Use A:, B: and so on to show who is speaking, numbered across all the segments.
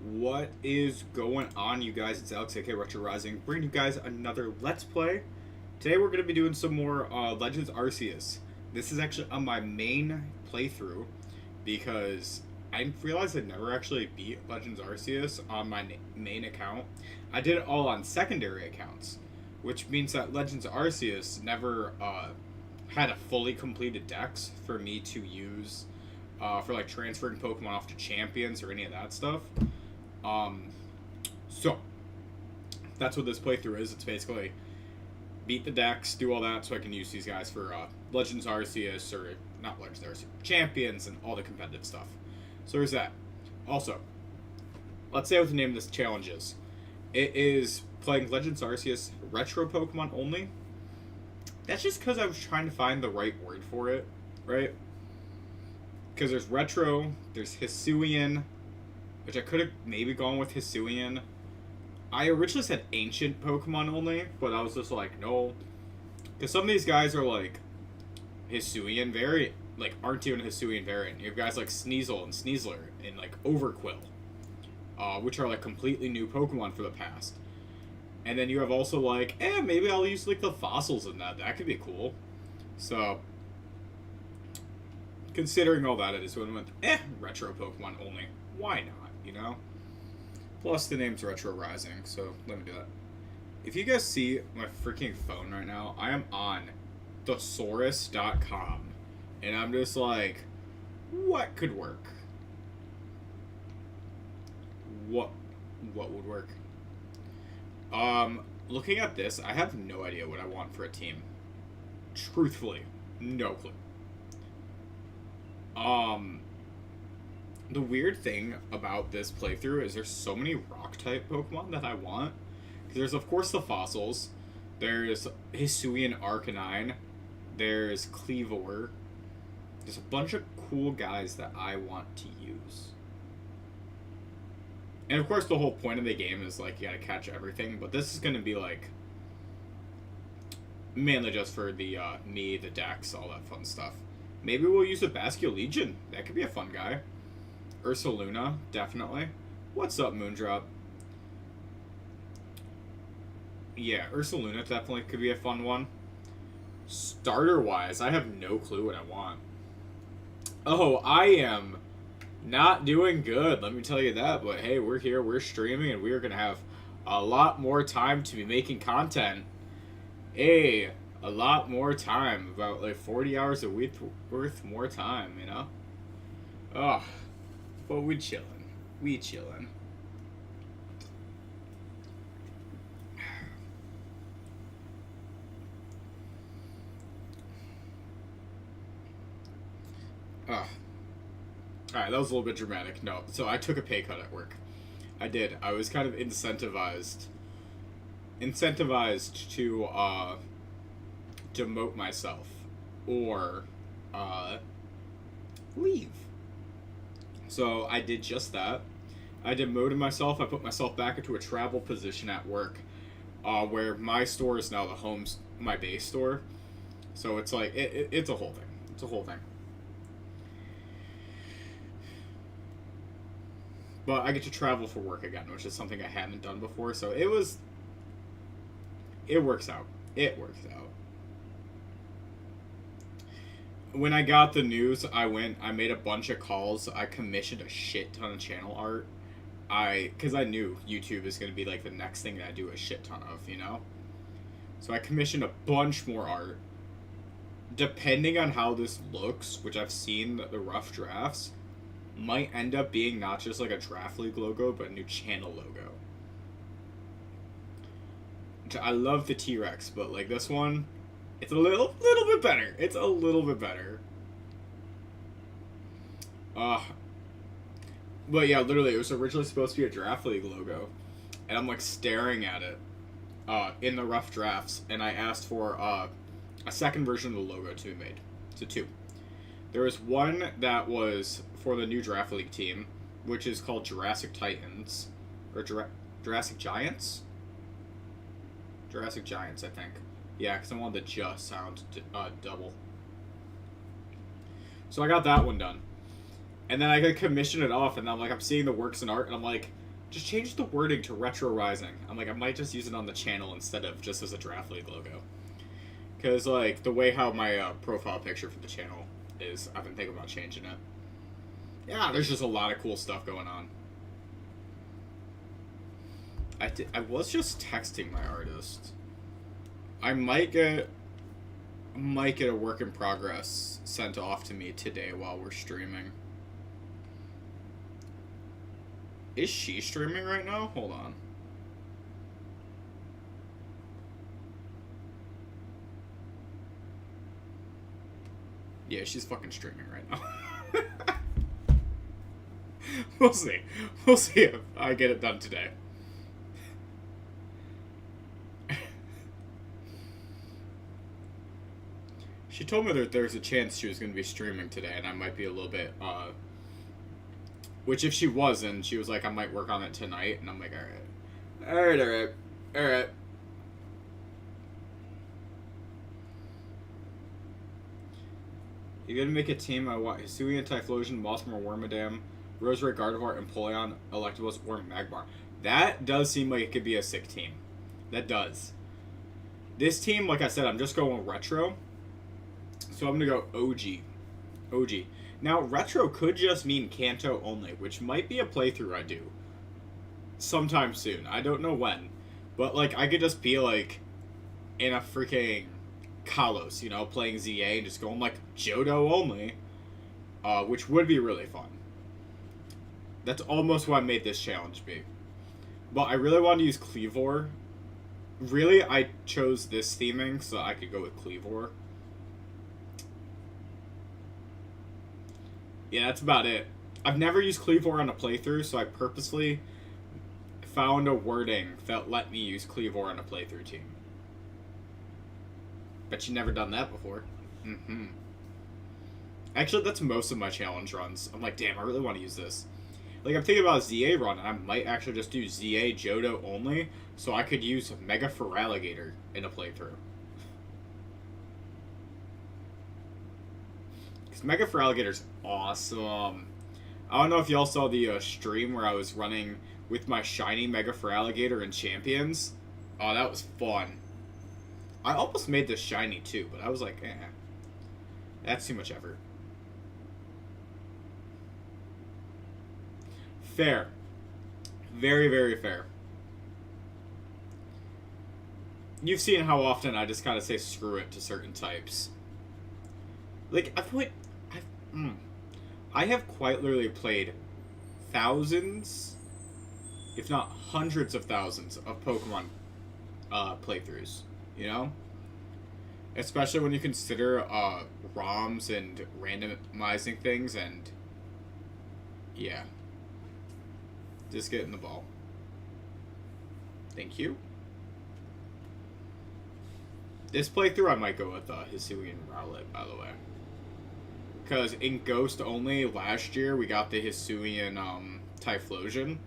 A: What is going on, you guys? It's Alex, aka Retro Rising, bringing you guys another Let's Play. Today we're going to be doing some more Legends Arceus. This is actually on my main playthrough, because I realized I never actually beat Legends Arceus on my main account. I did it all on secondary accounts, which means that Legends Arceus never had a fully completed dex for me to use for like transferring Pokemon off to champions or any of that stuff. So that's what this playthrough is. It's basically beat the decks, do all that, so I can use these guys for Legends Arceus, or not Legends Arceus, champions, and all the competitive stuff. So there's that. Also, let's say what the name of this challenge is. It is playing Legends Arceus retro Pokemon only. That's just because I was trying to find the right word for it, right? Because there's retro, there's Hisuian, which I could have maybe gone with Hisuian. I originally said ancient Pokemon only, but I was just like, no. Because some of these guys are like Hisuian variant, like aren't even Hisuian variant. You have guys like Sneasel and Sneasler and like Overquill, which are like completely new Pokemon for the past. And then you have also like, maybe I'll use like the fossils in that. That could be cool. So, considering all that, I just went with, retro Pokemon only. Why not? You know? Plus, the name's Retro Rising, so let me do that. If you guys see my freaking phone right now, I am on thesaurus.com, and I'm just like, what could work? What would work? Looking at this, I have no idea what I want for a team. Truthfully, no clue. The weird thing about this playthrough is there's so many rock-type Pokemon that I want. There's, of course, the fossils. There's Hisuian Arcanine. There's Cleavor. There's a bunch of cool guys that I want to use. And, of course, the whole point of the game is, like, you gotta catch everything. But this is gonna be, like, mainly just for the, me, the decks, all that fun stuff. Maybe we'll use a Basculegion. That could be a fun guy. Ursaluna, definitely. What's up, Moondrop? Yeah, Ursaluna definitely could be a fun one. Starter-wise, I have no clue what I want. Oh, I am not doing good, let me tell you that. But hey, we're here, we're streaming, and we're going to have a lot more time to be making content. Hey, a lot more time. About like 40 hours a week worth more time, you know? Oh. But we chillin'. We chillin'. Alright, that was a little bit dramatic. No, so I took a pay cut at work. I did. I was kind of incentivized to, demote myself. Or, leave. So I did just that. I demoted myself. I put myself back into a travel position at work, where my store is now my base store. So it's like it's a whole thing. It's a whole thing. But I get to travel for work again, which is something I haven't done before. So it works out. It works out. When I got the news, I made a bunch of calls. I commissioned a shit ton of channel art. Because I knew YouTube is going to be like the next thing that I do a shit ton of, you know? So I commissioned a bunch more art. Depending on how this looks, which I've seen the rough drafts, might end up being not just like a Draft League logo, but a new channel logo. I love the T-Rex, but like this one, it's a little bit better. It's a little bit better. But yeah, literally, it was originally supposed to be a Draft League logo. And I'm like staring at it in the rough drafts. And I asked for a second version of the logo to be made. So 2. There was one that was for the new Draft League team, which is called Jurassic Titans. Or Jurassic Giants? Jurassic Giants, I think. Yeah, because I wanted the just sound double. So I got that one done. And then I could commission it off, and I'm seeing the works in art, and I'm like, just change the wording to Retro Rising. I'm like, I might just use it on the channel instead of just as a Draft League logo. Because, like, the way how my profile picture for the channel is, I've been thinking about changing it. Yeah, there's just a lot of cool stuff going on. I was just texting my artist. I might get a work in progress sent off to me today while we're streaming. Is she streaming right now? Hold on. Yeah, she's fucking streaming right now. We'll see. We'll see if I get it done today. She told me that there's a chance she was going to be streaming today, and I might be a little bit, which if she wasn't, she was like, I might work on it tonight, and I'm like, alright. You gotta make a team, I want Hisuian, Typhlosion, Mossmore, Wormadam, Roserade, Gardevoir, Empoleon, Electabuzz, or Magmar. That does seem like it could be a sick team. That does. This team, like I said, I'm just going retro. So I'm going to go OG. Now, retro could just mean Kanto only, which might be a playthrough I do sometime soon. I don't know when. But, like, I could just be, like, in a freaking Kalos, you know, playing ZA and just going, like, Johto only, which would be really fun. That's almost what I made this challenge be. But I really wanted to use Kleavor. Really, I chose this theming so I could go with Kleavor. Yeah, that's about it. I've never used Kleavor on a playthrough, so I purposely found a wording that let me use Kleavor on a playthrough team. Bet you never done that before. Actually, that's most of my challenge runs. I'm like, damn, I really want to use this. Like, I'm thinking about a ZA run, and I might actually just do ZA Johto only, so I could use Mega Feraligatr in a playthrough. Because Mega Feraligator's awesome. I don't know if y'all saw the stream where I was running with my shiny Mega Feraligatr in Champions. Oh, that was fun. I almost made this shiny too, but I was like, that's too much effort. Fair. Very, very fair. You've seen how often I just kind of say screw it to certain types. Like, I have quite literally played thousands, if not hundreds of thousands, of Pokemon playthroughs, you know? Especially when you consider ROMs and randomizing things, and yeah. Just getting the ball. Thank you. This playthrough I might go with Hisuian Rowlet, by the way. Because in Ghost only, last year, we got the Hisuian Typhlosion.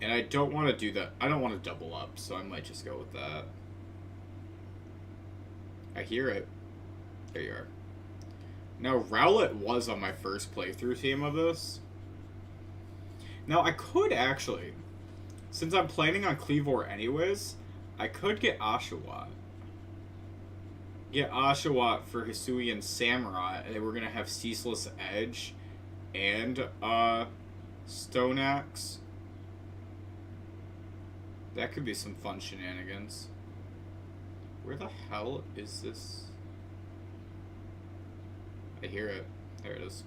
A: And I don't want to do that. I don't want to double up, so I might just go with that. I hear it. There you are. Now, Rowlet was on my first playthrough team of this. Now, I could actually, since I'm planning on Kleavor anyways, I could get Oshawott. Get Oshawott for Hisuian Samurai, and then we're going to have Ceaseless Edge and Stone Axe. That could be some fun shenanigans. Where the hell is this? I hear it. There it is.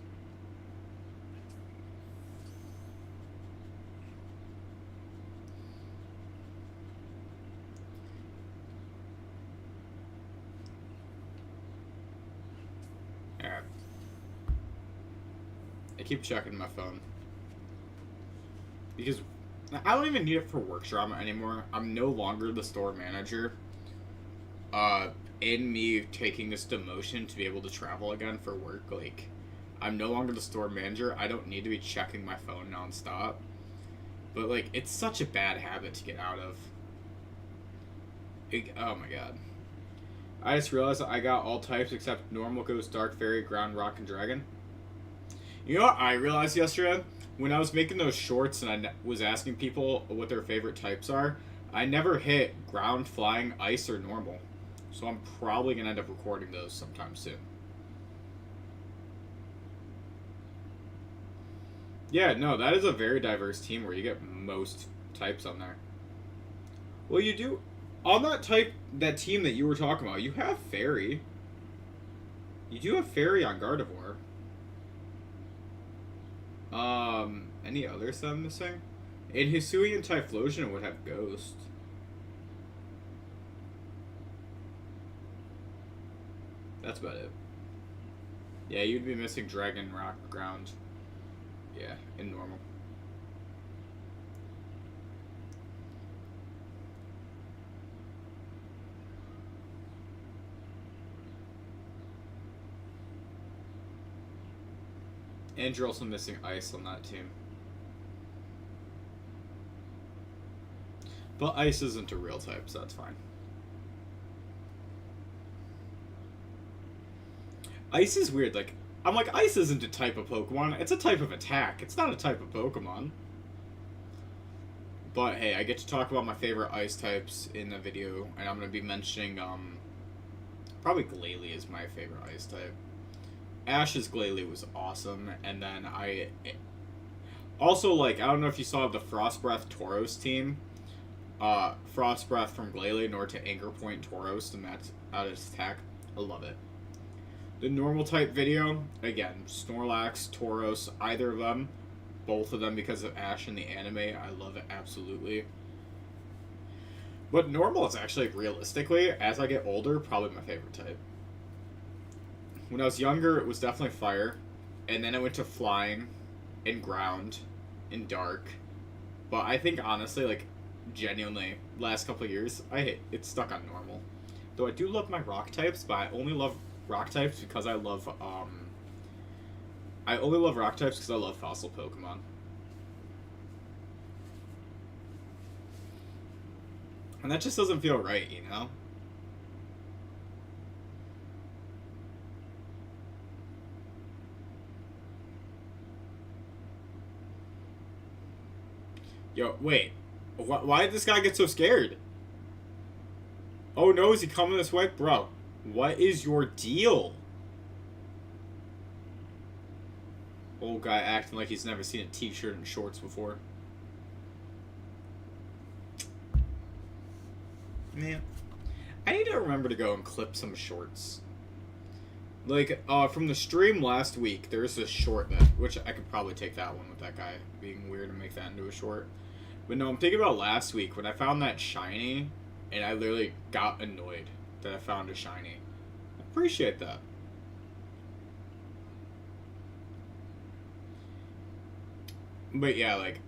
A: Alright. I keep checking my phone. Because I don't even need it for work drama anymore. I'm no longer the store manager. In me taking this demotion to be able to travel again for work, like, I'm no longer the store manager. I don't need to be checking my phone nonstop. But, like, it's such a bad habit to get out of. Oh my god. I just realized that I got all types except normal, ghost, dark, fairy, ground, rock, and dragon. You know what I realized yesterday? when I was making those shorts and was asking people what their favorite types are, I never hit ground, flying, ice, or normal. So I'm probably going to end up recording those sometime soon. Yeah, no, that is a very diverse team where you get most types on there. Well, you do. On that team that you were talking about, you have Fairy. You do have Fairy on Gardevoir. Any others that I'm missing? In Hisuian Typhlosion would have Ghost. That's about it. Yeah, you'd be missing Dragon, Rock, Ground. Yeah, in normal. And you're also missing Ice on that team. But Ice isn't a real type, so that's fine. Ice is weird, like, I'm like, Ice isn't a type of Pokemon, it's a type of attack. It's not a type of Pokemon. But hey, I get to talk about my favorite Ice types in the video, and I'm going to be mentioning, probably Glalie is my favorite Ice type. Ash's Glalie was awesome, and then also, like, I don't know if you saw the Frost Breath Tauros team. Frost Breath from Glalie, nor to Anchor Point Tauros to match out his attack. I love it. The normal type video, again, Snorlax, Tauros, either of them. Both of them because of Ash in the anime. I love it absolutely. But normal is actually, realistically, as I get older, probably my favorite type. When I was younger, it was definitely fire. And then I went to flying, and ground, and dark. But I think, honestly, like, genuinely, last couple of years, it's stuck on normal. Though I do love my rock types, but I only love rock types because I love, I only love rock types because I love fossil Pokemon. And that just doesn't feel right, you know? Yo, wait. Why did this guy get so scared? Oh no, is he coming this way? Bro, what is your deal? Old guy acting like he's never seen a t-shirt and shorts before. Man, I need to remember to go and clip some shorts. Like, from the stream last week, there's this short which I could probably take that one with that guy being weird and make that into a short. But no, I'm thinking about last week when I found that shiny, and I literally got annoyed that I found a shiny. I appreciate that. But yeah, like,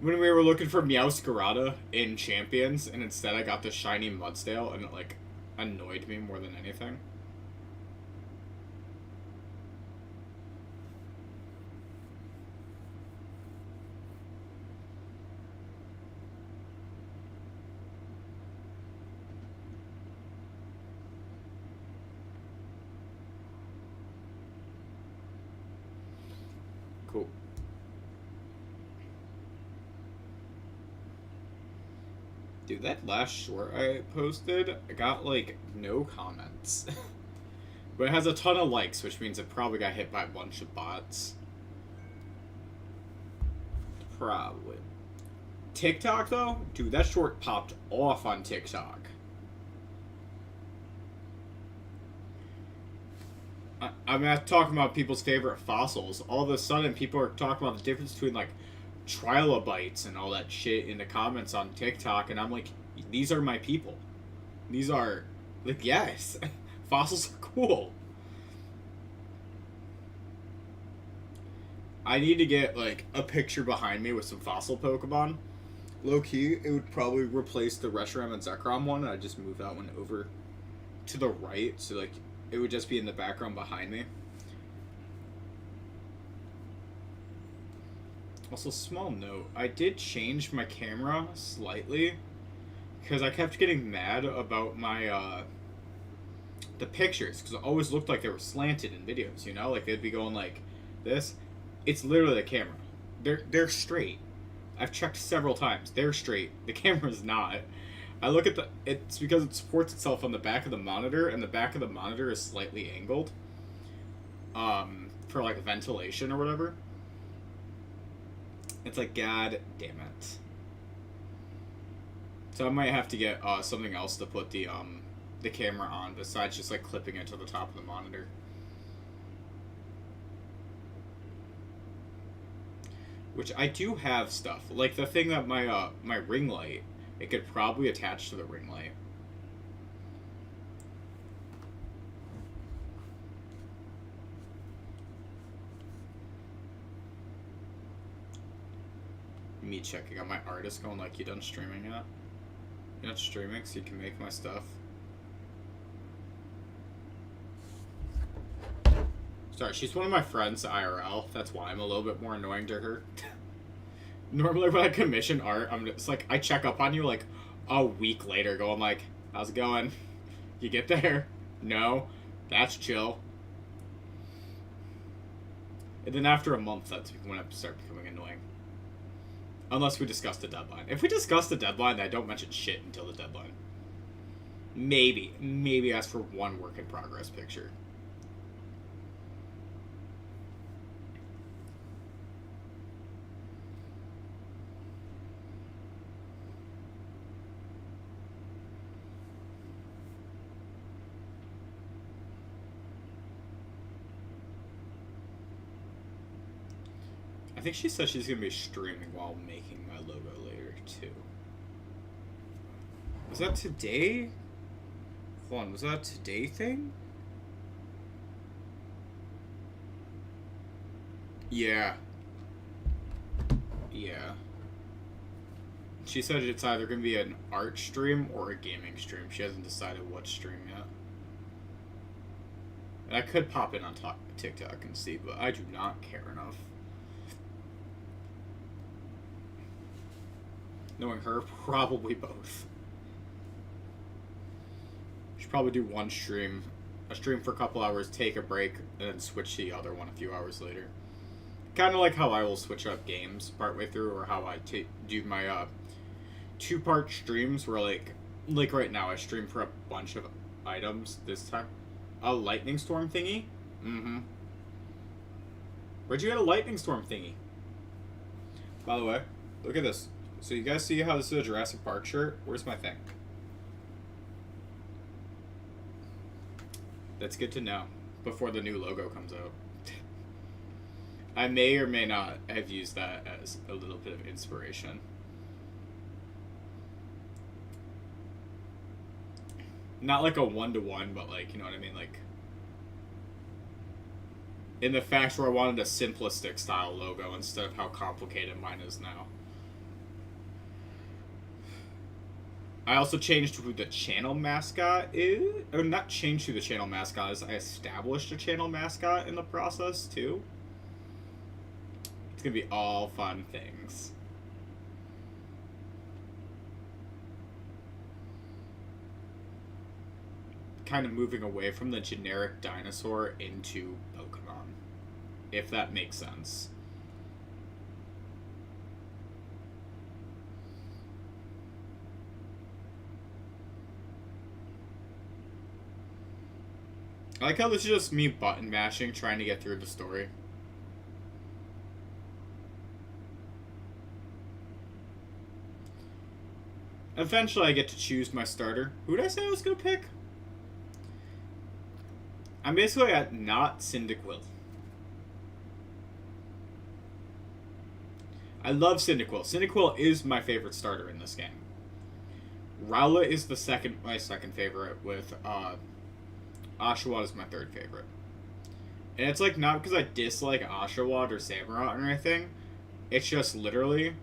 A: when we were looking for Meowscarada in Champions, and instead I got the shiny Mudsdale, and it, like, annoyed me more than anything. Cool. Dude, that last short I posted, I got, like, no comments. But it has a ton of likes, which means it probably got hit by a bunch of bots. Probably. TikTok, though? Dude, that short popped off on TikTok. I'm not talking about people's favorite fossils. All of a sudden, people are talking about the difference between, like, trilobites and all that shit in the comments on TikTok, and I'm like, these are my people. These are, like, yes, fossils are cool. I need to get, like, a picture behind me with some fossil Pokemon. Low-key, it would probably replace the Reshiram and Zekrom one, and I'd just move that one over to the right, so, like, it would just be in the background behind me. Also, small note, I did change my camera slightly because I kept getting mad about my, the pictures, because it always looked like they were slanted in videos, you know? Like, they'd be going like this. It's literally the camera. They're straight. I've checked several times. They're straight. The camera's not. I look at the. It's because it supports itself on the back of the monitor, and the back of the monitor is slightly angled. For like ventilation or whatever. It's like, god damn it. So I might have to get something else to put the camera on besides just like clipping it to the top of the monitor. Which I do have stuff. Like the thing that my ring light, it could probably attach to the ring light. Me checking on my artist going like, you done streaming yet? You're not streaming so you can make my stuff? Sorry, she's one of my friends IRL. That's why I'm a little bit more annoying to her. Normally when I commission art, I'm just like, I check up on you like a week later going like, how's it going? You get there? No? That's chill. And then after a month, that's when I start becoming annoying. Unless we discuss the deadline. If we discuss the deadline, then I don't mention shit until the deadline. Maybe ask for one work in progress picture. I think she said she's going to be streaming while making my logo later, too. Was that today? Hold on, was that a today thing? Yeah. Yeah. She said it's either going to be an art stream or a gaming stream. She hasn't decided what stream yet. And I could pop in on TikTok and see, but I do not care enough. Knowing her, probably both. Should probably do one stream. A stream for a couple hours, take a break, and then switch to the other one a few hours later. Kind of like how I will switch up games partway through, or how I do my two-part streams where, like right now, I stream for a bunch of items this time. A lightning storm thingy? Mm-hmm. Where'd you get a lightning storm thingy? By the way, look at this. So you guys see how this is a Jurassic Park shirt? Where's my thing? That's good to know before the new logo comes out. I may or may not have used that as a little bit of inspiration. Not like a one-to-one, but like, you know what I mean? Like, in the fact where I wanted a simplistic style logo instead of how complicated mine is now. I also changed who the channel mascot is. Or not changed who the channel mascot is. I established a channel mascot in the process, too. It's going to be all fun things. Kind of moving away from the generic dinosaur into Pokemon. If that makes sense. I like how this is just me button mashing, trying to get through the story. Eventually I get to choose my starter. Who did I say I was going to pick? I'm basically at not Cyndaquil. I love Cyndaquil. Cyndaquil is my favorite starter in this game. Rowlet is my second favorite, with Oshawott is my third favorite. And it's like not because I dislike Oshawott or Samurott or anything. It's just literally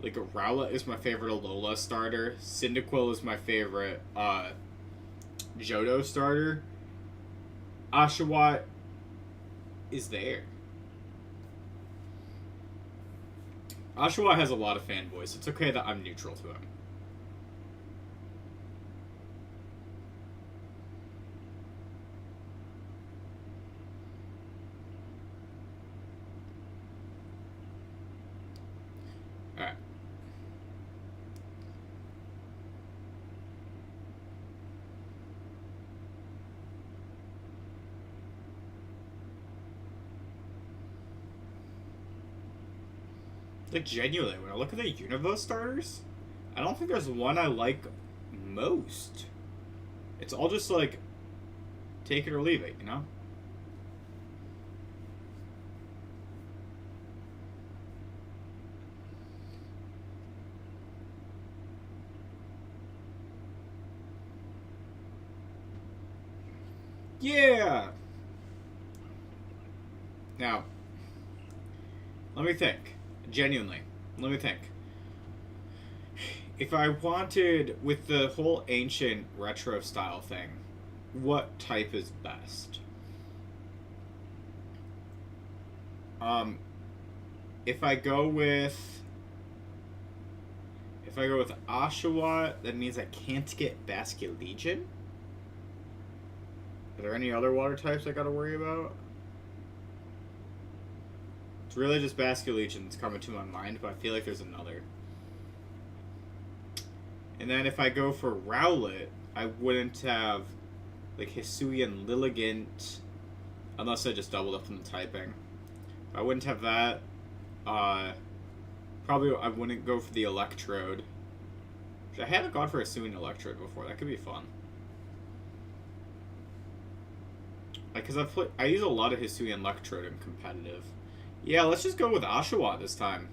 A: like Rowlet is my favorite Alola starter. Cyndaquil is my favorite Johto starter. Oshawott is there. Oshawott has a lot of fanboys. It's okay that I'm neutral to him. Like, genuinely, when I look at the Universe starters, I don't think there's one I like most. It's all just, like, take it or leave it, you know? Yeah! Now, let me think. Genuinely. Let me think. If I wanted, with the whole ancient retro style thing, what type is best? If I go with Oshawott, that means I can't get Basculegion? Are there any other water types I gotta worry about? It's really just Basculegion that's coming to my mind, but I feel like there's another. And then if I go for Rowlet, I wouldn't have, like, Hisuian Lilligant, unless I just doubled up from the typing. I wouldn't have that. Probably I wouldn't go for the Electrode. I haven't gone for a Hisuian Electrode before. That could be fun. Like, cause I use a lot of Hisuian Electrode in competitive. Yeah, let's just go with Oshawott this time.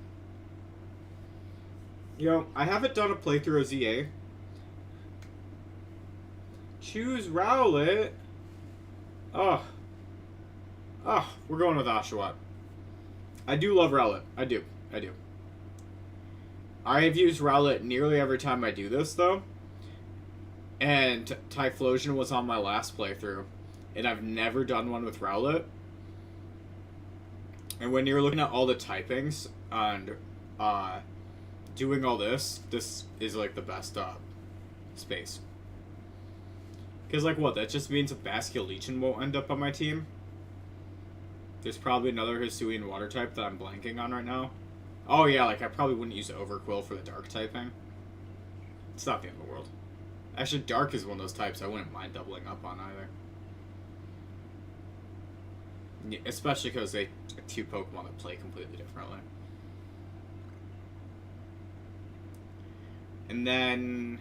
A: You know, I haven't done a playthrough of ZA. Choose Rowlet. Oh, we're going with Oshawott. I do love Rowlet. I do. I have used Rowlet nearly every time I do this, though. And Typhlosion was on my last playthrough. And I've never done one with Rowlet. And when you're looking at all the typings and doing all this is like the best space. Because, like, what? That just means a Basculegion won't end up on my team. There's probably another Hisuian water type that I'm blanking on right now. Oh, yeah, like, I probably wouldn't use Overquill for the dark typing. It's not the end of the world. Actually, dark is one of those types I wouldn't mind doubling up on either. Yeah, especially because they are two Pokemon that play completely differently. And then,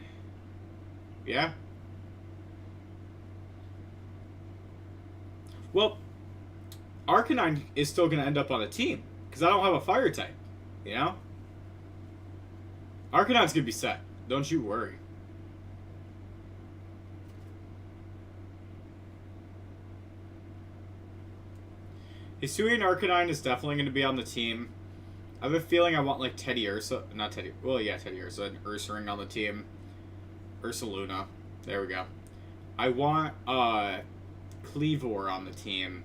A: yeah. Well, Arcanine is still going to end up on a team because I don't have a fire type, you know? Arcanine's going to be set. Don't you worry. Hisuian Arcanine is definitely going to be on the team. I have a feeling I want, like, Teddy Ursa. Not Teddy. Well, yeah, Teddy Ursa and Ursaring on the team. Ursaluna. There we go. I want, Cleavor on the team.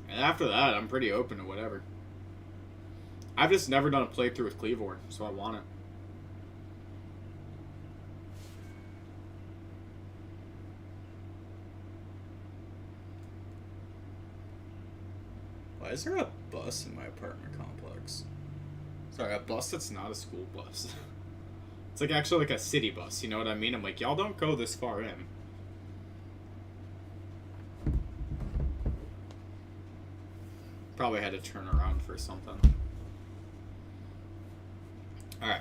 A: And after that, I'm pretty open to whatever. I've just never done a playthrough with Cleavor, so I want it. Why is there a bus in my apartment complex? Sorry, a bus that's not a school bus. It's like actually like a city bus, you know what I mean? I'm like, y'all don't go this far in. Probably had to turn around for something. Alright.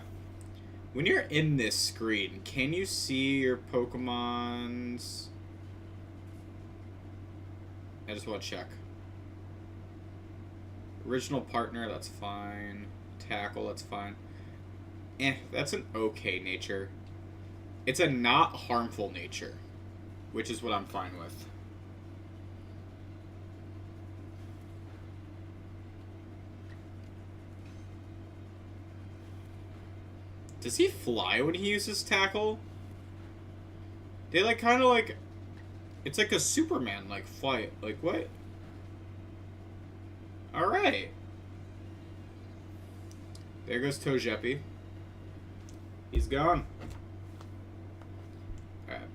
A: When you're in this screen, can you see your Pokemon's... I just want to check. Original partner, that's fine. Tackle, that's fine. That's an okay nature. It's a not harmful nature, which is what I'm fine with. Does he fly when he uses tackle? They like kind of like... It's like a Superman like flight. Like what? Alright. There goes Togepi. He's gone. Alright.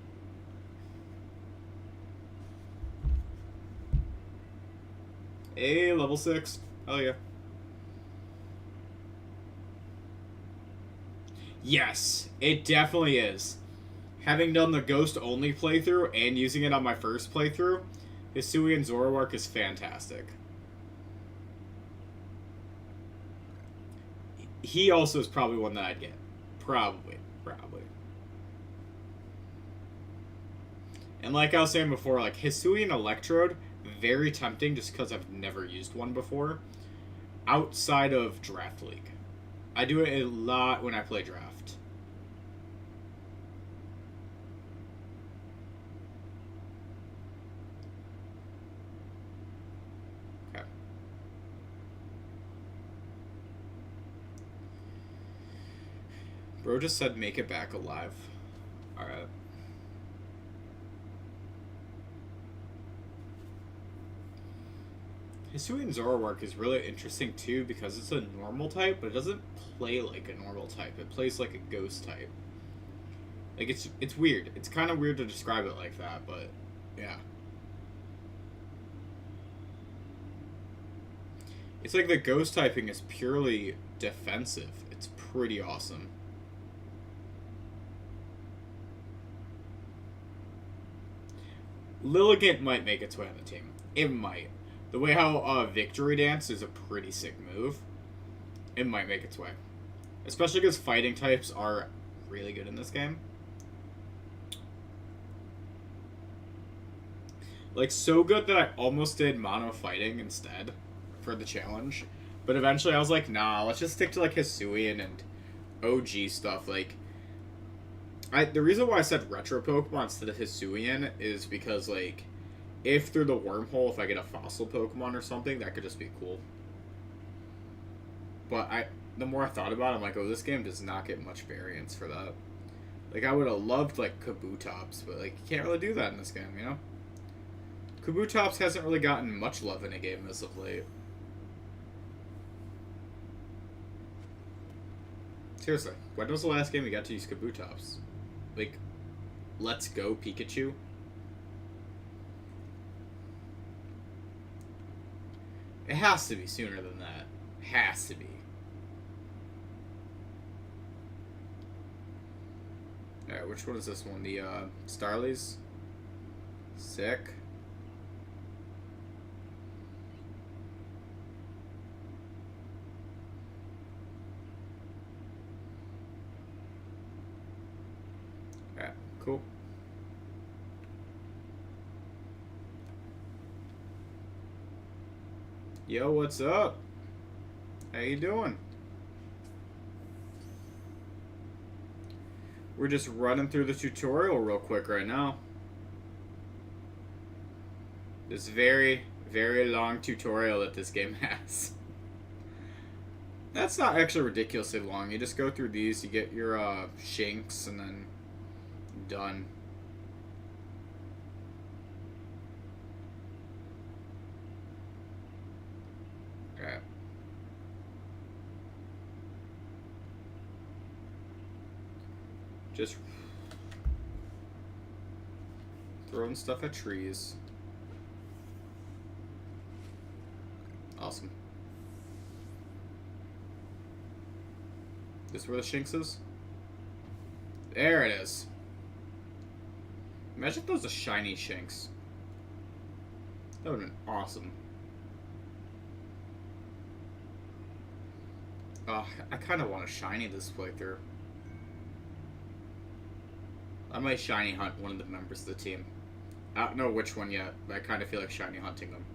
A: Hey, level 6. Oh yeah. Yes, it definitely is. Having done the Ghost only playthrough and using it on my first playthrough, Hisuian Zoroark is fantastic. he also is probably one that I'd get. Probably. And like I was saying before, like Hisuian Electrode, very tempting just because I've never used one before. Outside of Draft League. I do it a lot when I play Draft. Okay. Bro just said make it back alive. Alright. Hisuian Zoroark is really interesting too because it's a normal type, but it doesn't play like a normal type. It plays like a ghost type. Like it's weird. It's kind of weird to describe it like that, but yeah. It's like the ghost typing is purely defensive. It's pretty awesome. Lilligant might make its way on the team. It might. The way how Victory Dance is a pretty sick move, it might make its way. Especially because fighting types are really good in this game. Like, so good that I almost did mono fighting instead for the challenge. But eventually I was like, nah, let's just stick to, like, Hisuian and OG stuff. Like, the reason why I said retro Pokemon instead of Hisuian is because, like, if through the wormhole, if I get a fossil Pokemon or something, that could just be cool. But the more I thought about it, I'm like, oh, this game does not get much variance for that. Like, I would have loved, like, Kabutops, but, like, you can't really do that in this game, you know? Kabutops hasn't really gotten much love in a game as of late. Seriously, when was the last game we got to use Kabutops? Like, Let's Go Pikachu? It has to be sooner than that. Has to be. Alright, which one is this one? The, Starlies? Sick. Alright, cool. Yo, what's up? How you doing? We're just running through the tutorial real quick right now. This very, very long tutorial that this game has. That's not actually ridiculously long. You just go through these, you get your Shinx, and then done. Alright. Just throwing stuff at trees. Awesome. This where the Shinx is? There it is. Imagine if that was a shiny Shinx. That would have been awesome. I kind of want to shiny this playthrough. I might shiny hunt one of the members of the team. I don't know which one yet, but I kind of feel like shiny hunting them.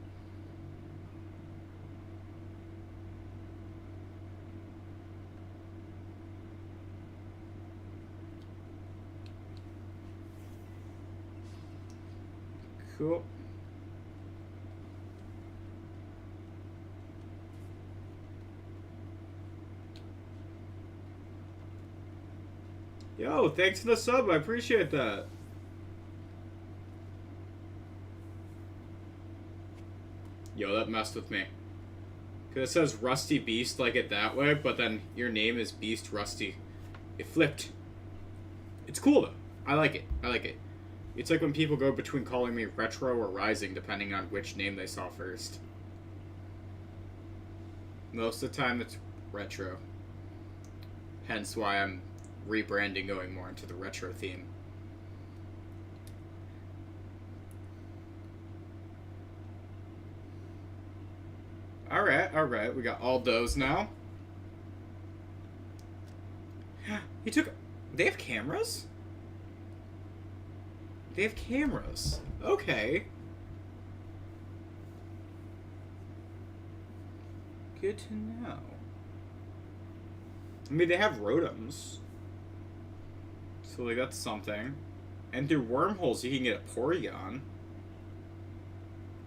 A: Cool. Yo, thanks for the sub. I appreciate that. Yo, that messed with me. Because it says Rusty Beast like it that way, but then your name is Beast Rusty. It flipped. It's cool, though. I like it. I like it. It's like when people go between calling me Retro or Rising, depending on which name they saw first. Most of the time, it's Retro. Hence why I'm rebranding, going more into the retro theme. Alright, we got all those now. He took... They have cameras? They have cameras. Okay. Good to know. I mean, they have rotoms. So, like, that's something. And through wormholes, you can get a Porygon.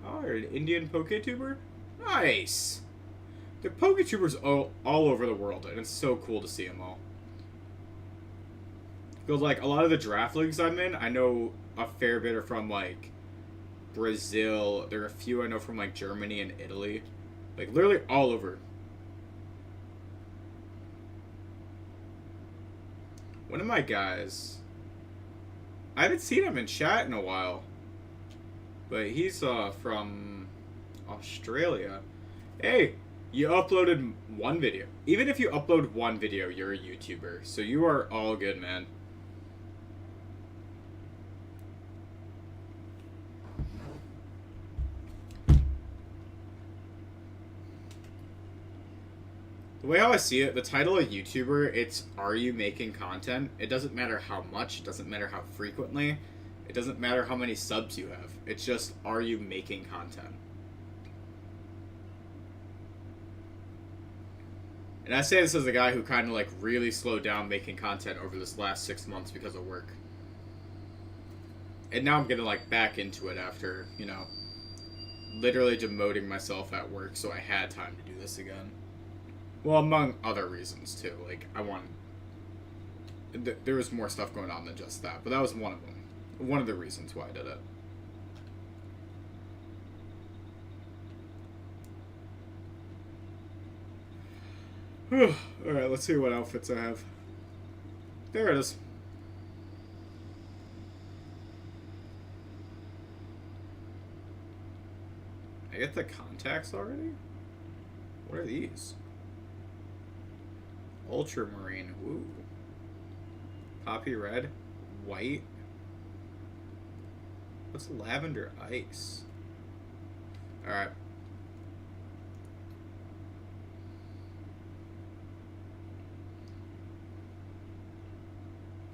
A: Oh, you're an Indian Poketuber? Nice! The Poketubers all over the world, and it's so cool to see them all. Because, like, a lot of the draft leagues I'm in, I know a fair bit are from, like, Brazil. There are a few I know from, like, Germany and Italy. Like, literally all over. One of my guys... I haven't seen him in chat in a while. But he's, from Australia. Hey! You uploaded one video. Even if you upload one video, you're a YouTuber. So you are all good, man. The way how I see it, the title of YouTuber, it's are you making content? It doesn't matter how much, it doesn't matter how frequently, it doesn't matter how many subs you have. It's just are you making content? And I say this as a guy who kind of like really slowed down making content over this last 6 months because of work. And now I'm getting like back into it after, you know, literally demoting myself at work so I had time to do this again. Well, among other reasons too. Like I wanted, there was more stuff going on than just that, but that was one of them. One of the reasons why I did it. Alright, let's see what outfits I have. There it is. I get the contacts already? What are these? Ultramarine. Woo. Poppy red. White. What's lavender ice? Alright.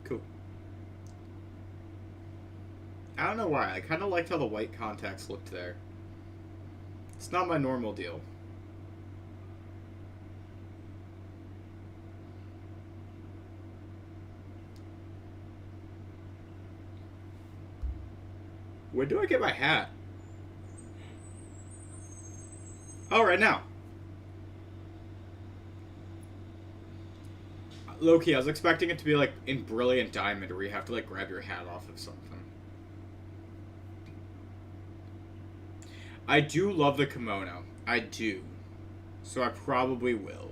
A: Cool. I don't know why. I kind of liked how the white contacts looked there. It's not my normal deal. Where do I get my hat? Oh, right now. Low-key, I was expecting it to be like in Brilliant Diamond where you have to like grab your hat off of something. I do love the kimono. I do. So I probably will.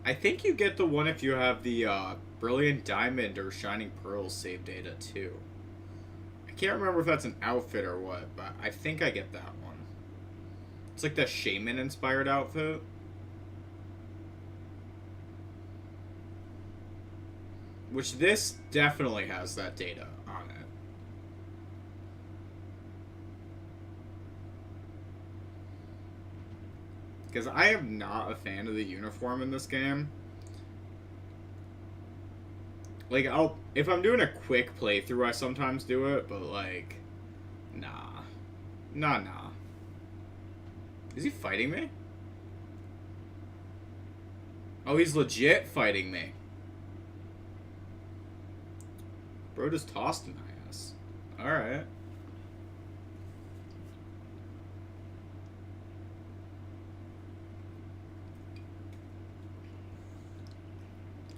A: I think you get the one if you have the Brilliant Diamond or Shining Pearls save data too. I can't remember if that's an outfit or what, but I think I get that one. It's like the Shaman inspired outfit. Which this definitely has that data on it. Because I am not a fan of the uniform in this game. Like, if I'm doing a quick playthrough, I sometimes do it, but like, nah. Nah. Is he fighting me? Oh, he's legit fighting me. Bro just tossed my ass. Alright.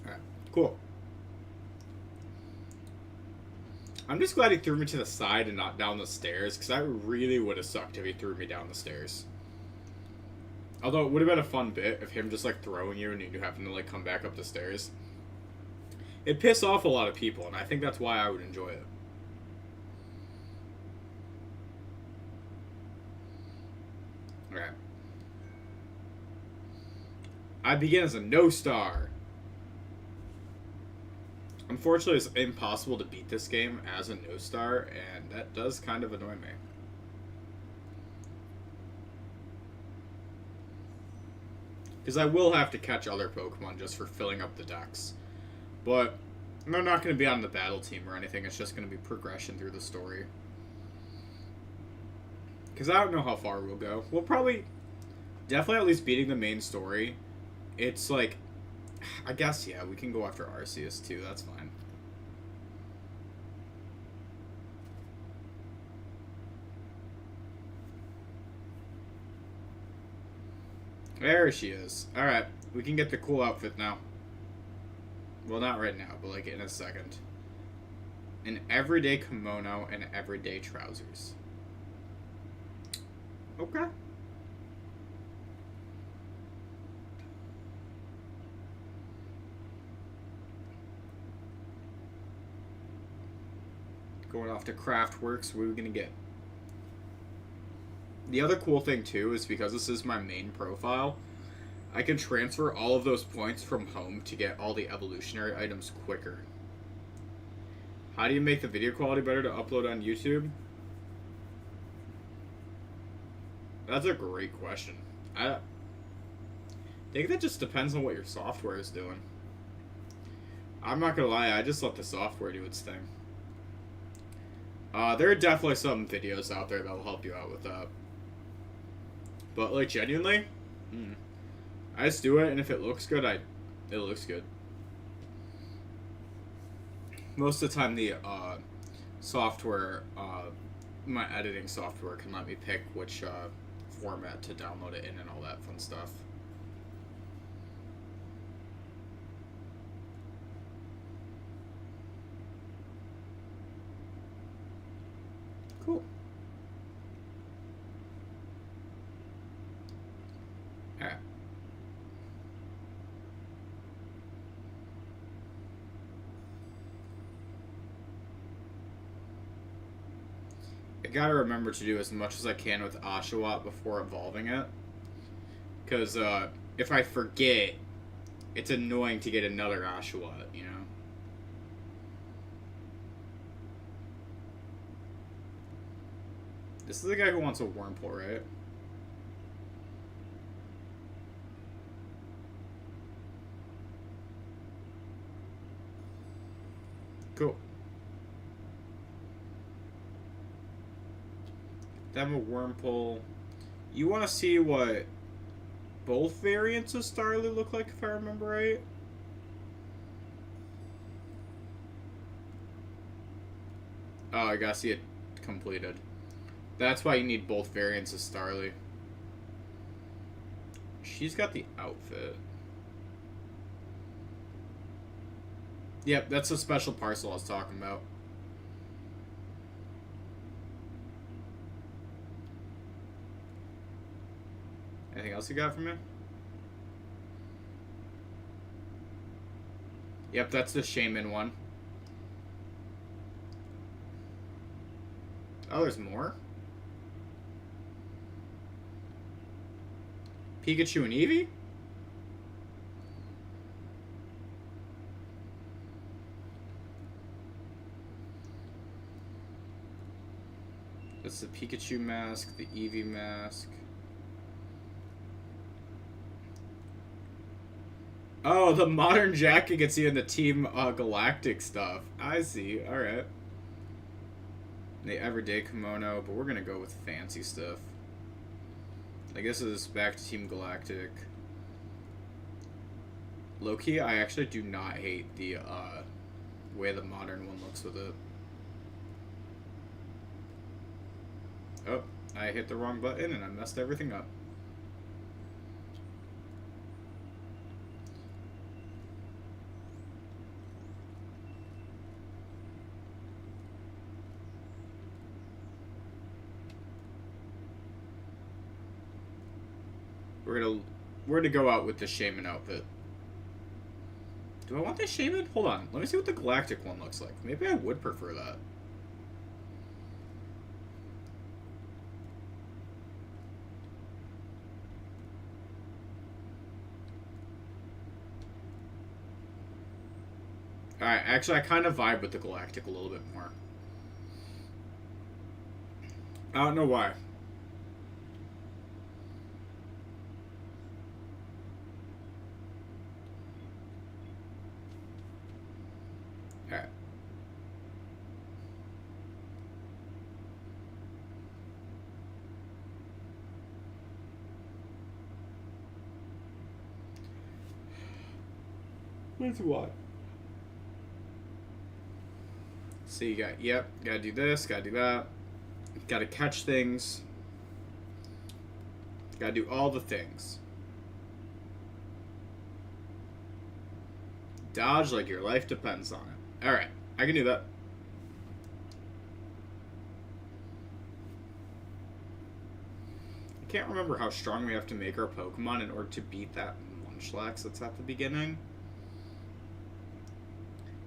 A: Alright, cool. I'm just glad he threw me to the side and not down the stairs, because that really would have sucked if he threw me down the stairs. Although it would have been a fun bit of him just like throwing you and you having to like come back up the stairs. It piss off a lot of people, and I think that's why I would enjoy it. Alright. I begin as a no-star. Unfortunately, it's impossible to beat this game as a no-star, and that does kind of annoy me. Because I will have to catch other Pokemon just for filling up the decks. But they're not going to be on the battle team or anything. It's just going to be progression through the story. Because I don't know how far we'll go. We'll probably... Definitely at least beating the main story. It's like... I guess, yeah, we can go after Arceus too. That's fine. There she is. Alright, we can get the cool outfit now. Well, not right now, but like in a second. An everyday kimono and everyday trousers. Okay. Going off to Craftworks, what are we gonna get? The other cool thing too is because this is my main profile, I can transfer all of those points from home to get all the evolutionary items quicker. How do you make the video quality better to upload on YouTube? That's a great question. I think that just depends on what your software is doing. I'm not gonna lie, I just let the software do its thing. There are definitely some videos out there that will help you out with that. But, like, genuinely, I just do it, and if it looks good, it looks good. Most of the time, the software, my editing software can let me pick which format to download it in and all that fun stuff. Cool. Alright. I gotta remember to do as much as I can with Oshawott before evolving it. Because if I forget, it's annoying to get another Oshawott, you know? This is the guy who wants a Wurmple, right? Cool. Them a Wurmple. You want to see what both variants of Starly look like, if I remember right? Oh, I gotta see it completed. That's why you need both variants of Starly. She's got the outfit. Yep, that's a special parcel I was talking about. Anything else you got for me? Yep, that's the Shaman one. Oh, there's more? Pikachu and Eevee? That's the Pikachu mask, the Eevee mask. Oh, the modern jacket gets you in the Team Galactic stuff. I see, alright. The everyday kimono, but we're gonna go with fancy stuff. I guess this is back to Team Galactic. Low-key, I actually do not hate the way the modern one looks with it. Oh, I hit the wrong button and I messed everything up. We're gonna go out with the Shaman outfit. Do I want the Shaman? Hold on. Let me see what the Galactic one looks like. Maybe I would prefer that. Alright, actually I kind of vibe with the Galactic a little bit more. I don't know why. is what? So you got, yep, gotta do this, gotta do that. Gotta catch things. Gotta do all the things. Dodge like your life depends on it. Alright, I can do that. I can't remember how strong we have to make our Pokemon in order to beat that Munchlax that's at the beginning.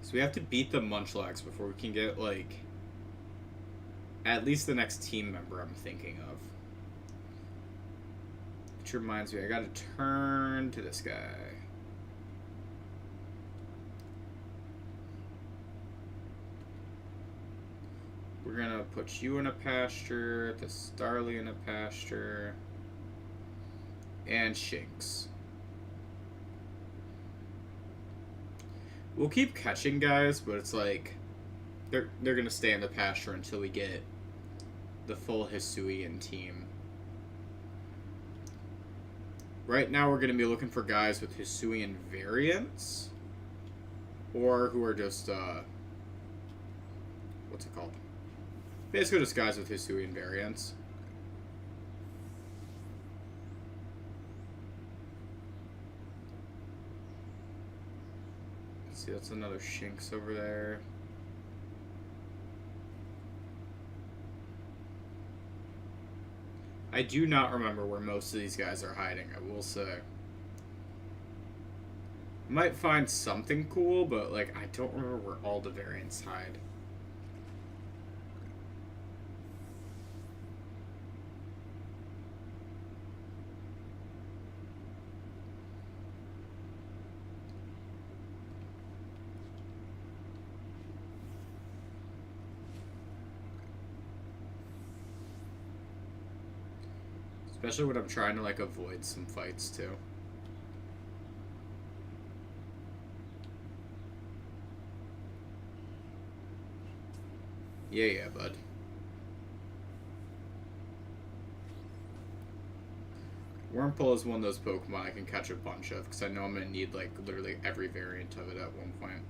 A: So we have to beat the Munchlax before we can get, like, at least the next team member I'm thinking of. Which reminds me, I gotta turn to this guy. We're gonna put you in a pasture, the Starly in a pasture, and Shinx. We'll keep catching guys, but it's like they're gonna stay in the pasture until we get the full Hisuian team. Right now we're gonna be looking for guys with Hisuian variants, or who are just what's it called? Basically just guys with Hisuian variants. Let's see, that's another Shinx over there. I do not remember where most of these guys are hiding, I will say. Might find something cool, but like I don't remember where all the variants hide. Especially when I'm trying to, like, avoid some fights, too. Yeah, bud. Wurmple is one of those Pokemon I can catch a bunch of, because I know I'm going to need, like, literally every variant of it at one point.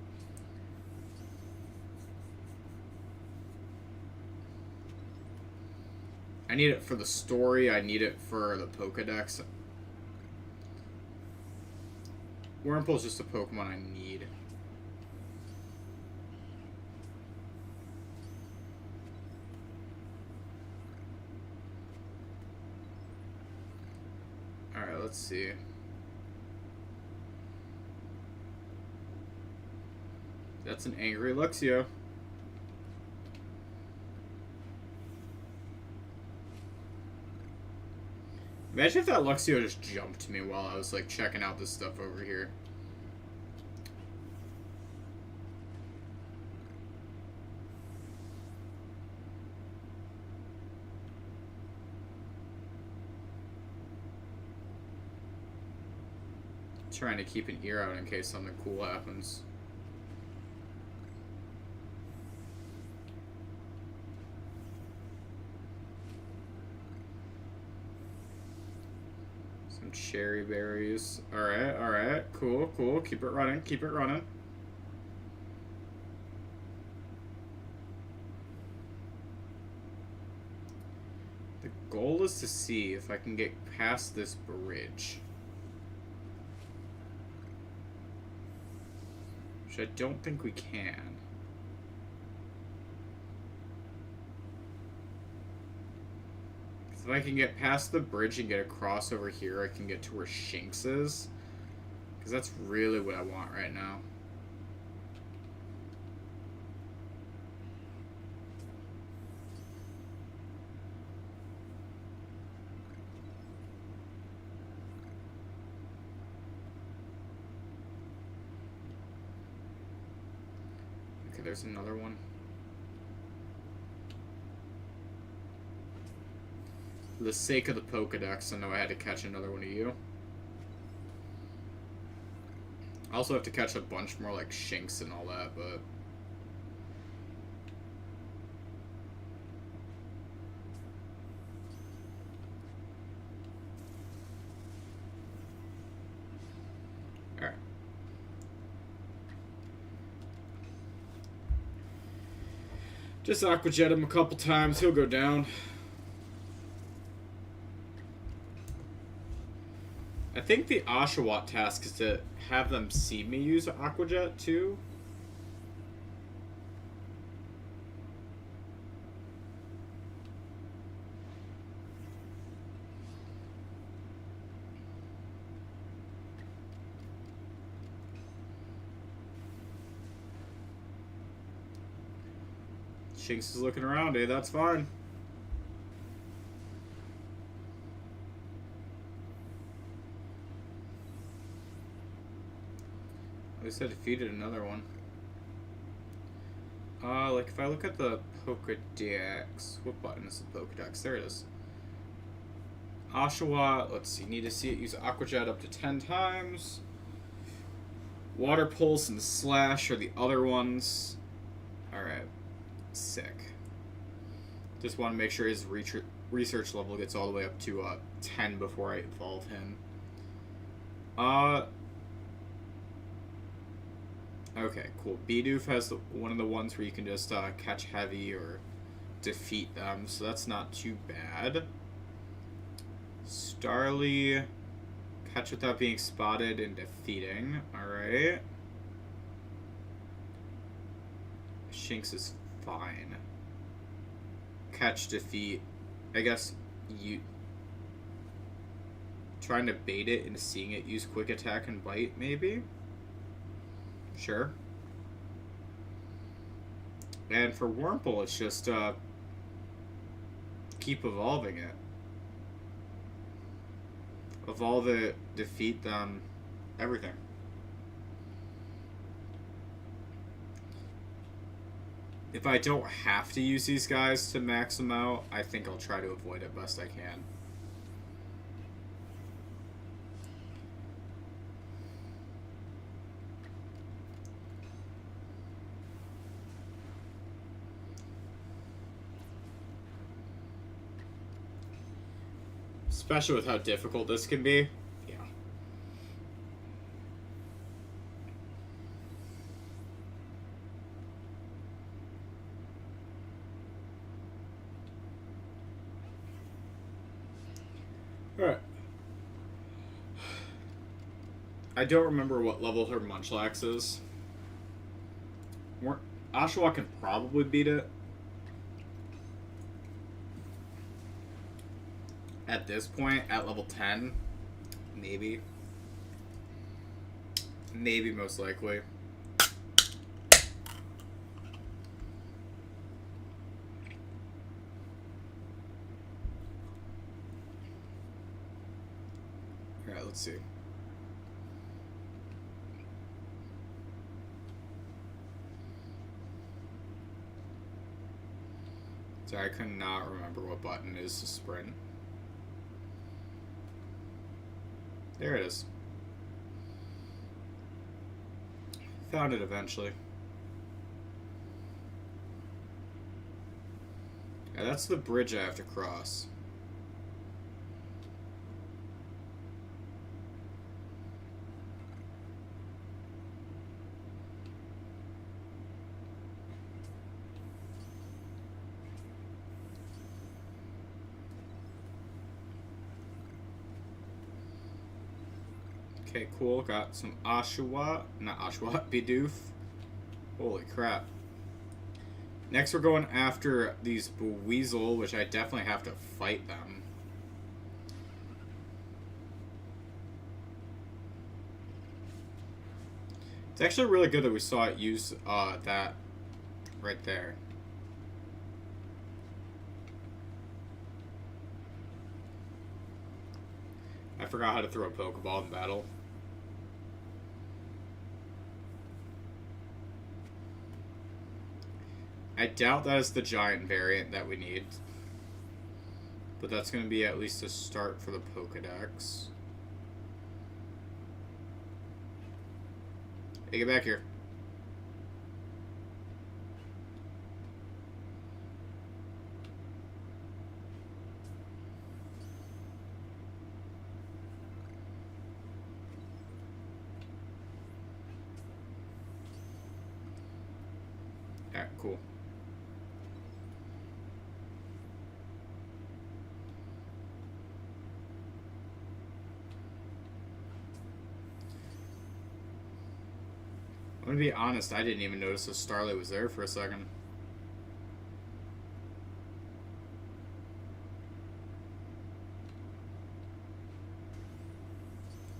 A: I need it for the story, I need it for the Pokedex. Wurmple is just a Pokemon I need. Alright, let's see. That's an angry Luxio. Imagine if that Luxio just jumped me while I was, like, checking out this stuff over here. Trying to keep an ear out in case something cool happens. Cherry berries. Alright. Cool. Keep it running. The goal is to see if I can get past this bridge. Which I don't think we can. If I can get past the bridge and get across over here, I can get to where Shinx is. Because that's really what I want right now. Okay, there's another one. For the sake of the Pokedex, I know I had to catch another one of you. I also have to catch a bunch more, like, Shinx and all that, but... Alright. Just Aqua Jet him a couple times, he'll go down. I think the Oshawott task is to have them see me use Aqua Jet too. Shinx is looking around, eh? That's fine. At least I defeated another one. Like if I look at the Pokedex, what button is the Pokedex? There it is. Oshawott, let's see, need to see it use Aqua Jet up to 10 times. Water Pulse and Slash are the other ones. Alright. Sick. Just want to make sure his research level gets all the way up to 10 before I evolve him. Okay, cool. Bidoof has one of the ones where you can just catch heavy or defeat them, so that's not too bad. Starly, catch without being spotted and defeating. Alright. Shinx is fine. Catch, defeat. I guess you trying to bait it into seeing it use quick attack and bite, maybe? Sure. And for Wurmple, it's just keep evolving it. Evolve it, defeat them, everything. If I don't have to use these guys to max them out, I think I'll try to avoid it best I can. Especially with how difficult this can be. Yeah. Alright. I don't remember what level her Munchlax is. Oshawott can probably beat it. At this point, at level 10, maybe. Maybe, most likely. Alright, let's see. Sorry, I could not remember what button is to sprint. There it is. Found it eventually. Yeah, that's the bridge I have to cross. Okay, cool. Got some Oshawott. Not Oshawott, Bidoof. Holy crap. Next we're going after these Buweasel, which I definitely have to fight them. It's actually really good that we saw it use that right there. I forgot how to throw a Pokeball in battle. I doubt that is the giant variant that we need. But that's going to be at least a start for the Pokedex. Hey, get back here. Alright, cool. gonna be honest, I didn't even notice the Starlight was there for a second.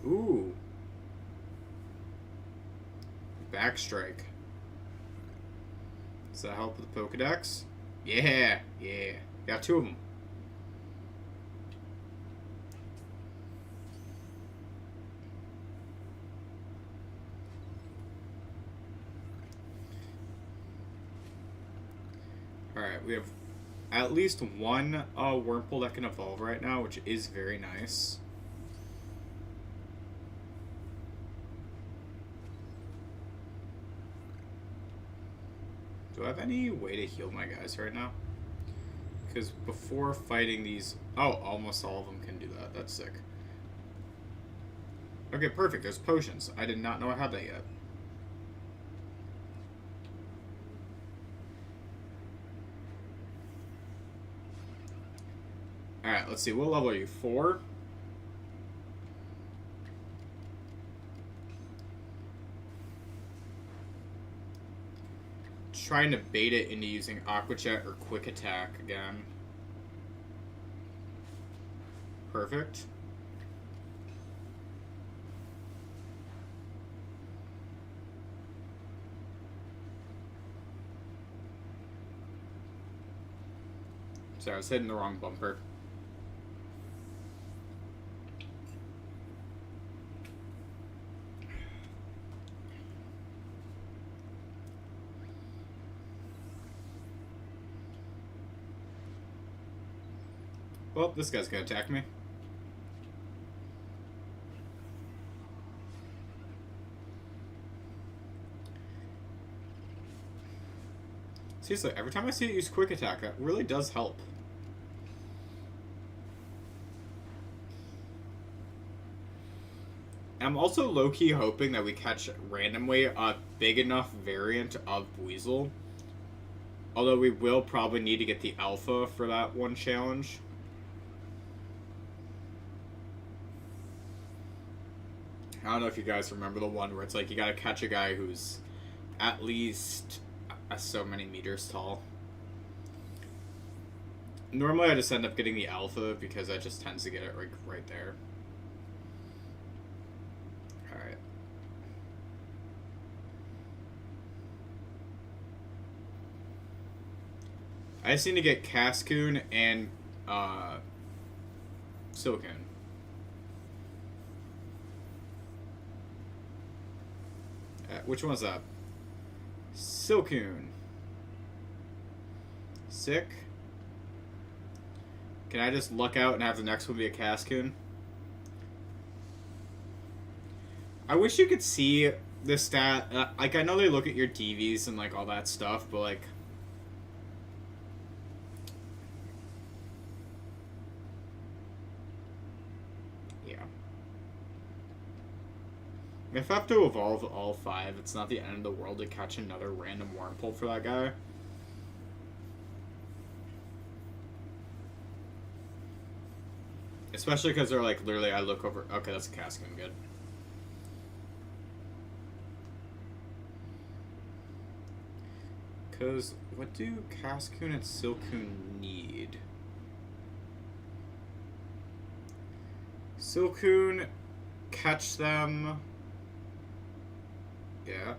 A: Ooh. Backstrike. Does that help with the Pokedex? Yeah, yeah. Got 2 of them. Alright, we have at least one Wurmple that can evolve right now, which is very nice. Do I have any way to heal my guys right now? Because before fighting these... Oh, almost all of them can do that. That's sick. Okay, perfect. There's potions. I did not know I had that yet. Alright, let's see. What level are you? 4? Trying to bait it into using Aqua Jet or Quick Attack again. Perfect. Sorry, I was hitting the wrong bumper. Well, this guy's gonna attack me. Seriously, every time I see it use Quick Attack, that really does help. I'm also low-key hoping that we catch randomly a big enough variant of Weasel. Although we will probably need to get the alpha for that one challenge. I don't know if you guys remember the one where it's like you gotta catch a guy who's at least so many meters tall. Normally I just end up getting the alpha because that just tends to get it right there. Alright. I just need to get Cascoon and Silcoon. Which one's that? Silcoon. Sick. Can I just luck out and have the next one be a Cascoon? I wish you could see the stat. Like, I know they look at your DVs and, like, all that stuff, but, like... Yeah. If I have to evolve all 5, it's not the end of the world to catch another random Wurmple for that guy. Especially because they're like, literally, I look over... Okay, that's a Cascoon, good. Because, what do Cascoon and Silcoon need? Silcoon, catch them... Yeah.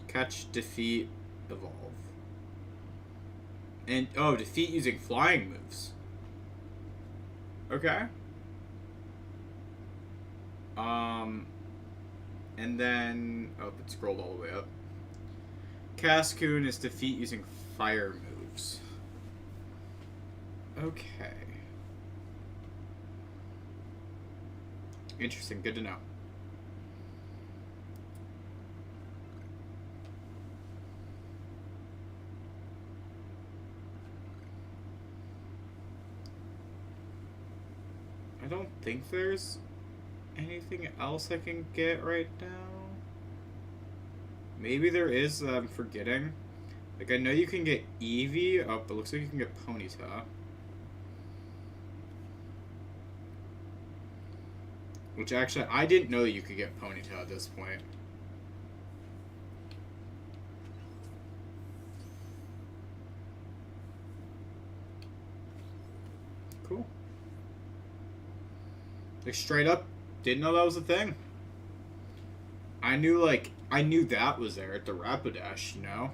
A: Catch, defeat, evolve. And, oh, defeat using flying moves. Okay. And then... Oh, it scrolled all the way up. Cascoon is defeat using fire moves. Okay. Interesting, good to know. I don't think there's anything else I can get right now. Maybe there is that I'm forgetting. Like, I know you can get Eevee. Oh, but looks like you can get Ponyta. Which actually, I didn't know you could get Ponyta at this point. Like, straight up, didn't know that was a thing. I knew that was there at the Rapidash, you know?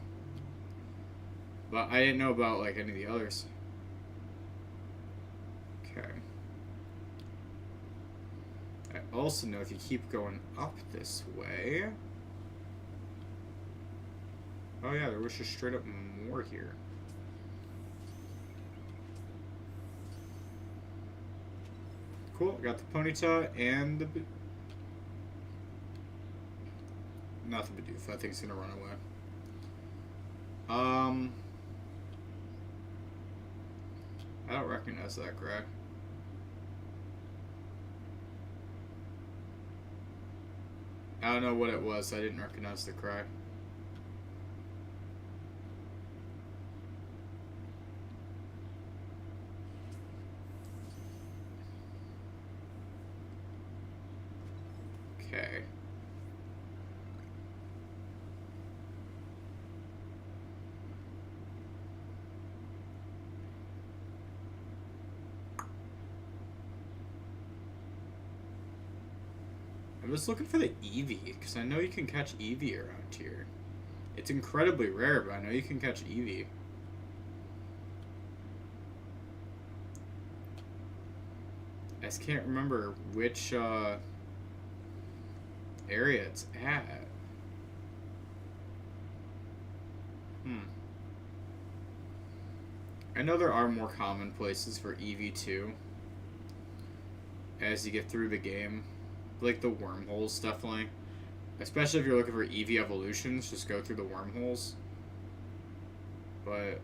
A: But I didn't know about, like, any of the others. Okay. I also know if you keep going up this way... Oh yeah, there was just straight up more here. Cool, got the Ponyta and the... Not the Bidoof, that thing's gonna run away. I don't recognize that guy. I don't know what it was, I didn't recognize the cry. Okay. I'm just looking for the Eevee, because I know you can catch Eevee around here. It's incredibly rare, but I know you can catch Eevee. I just can't remember which area it's at. I know there are more common places for Eevee too, as you get through the game. Like the wormholes, definitely. Especially if you're looking for Eevee evolutions, just go through the wormholes. But...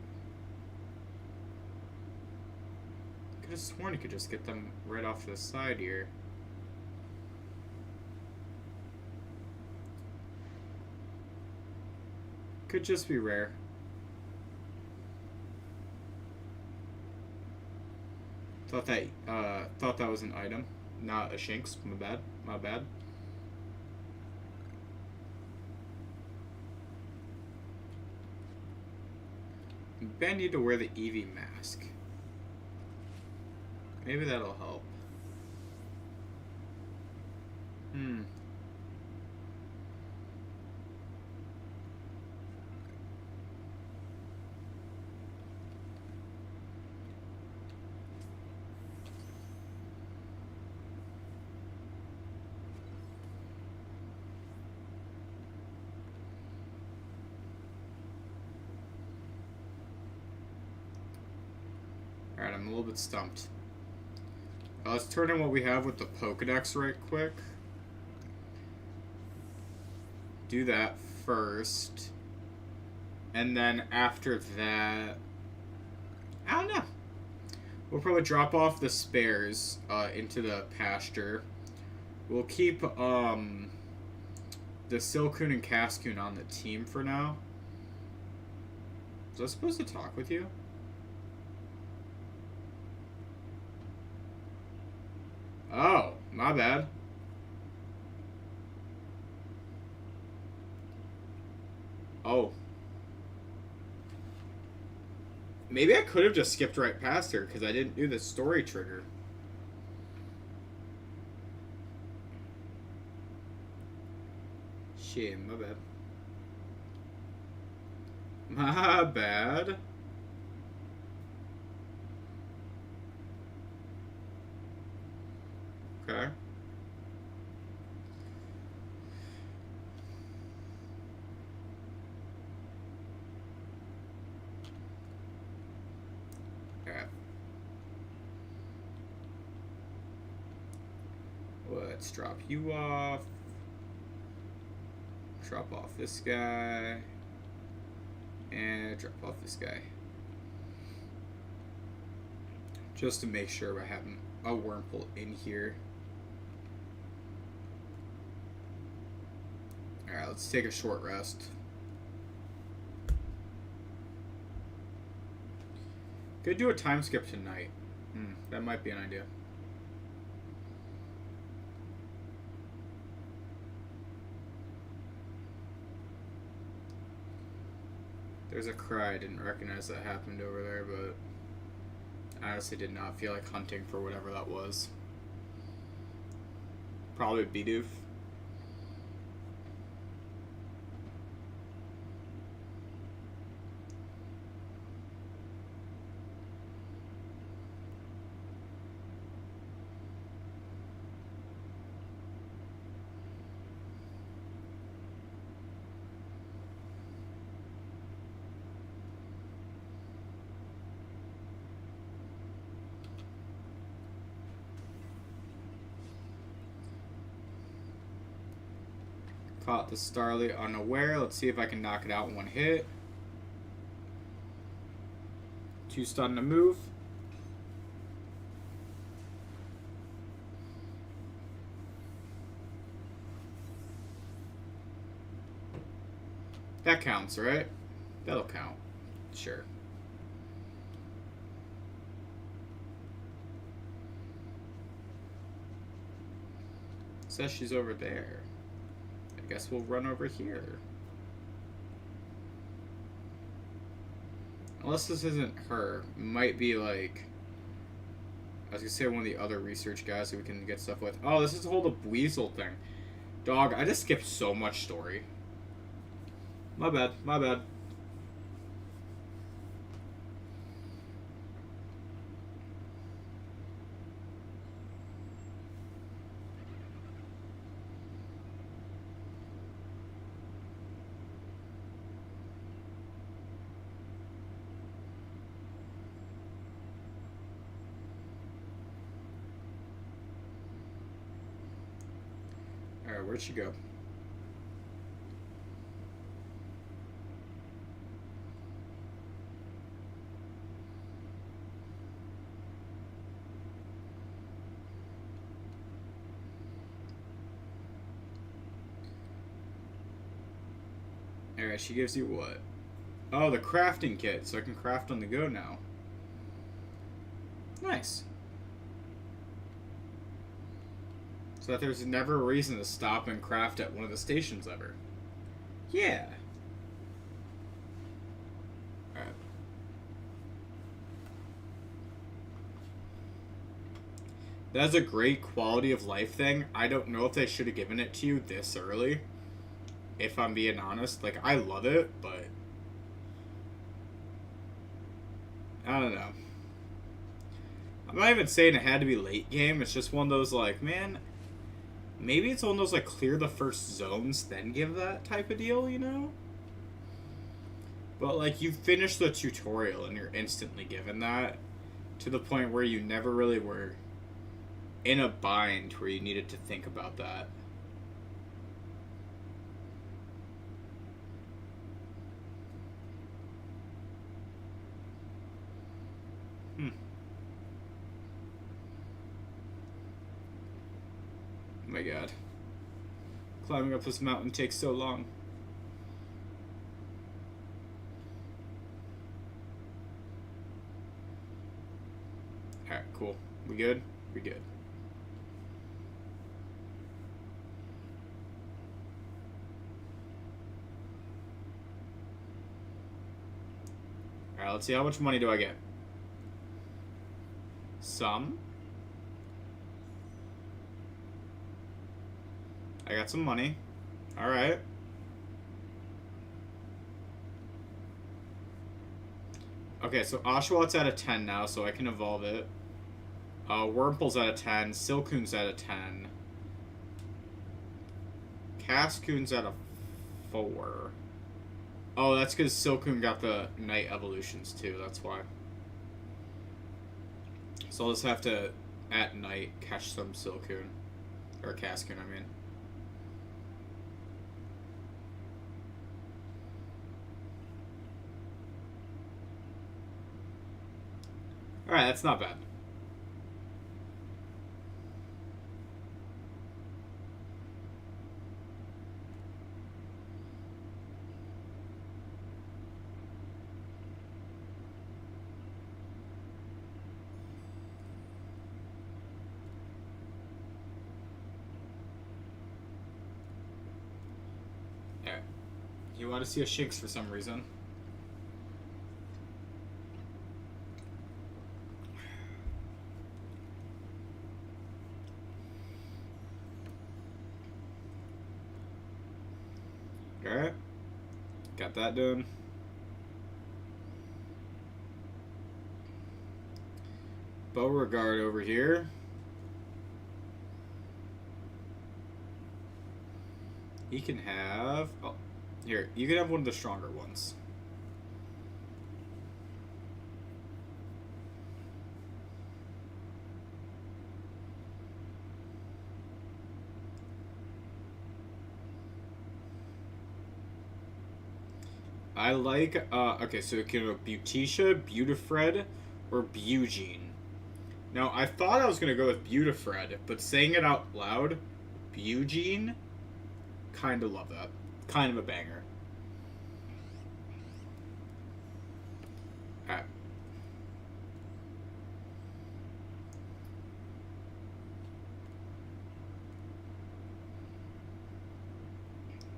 A: I could have sworn you could just get them right off to the side here. Could just be rare. Thought that was an item, not a Shinx. My bad. My bad. Ben need to wear the Eevee mask. Maybe that'll help. Alright, I'm a little bit stumped. Let's turn in what we have with the Pokedex right quick. Do that first. And then after that... I don't know. We'll probably drop off the spares into the pasture. We'll keep the Silcoon and Cascoon on the team for now. Was I supposed to talk with you? Oh, my bad. Oh. Maybe I could have just skipped right past her because I didn't do the story trigger. Shit, my bad. My bad. Okay. Okay. Let's drop you off. Drop off this guy. And drop off this guy. Just to make sure I have a Wurmple in here. Alright, let's take a short rest. Could do a time skip tonight. That might be an idea. There's a cry. I didn't recognize that happened over there, but I honestly did not feel like hunting for whatever that was. Probably Bidoof. Caught the Starly unaware. Let's see if I can knock it out in one hit. 2 stun to move. That counts, right? That'll count. Sure. Says she's over there. I guess we'll run over here. Unless this isn't her. Might be like... I was gonna say one of the other research guys that we can get stuff with. Oh, this is the whole Weasel thing. Dog, I just skipped so much story. My bad, my bad. Alright, where'd she go? Alright, she gives you what? Oh, the crafting kit, so I can craft on the go now. Nice. So that there's never a reason to stop and craft at one of the stations ever. Yeah. Alright. That's a great quality of life thing. I don't know if they should have given it to you this early. If I'm being honest. Like, I love it, but... I don't know. I'm not even saying it had to be late game. It's just one of those, like, man... Maybe it's one of those, like, clear the first zones, then give that type of deal, you know? But, like, you finish the tutorial and you're instantly given that. To the point where you never really were in a bind where you needed to think about that. Oh my god. Climbing up this mountain takes so long. Alright, cool. We good? We good. Alright, let's see. How much money do I get? Some. I got some money. Alright. Okay, so Oshawott at a 10 now, so I can evolve it. Wurmple's at a 10. Silcoon's at a 10. Cascoon's at a 4. Oh, that's because Silcoon got the night evolutions too, that's why. So I'll just have to, at night, catch some Silcoon. Or Cascoon, I mean. Alright, that's not bad. Alright. You want to see a Shinx for some reason. Alright. Got that done. Beauregard over here. He can have... Oh, here. You can have one of the stronger ones. I like, okay, so it can go Beauticia, Beautifred, or Bugene. Now, I thought I was going to go with Beautifred, but saying it out loud, Bugene, kind of love that. Kind of a banger. Alright.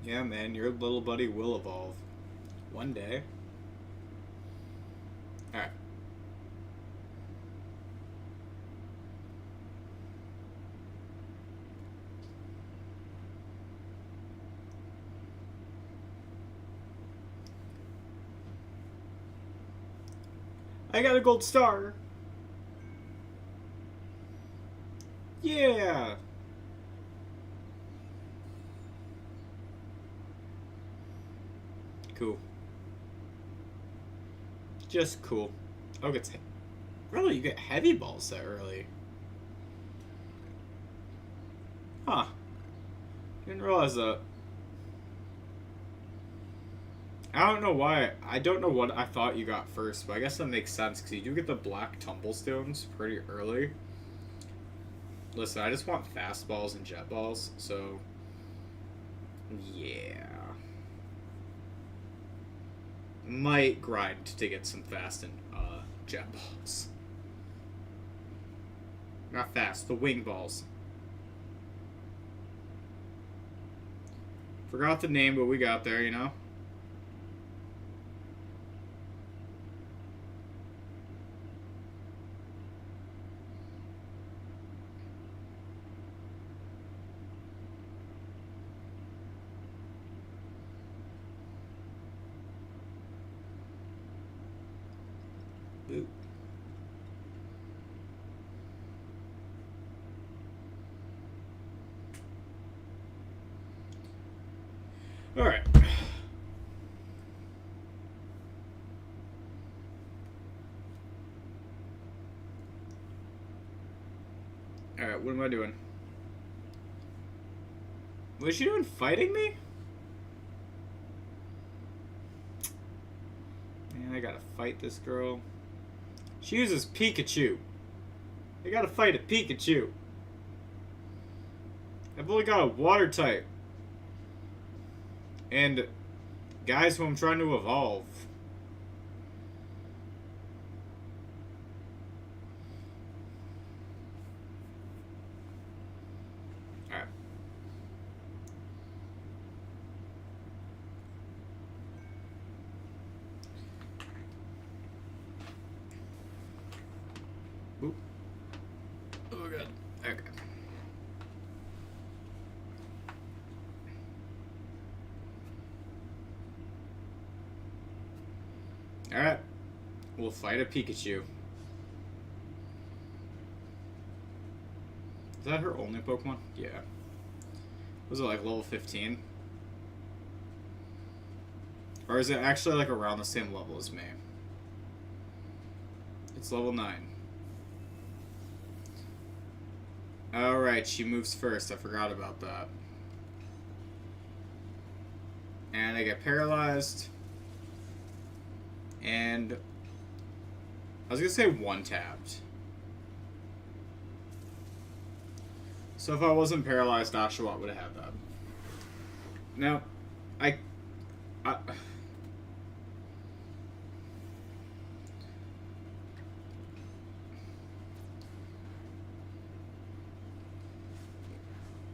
A: Yeah, man, your little buddy will evolve. One day. Alright. I got a gold star. Yeah. Cool. Just cool. Oh, it's really, you get heavy balls that early. Huh. Didn't realize that. I don't know why. I don't know what I thought you got first, but I guess that makes sense because you do get the black tumblestones pretty early. Listen, I just want fastballs and jet balls, so yeah. Might grind to get some fast and jet balls. Not fast, the wing balls. Forgot the name, but we got there, you know? Boop. Alright. Alright, what am I doing? Was she doing fighting me? Man, I gotta fight this girl. She uses Pikachu. I gotta fight a Pikachu. I've only got a water type. And guys who I'm trying to evolve. Alright. Oop. Oh, God. Okay. Alright. We'll fight a Pikachu. Is that her only Pokemon? Yeah. Was it like level 15? Or is it actually like around the same level as me? It's level 9. Alright, she moves first. I forgot about that. And I get paralyzed. And I was gonna say one tapped. So if I wasn't paralyzed, Oshawott would have had that. Now, I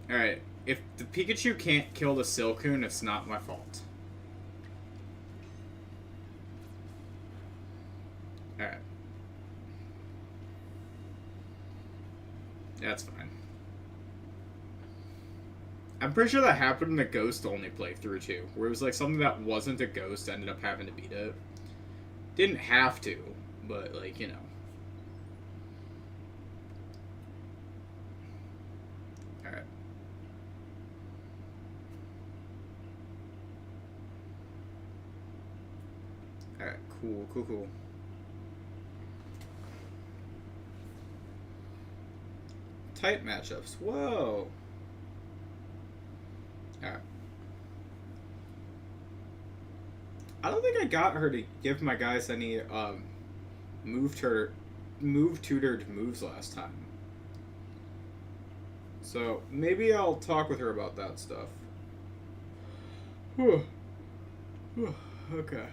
A: Alright, if the Pikachu can't kill the Silcoon, it's not my fault. Alright. That's fine. I'm pretty sure that happened in the Ghost only playthrough too, where it was like something that wasn't a ghost ended up having to beat it. Didn't have to, but like, you know. Alright. Alright, cool. Tight matchups. Whoa. Alright. I don't think I got her to give my guys any move tutored moves last time. So maybe I'll talk with her about that stuff. Whew. Okay.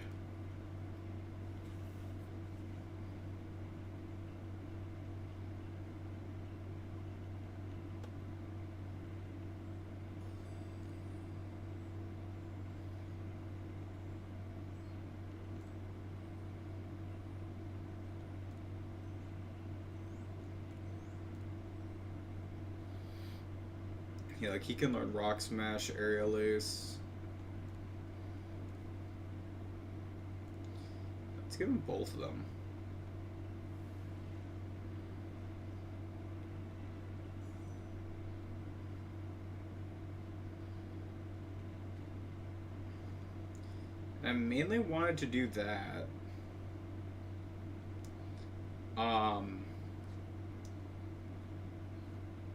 A: Yeah, like he can learn Rock Smash, Aerial Ace. Let's give him both of them. I mainly wanted to do that.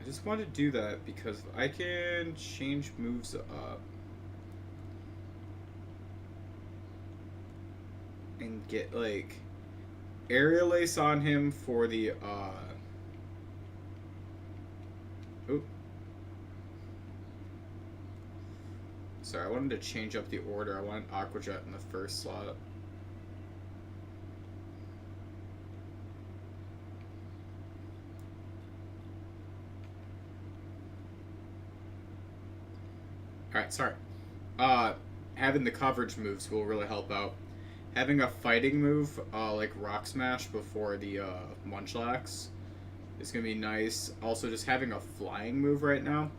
A: I just wanted to do that because I can change moves up and get like Aerial Ace on him for the Oop. Sorry, I wanted to change up the order. I wanted Aqua Jet in the first slot. Alright, sorry. Having the coverage moves will really help out. Having a fighting move, like Rock Smash before the Munchlax is going to be nice. Also, just having a flying move right now.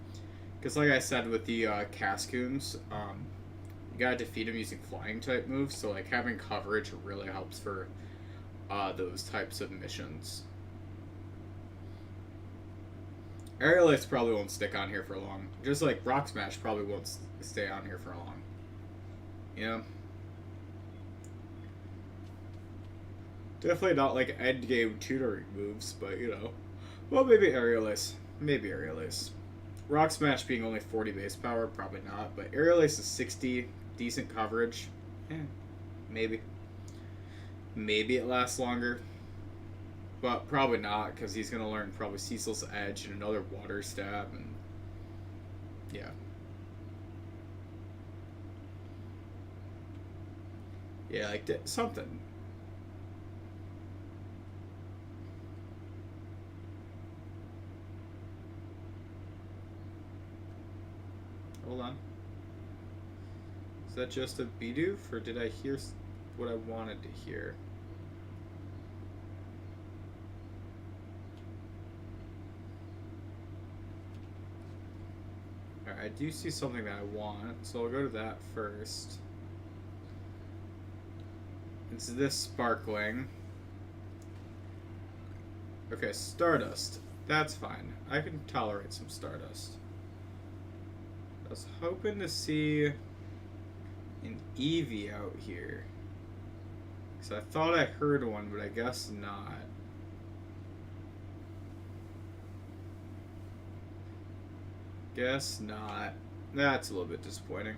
A: Because like I said with the Cascoons, you gotta defeat him using flying type moves, so like having coverage really helps for those types of missions. Aerial Ace probably won't stick on here for long. Just like Rock Smash probably won't stay on here for long. Yeah. Definitely not like end game tutoring moves, but you know. Well, maybe Aerial Ace. Maybe Aerial Ace. Rock Smash being only 40 base power, probably not. But Aerial Ace is 60, decent coverage. Maybe. Maybe it lasts longer. But probably not, because he's going to learn probably Cecil's Edge and another Water Stab. And yeah. Yeah, like something. Hold on. Is that just a Bidoof, or did I hear what I wanted to hear? Alright, I do see something that I want, so I'll go to that first. It's this Sparkling. Okay, Stardust. That's fine. I can tolerate some Stardust. I was hoping to see an Eevee out here. Because I thought I heard one, but I guess not. Guess not. That's a little bit disappointing.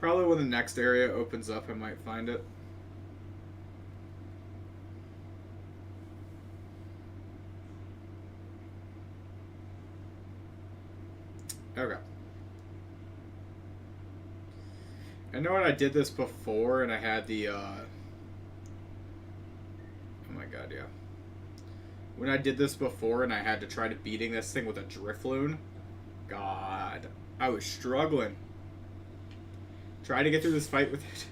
A: Probably when the next area opens up, I might find it. Okay. I know when I did this before and I had the, oh my god, yeah. When I did this before and I had to try to beating this thing with a Drifloon, god, I was struggling. Trying to get through this fight with it.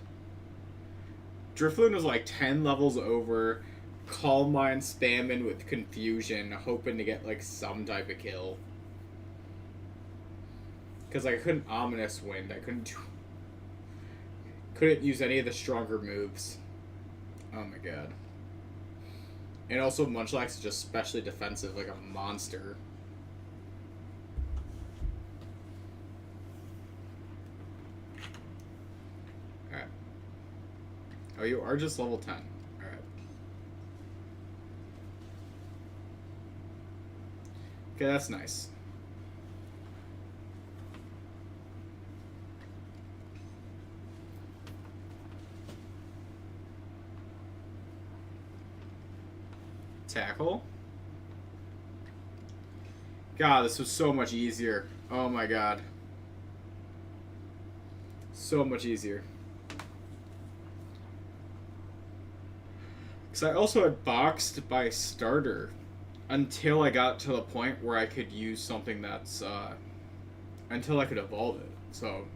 A: Drifloon was like 10 levels over. Calm Mind spamming with Confusion, hoping to get like some type of kill. Because I couldn't Ominous Wind. I couldn't use any of the stronger moves. Oh my god. And also Munchlax is just specially defensive like a monster. Alright. Oh, you are just level 10. Alright. Okay, that's nice. Tackle. God, this was so much easier. Oh my god. So much easier. Because I also had boxed by starter until I got to the point where I could use something that's, until I could evolve it. So,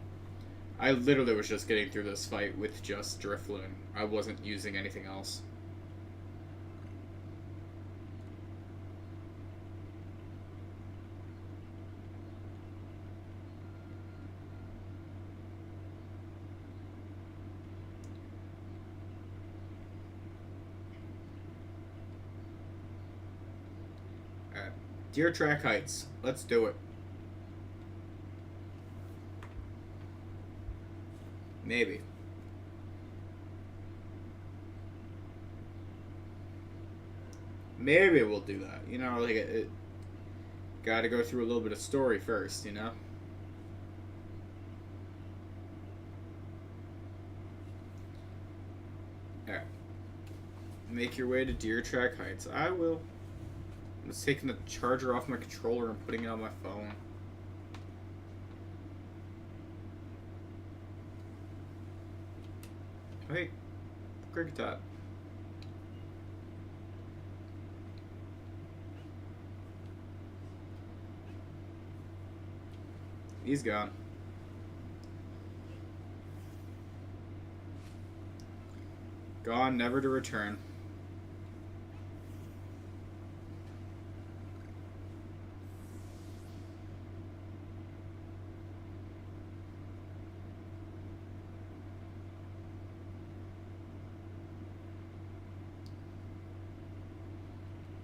A: I literally was just getting through this fight with just Drifloon. I wasn't using anything else. Deer Track Heights. Let's do it. Maybe. Maybe we'll do that. You know, like it gotta go through a little bit of story first, you know? Alright. Make your way to Deer Track Heights. I will. I'm just taking the charger off my controller and putting it on my phone. Hey, Cricket. He's gone. Gone, never to return.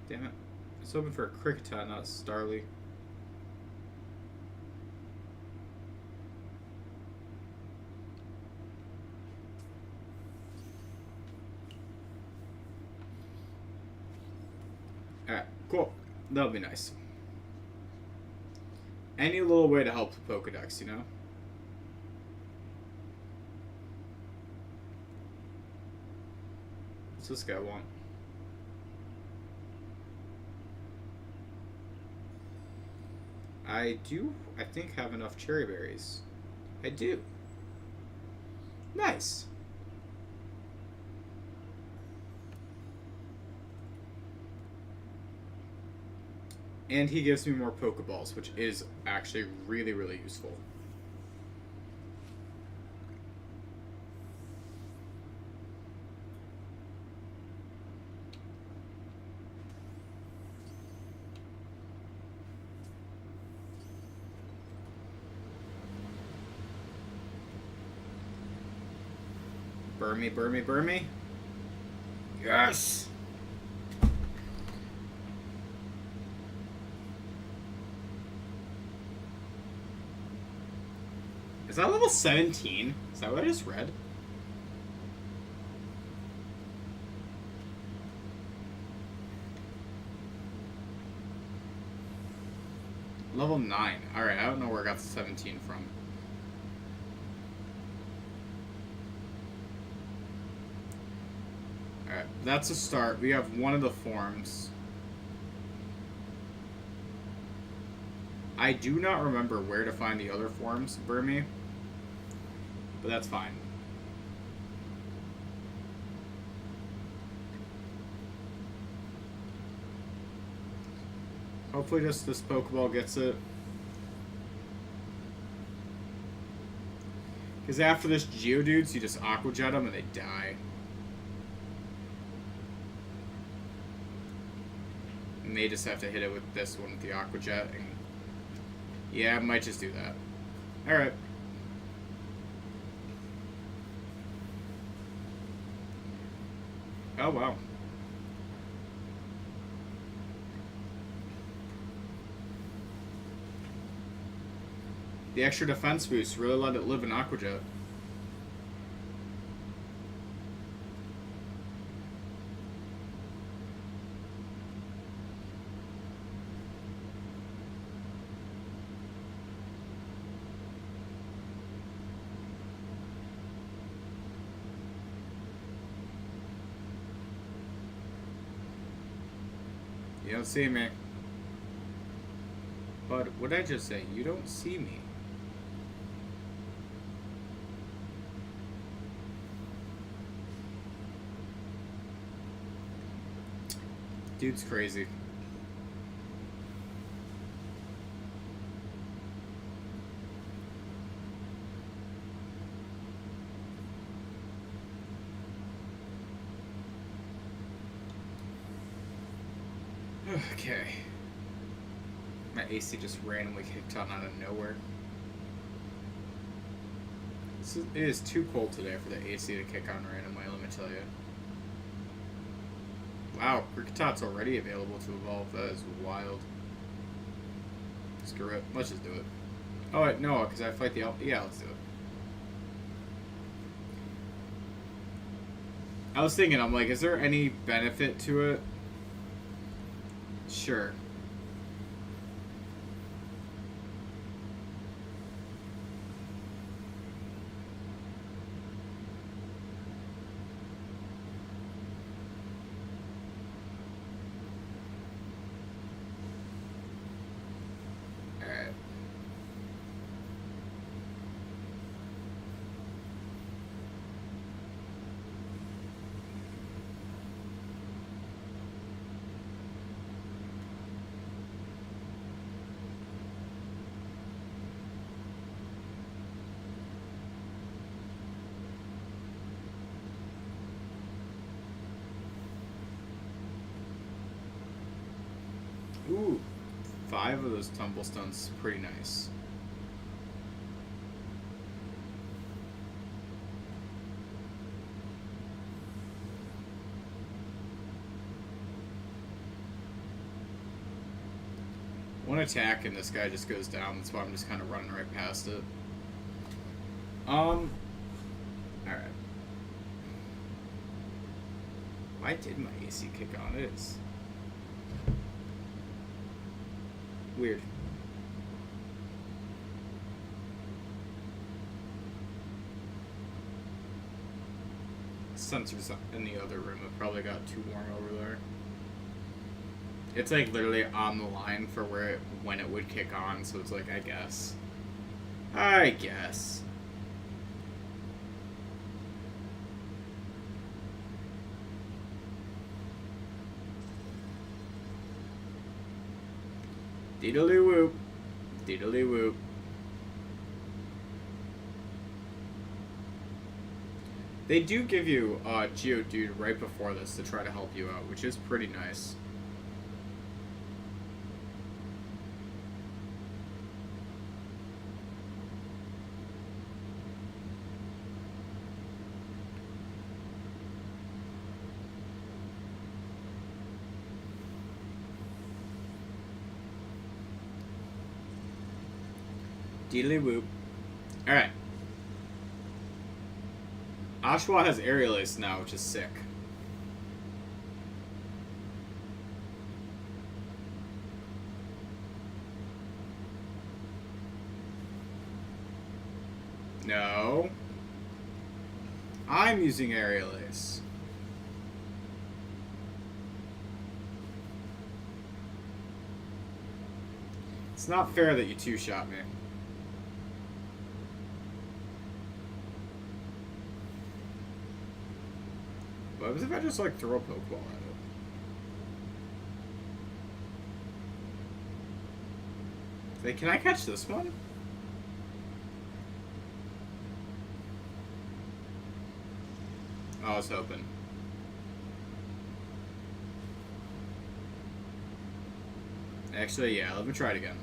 A: Damn it. I was hoping for a Kricketot, not a Starly. Alright, cool. That'll be nice. Any little way to help the Pokedex, you know? What's this guy want? I do, I think, have enough cherry berries. I do. Nice. And he gives me more Pokeballs, which is actually really, really useful. Burn me. Yes! Is that level 17? Is that what I just read? Level 9. Alright, I don't know where I got the 17 from. Alright, that's a start. We have one of the forms. I do not remember where to find the other forms, Burmy. But that's fine. Hopefully just this Pokeball gets it. Because after this Geodudes, you just Aqua Jet them and they die. may just have to hit it with this one with the Aqua Jet. And yeah, I might just do that. Alright. Oh, wow. The extra defense boost really let it live in Aqua Jet. You don't see me. But what did I just say? You don't see me. Dude's crazy. Okay. My AC just randomly kicked on out of nowhere. It is too cold today for the AC to kick on randomly, let me tell you. Wow, Krikatot's already available to evolve. That is wild. Screw it. Let's just do it. Oh, wait, no, because I fight the... Yeah, let's do it. I was thinking, I'm like, is there any benefit to it? Sure. Alright. Ooh, 5 of those tumblestones, pretty nice. One attack and this guy just goes down, that's why I'm just kind of running right past it. Alright. Why did my AC kick on? It is weird. Sensors in the other room have probably got too warm over there. It's like literally on the line for where when it would kick on, so it's like, I guess. Diddly whoop. Diddly whoop. They do give you Geodude right before this to try to help you out, which is pretty nice. Diddly whoop. Alright. Oshwa has Aerial Ace now, which is sick. No. I'm using Aerial Ace. It's not fair that you two-shot me. What happens if I just, like, throw a Pokeball at it? Say, can I catch this one? Oh, I was hoping. Actually, yeah, let me try it again.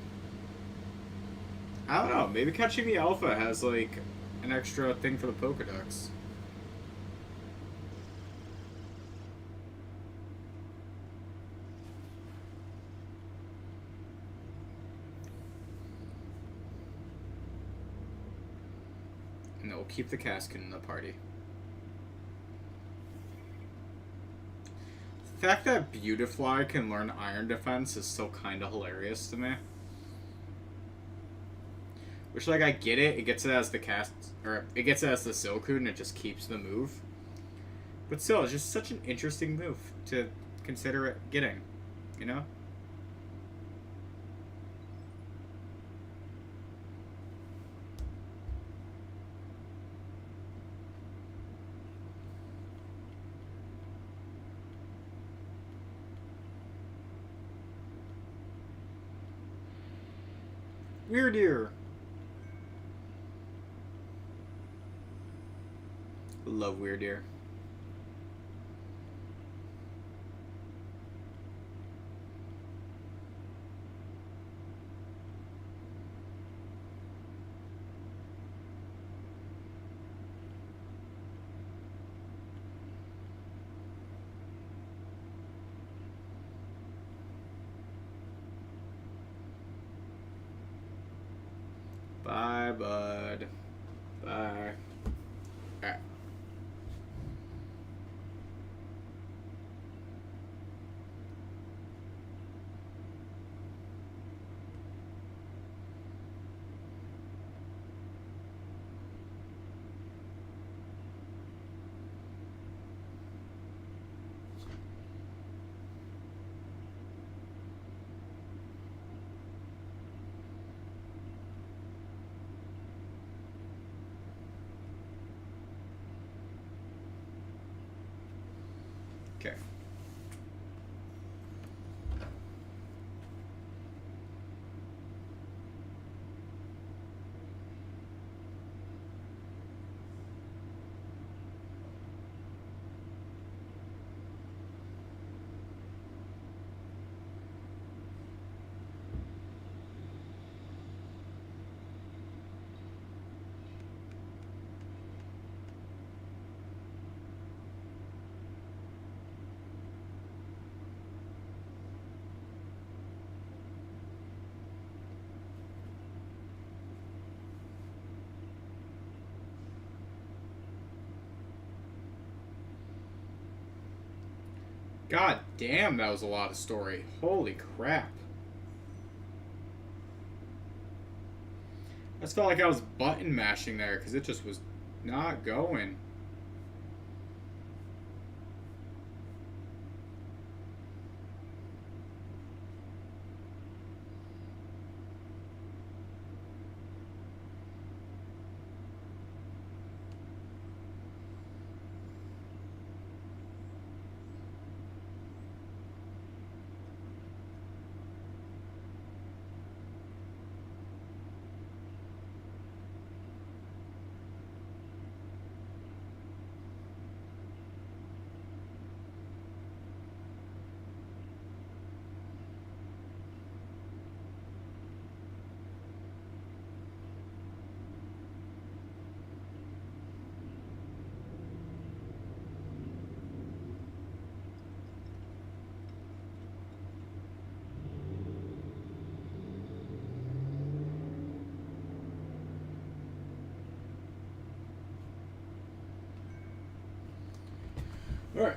A: I don't know. Maybe catching the alpha has, like, an extra thing for the Pokedex. And we'll keep the Caskin in the party. The fact that Beautifly can learn Iron Defense is still kind of hilarious to me. Which, like, I get it. It gets it as the it gets it as the Silcoon, and it just keeps the move. But still, it's just such an interesting move to consider it getting, you know? Weirdier. Love Weirdier. Bye, bud. Bye. Alright. Okay. God damn, that was a lot of story. Holy crap. I just felt like I was button mashing there because it just was not going. Alright.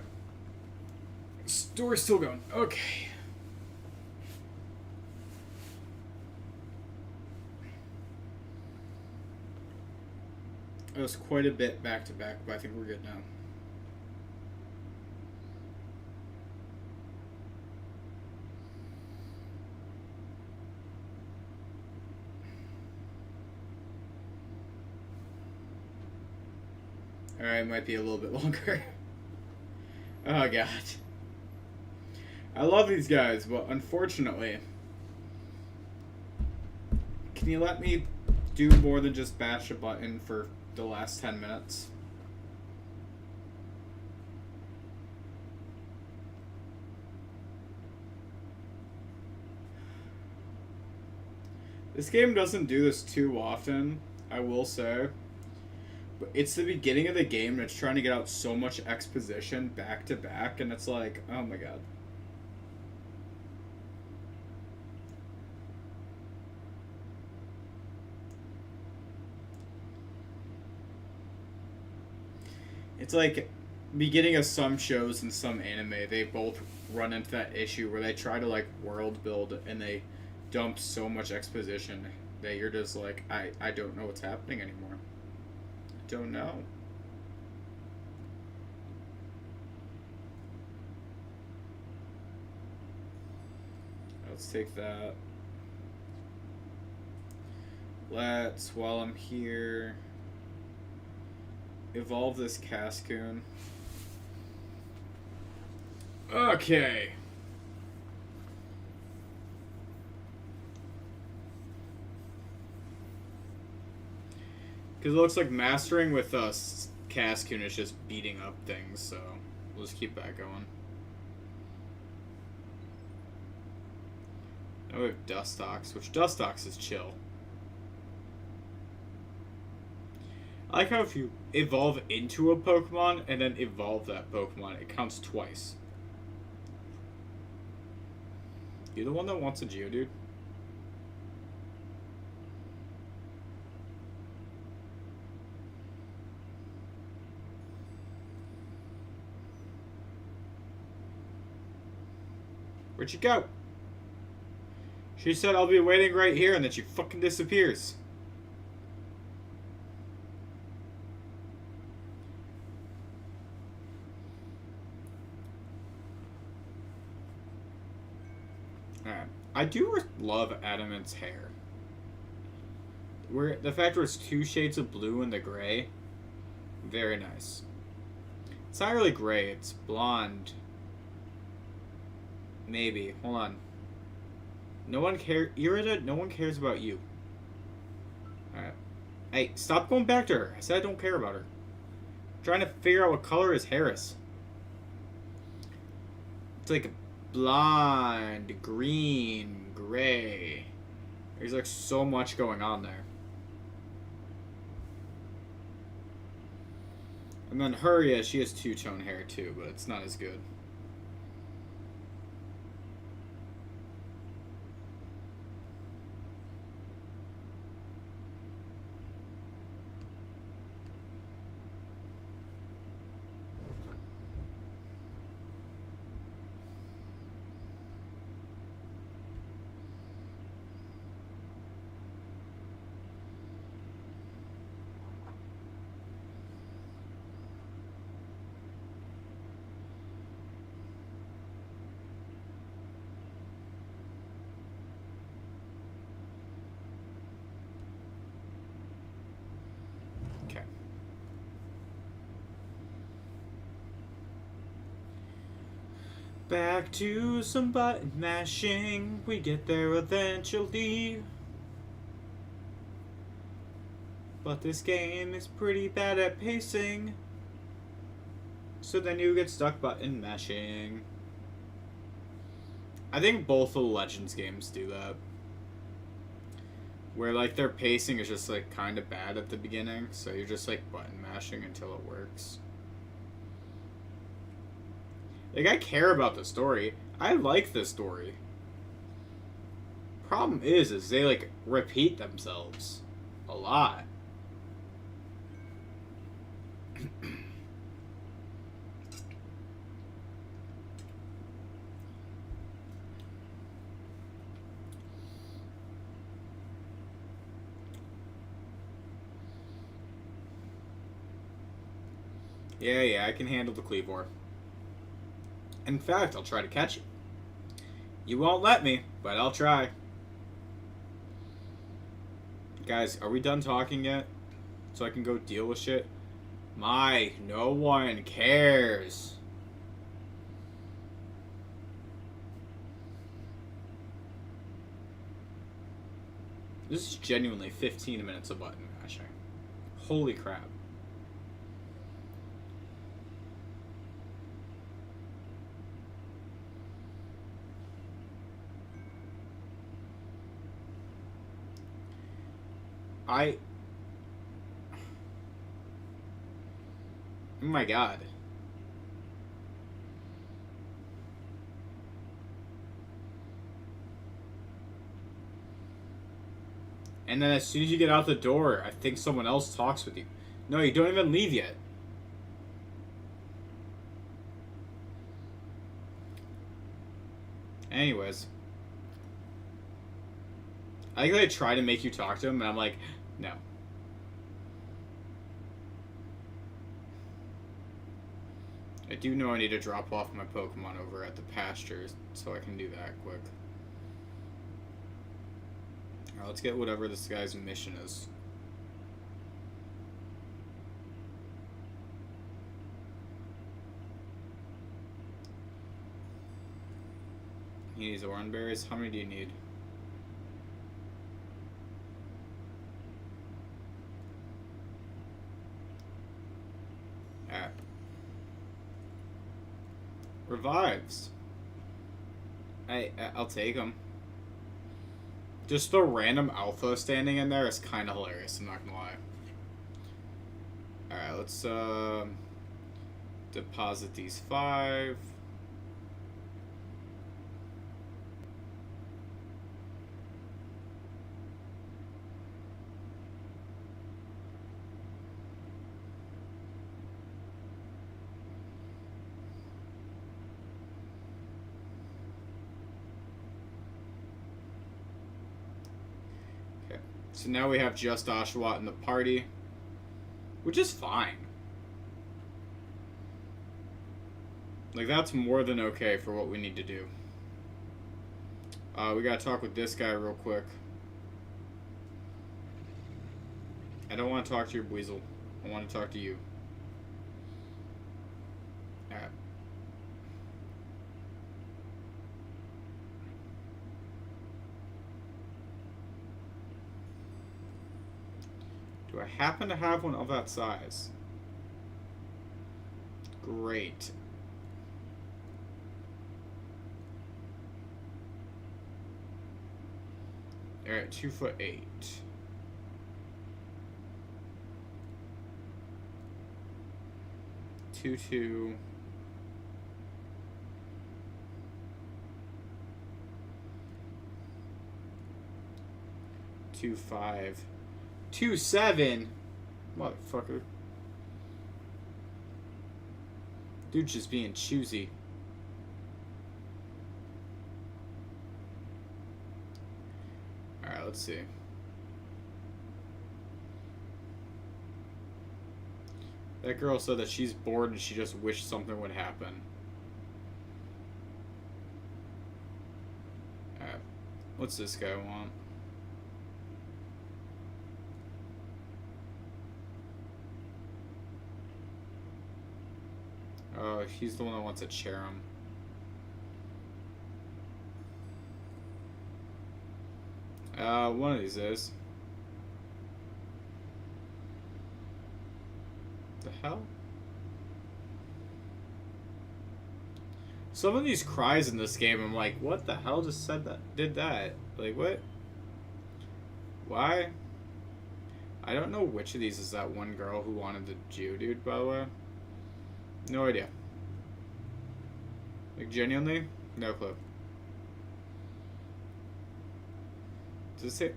A: Story's still going. Okay. It was quite a bit back to back, but I think we're good now. Alright, might be a little bit longer. Oh god. I love these guys, but unfortunately, can you let me do more than just bash a button for the last 10 minutes? This game doesn't do this too often, I will say. But it's the beginning of the game and it's trying to get out so much exposition back to back, and it's like, oh my god. It's like beginning of some shows and some anime, they both run into that issue where they try to like world build and they dump so much exposition that you're just like, I don't know what's happening anymore. I don't know. Let's take that. Let's, while I'm here, evolve this Cascoon. Okay. Because it looks like mastering with us Cascoon is just beating up things, so we'll just keep that going. Now we have Dustox, which Dustox is chill. I like how if you evolve into a Pokemon and then evolve that Pokemon, it counts twice. You the one that wants a Geodude? Where'd you go? She said I'll be waiting right here, and then she fucking disappears. Alright. I do love Adamant's hair. The fact where it's 2 shades of blue and the gray. Very nice. It's not really gray, it's blonde. Maybe. Hold on. No one cares. Irida, no one cares about you. Alright. Hey, stop going back to her. I said I don't care about her. I'm trying to figure out what color his hair is. It's like blonde, green, gray. There's like so much going on there. And then her, yeah, she has 2-tone hair too, but it's not as good. Back to some button mashing. We get there eventually. But this game is pretty bad at pacing. So then you get stuck button mashing. I think both of the Legends games do that. Where like their pacing is just like kind of bad at the beginning. So you're just like button mashing until it works. Like, I care about the story. I like the story. Problem is they, like, repeat themselves a lot. Yeah, I can handle the Cleavor. In fact, I'll try to catch you. You won't let me, but I'll try. Guys, are we done talking yet? So I can go deal with shit? No one cares. This is genuinely 15 minutes of button mashing. Holy crap. Oh my god. And then as soon as you get out the door, I think someone else talks with you. No, you don't even leave yet. Anyways. I think they try to make you talk to him, and I'm like, no. I do know I need to drop off my Pokemon over at the pastures, so I can do that quick. Alright, let's get whatever this guy's mission is. He needs orange berries. How many do you need? Alright. Revives. I'll take them. Just the random alpha standing in there is kind of hilarious, I'm not gonna lie. Alright, let's deposit these 5. So now we have just Oshawott in the party, which is fine. Like, that's more than okay for what we need to do. We gotta talk with this guy real quick. I don't want to talk to your Weasel. I want to talk to you. Alright. Do I happen to have one of that size? Great. Alright, 2'8". 2'2". 2'5". 2'7". Motherfucker. Dude's just being choosy. Alright, let's see. That girl said that she's bored and she just wished something would happen. Alright. What's this guy want? Oh, he's the one that wants a Cherim. One of these is. The hell? Some of these cries in this game, I'm like, what the hell just said that? Did that? Like, what? Why? I don't know which of these is that one girl who wanted the Geodude, by the way. No idea. Like, genuinely? No clue. Does it say...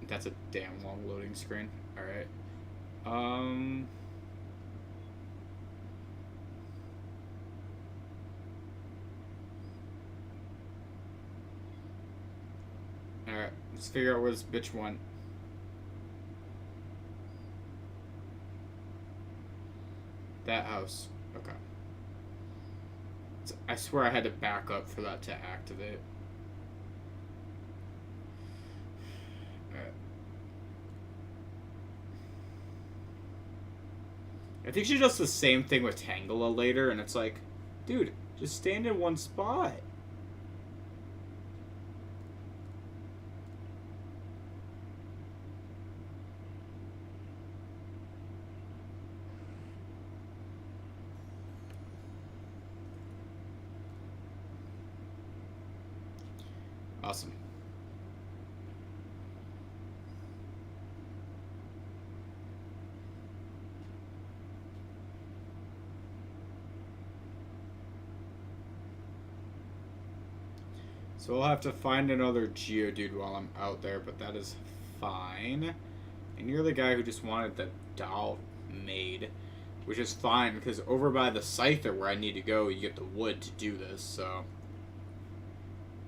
A: That's a damn long loading screen. Alright. Alright, let's figure out where this bitch went. That house. Okay. I swear I had to back up for that to activate. Alright. I think she does the same thing with Tangela later, and it's like, dude, just stand in one spot. Awesome. So I'll have to find another Geodude while I'm out there, but that is fine. And you're the guy who just wanted the doll made, which is fine, because over by the Scyther where I need to go, you get the wood to do this, so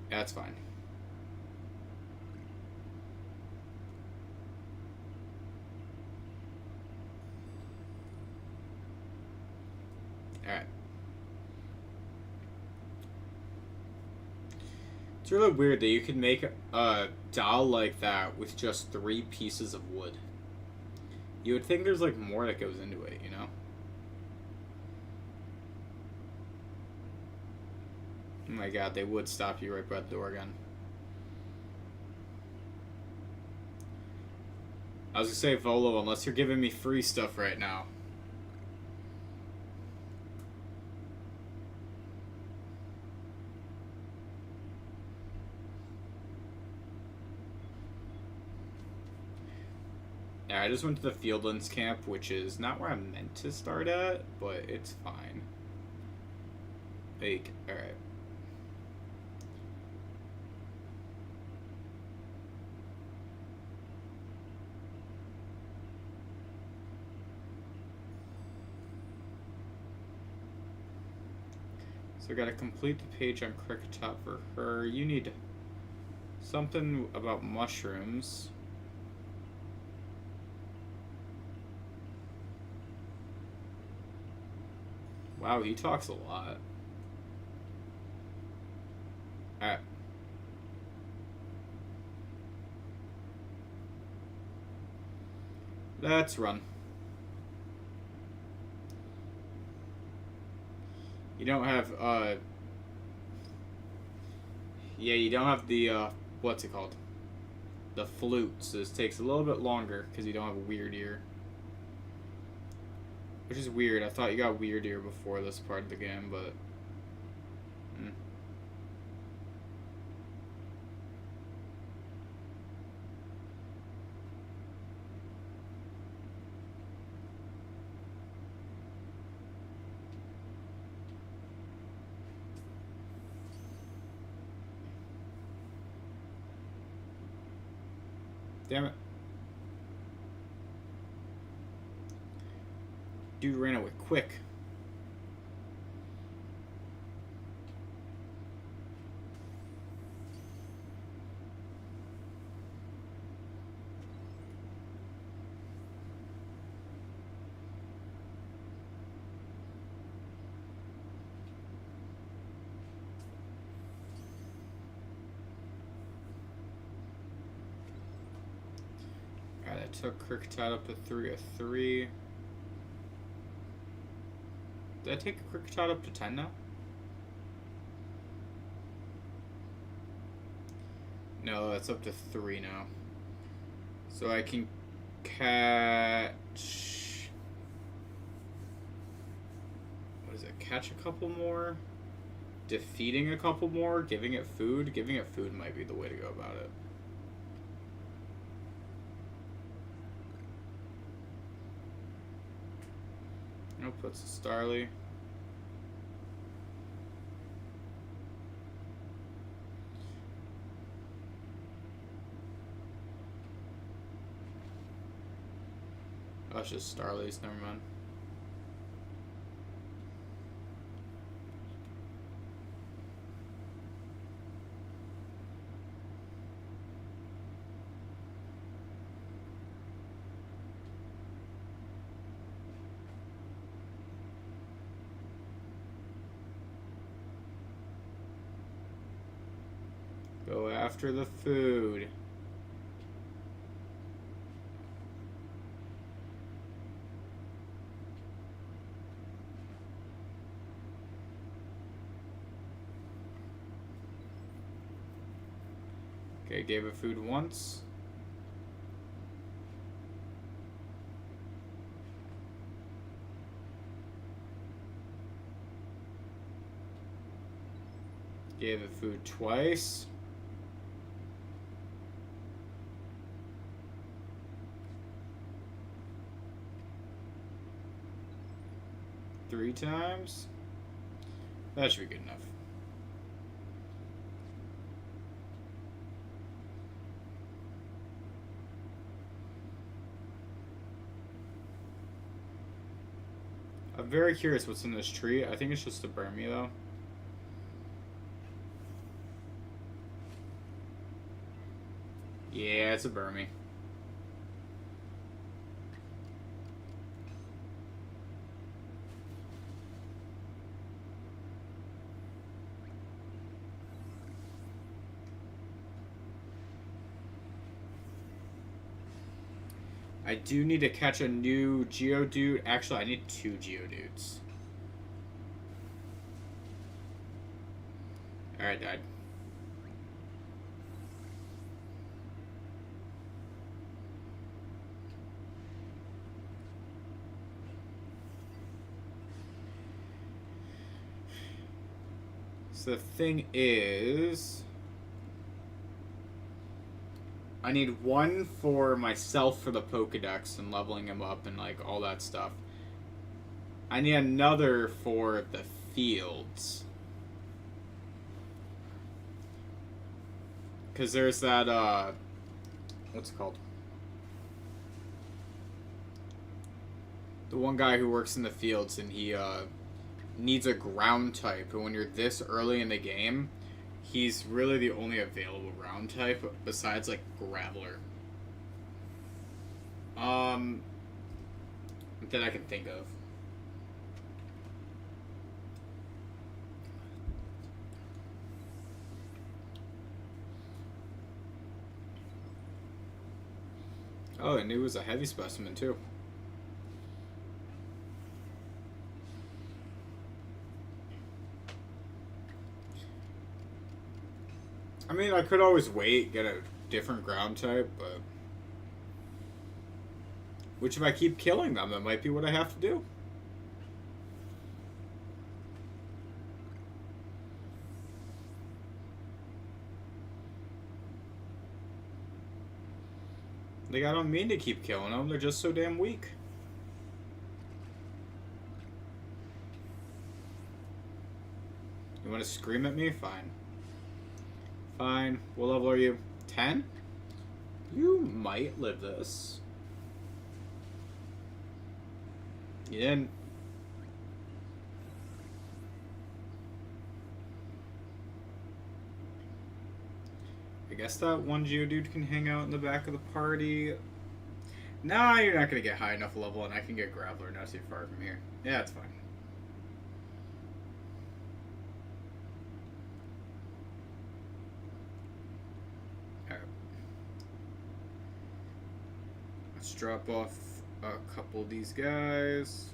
A: that's fine. Alright. It's really weird that you can make a doll like that with just 3 pieces of wood. You would think there's like more that goes into it, you know? Oh my god, they would stop you right by the door again. I was gonna say, Volo, unless you're giving me free stuff right now. Yeah, I just went to the Fieldlands camp, which is not where I'm meant to start at, but it's fine. Like, alright. So I gotta complete the page on Cricketop for her. You need something about mushrooms. Wow, he talks a lot. Alright. Let's run. You don't have, yeah, you don't have the, what's it called? The flute, so this takes a little bit longer, because you don't have a weird ear. Which is weird, I thought you got weird ear before this part of the game, but... Damn it. Dude ran away quick. Alright, I took Cricketop up to 3-3. Did I take Cricketop up to 10 now? No, that's up to 3 now. So I can catch... What is it? Catch a couple more? Defeating a couple more? Giving it food? Giving it food might be the way to go about it. Puts a Starly. Oh, it's just Starly's, never mind. Go after the food. Okay, gave it food once. Gave it food twice. Three times. That should be good enough. I'm very curious what's in this tree. I think it's just a Burmy, though. Yeah, it's a Burmy. I do need to catch a new Geodude. Actually, I need 2 Geodudes. Alright, died. So the thing is, I need 1 for myself for the Pokedex and leveling him up and like all that stuff. I need another for the fields. Because there's that, what's it called? The one guy who works in the fields and he, needs a ground type. And when you're this early in the game, he's really the only available ground type besides, like, Graveler. That I can think of. Oh, I knew it was a heavy specimen, too. I mean, I could always wait, get a different ground type, but... Which, if I keep killing them, that might be what I have to do. Like, I don't mean to keep killing them, they're just so damn weak. You want to scream at me? Fine. Fine. What level are you? 10? You might live this. You didn't. I guess that one Geodude can hang out in the back of the party. Nah, you're not going to get high enough level, and I can get Graveler not too far from here. Yeah, it's fine. Let's drop off a couple of these guys.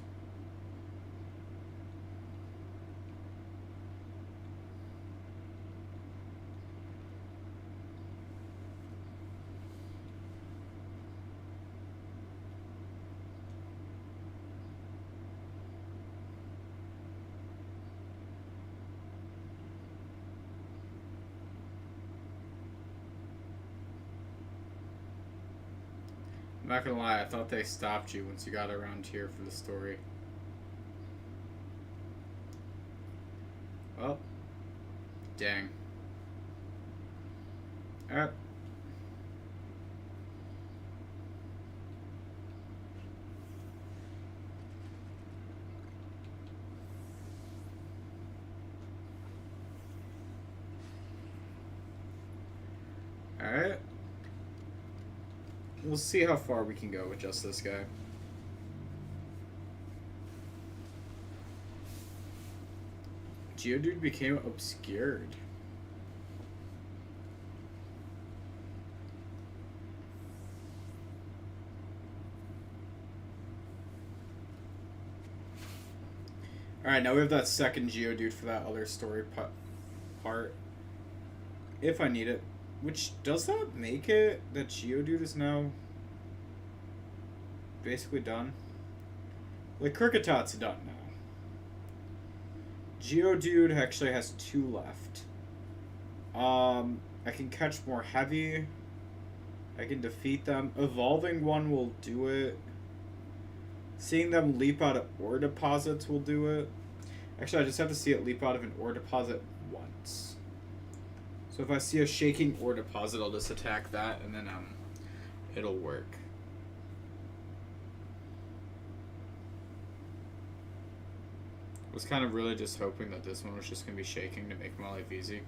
A: I'm not gonna lie, I thought they stopped you once you got around here for the story. Well, dang. Alright. Alright. We'll see how far we can go with just this guy. Geodude became obscured. Alright, now we have that second Geodude for that other story part. If I need it. Which, does that make it that Geodude is now basically done? Like, Kricketat's done now. Geodude actually has 2 left. I can catch more heavy. I can defeat them. Evolving one will do it. Seeing them leap out of ore deposits will do it. Actually, I just have to see it leap out of an ore deposit once. So if I see a shaking ore deposit, I'll just attack that, and then it'll work. Was kind of really just hoping that this one was just going to be shaking to make my life easy.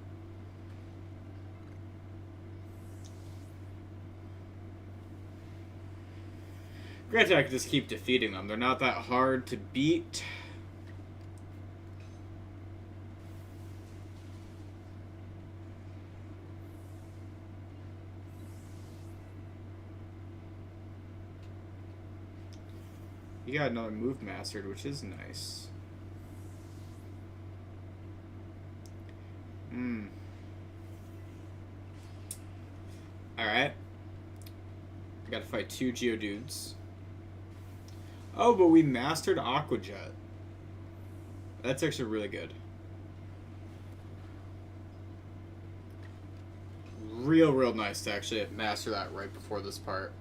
A: Granted, I could just keep defeating them. They're not that hard to beat. You got another move mastered, which is nice. Alright. I gotta fight 2 Geodudes. Oh, but we mastered Aqua Jet. That's actually really good. Real nice to actually master that right before this part.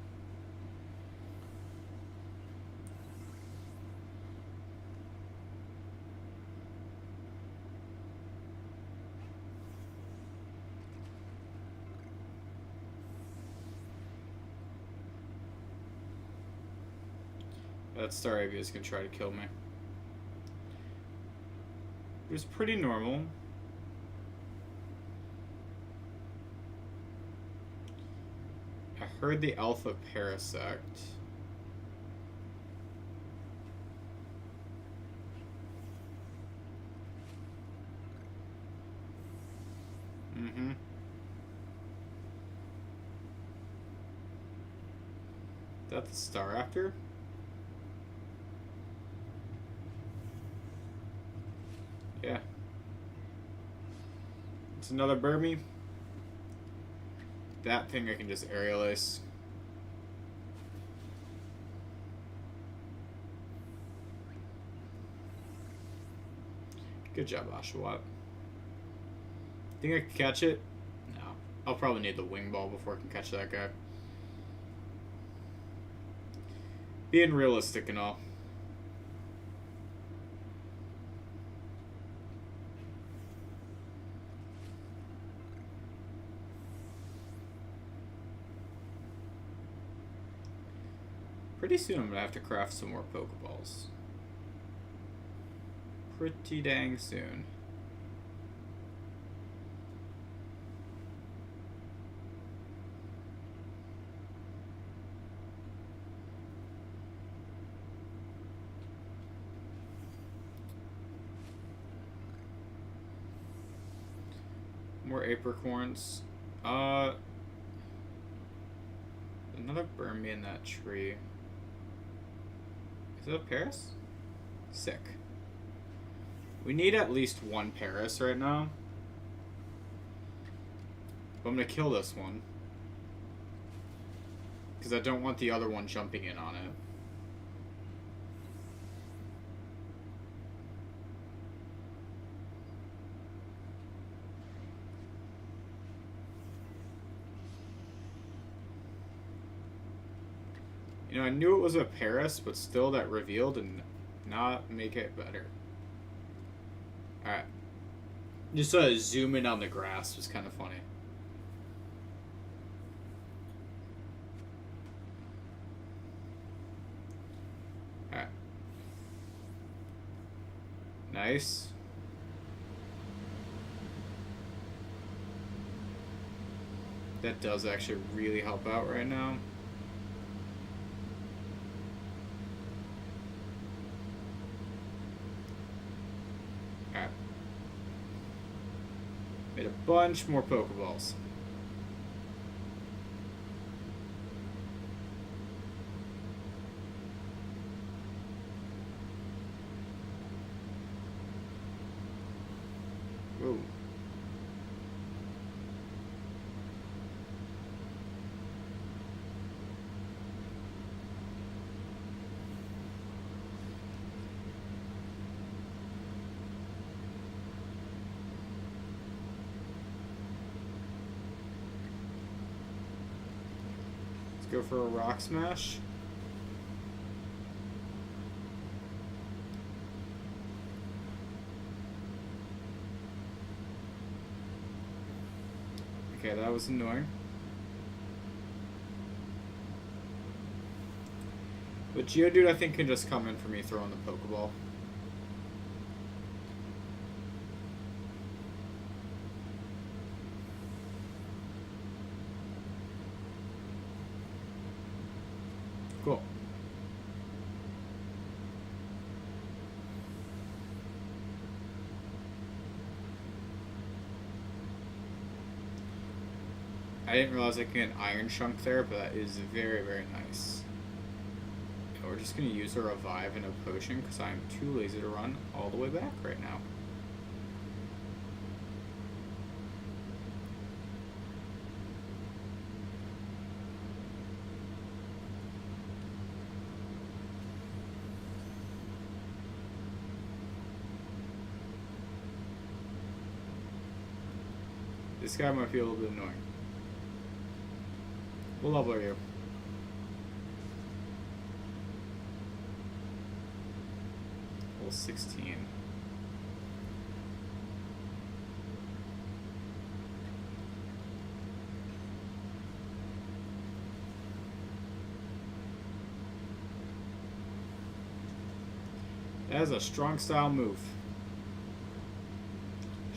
A: That Staravia is going to try to kill me. It was pretty normal. I heard the Alpha Parasect. That's the Star Raptor? Yeah. It's another Burmy. That thing I can just aerial ace. Good job, Oshawott. Think I can catch it? No. I'll probably need the wing ball before I can catch that guy. Being realistic and all. Pretty soon I'm going to have to craft some more Pokeballs. Pretty dang soon. More apricorns. Another Burmy in that tree. Is it a Paris? Sick. We need at least one Paris right now. But I'm gonna kill this one. Because I don't want the other one jumping in on it. You know, I knew it was a Paris, but still that revealed and not make it better. Alright. Just zoom in on the grass was kind of funny. Alright. Nice. That does actually really help out right now. Made a bunch more Pokeballs. Whoa. Go for a Rock Smash. Okay, that was annoying. But Geodude, I think, can just come in for me throwing the Pokeball. I didn't realize I could get an iron chunk there, but that is very, very nice. And we're just going to use a revive and a potion because I'm too lazy to run all the way back right now. This guy might be a little bit annoying. What level are you? Level 16. That is a strong style move.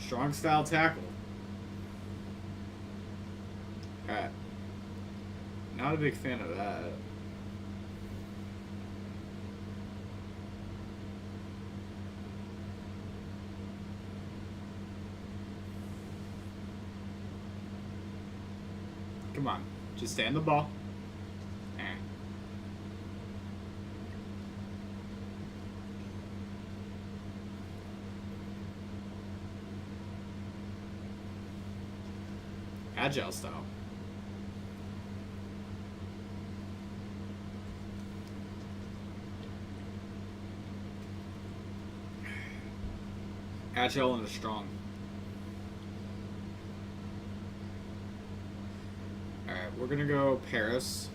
A: Strong style tackle. Alright. Not a big fan of that. Come on. Just stay on the ball. Agile style. Agile and strong. Alright, we're gonna go Paris.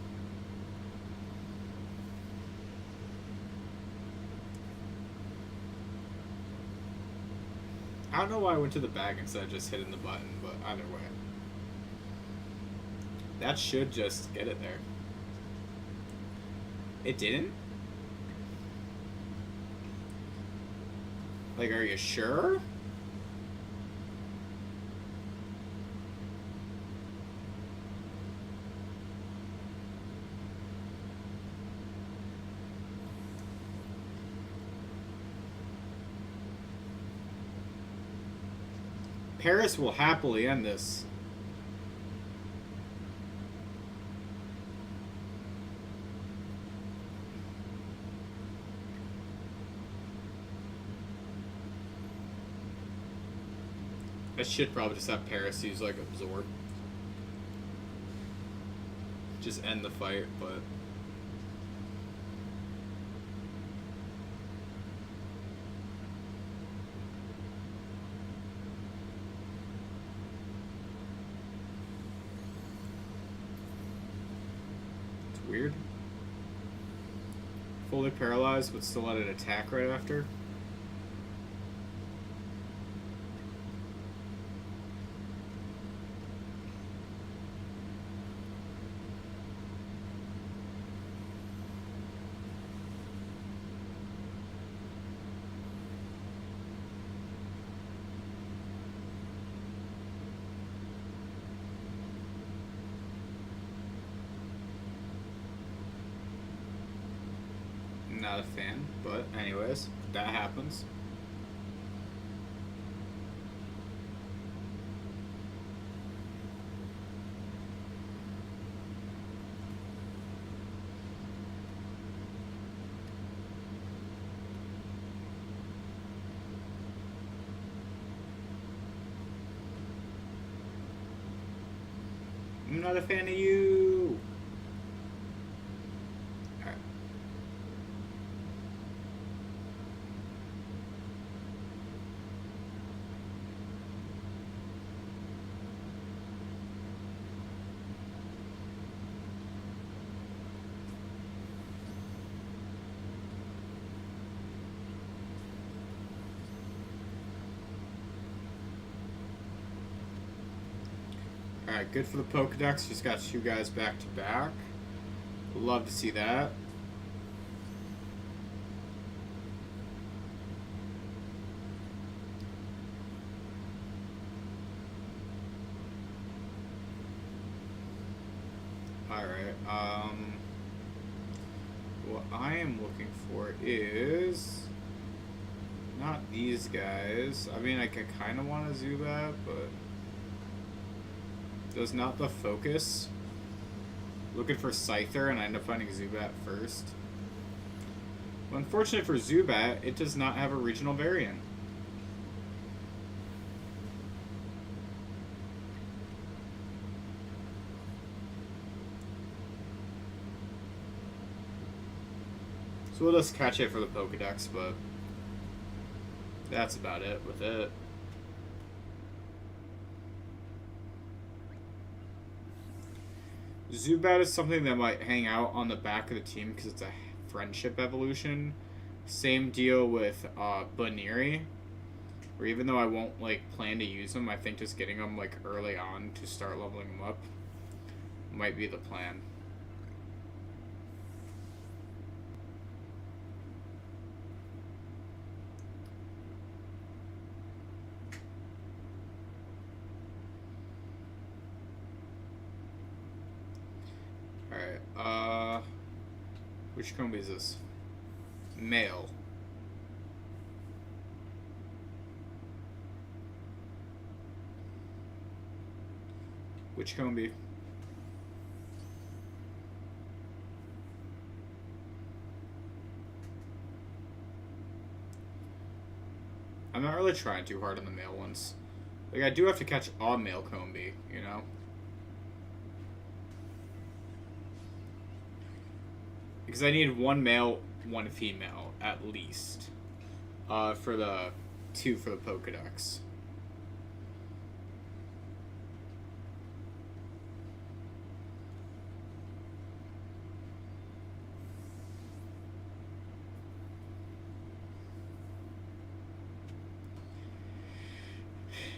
A: I don't know why I went to the bag instead of just hitting the button, but either way. That should just get it there. It didn't? Like, are you sure? Paris will happily end this. I should probably just have Paris use, like, absorb. Just end the fight, but... It's weird. Fully paralyzed, but still let it attack right after. Not a fan, but anyways, that happens. I'm not a fan of you. Alright, good for the Pokedex. Just got two guys back to back. Love to see that. Alright, what I am looking for is not these guys. I mean, I kind of want to do that, but Does not the focus. Looking for Scyther, and I end up finding Zubat first. Well, unfortunately for Zubat, it does not have a regional variant. So we'll just catch it for the Pokedex, but that's about it with it. Zubat is something that might hang out on the back of the team because it's a friendship evolution. Same deal with Baniri, where even though I won't like plan to use them, I think just getting them like early on to start leveling them up might be the plan. Alright, which Combi is this? Male. Which Combi? I'm not really trying too hard on the male ones. Like, I do have to catch a male Combi, you know? Because I need one male, one female, at least. For the two for the Pokedex.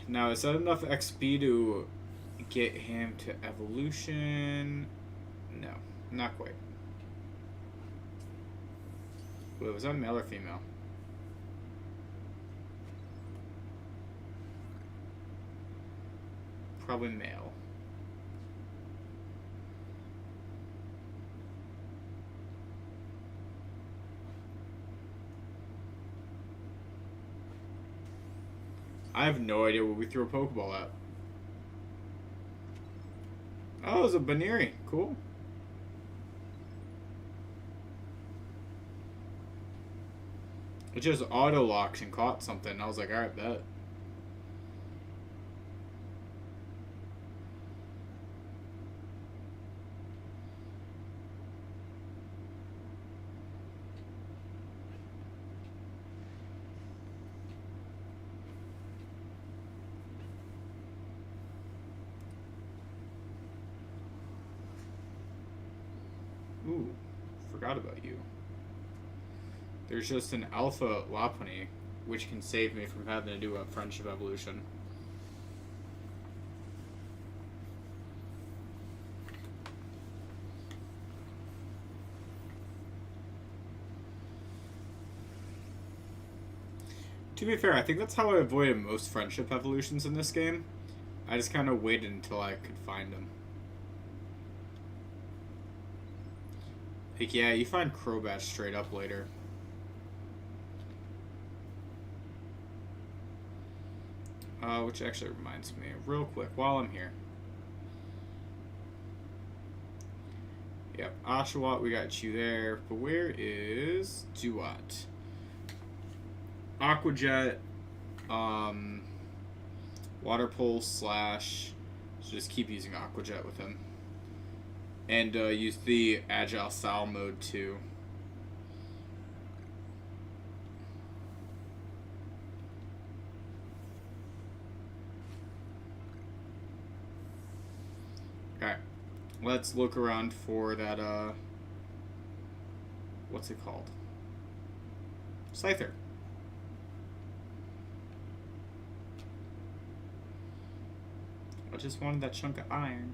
A: Now, is that enough XP to get him to evolution? No, not quite. Wait, was that male or female? Probably male. I have no idea what we threw a Pokeball at. Oh, it was a Baniri. Cool. It just auto-locked and caught something. I was like, alright, bet. Ooh, forgot about you. There's just an alpha Lopunny, which can save me from having to do a friendship evolution. To be fair, I think that's how I avoided most friendship evolutions in this game. I just kind of waited until I could find them. Like, yeah, you find Crobat straight up later. Which actually reminds me, real quick, while I'm here. Yep, Oshawott, we got you there. But where is Duat? Aqua Jet, Water Pulse slash. So just keep using Aqua Jet with him. And use the Agile Style mode too. Okay, let's look around for that, what's it called? Scyther. I just wanted that chunk of iron.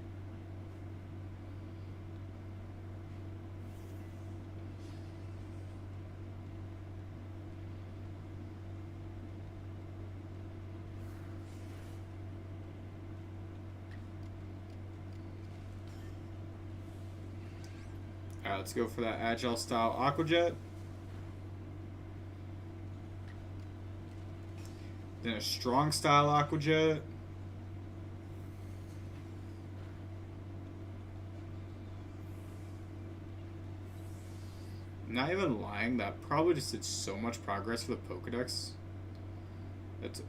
A: Alright, let's go for that Agile Style Aqua Jet. Then a Strong Style Aqua Jet. Not even lying, that probably just did so much progress for the Pokedex. That's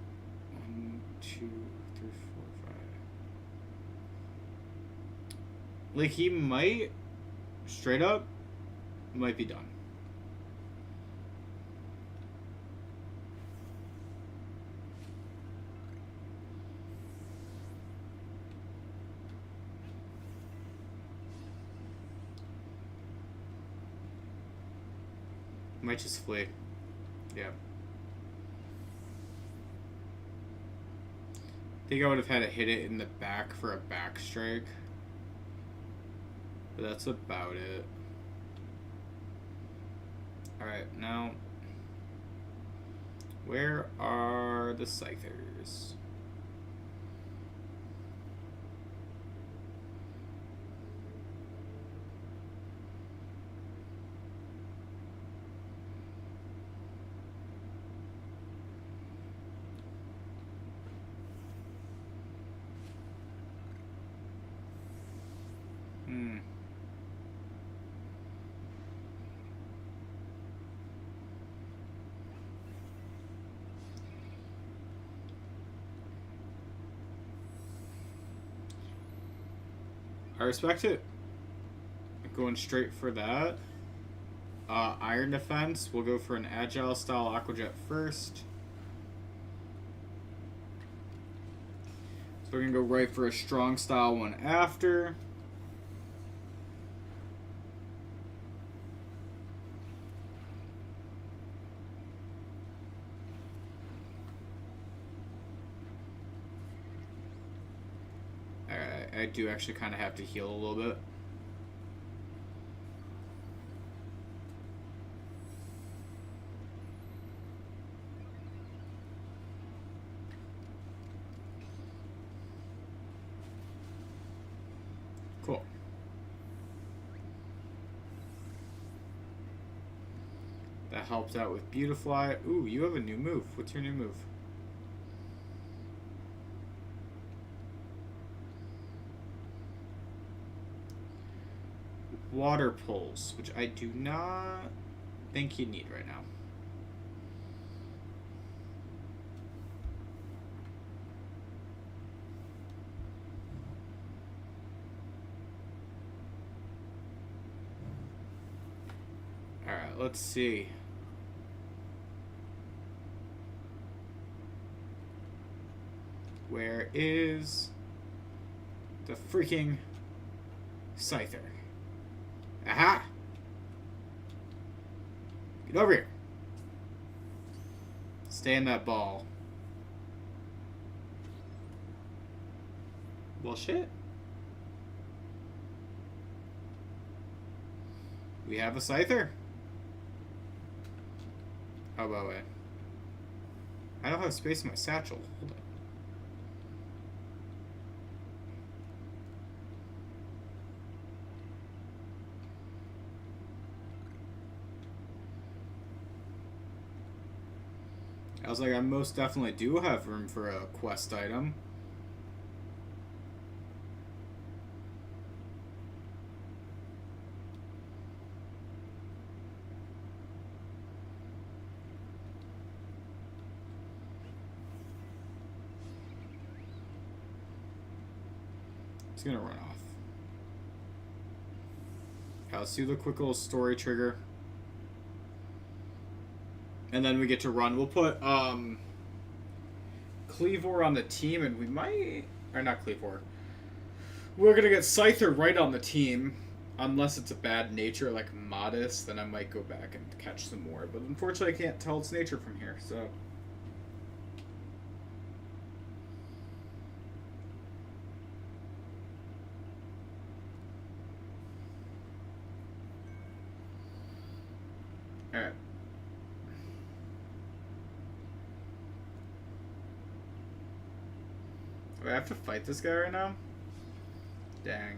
A: 1, 2, 3, 4, 5. Like, he might, straight up, might be done. Might just flee. Yeah. I think I would have had to hit it in the back for a back strike. But that's about it. Alright, now... where are the Scythers? I respect it. Going straight for that. Iron Defense. We'll go for an Agile style Aqua Jet first. So we're going to go right for a strong style one after. I do actually kind of have to heal a little bit. Cool. That helps out with Beautifly. Ooh, you have a new move. What's your new move? Water Pulse, which I do not think you need right now. Alright, let's see. Where is the freaking Scyther? Aha! Get over here. Stay in that ball. Well, shit. We have a Scyther. Oh, by the way. I don't have space in my satchel. Hold on. I was like, I most definitely do have room for a quest item. It's gonna run off. Yeah, let's do the quick little story trigger. And then we get to run. We'll put Cleavor on the team, and we might... Or not Cleavor. We're going to get Scyther right on the team. Unless it's a bad nature, like Modest, then I might go back and catch some more. But unfortunately, I can't tell its nature from here, so... Alright. Do I have to fight this guy right now? Dang.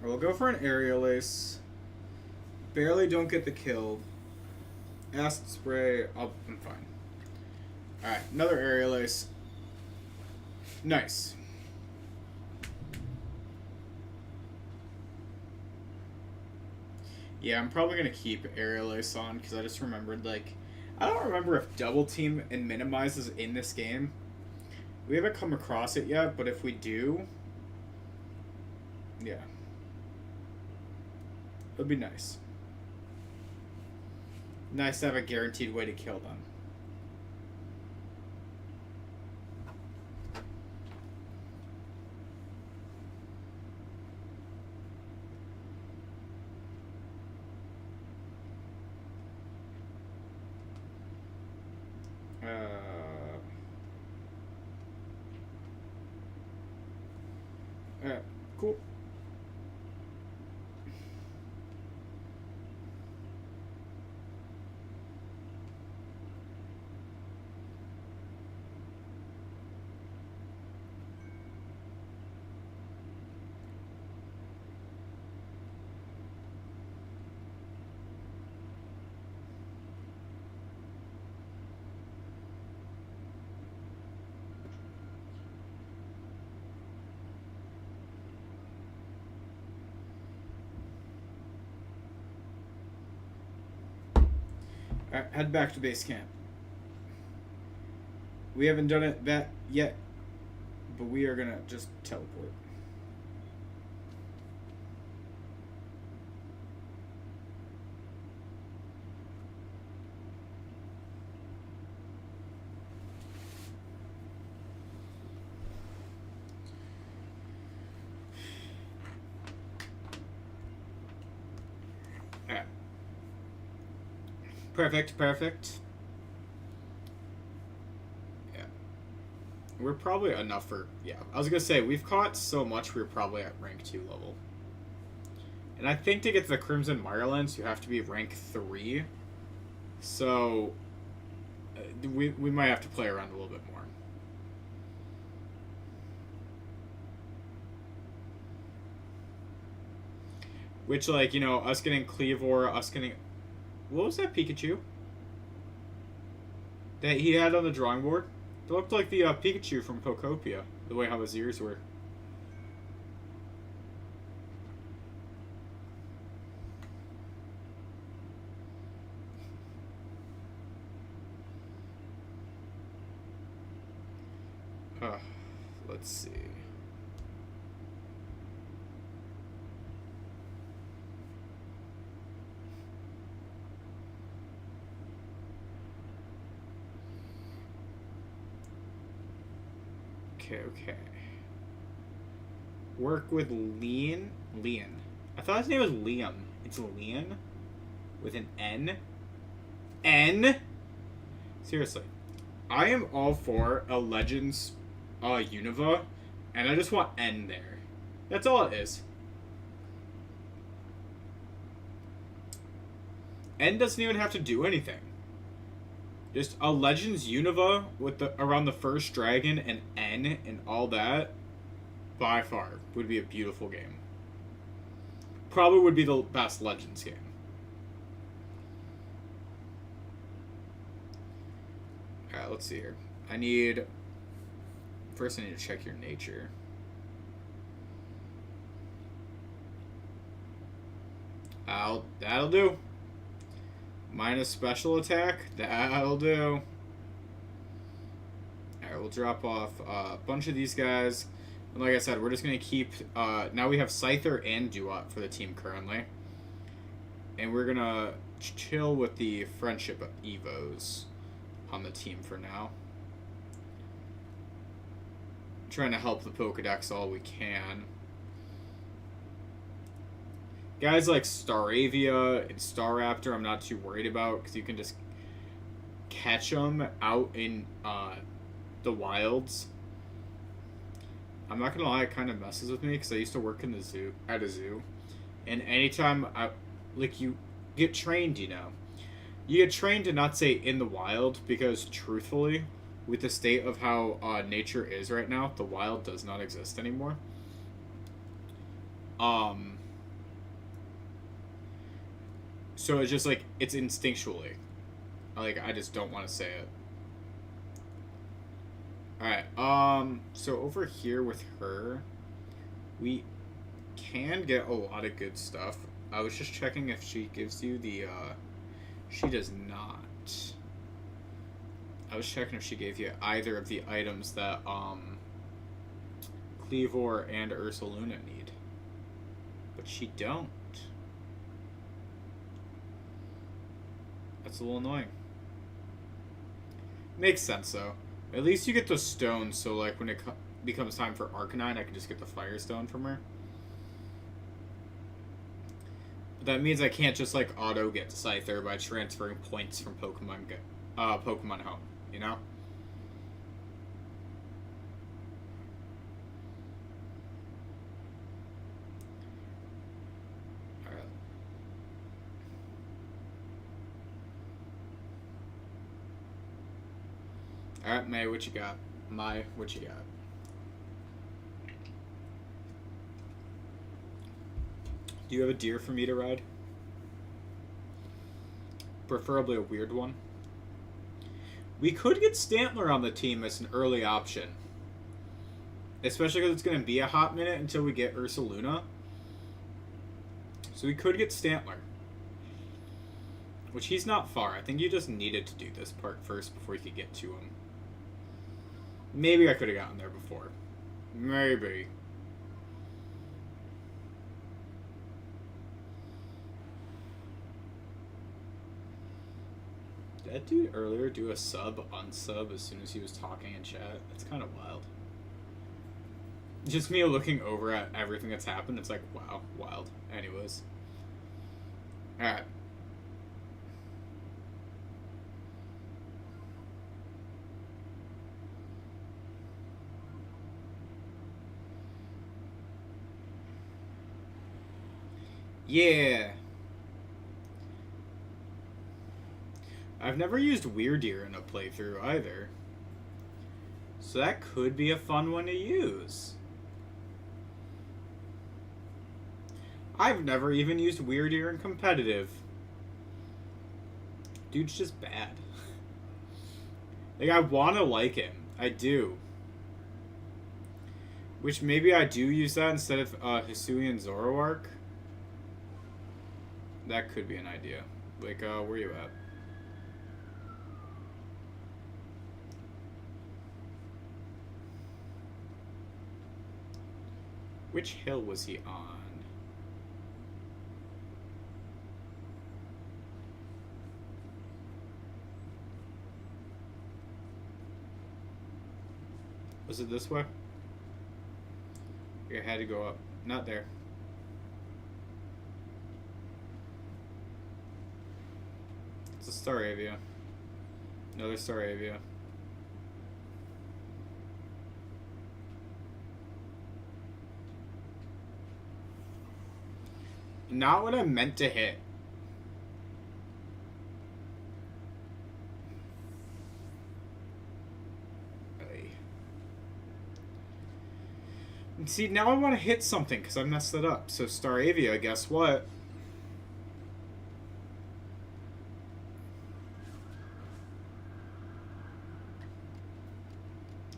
A: We'll go for an aerial ace. Barely don't get the kill. Acid spray. I'm fine. Alright, another aerial ace. Nice. Yeah, I'm probably going to keep aerial ace on because I just remembered, like, I don't remember if double team and minimize is in this game. We haven't come across it yet, but if we do, yeah. It would be nice. Nice to have a guaranteed way to kill them. Alright, cool. Alright, head back to base camp. We haven't done it that yet, but we are gonna just teleport. Alright. Perfect, perfect. Yeah. We're probably enough for... Yeah, I was going to say, we've caught so much we're probably at rank 2 level. And I think to get to the Crimson Mirelens, you have to be rank 3. So, we might have to play around a little bit more. Which, like, you know, us getting Cleavor, us getting... What was that Pikachu that he had on the drawing board? It looked like the Pikachu from Pokopia, the way how his ears were. Let's see. Okay. Work with Leon. I thought his name was Liam. It's Leon with an N. N? Seriously. I am all for a Legends Unova, and I just want N there. That's all it is. N doesn't even have to do anything. Just a Legends Unova with around the first dragon and N and all that, by far, would be a beautiful game. Probably would be the best Legends game. Alright, let's see here. First I need to check your nature. That'll do. Minus special attack. That'll do. Alright, we'll drop off a bunch of these guys. And like I said, we're just going to keep... now we have Scyther and Duat for the team currently. And we're going to chill with the Friendship Evos on the team for now. Trying to help the Pokedex all we can. Guys like Staravia and Staraptor, I'm not too worried about because you can just catch them out in the wilds. I'm not gonna lie, it kind of messes with me because I used to work in the zoo at a zoo, and anytime you get trained, you get trained to not say in the wild because truthfully, with the state of how nature is right now, the wild does not exist anymore. So it's just like, it's instinctually. Like, I just don't want to say it. Alright, so over here with her, we can get a lot of good stuff. I was just checking if she gives you the, she does not. I was checking if she gave you either of the items that, Cleavor and Ursaluna need. But she don't. That's a little annoying. Makes sense, though. At least you get the stone, so, like, when it becomes time for Arcanine, I can just get the Firestone from her. But that means I can't just, like, auto get Scyther by transferring points from Pokemon Home, you know? Alright, May, what you got? Mai, what you got? Do you have a deer for me to ride? Preferably a weird one. We could get Stantler on the team as an early option. Especially because it's going to be a hot minute until we get Ursaluna. So we could get Stantler. Which he's not far. I think you just needed to do this part first before you could get to him. Maybe I could have gotten there before. Maybe. Did that dude earlier do a unsub as soon as he was talking in chat? That's kind of wild. Just me looking over at everything that's happened, it's like, wow, wild. Anyways. Alright. Yeah. I've never used Weirdeer in a playthrough either. So that could be a fun one to use. I've never even used Weirdeer in competitive. Dude's just bad. Like, I want to like him. I do. Which maybe I do use that instead of Hisuian Zoroark. That could be an idea. Like, where you at? Which hill was he on? Was it this way? I had to go up. Not there. It's a Staravia. Another Staravia. Not what I meant to hit. And see, now I want to hit something because I messed it up. So Staravia, guess what?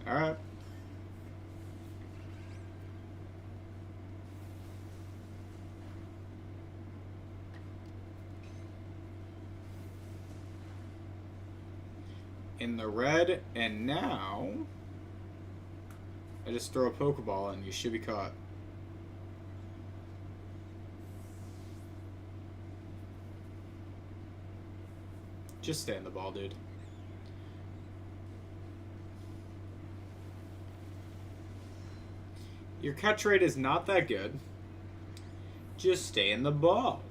A: Alright. In the red, and now I just throw a Pokeball and you should be caught. Just stay in the ball, dude. Your catch rate is not that good. Just stay in the ball.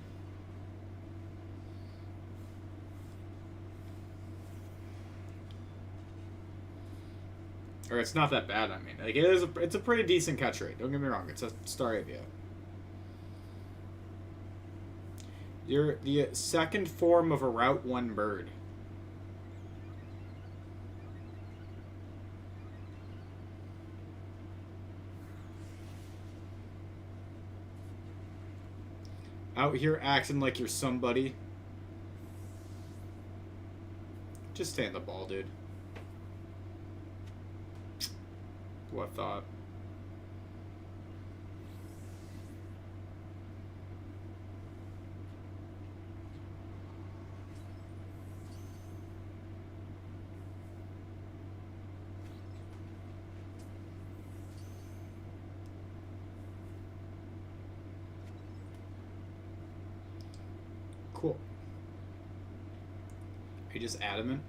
A: Or it's not that bad, I mean. Like, it's a pretty decent catch rate. Don't get me wrong. It's a Staravia. You're the second form of a Route 1 bird. Out here acting like you're somebody. Just stay in the ball, dude. What thought? Cool. Are you just adamant?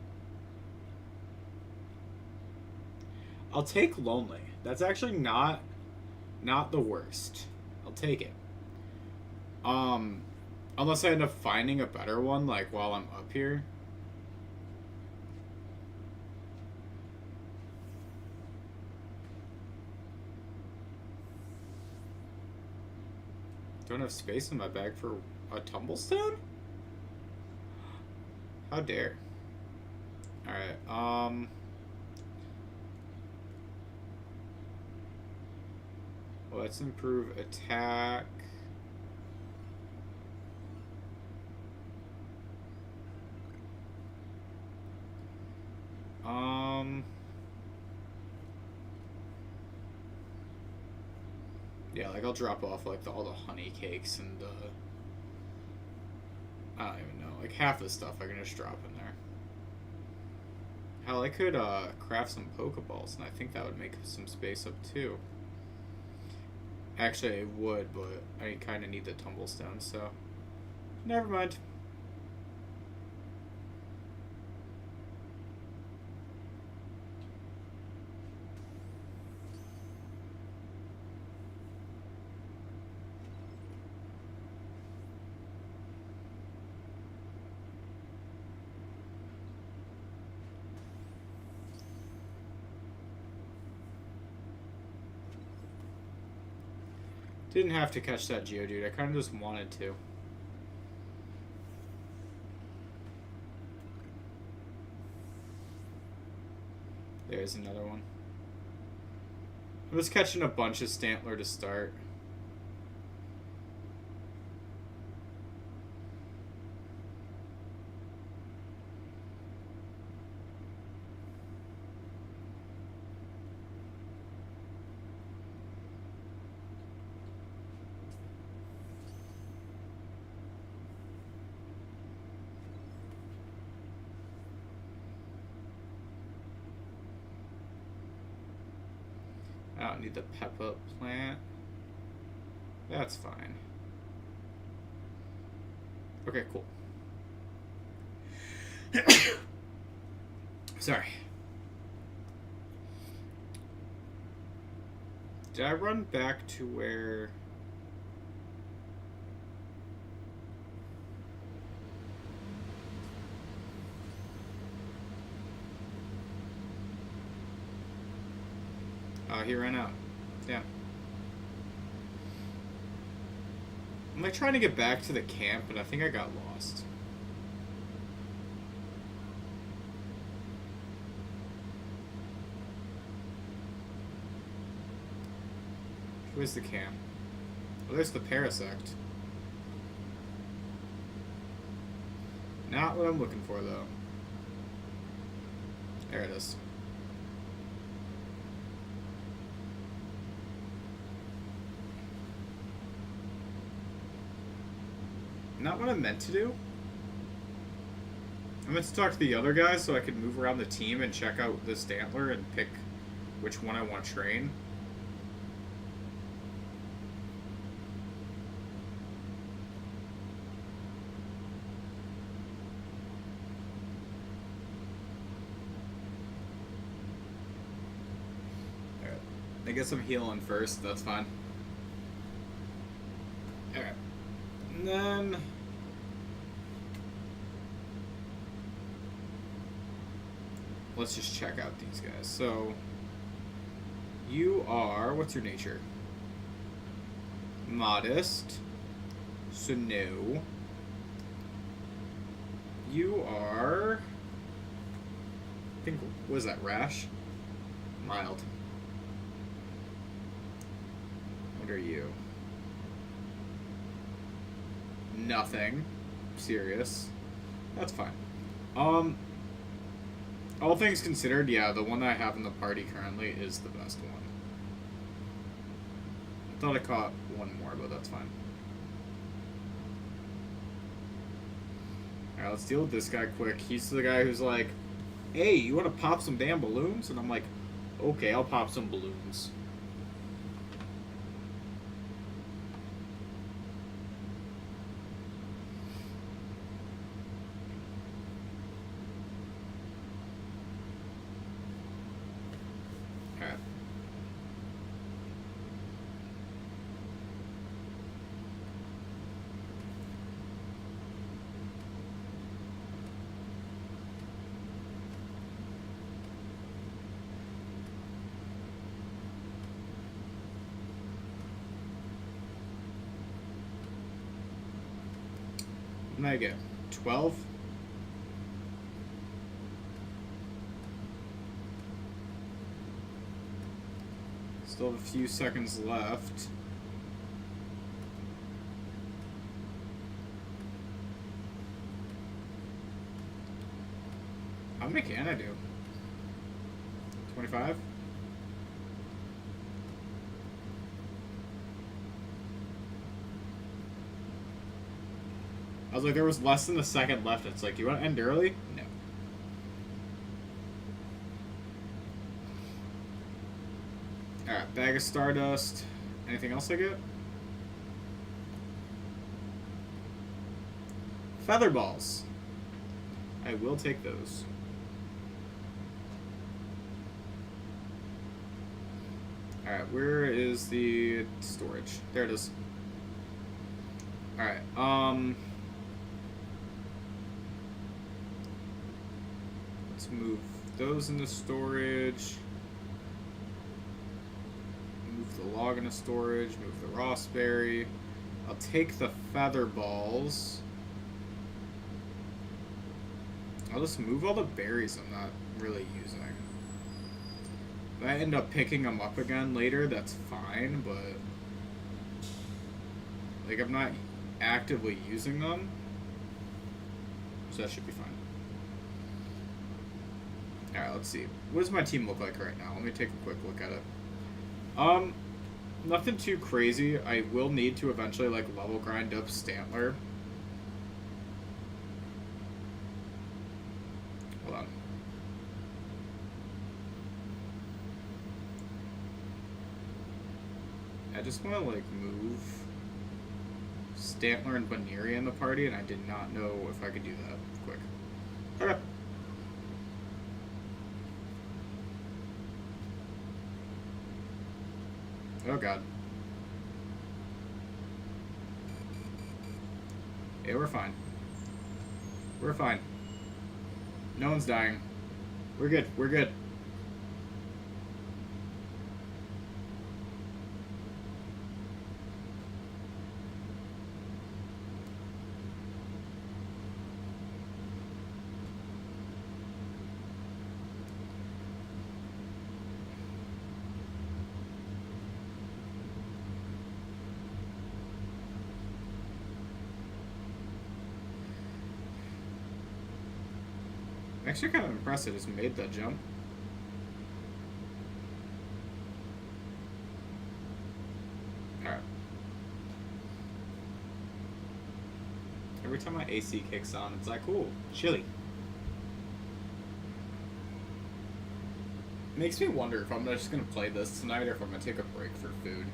A: I'll take lonely. That's actually not the worst. I'll take it. Unless I end up finding a better one, like while I'm up here. Don't have space in my bag for a tumblestone? How dare. Alright, let's improve attack. Yeah, like I'll drop off like all the honey cakes and I don't even know, like half the stuff I can just drop in there. Hell, I could craft some Pokeballs, and I think that would make some space up too. Actually, I would, but I kind of need the tumblestone, so never mind. Didn't have to catch that Geodude. I kind of just wanted to. There's another one. I was catching a bunch of Stantler to start. I don't need the Peppa plant. That's fine. Okay, cool. Sorry. Did I run back to where... he ran out. Damn. I'm like trying to get back to the camp, and I think I got lost. Where's the camp? Oh, there's the Parasect. Not what I'm looking for, though. There it is. Not what I meant to do. I meant to talk to the other guys so I could move around the team and check out the Stantler and pick which one I want to train. Alright. I guess I'm healing first, that's fine. Alright. And then... let's just check out these guys. So, you are... what's your nature? Modest. So, no. You are... I think... what is that? Rash? Mild. What are you? Nothing. Serious. That's fine. All things considered, yeah, the one that I have in the party currently is the best one. I thought I caught one more, but that's fine. Alright, let's deal with this guy quick. He's the guy who's like, hey, you want to pop some damn balloons? And I'm like, okay, I'll pop some balloons. Alright. What did I get? 12? Still have a few seconds left. How many can I do? 25? I was like, there was less than a second left. It's like, do you want to end early? No. Alright, bag of Stardust. Anything else I get? Feather balls. I will take those. Alright, where is the storage? There it is. Alright, let's move those into storage. Move the log into storage. Move the raspberry. I'll take the feather balls. I'll just move all the berries I'm not really using. If I end up picking them up again later, that's fine, but like I'm not actively using them, so that should be fine. Alright, let's see. What does my team look like right now? Let me take a quick look at it. Nothing too crazy. I will need to eventually like level grind up Stantler. Hold on. I just want to like move Stantler and Baneri in the party, and I did not know if I could do that quick. Okay. Oh god. Yeah, we're fine. We're fine. No one's dying. We're good. We're good. I'm actually kind of impressed I just made that jump. Alright. Every time my AC kicks on, it's like, ooh, chilly. Makes me wonder if I'm just going to play this tonight or if I'm going to take a break for food.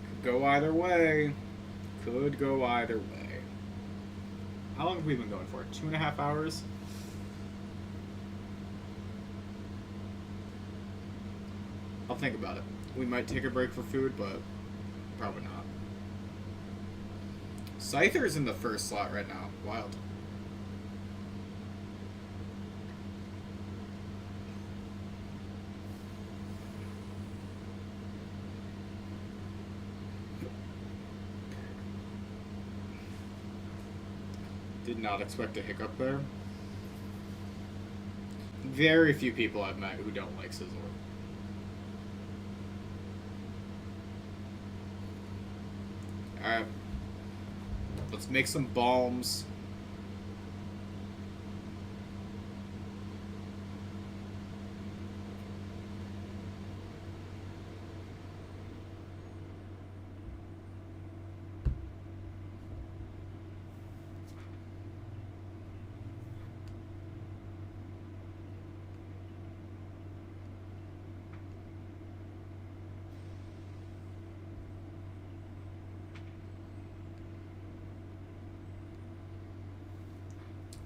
A: Could go either way. Could go either way. How long have we been going for? 2.5 hours? I'll think about it. We might take a break for food, but probably not. Scyther's in the first slot right now. Wild. Did not expect a hiccup there. Very few people I've met who don't like Sizzler. Alright. Let's make some bombs.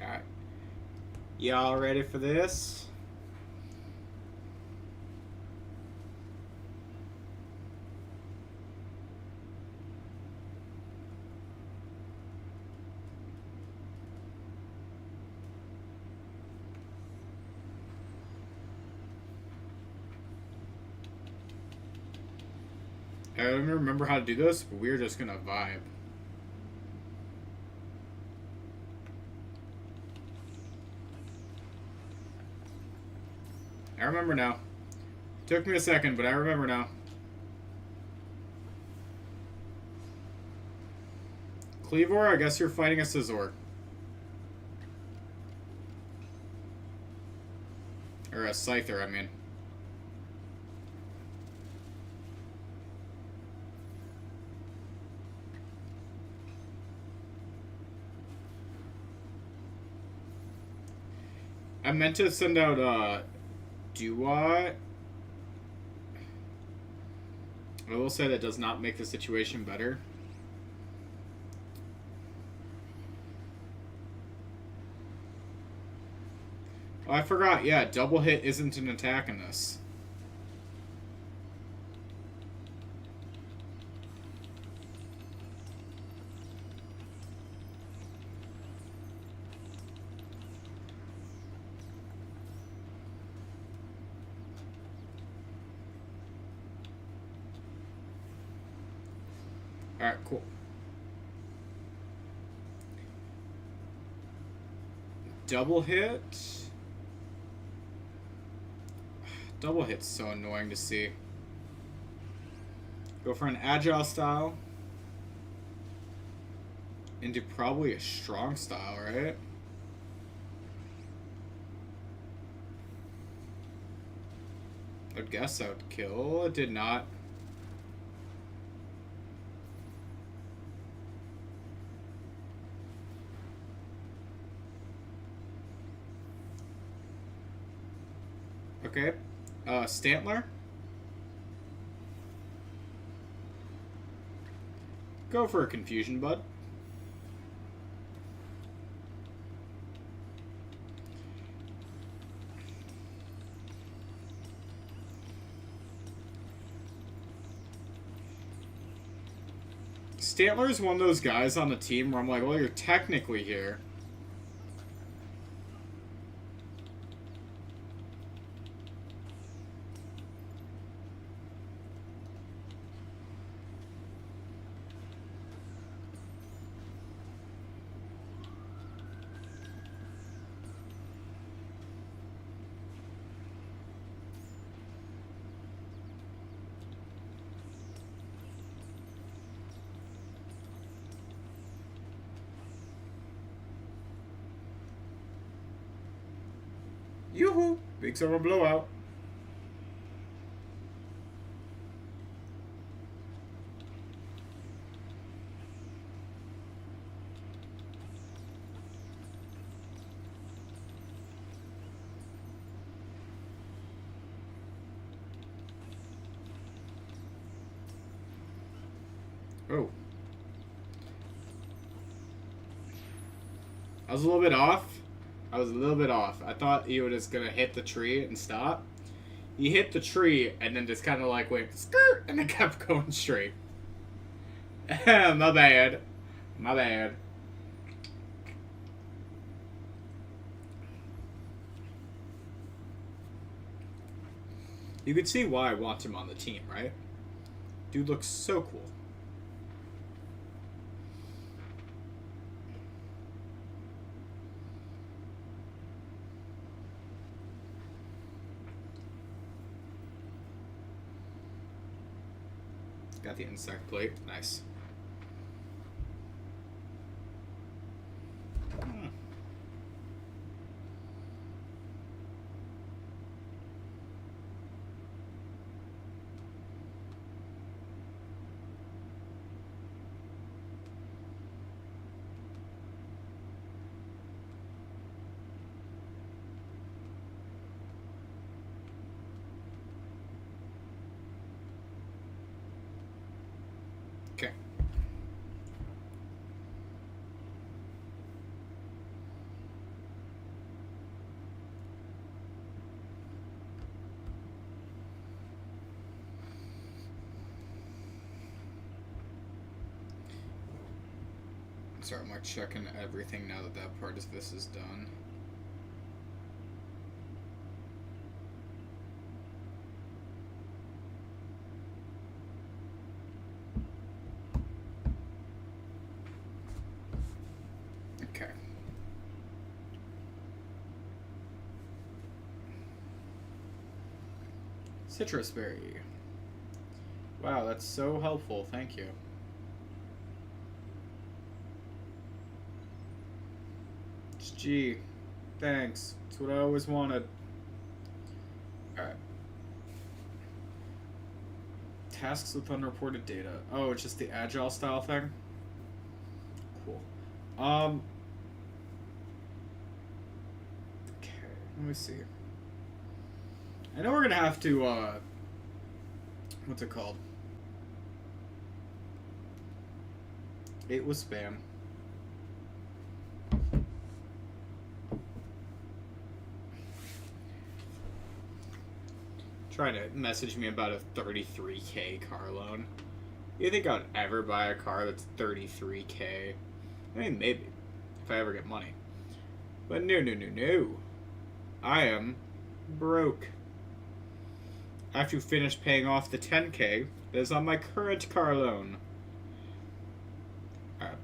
A: Alright. Y'all ready for this? I don't remember how to do this, but we're just gonna vibe. I remember now. Took me a second, but I remember now. Cleavor, I guess you're fighting a Scizor. Or a Scyther, I mean. I meant to send out, Dewott. I will say that does not make the situation better. Oh, I forgot. Yeah, double hit isn't an attack in this. Alright, cool. Double hit. Double hit's so annoying to see. Go for an agile style. Into probably a strong style, right? I'd guess that would kill. It did not. Okay. Stantler? Go for a confusion, bud. Stantler's one of those guys on the team where I'm like, well, you're technically here. Yoo-hoo! Big summer blowout. Oh. I was a little bit off. I thought he was just gonna hit the tree and stop. He hit the tree and then just kind of like went skirt and then kept going straight. My bad. My bad. You can see why I want him on the team, right? Dude looks so cool. Got the insect plate. Nice. Okay. sorry, I'm like checking everything now that that part of this is done. Okay. Citrus berry. Wow, that's so helpful. Thank you. Gee, thanks. That's what I always wanted. Alright. Tasks with unreported data. Oh, it's just the agile style thing? Cool. Okay, let me see. I know we're gonna have to, what's it called? It was spam. Trying to message me about a 33K car loan. You think I'd ever buy a car that's 33K? I mean, maybe. If I ever get money. But no. I am broke. I have to finish paying off the 10K that is on my current car loan. Alright.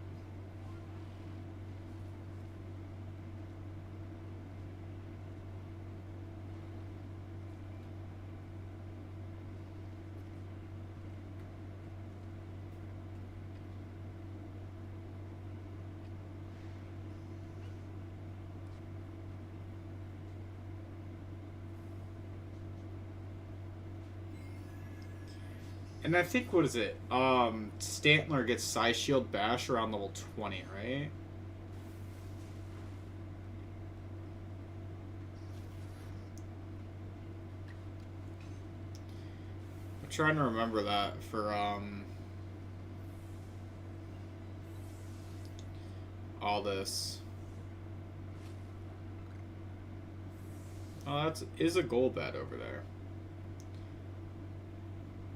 A: And I think, what is it? Stantler gets Psy Shield Bash around level 20, right? I'm trying to remember that for, all this. Oh, is a goal bet over there.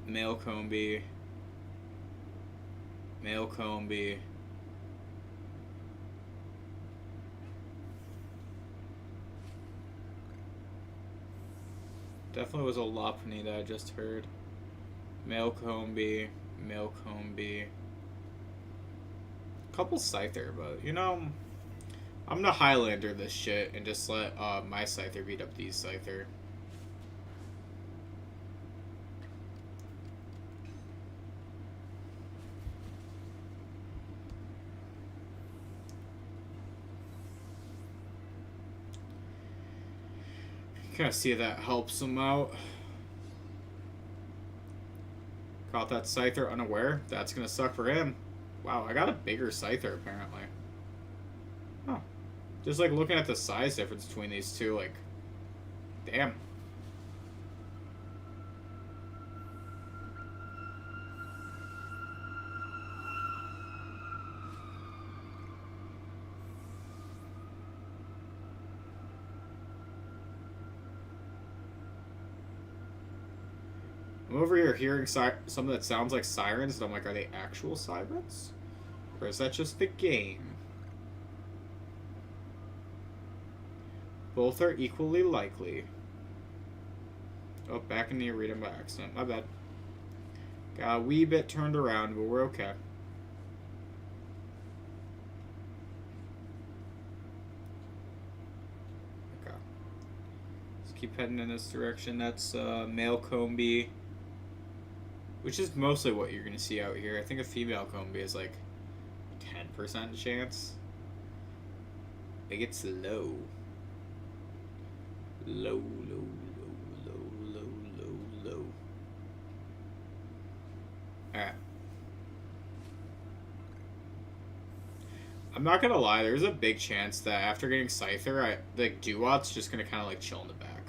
A: Male Combi. Definitely was a Lopunny that I just heard. Male Combi. Couple Scyther, but you know, I'm gonna Highlander this shit and just let my Scyther beat up these Scyther. Kind of see if that helps him out. Caught that Scyther unaware. That's gonna suck for him. Wow, I got a bigger Scyther apparently. Huh. Just like looking at the size difference between these two, like, damn. I'm over here hearing something that sounds like sirens, and I'm like, are they actual sirens? Or is that just the game? Both are equally likely. Oh, back in the arena by accident. My bad. Got a wee bit turned around, but we're okay. Okay. Let's keep heading in this direction. That's male Combi. Which is mostly what you're going to see out here. I think a female Combi is like 10% chance. It gets low. Low. Alright. I'm not going to lie, there's a big chance that after getting Scyther, like, Duot's just going to kind of like chill in the back.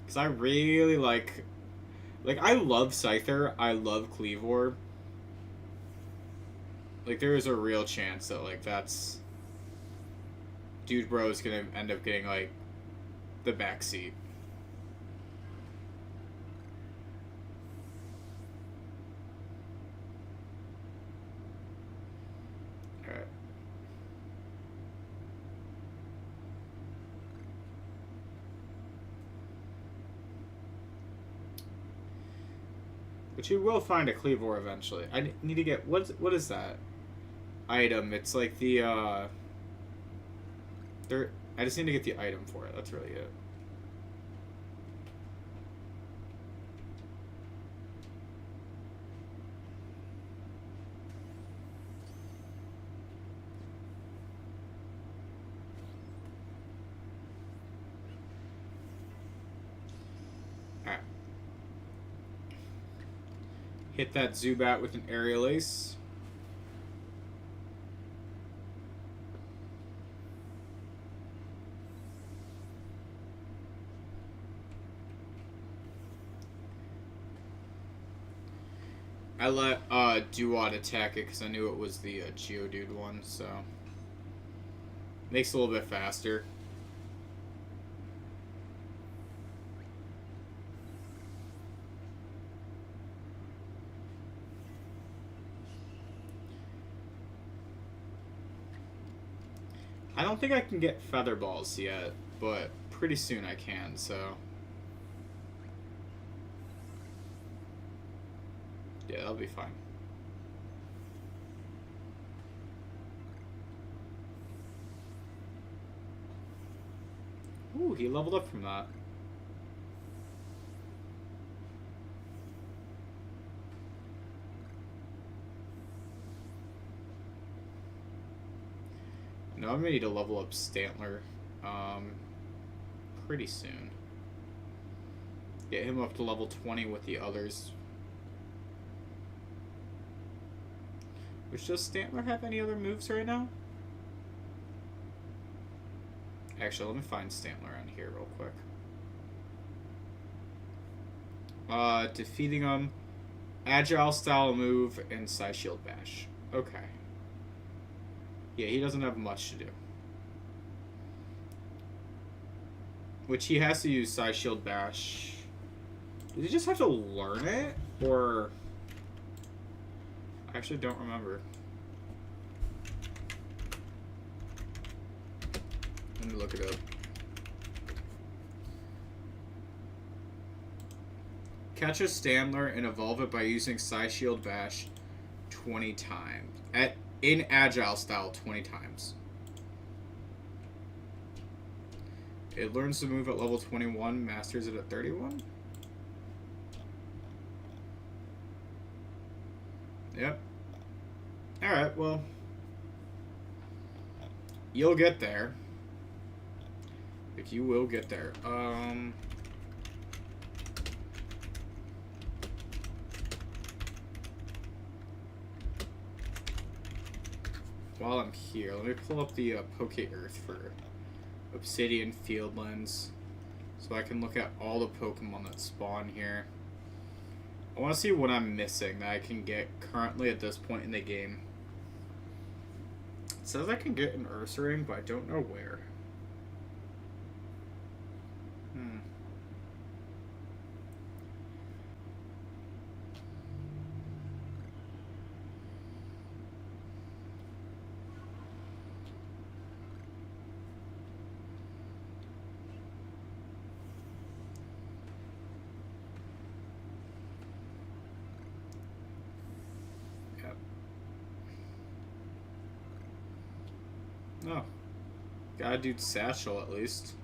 A: Because I really like... Like, I love Scyther, I love Cleavor. Like, there is a real chance that, like, that's... Dude Bro is gonna end up getting, like, the backseat. But you will find a Cleavor eventually. I need to get... What is that item? It's like the, I just need to get the item for it. That's really it. Alright. Hit that Zubat with an Aerial Ace. I let Duat attack it because I knew it was the Geodude one, so makes it a little bit faster. I don't think I can get Feather Balls yet, but pretty soon I can, so... Yeah, that'll be fine. Ooh, he leveled up from that. No, I'm gonna need to level up Stantler pretty soon. Get him up to level 20 with the others. Which, does Stantler have any other moves right now? Actually, let me find Stantler on here real quick. Defeating him, Agile Style move, and Psy Shield Bash. Okay. Yeah, he doesn't have much to do. Which he has to use Psy Shield Bash. Does he just have to learn it? Or... I actually don't remember. Let me look it up. Catch a Stantler and evolve it by using Psy Shield Bash 20 times. In Agile Style 20 times. It learns the move at level 21, masters it at 31. Yep. Alright, well. You'll get there. Like, you will get there. While I'm here, let me pull up the Poke Earth for Obsidian Field Lens, so I can look at all the Pokemon that spawn here. I want to see what I'm missing that I can get currently at this point in the game. It says I can get an Ursaring, but I don't know where. Oh. Gotta do Satchel at least.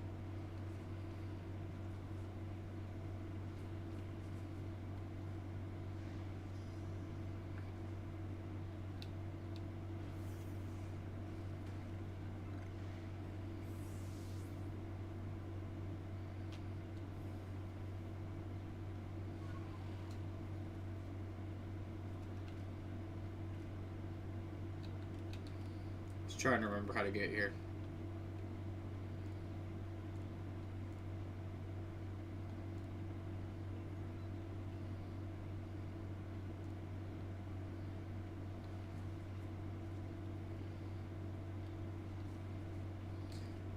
A: Trying to remember how to get here.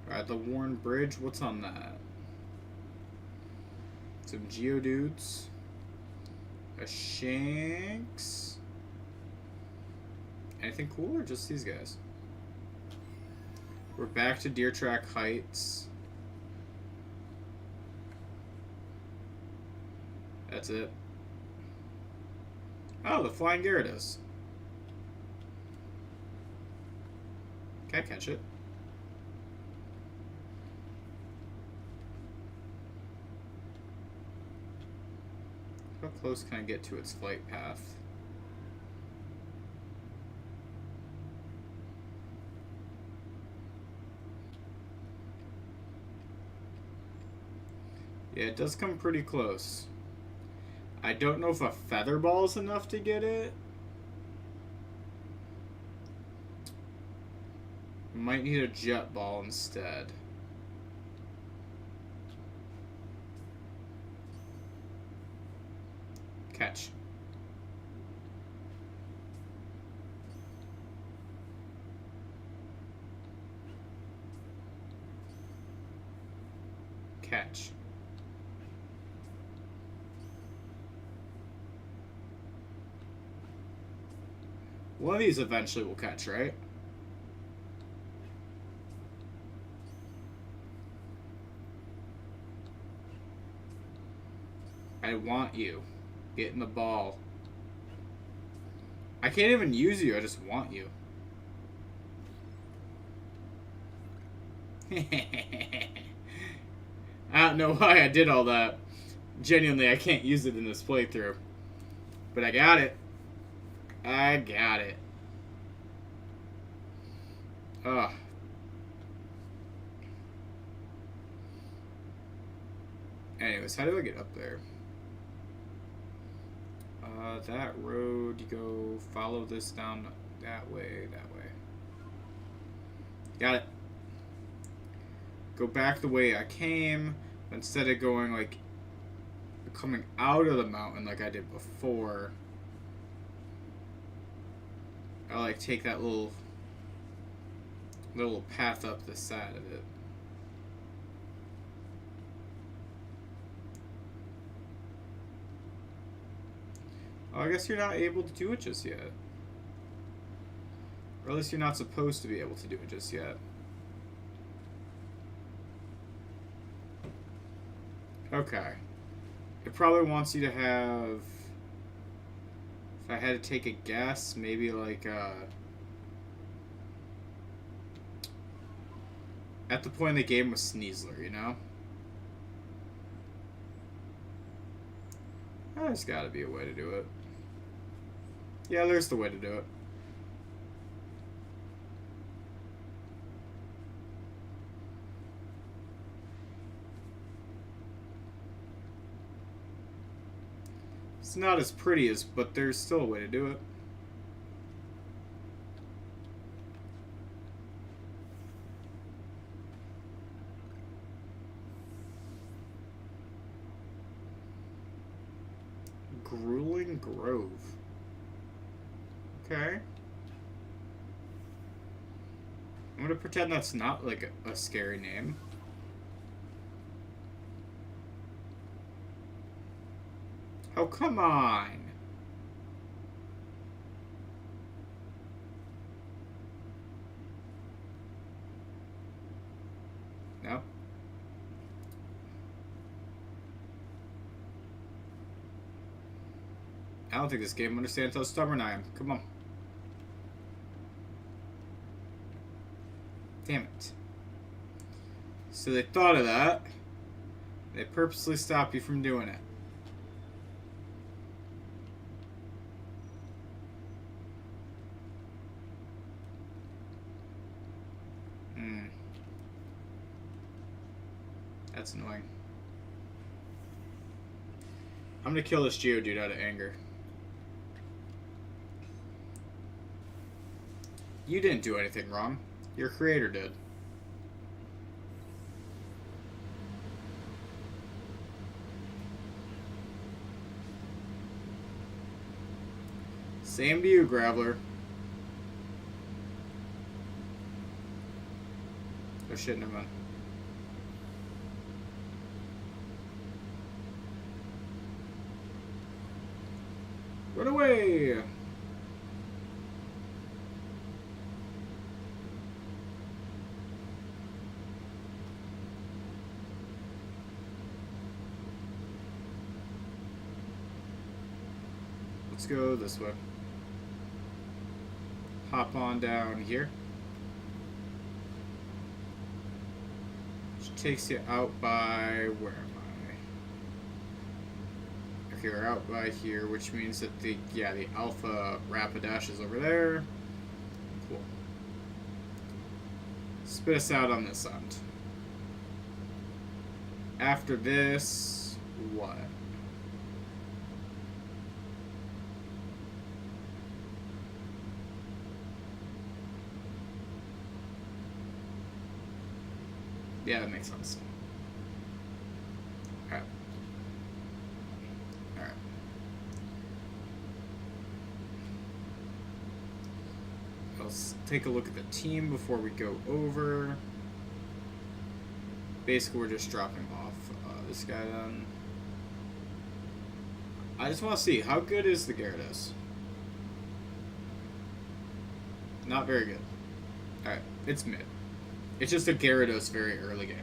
A: Alright, the Warren Bridge, what's on that? Some Geodudes. A Shanks. Anything cool or just these guys? We're back to Deer Track Heights. That's it. Oh, the flying Gyarados. Can I catch it? How close can I get to its flight path? Yeah, it does come pretty close. I don't know if a feather ball is enough to get it. Might need a jet ball instead. Catch. Catch. One of these eventually will catch, right? I want you. Get in the ball. I can't even use you, I just want you. I don't know why I did all that. Genuinely, I can't use it in this playthrough. But I got it. I got it. Ugh. Anyways, how do I get up there? That road, you go follow this down that way, Got it. Go back the way I came, instead of going, like, coming out of the mountain like I did before. I like take that little path up the side of it. Oh, I guess you're not able to do it just yet. Or at least you're not supposed to be able to do it just yet. Okay. It probably wants you to have... If I had to take a guess, maybe like, at the point in the game with Sneasler, you know? There's gotta be a way to do it. Yeah, there's the way to do it. It's not as pretty as, but there's still a way to do it. Grueling Grove. Okay. I'm gonna pretend that's not like a scary name. Oh, come on. No. I don't think this game understands how stubborn I am. Come on. Damn it. So they thought of that. They purposely stop you from doing it. That's annoying. I'm gonna kill this Geodude out of anger. You didn't do anything wrong. Your creator did. Same to you, Graveler. Oh shit, never mind. Run away! Let's go this way. Hop on down here. Which takes you out by... where am I? Okay, we're out by here, which means that the Alpha Rapidash is over there. Cool. Spit us out on this end. After this, what? Yeah, that makes sense. Alright. Alright. Let's take a look at the team before we go over. Basically, we're just dropping off this guy then. I just want to see, how good is the Gyarados? Not very good. Alright, it's mid. It's just a Gyarados very early game.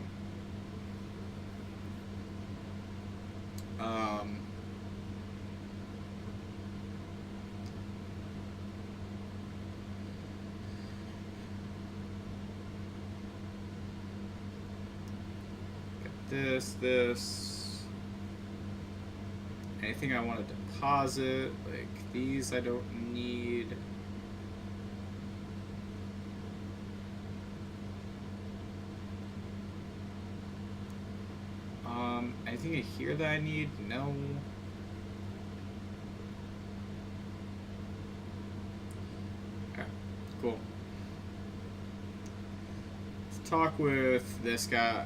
A: This. Anything I want to deposit, like these I don't need. Anything in here that I need? No. Okay, cool. Let's talk with this guy.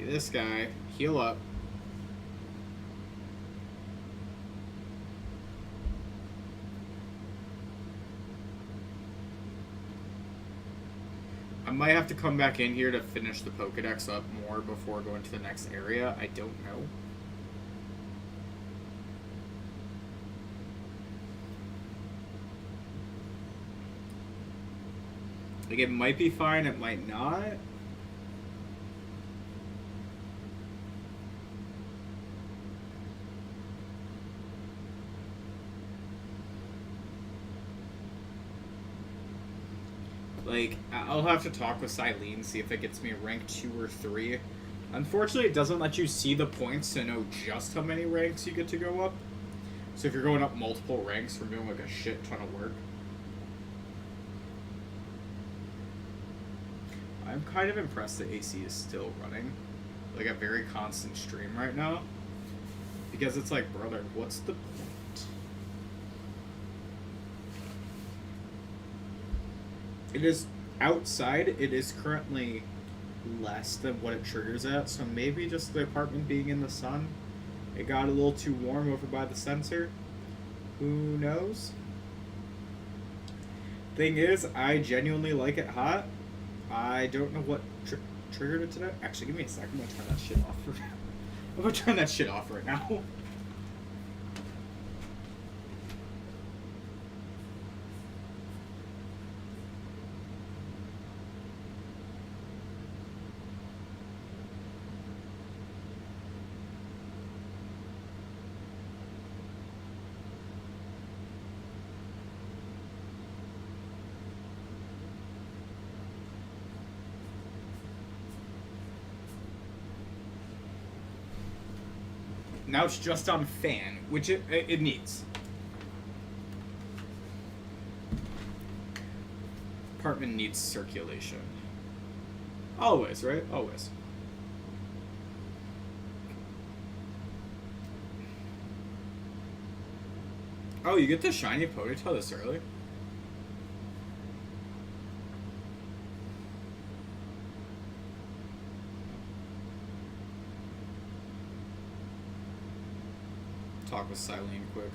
A: This guy. Heal up. I might have to come back in here to finish the Pokedex up more before going to the next area. I don't know. Like, it might be fine, it might not. Like, I'll have to talk with Silene, see if it gets me a rank 2 or 3. Unfortunately, it doesn't let you see the points to know just how many ranks you get to go up. So if you're going up multiple ranks, we're doing like a shit ton of work. I'm kind of impressed that AC is still running. Like a very constant stream right now. Because it's like, brother, what's the point? It is outside, it is currently less than what it triggers at, so maybe just the apartment being in the sun, it got a little too warm over by the sensor. Who knows? Thing is, I genuinely like it hot. I don't know what triggered it today. Actually, give me a second. I'm gonna turn that shit off. I'm gonna turn that shit off right now. Now it's just on fan, which it needs. Apartment needs circulation. Always, right? Always. Oh, you get the shiny Ponytail this early? Talk with Silene quick.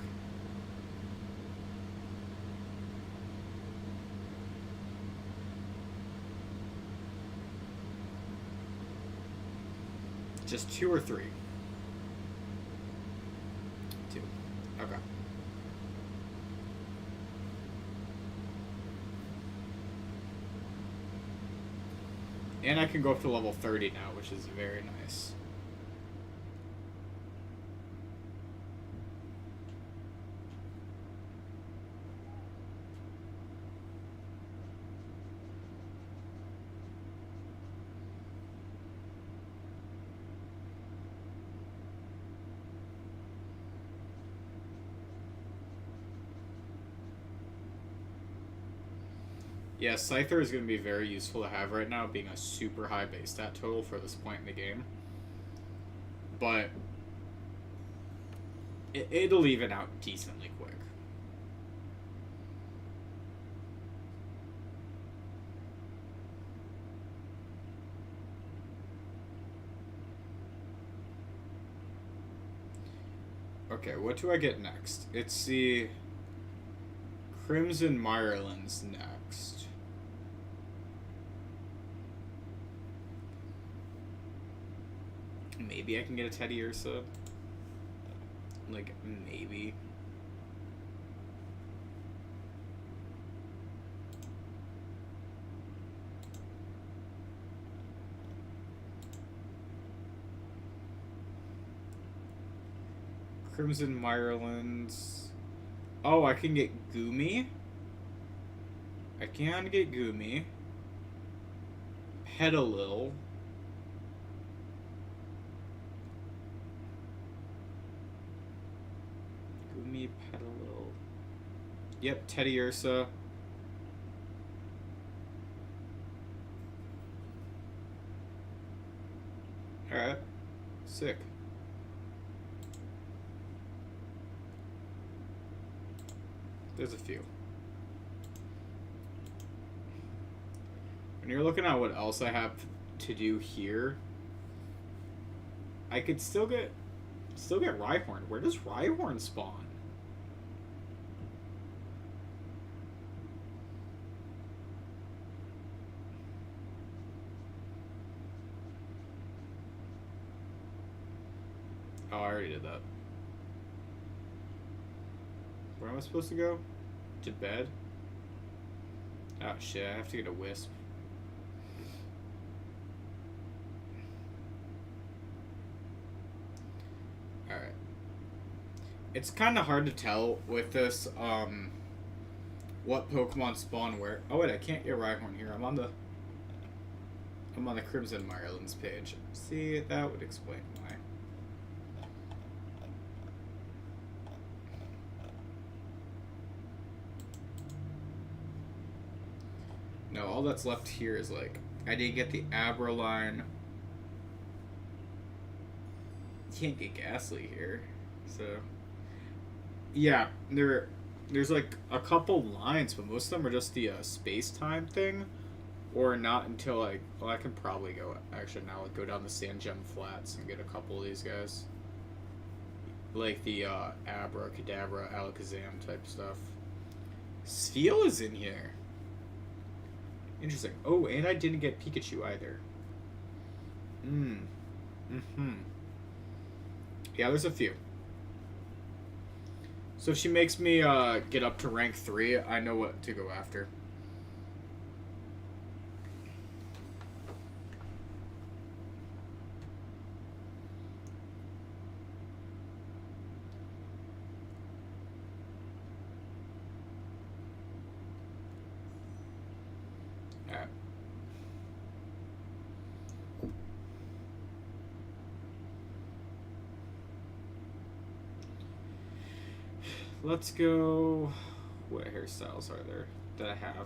A: Just 2 or 3? 2. Okay. And I can go up to level 30 now, which is very nice. Yeah, Scyther is going to be very useful to have right now, being a super high base stat total for this point in the game. But it'll even out decently quick. Okay, what do I get next? It's the Crimson Mirelands next. Maybe I can get a Teddy Ursa. Like, maybe. Crimson Mirelands. Oh, I can get Goomy. I can get Goomy. Petalil. Goomy, Petalil. Yep, Teddy Ursa. Alright. Sick. There's a few. When you're looking at what else I have to do here, I could still get Rhyhorn. Where does Rhyhorn spawn? Oh, I already did that. Where am I supposed to go? To bed? Oh shit, I have to get a Wisp. Alright. It's kind of hard to tell with this, what Pokemon spawn where. Oh wait, I can't get Rhyhorn here. I'm on the Crimson Mirelands page. See, that would explain why. No, all that's left here is like, I didn't get the Abraline. Can't get Ghastly here, so yeah, there's like a couple lines, but most of them are just the space-time thing, or not until like, well, I can probably go actually now like go down the Sand Gem Flats and get a couple of these guys, like the Abra, Kadabra, Alakazam type stuff. Spheal is in here. Interesting. Oh, and I didn't get Pikachu either. Yeah, there's a few. So if she makes me get up to rank 3, I know what to go after. Alright. Let's go. What hairstyles are there that I have?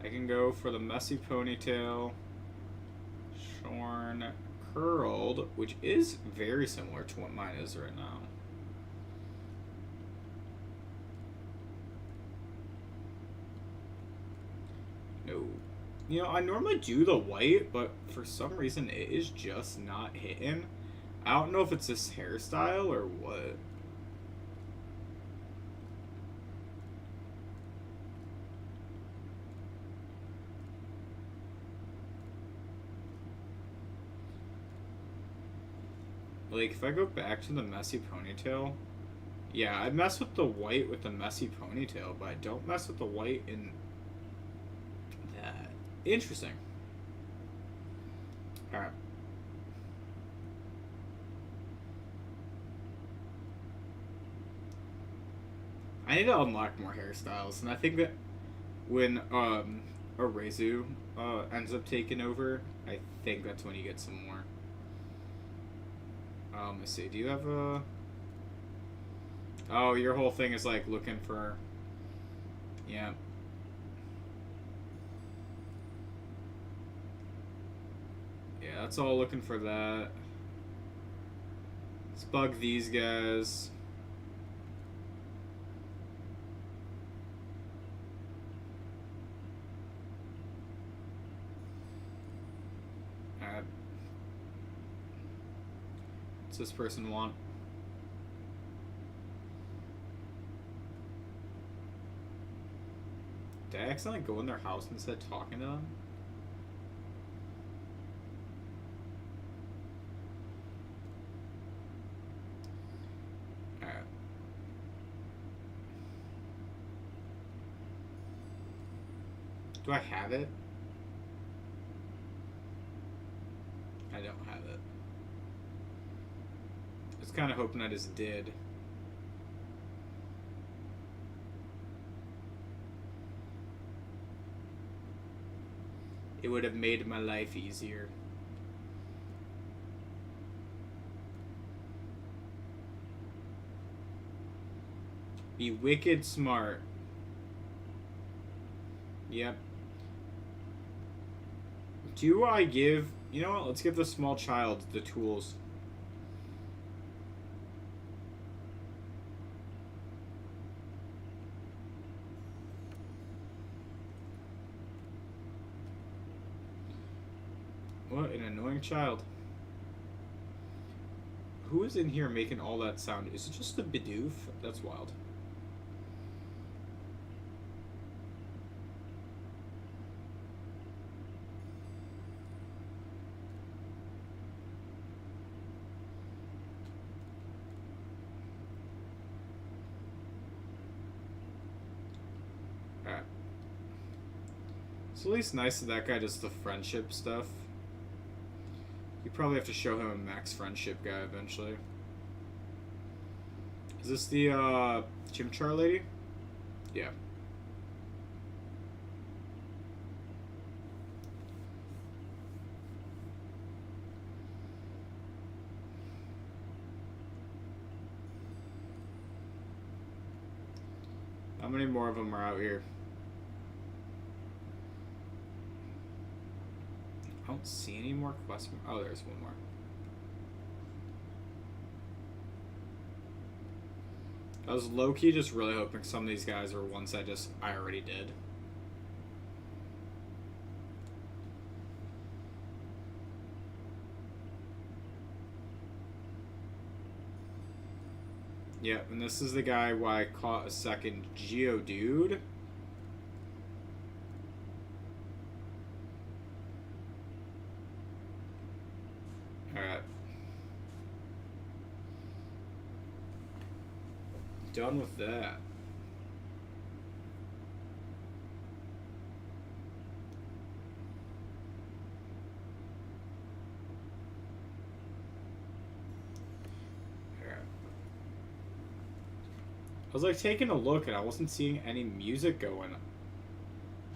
A: I can go for the messy ponytail, shorn, curled, which is very similar to what mine is right now. No. You know, I normally do the white, but for some reason it is just not hitting. I don't know if it's this hairstyle or what. Like, if I go back to the messy ponytail, yeah, I mess with the white with the messy ponytail, but I don't mess with the white in that. Interesting. Alright. I need to unlock more hairstyles, and I think that when Arezu ends up taking over, I think that's when you get some more. Let's see, do you have a... Oh, your whole thing is like looking for... Yeah. that's all looking for that. Let's bug these guys. What's this person want? Did I accidentally go in their house instead of talking to them? Alright. Do I have it? I don't have it. I was kind of hoping I just did. It would have made my life easier. Be wicked smart. Yep. Do I give... You know what? Let's give the small child the tools. What an annoying child. Who is in here making all that sound? Is it just the Bidoof? That's wild. Alright. It's at least nice that that guy does the friendship stuff. You probably have to show him a max friendship guy eventually. Is this the Chimchar lady? Yeah. How many more of them are out here? I don't see any more quests. Oh, there's one more. I was low-key just really hoping some of these guys are ones I already did. Yeah, and this is the guy who I caught a second Geodude. Alright. Done with that. Alright. I was like taking a look and I wasn't seeing any music going. It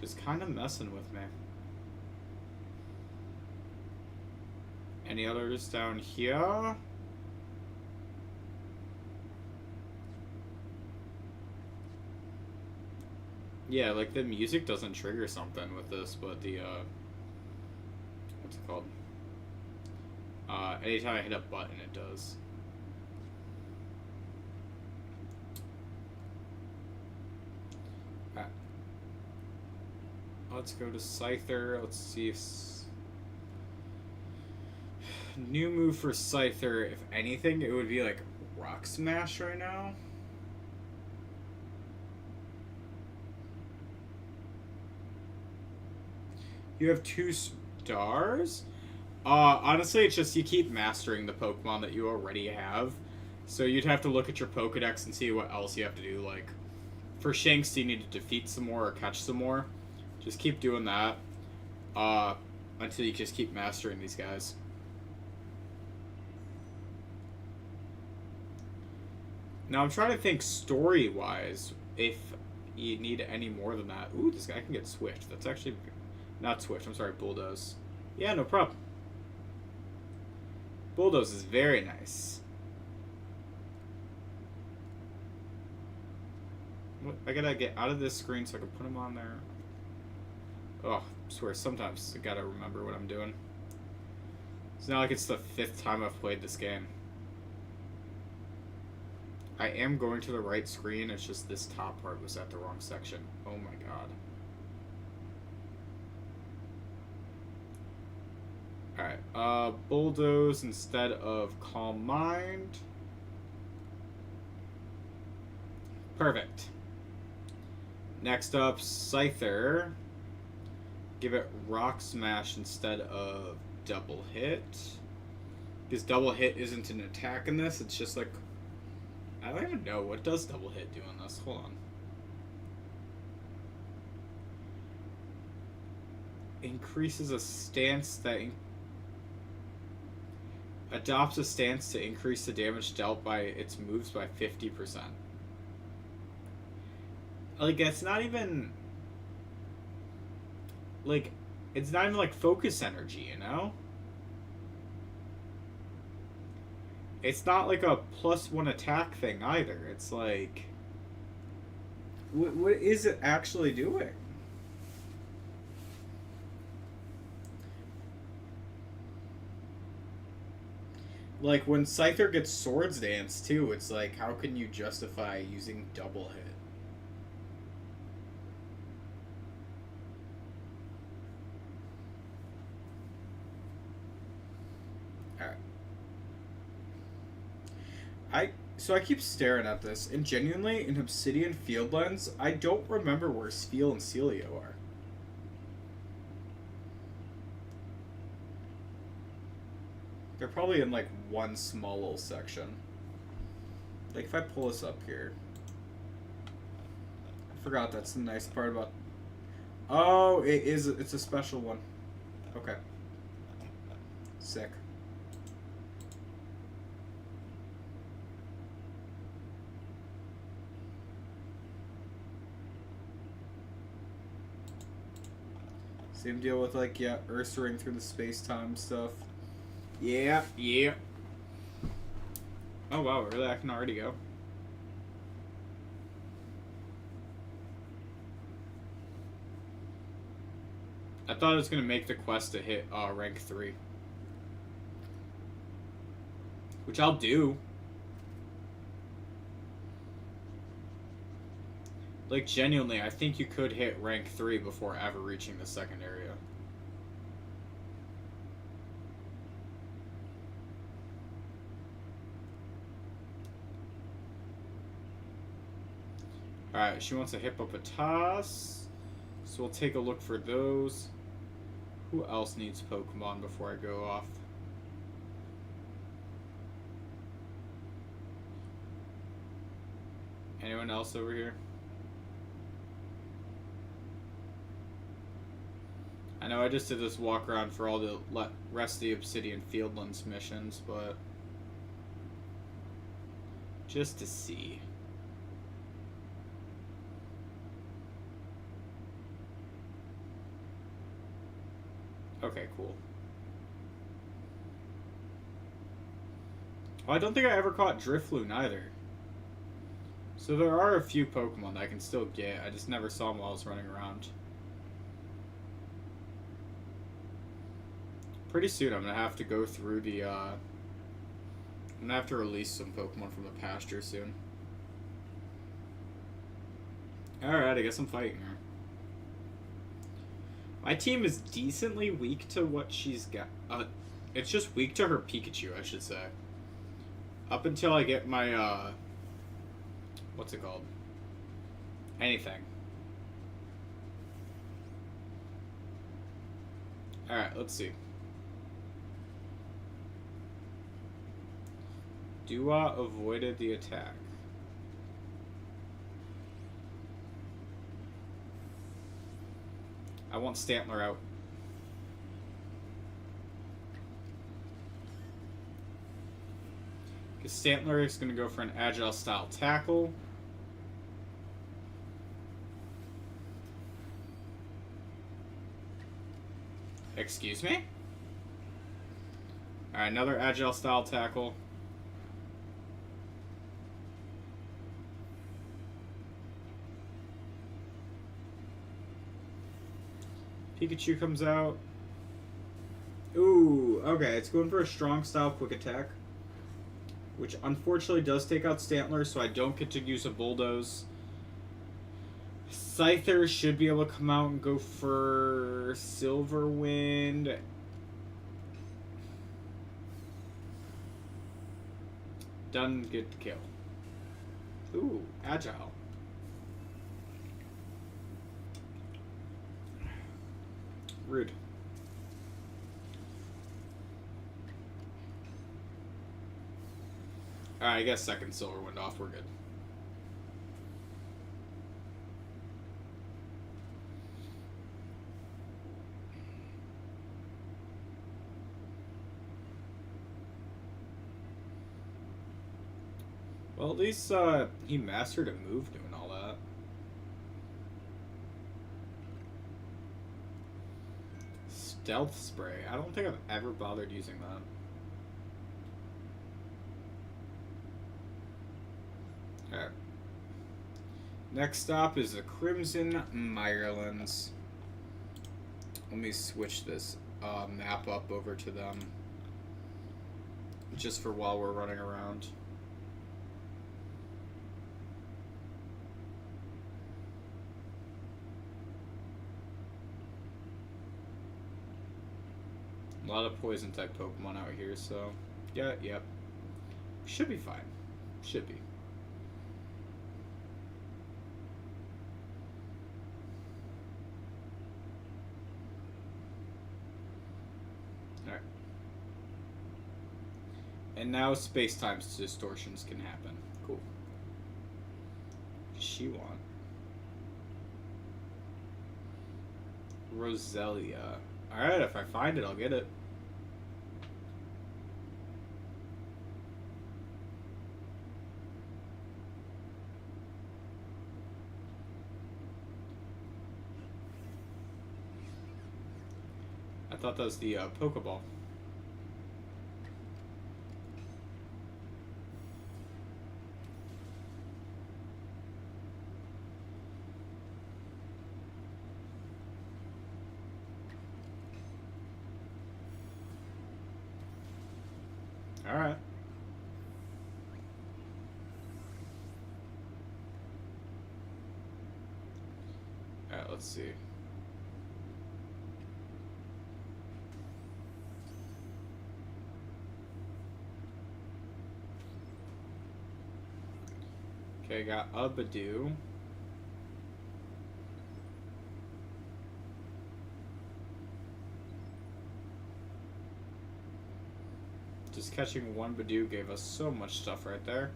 A: was kind of messing with me. Any others down here? Yeah, like the music doesn't trigger something with this, but the what's it called? Anytime I hit a button, it does. Alright. Let's go to Scyther. Let's see if... New move for Scyther, if anything, it would be like Rock Smash right now. You have 2 stars? Honestly, it's just you keep mastering the Pokemon that you already have. So you'd have to look at your Pokedex and see what else you have to do. Like, for Shanks, you need to defeat some more or catch some more. Just keep doing that. Until you just keep mastering these guys. Now, I'm trying to think story-wise if you need any more than that. Ooh, this guy can get Swift. That's actually... Not Swift, I'm sorry, Bulldoze. Yeah, no problem. Bulldoze is very nice. What? I gotta get out of this screen so I can put him on there. Oh, I swear, sometimes I gotta remember what I'm doing. It's not like it's the 5th time I've played this game. I am going to the right screen, it's just this top part was at the wrong section. Oh my god. Alright, Bulldoze instead of Calm Mind. Perfect. Next up, Scyther. Give it Rock Smash instead of Double Hit. Because Double Hit isn't an attack in this, it's just like... I don't even know, what does Double Hit do in this? Hold on. Increases a stance that... Adopts a stance to increase the damage dealt by its moves by 50%. Like, it's not even... Like, it's not even, like, focus energy, you know? It's not, like, a +1 attack thing, either. It's, like... What is it actually doing? Like, when Scyther gets Swords Dance, too, it's like, how can you justify using Double Hit? So I keep staring at this, and genuinely, in Obsidian Fieldlands, I don't remember where Spheal and Celio are. They're probably in, like, one small little section. Like, if I pull this up here... I forgot that's the nice part about... Oh, it's a special one. Okay. Sick. Same deal with, like, yeah, Ursaring through the space-time stuff. Yeah. Oh, wow, really? I can already go? I thought it was going to make the quest to hit rank 3. Which I'll do. Like, genuinely, I think you could hit rank 3 before ever reaching the second area. Alright, she wants a Hippopotas. So we'll take a look for those. Who else needs Pokemon before I go off? Anyone else over here? I know I just did this walk around for all the rest of the Obsidian Fieldlands missions, but just to see. Okay, cool. Oh, I don't think I ever caught Drifloon either. So there are a few Pokemon that I can still get. I just never saw them while I was running around. Pretty soon I'm going to have to go through the, I'm going to have to release some Pokemon from the pasture soon. Alright, I guess I'm fighting her. My team is decently weak to what she's got. It's just weak to her Pikachu, I should say. Up until I get my, what's it called? Anything. Alright, let's see. Dua avoided the attack. I want Stantler out. Because Stantler is going to go for an agile style tackle. Excuse me? Alright, another agile style tackle. Pikachu comes out. Ooh, okay. It's going for a strong style quick attack, which unfortunately does take out Stantler, so I don't get to use a bulldoze. Scyther should be able to come out and go for Silverwind. Doesn't get the kill. Ooh, Agile. Rude. Alright, I guess second Silverwind off, we're good. Well, at least he mastered a move doing all that. Stealth Spray. I don't think I've ever bothered using that. Alright. Next stop is the Crimson Mirelands. Let me switch this map up over to them. Just for while we're running around. A lot of poison type Pokemon out here, so yeah, yep. Should be fine. Should be. Alright. And now space-time distortions can happen. Cool. What does she want? Roselia. Alright, if I find it, I'll get it. I thought that was the Pokeball. Alright. Alright, let's see. Okay, got a Badoo. Just catching one Badoo gave us so much stuff right there.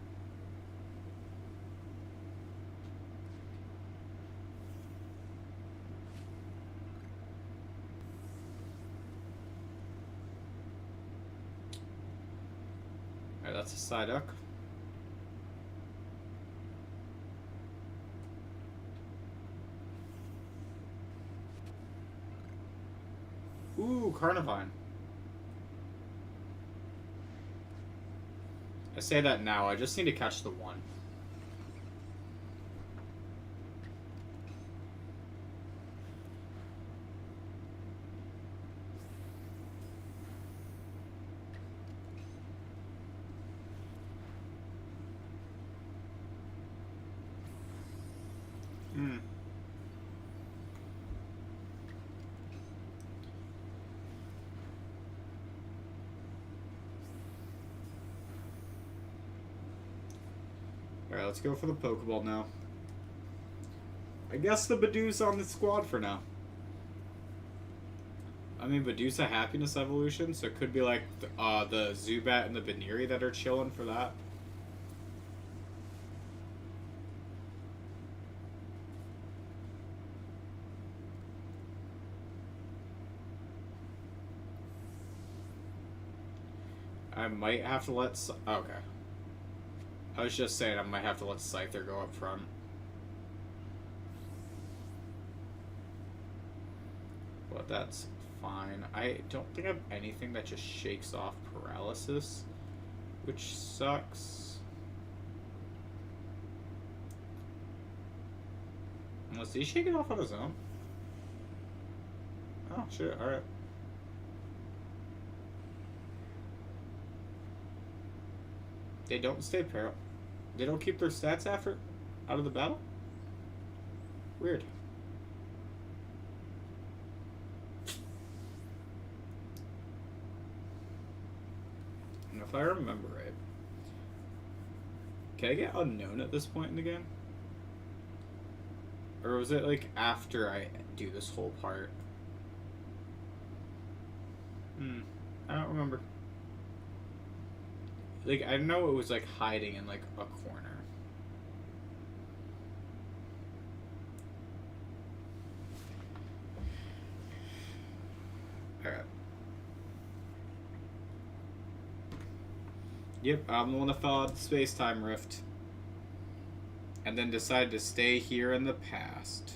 A: Alright, that's a Psyduck. Ooh, Carnivine. I say that now, I just need to catch the one. Alright, let's go for the Pokeball now. I guess the Badoo's on the squad for now. I mean, Badoo's a happiness evolution, so it could be like the Zubat and the Baneri that are chilling for that. I might have to let... Okay. I was just saying I might have to let Scyther go up front. But that's fine. I don't think I have anything that just shakes off paralysis, which sucks. Unless he shake it off on his own. Oh, shit, alright. They don't stay paral. They don't keep their stats after out of the battle? Weird. And if I remember right, can I get unknown at this point in the game? Or was it like after I do this whole part? I don't remember. Like, I know it was like hiding in like a corner. Alright. Yep, I'm the one that fell out of the space-time rift. And then decided to stay here in the past.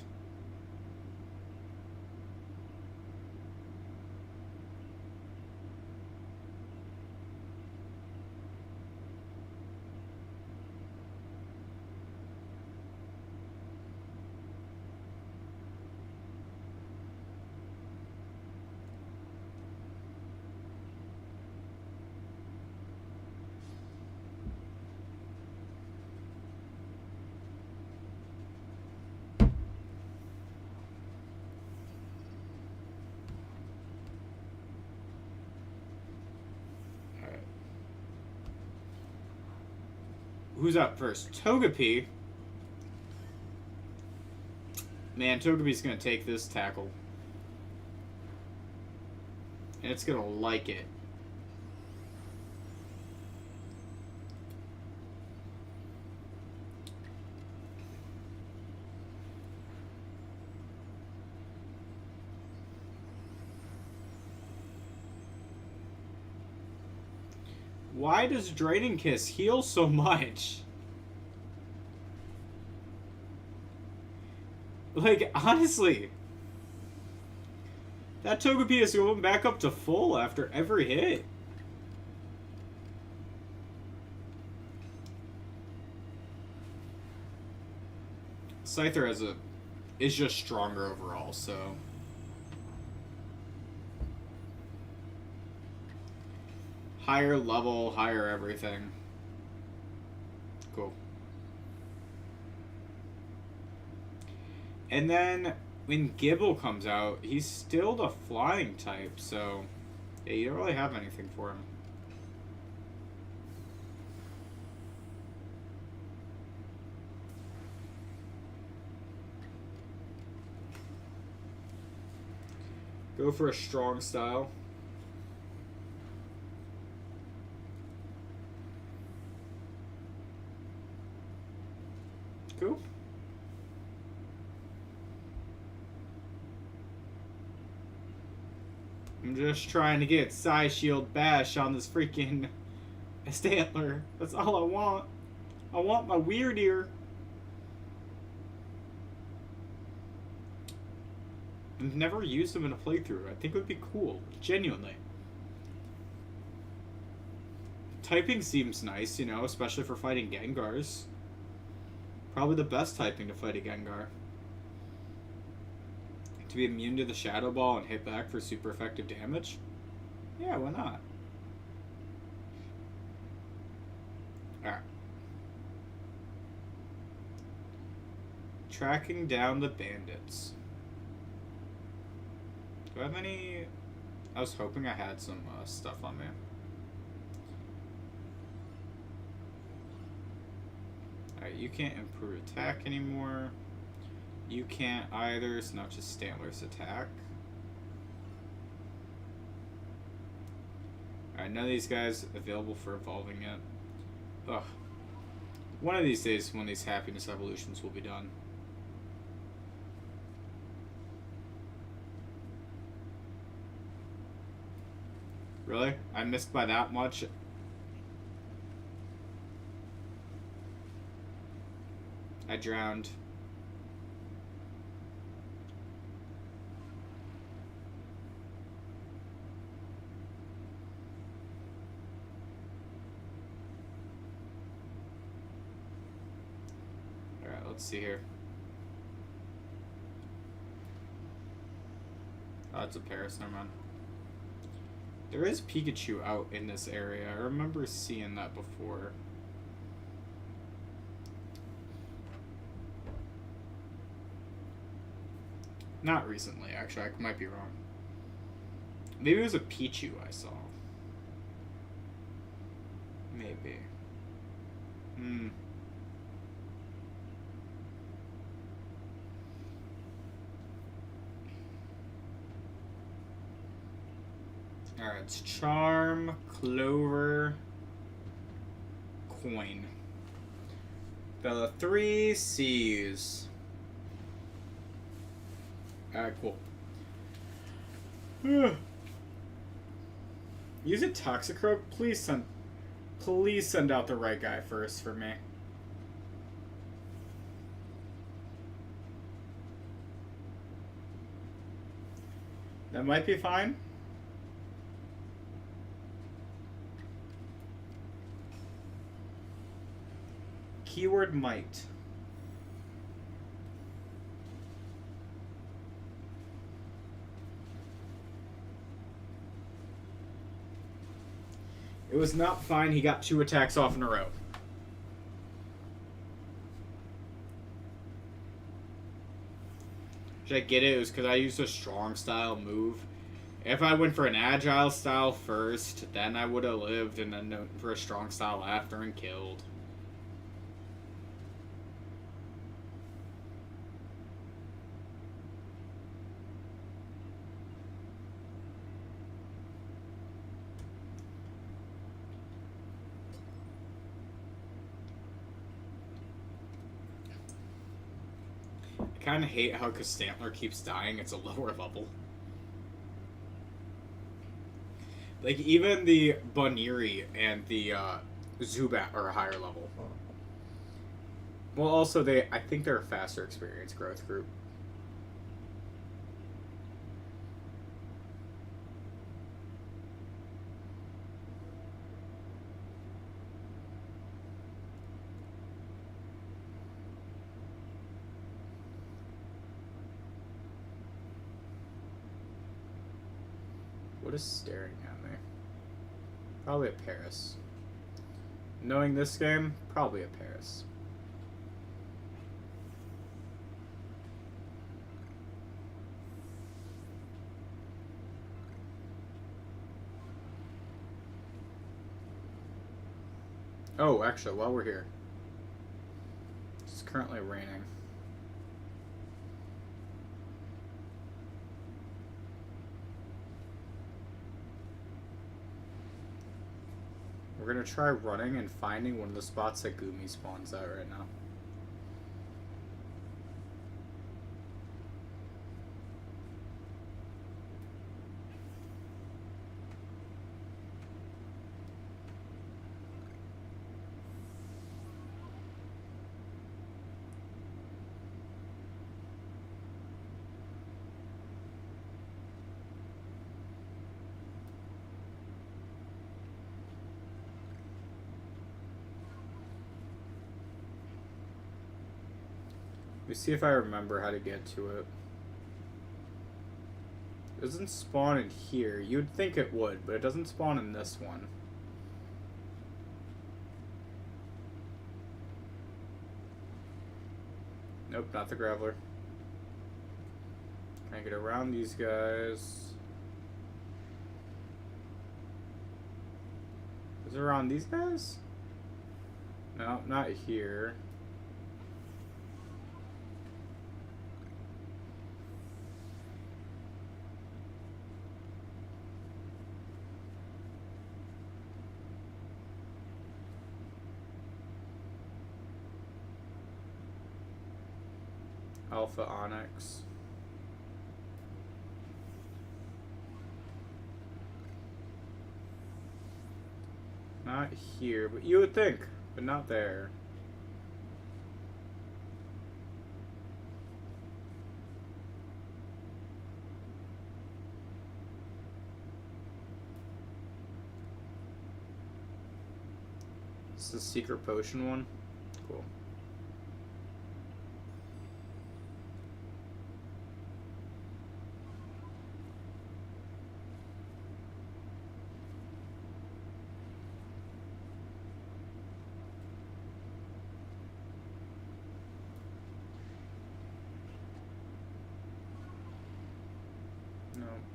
A: Who's up first? Togepi. Man, Togepi's gonna take this tackle. And it's gonna like it. Why does Draining Kiss heal so much? Like, honestly. That Togepi is going back up to full after every hit. Scyther is just stronger overall, so... Higher level, higher everything. Cool. And then when Gibble comes out, he's still the flying type, so yeah, you don't really have anything for him. Go for a strong style. Cool. I'm just trying to get Psy Shield Bash on this freaking Stantler. That's all I want. I want my Weird Ear. I've never used them in a playthrough. I think it would be cool. Genuinely. Typing seems nice, you know, especially for fighting Gengars. Probably the best typing to fight a Gengar. To be immune to the Shadow Ball and hit back for super effective damage? Yeah, why not? Alright. Tracking down the bandits. Do I have any... I was hoping I had some stuff on me. Alright, you can't improve attack anymore. You can't either, so not just Stantler's attack. Alright, none of these guys available for evolving yet. Ugh. One of these days, when these happiness evolutions will be done. Really? I missed by that much? I drowned. Alright, let's see here. Oh, it's a Paris, never mind. There is Pikachu out in this area. I remember seeing that before. Not recently, actually. I might be wrong. Maybe it was a Pichu I saw. Maybe. Alright, it's Charm, Clover, Coin. The 3 C's. Alright, cool. Use a Toxicroak? Please send out the right guy first for me. That might be fine. Keyword might. It was not fine. He got 2 attacks off in a row. Should I get it? It was because I used a strong style move. If I went for an agile style first, then I would have lived, and then went for a strong style after and killed. I kind of hate how Castantler keeps dying. It's a lower level. Like, even the Buniri and the Zubat are a higher level. Well, also, I think they're a faster experience growth group. What is staring at me? Probably a Paris. Knowing this game, probably a Paris. Oh, actually, while we're here, it's currently raining. We're gonna try running and finding one of the spots that Gumi spawns at right now. Let me see if I remember how to get to it. It doesn't spawn in here. You'd think it would, but it doesn't spawn in this one. Nope, not the Graveler. Can I get around these guys? Is it around these guys? No, not here. Alpha Onyx. Not here, but you would think, but not there. It's the secret potion one. Cool.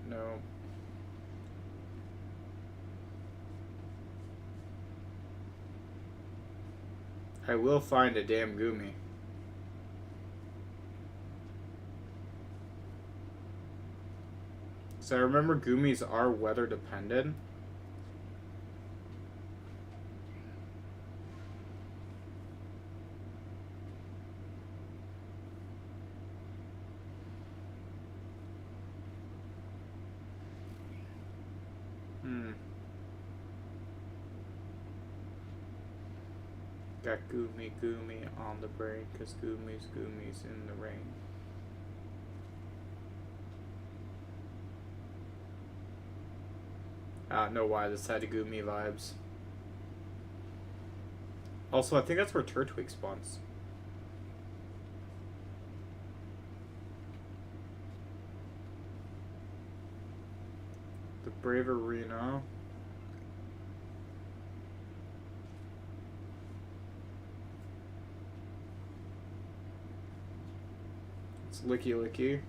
B: no. I will find a damn Goomy. So I remember Goomies are weather dependent. Got Goomy on the brain, cause Goomy's in the rain. I don't know why this had Goomy vibes. Also, I think that's where Turtwig spawns. The Brave Arena. It's Licky Licky.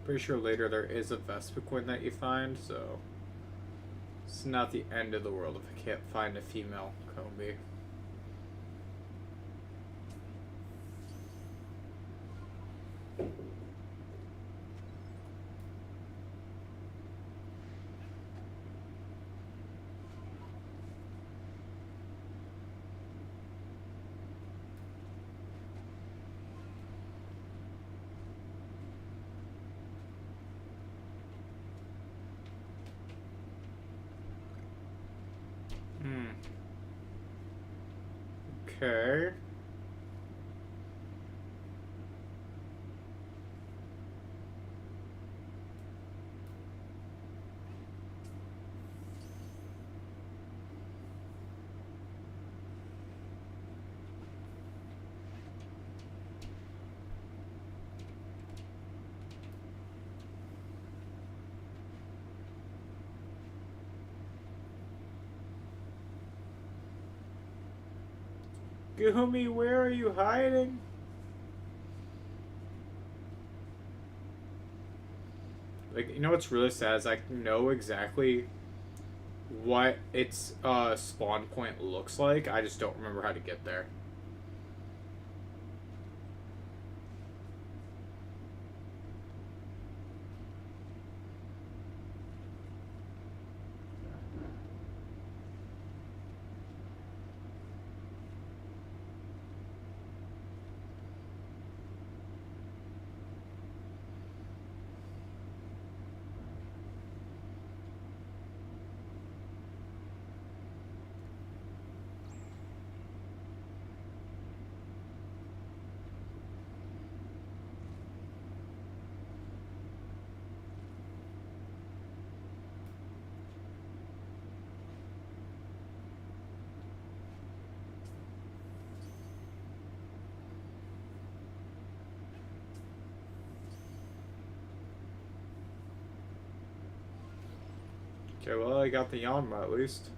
B: Pretty sure later there is a Vespiquen that you find, so it's not the end of the world if I can't find a female Combi. Okay. Goomy, where are you hiding? Like, you know what's really sad is I know exactly what its spawn point looks like. I just don't remember how to get there. Okay, well, I got the Yanma at least.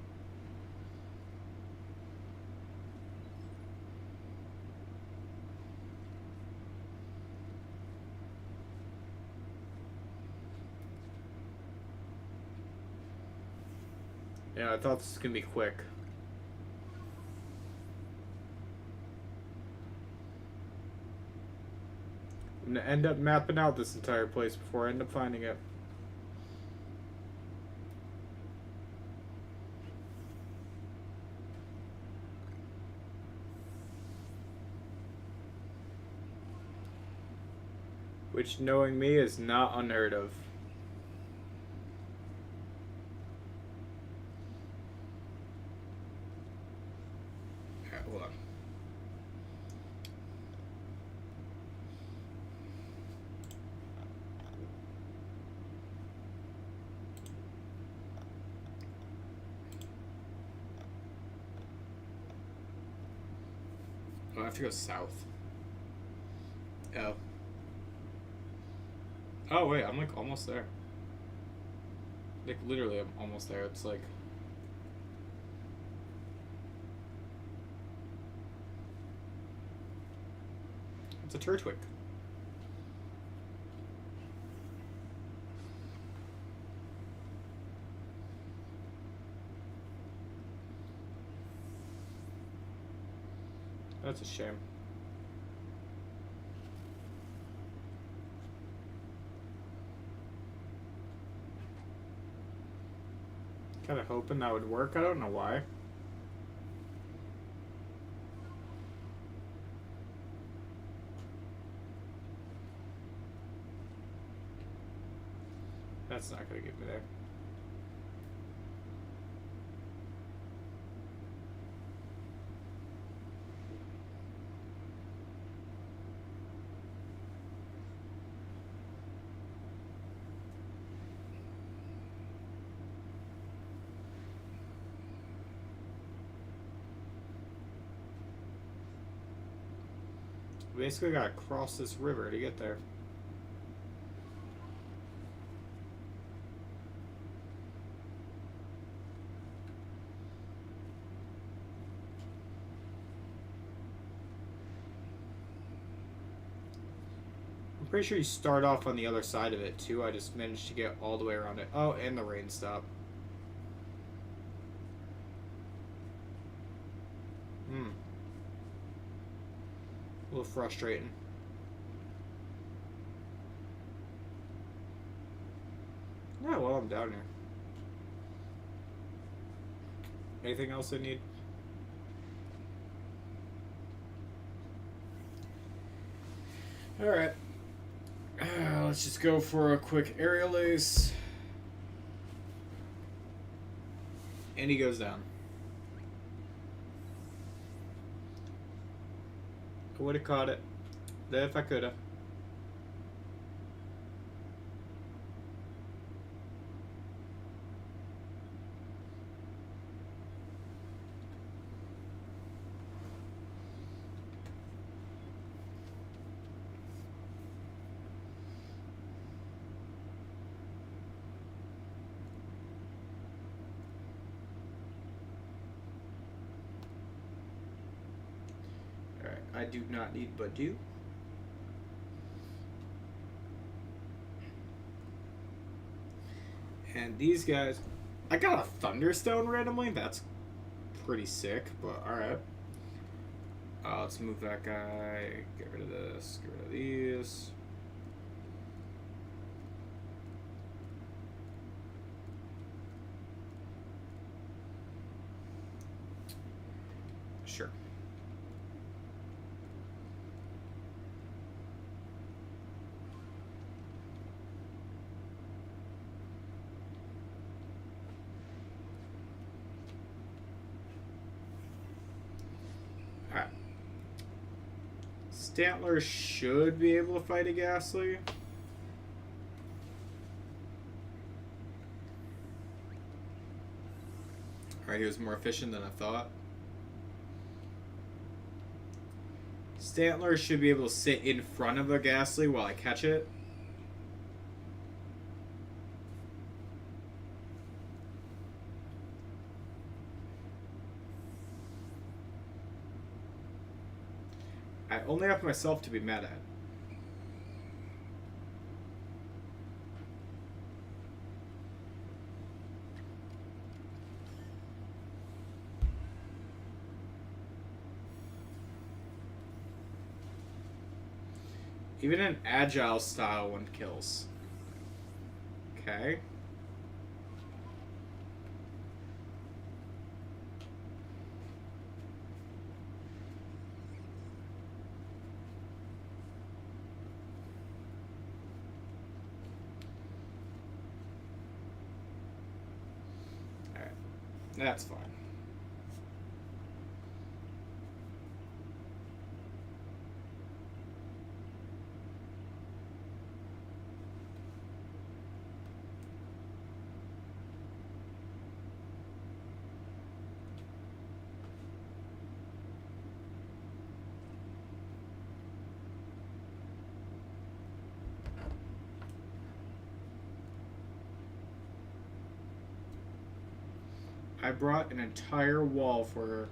B: Yeah, I thought this was gonna be quick. I'm gonna end up mapping out this entire place before I end up finding it. which, knowing me, is not unheard of.
A: Alright, hold on. Oh, I have to go south. Oh. Oh, wait, I'm like almost there. Like, literally, I'm almost there. It's like. It's a Turtwig.
B: That's a shame. Kind of hoping that would work. I don't know why. That's not going to get me there. Basically, gotta cross this river to get there. I'm pretty sure you start off on the other side of it too. I just managed to get all the way around it. Oh, and the rain stopped. A little frustrating. Yeah, well, I'm down here. Anything else I need?
A: Alright. Let's just go for a quick aerial ace. And he goes down.
B: I would have caught it. If I could have. I do not need but do.
A: And these guys, I got a Thunderstone randomly. That's pretty sick, but alright. Let's move that guy. Get rid of this. Get rid of these. Sure. Stantler should be able to fight a Ghastly. Alright, he was more efficient than I thought. Stantler should be able to sit in front of the Ghastly while I catch it. I only have myself to be mad at. Even an agile style one kills. Okay. That's fine. I brought an entire wall for her.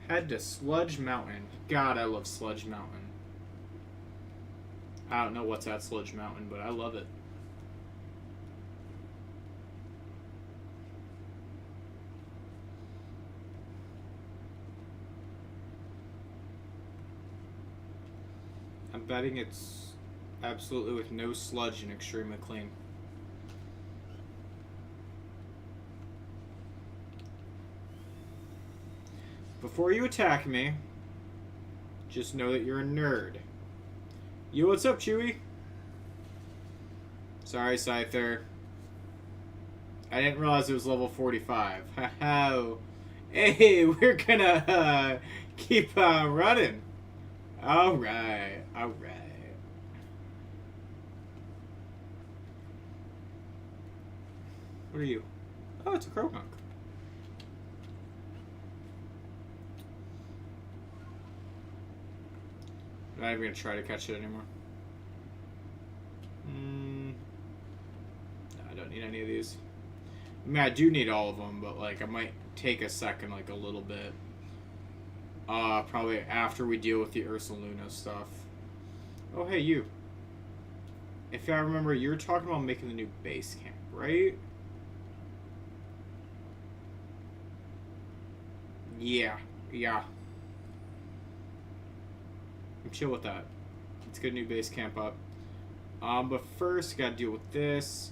A: Head to Sludge Mountain. God, I love Sludge Mountain. I don't know what's at Sludge Mountain, but I love it. I'm betting it's absolutely with no sludge and extremely clean. Before you attack me, just know that you're a nerd. Yo, what's up, Chewy? Sorry, Scyther. I didn't realize it was level 45. Haha. Hey, we're gonna keep running. Alright, alright. What are you? Oh, it's a Croagunk. I'm not even gonna try to catch it anymore. No, I don't need any of these. I mean, I do need all of them, but like I might take a second, like a little bit. Probably after we deal with the Ursaluna stuff. Oh, hey, you. If I remember, you were talking about making the new base camp, right? Yeah, yeah. I'm chill with that. Let's get a new base camp up. But first, gotta deal with this.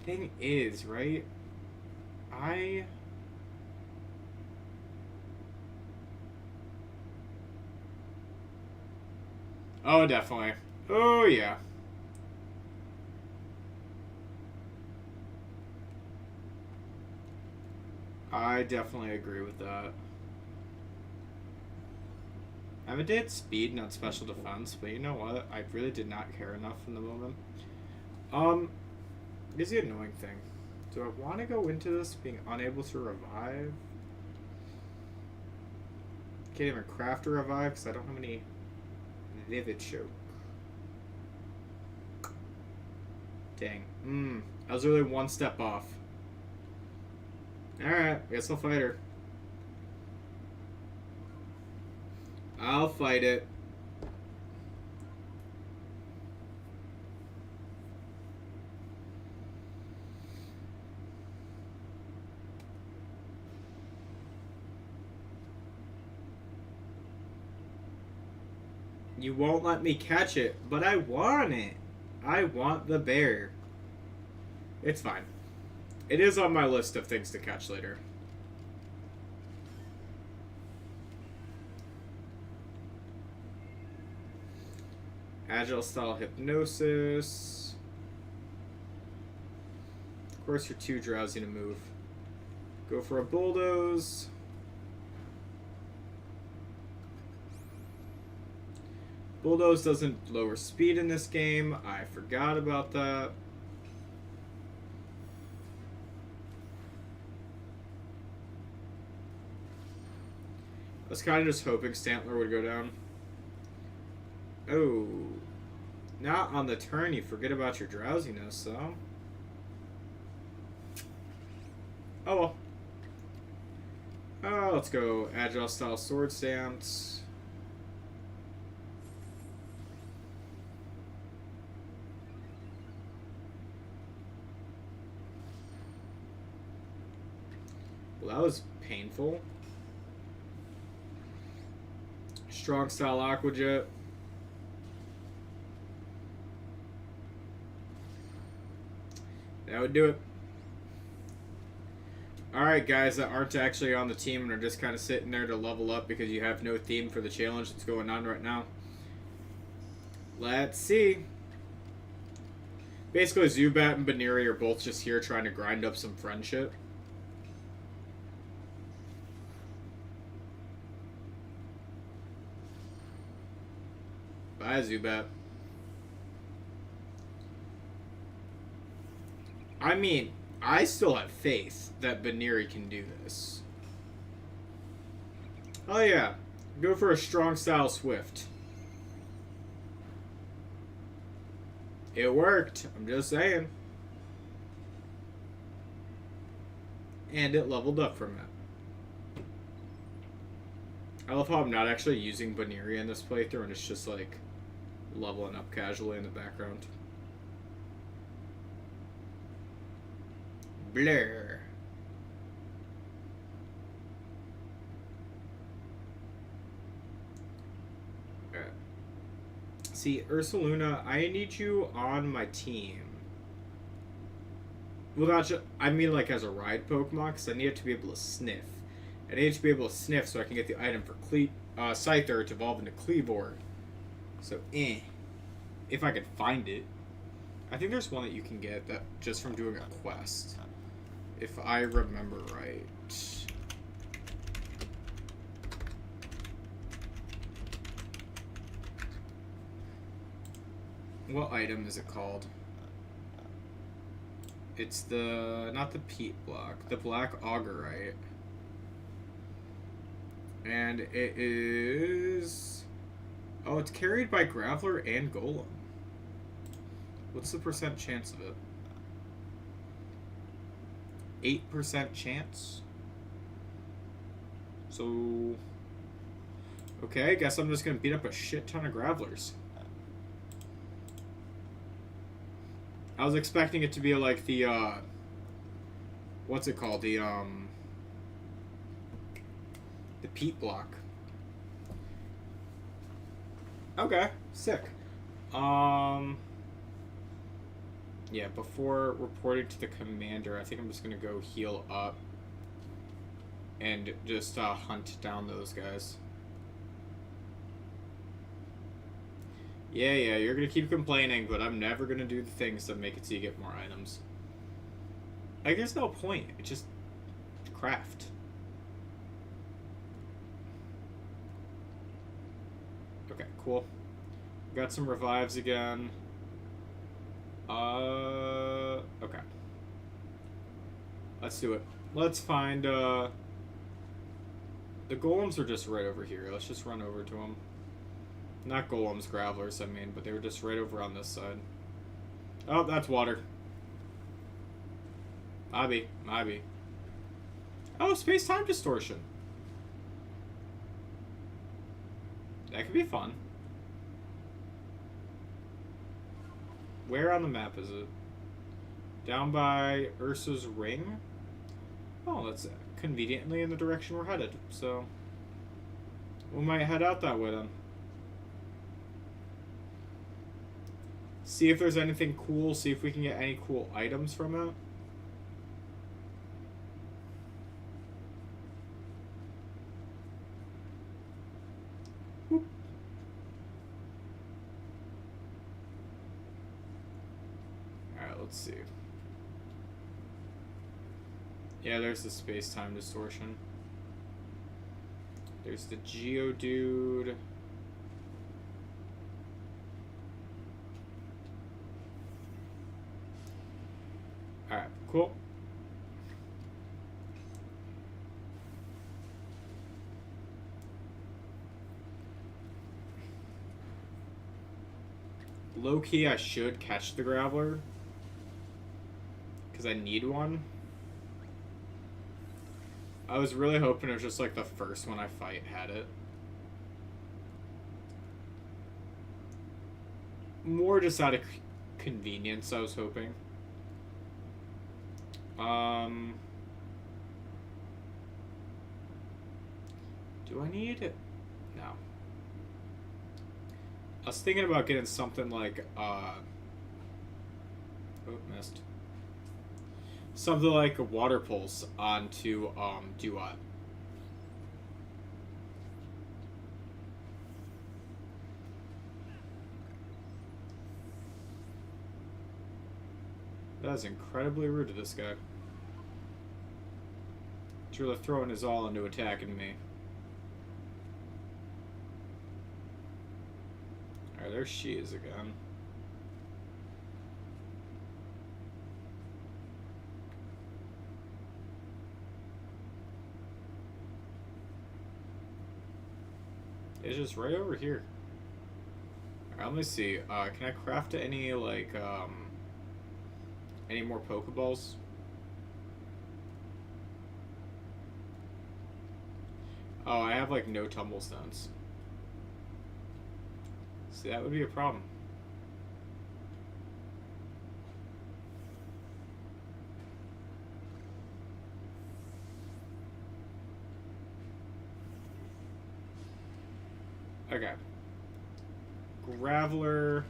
A: Thing is, right? Oh, definitely. Oh, yeah. I definitely agree with that. I have a day at speed, not special defense, but you know what? I really did not care enough in the moment. Here's the annoying thing. Do I want to go into this being unable to revive? Can't even craft a revive because I don't have any Vivid Choke. Dang. I was really one step off. Alright, guess I'll fight her. I'll fight it. You won't let me catch it, but I want it. I want the bear. It's fine. It is on my list of things to catch later. Agile style hypnosis. Of course, you're too drowsy to move. Go for a bulldoze. Bulldoze doesn't lower speed in this game. I forgot about that. I was kind of just hoping Stantler would go down. Oh. Not on the turn, you forget about your drowsiness, though. Oh well. let's go Agile Style Sword Stance. Well, that was painful. Strong Style Aqua Jet. That would do it. Alright, guys that aren't actually on the team and are just kind of sitting there to level up because you have no theme for the challenge that's going on right now. Let's see. Basically, Zubat and Baneri are both just here trying to grind up some friendship. Bye, Zubat. I mean, I still have faith that Baneri can do this. Oh yeah, go for a strong style Swift. It worked, I'm just saying. And it leveled up from that. I love how I'm not actually using Baneri in this playthrough and it's just like leveling up casually in the background. Blur. Alright. See, Ursaluna, I need you on my team. Well, not just, I mean like as a ride Pokemon, because I need it to be able to sniff. I need it to be able to sniff so I can get the item for Scyther to evolve into Cleavor. So, if I could find it. I think there's one that you can get that just from doing a quest. If I remember right. What item is it called? It's the, not the peat block, the black augerite. And it is, oh, it's carried by Graveler and Golem. What's the percent chance of it? 8% chance? So, okay, I guess I'm just gonna beat up a shit ton of Gravelers. I was expecting it to be like the, what's it called? The peat block. Okay, sick. Yeah, before reporting to the commander, I think I'm just gonna go heal up and just hunt down those guys. Yeah, you're gonna keep complaining, but I'm never gonna do the things that make it so you get more items. Like, there's no point. It's just craft. Okay, cool. Got some revives again. Okay. Let's do it. Let's find, the golems are just right over here. Let's just run over to them. Not golems, Gravelers, I mean, but they were just right over on this side. Oh, that's water. Maybe. Oh, space-time distortion. That could be fun. Where on the map is it? Down by Ursa's ring? Oh, that's conveniently in the direction we're headed, so we might head out that way then. See if there's anything cool, see if we can get any cool items from it. Whoop. Alright, let's see. Yeah, there's the space-time distortion. There's the Geodude. Alright, cool. Low-key, I should catch the Graveler. Because I need one. I was really hoping it was just like the first one I fight had it. More just out of convenience, I was hoping. Do I need... No. I was thinking about getting something like, oh, missed. Something like a water pulse onto, Duat. That is incredibly rude to this guy. He's really throwing his all into attacking me. Alright, there she is again. It's just right over here. Alright, let me see. Can I craft any, like, any more Pokeballs? Oh, I have, like, no Tumblestones. See, that would be a problem. Okay. Graveler.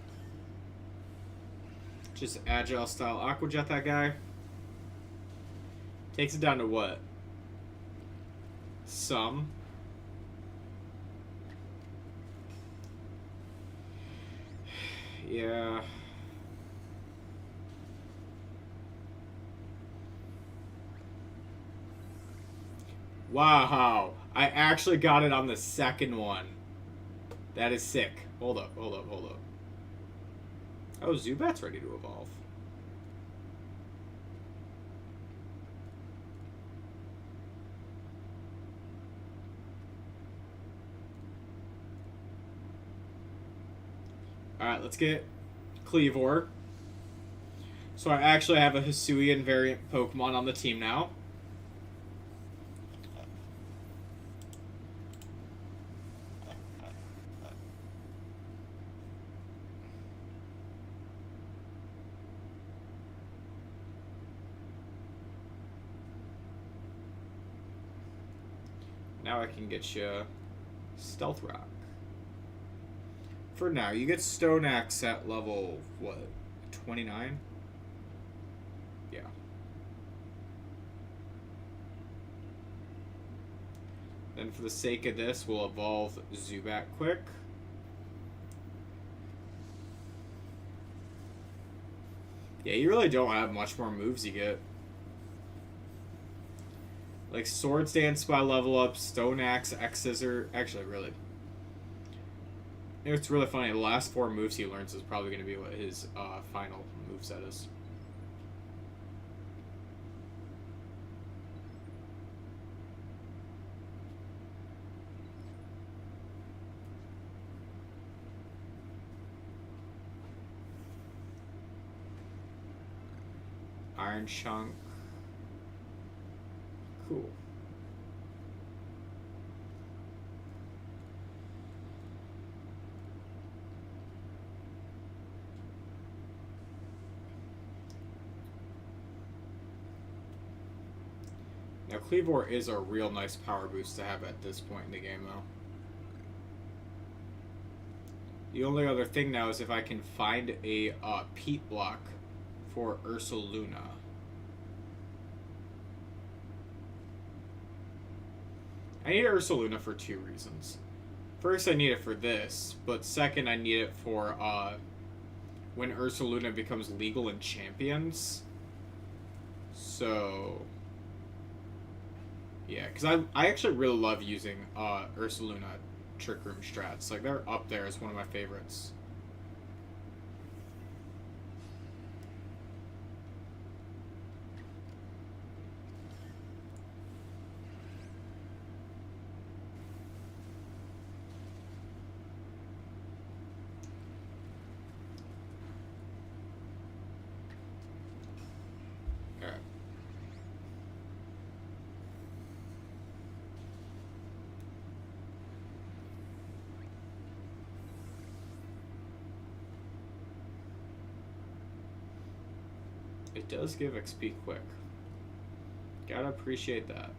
A: Just agile style Aqua Jet that guy. Takes it down to what? Some. Yeah. Wow. I actually got it on the second one. That is sick. Hold up. Oh, Zubat's ready to evolve. Alright, let's get Cleavor. So I actually have a Hisuian variant Pokemon on the team now. Now I can get you Stealth Rock. For now, you get Stone Axe at level, what, 29? Yeah. Then for the sake of this, we'll evolve Zubat quick. Yeah, you really don't have much more moves you get. Like Swords Dance by level up, Stone Axe, X Scissor. Actually, really. It's really funny. The last 4 moves he learns is probably going to be what his final moveset is. Iron Chunk. Cool. Now, Cleavor is a real nice power boost to have at this point in the game, though. The only other thing now is if I can find a Peat block for Ursaluna. I need Ursaluna for 2 reasons. First, I need it for this, but second, I need it for when Ursaluna becomes legal in Champions. So, yeah, because I actually really love using Ursaluna Trick Room strats. Like, they're up there as one of my favorites. It does give XP quick. Gotta appreciate that.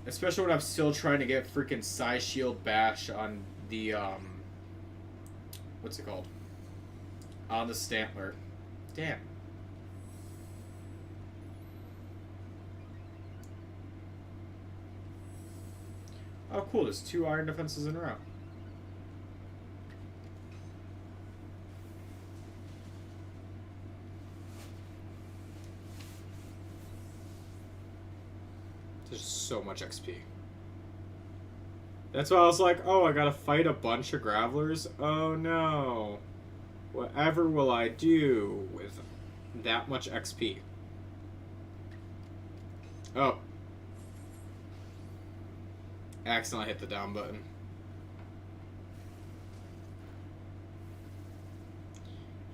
A: Especially when I'm still trying to get freaking Psy Shield Bash on the, what's it called? On the Stantler. Damn. Oh, cool. There's 2 iron defenses in a row. There's so much XP. That's why I was like, oh, I gotta fight a bunch of Gravelers? Oh no. Whatever will I do with that much XP? Oh. Accidentally hit the down button.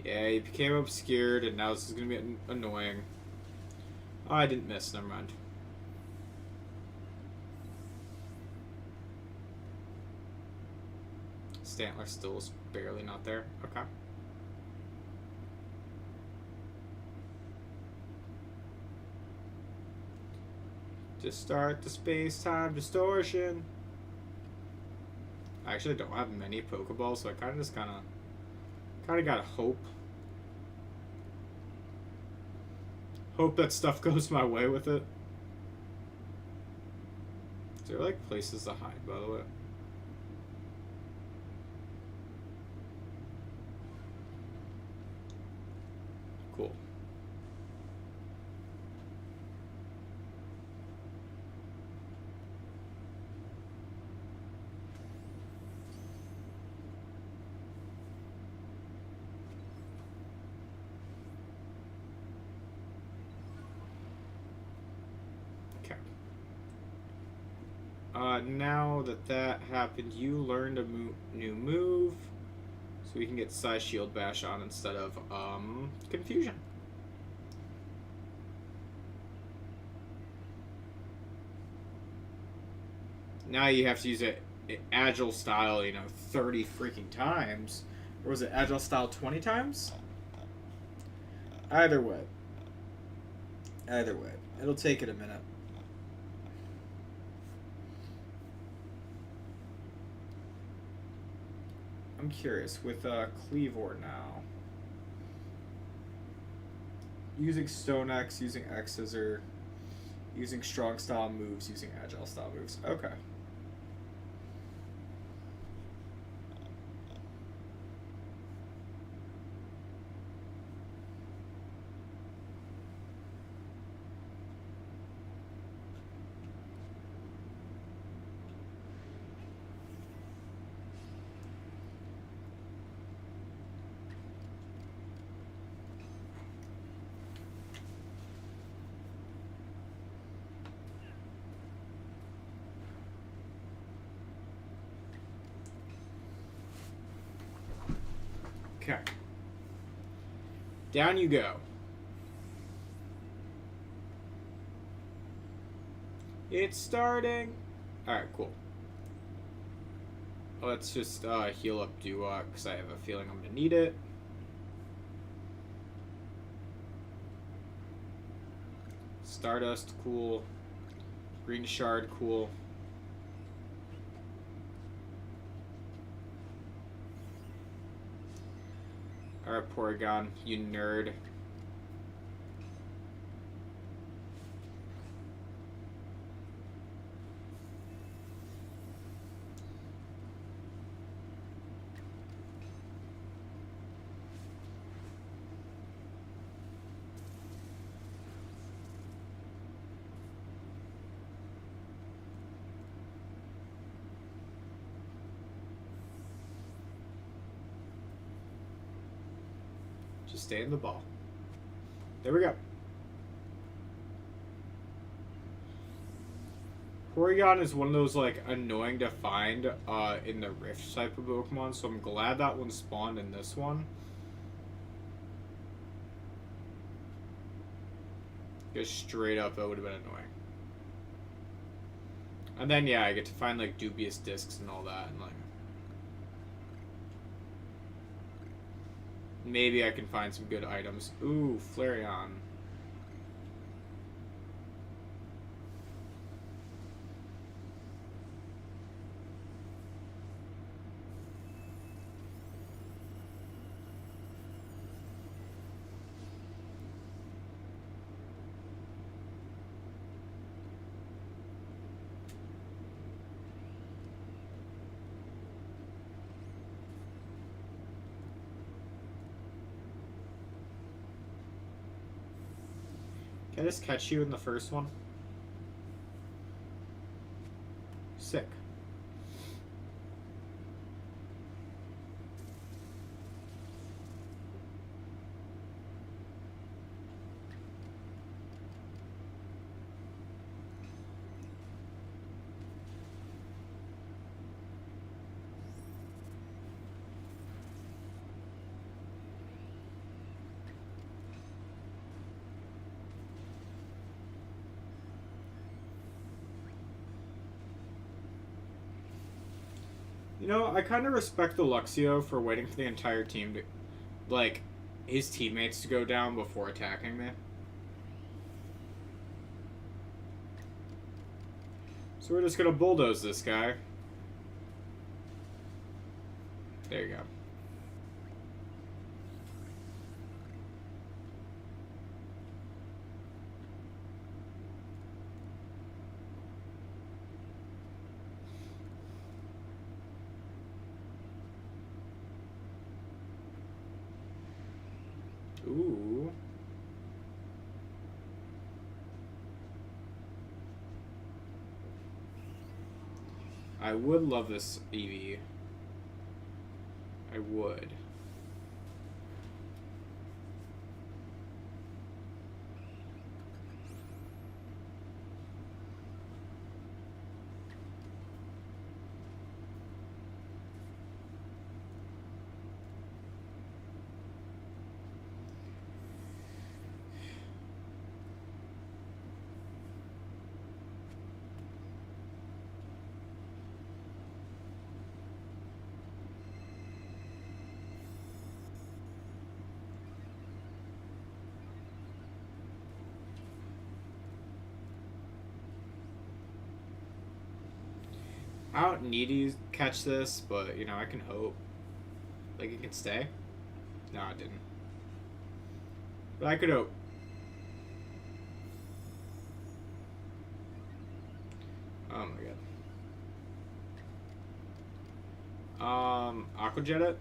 A: Yeah, he became obscured, and now this is gonna be annoying. Oh, I didn't miss. Never mind. Stantler still is barely not there. Okay. Just start the space-time distortion. I actually don't have many Pokeballs, so I kind of gotta hope. Hope that stuff goes my way with it. Is there like places to hide, by the way? Cool. Okay. Now that happened, you learned a new move. So we can get Psy Shield Bash on instead of, Confusion. Now you have to use it Agile Style, 30 freaking times. Or was it Agile Style 20 times? Either way. It'll take it a minute. I'm curious, with Cleavor now, using Stone X, using X Scissor, using Strong Style moves, using Agile Style moves. Okay. Okay. Down you go. It's starting. Alright, cool. Let's just heal up Duok, because I have a feeling I'm going to need it. Stardust, cool. Green Shard, cool. Alright, Porygon, you nerd. Just stay in the ball. There we go. Porygon is one of those like annoying to find in the Rift type of Pokemon, so I'm glad that one spawned in this one.
B: Just straight up, that would have been annoying. And then, yeah, I get to find, like, dubious discs and all that, and, like... Maybe I can find some good items. Ooh, Flareon. Can I just catch you in the first one? Sick. You know, I kind of respect the Luxio for waiting for the entire team to, like, his teammates to go down before attacking me. So we're just gonna bulldoze this guy. There you go. Ooh. I would love this Eevee. I would. I don't need to catch this, but, you know, I can hope. Like, it can stay? No, it didn't. But I could hope. Oh my god. Aqua Jet it?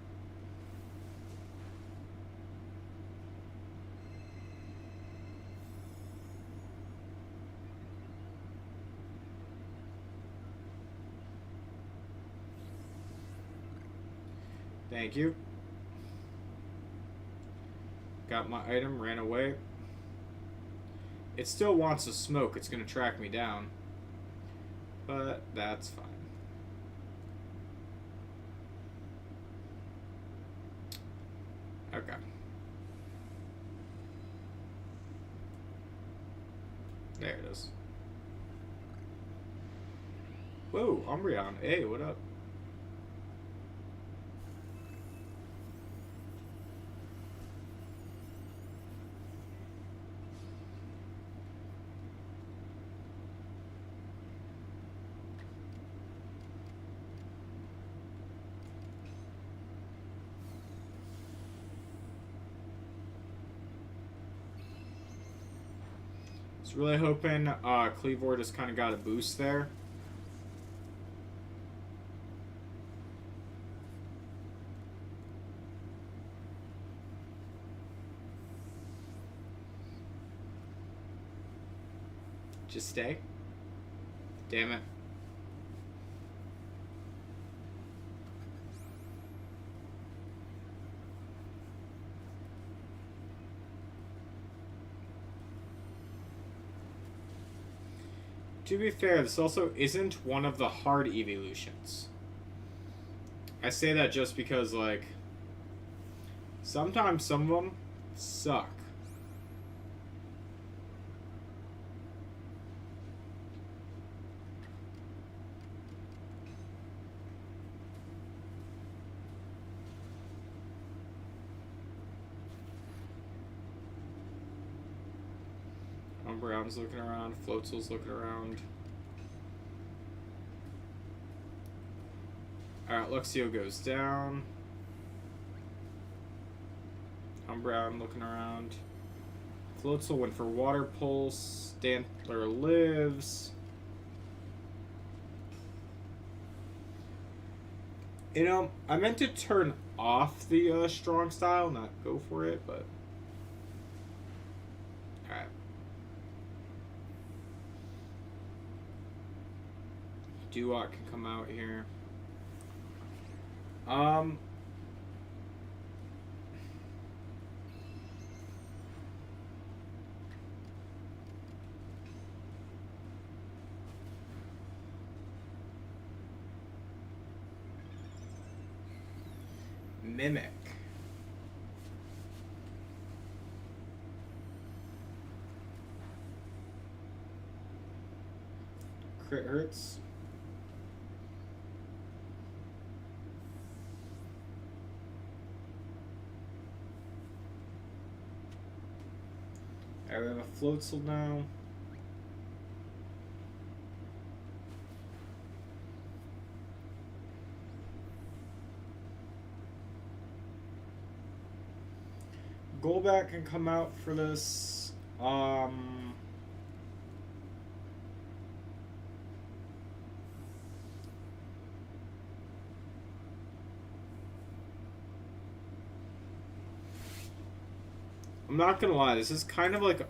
B: Thank you. Got my item, ran away. It still wants to smoke. It's going to track me down. But that's fine. Okay. There it is. Whoa, Umbreon. Hey, what up? Really hoping Cleavor just kind of got a boost there. Just stay. Damn it. To be fair, this also isn't one of the hard evolutions. I say that just because, like, sometimes some of them suck. Umbreon's looking around. Floatzel's looking around. Alright, Luxio goes down. Umbreon looking around. Floatzel went for Water Pulse. Stantler lives. You know, I meant to turn off the strong style, not go for it, but... Alright. Duat can come out here. Mimic. Crit hurts. I have a Floatzel now. Golbat can come out for this. I'm not gonna lie, this is kind of like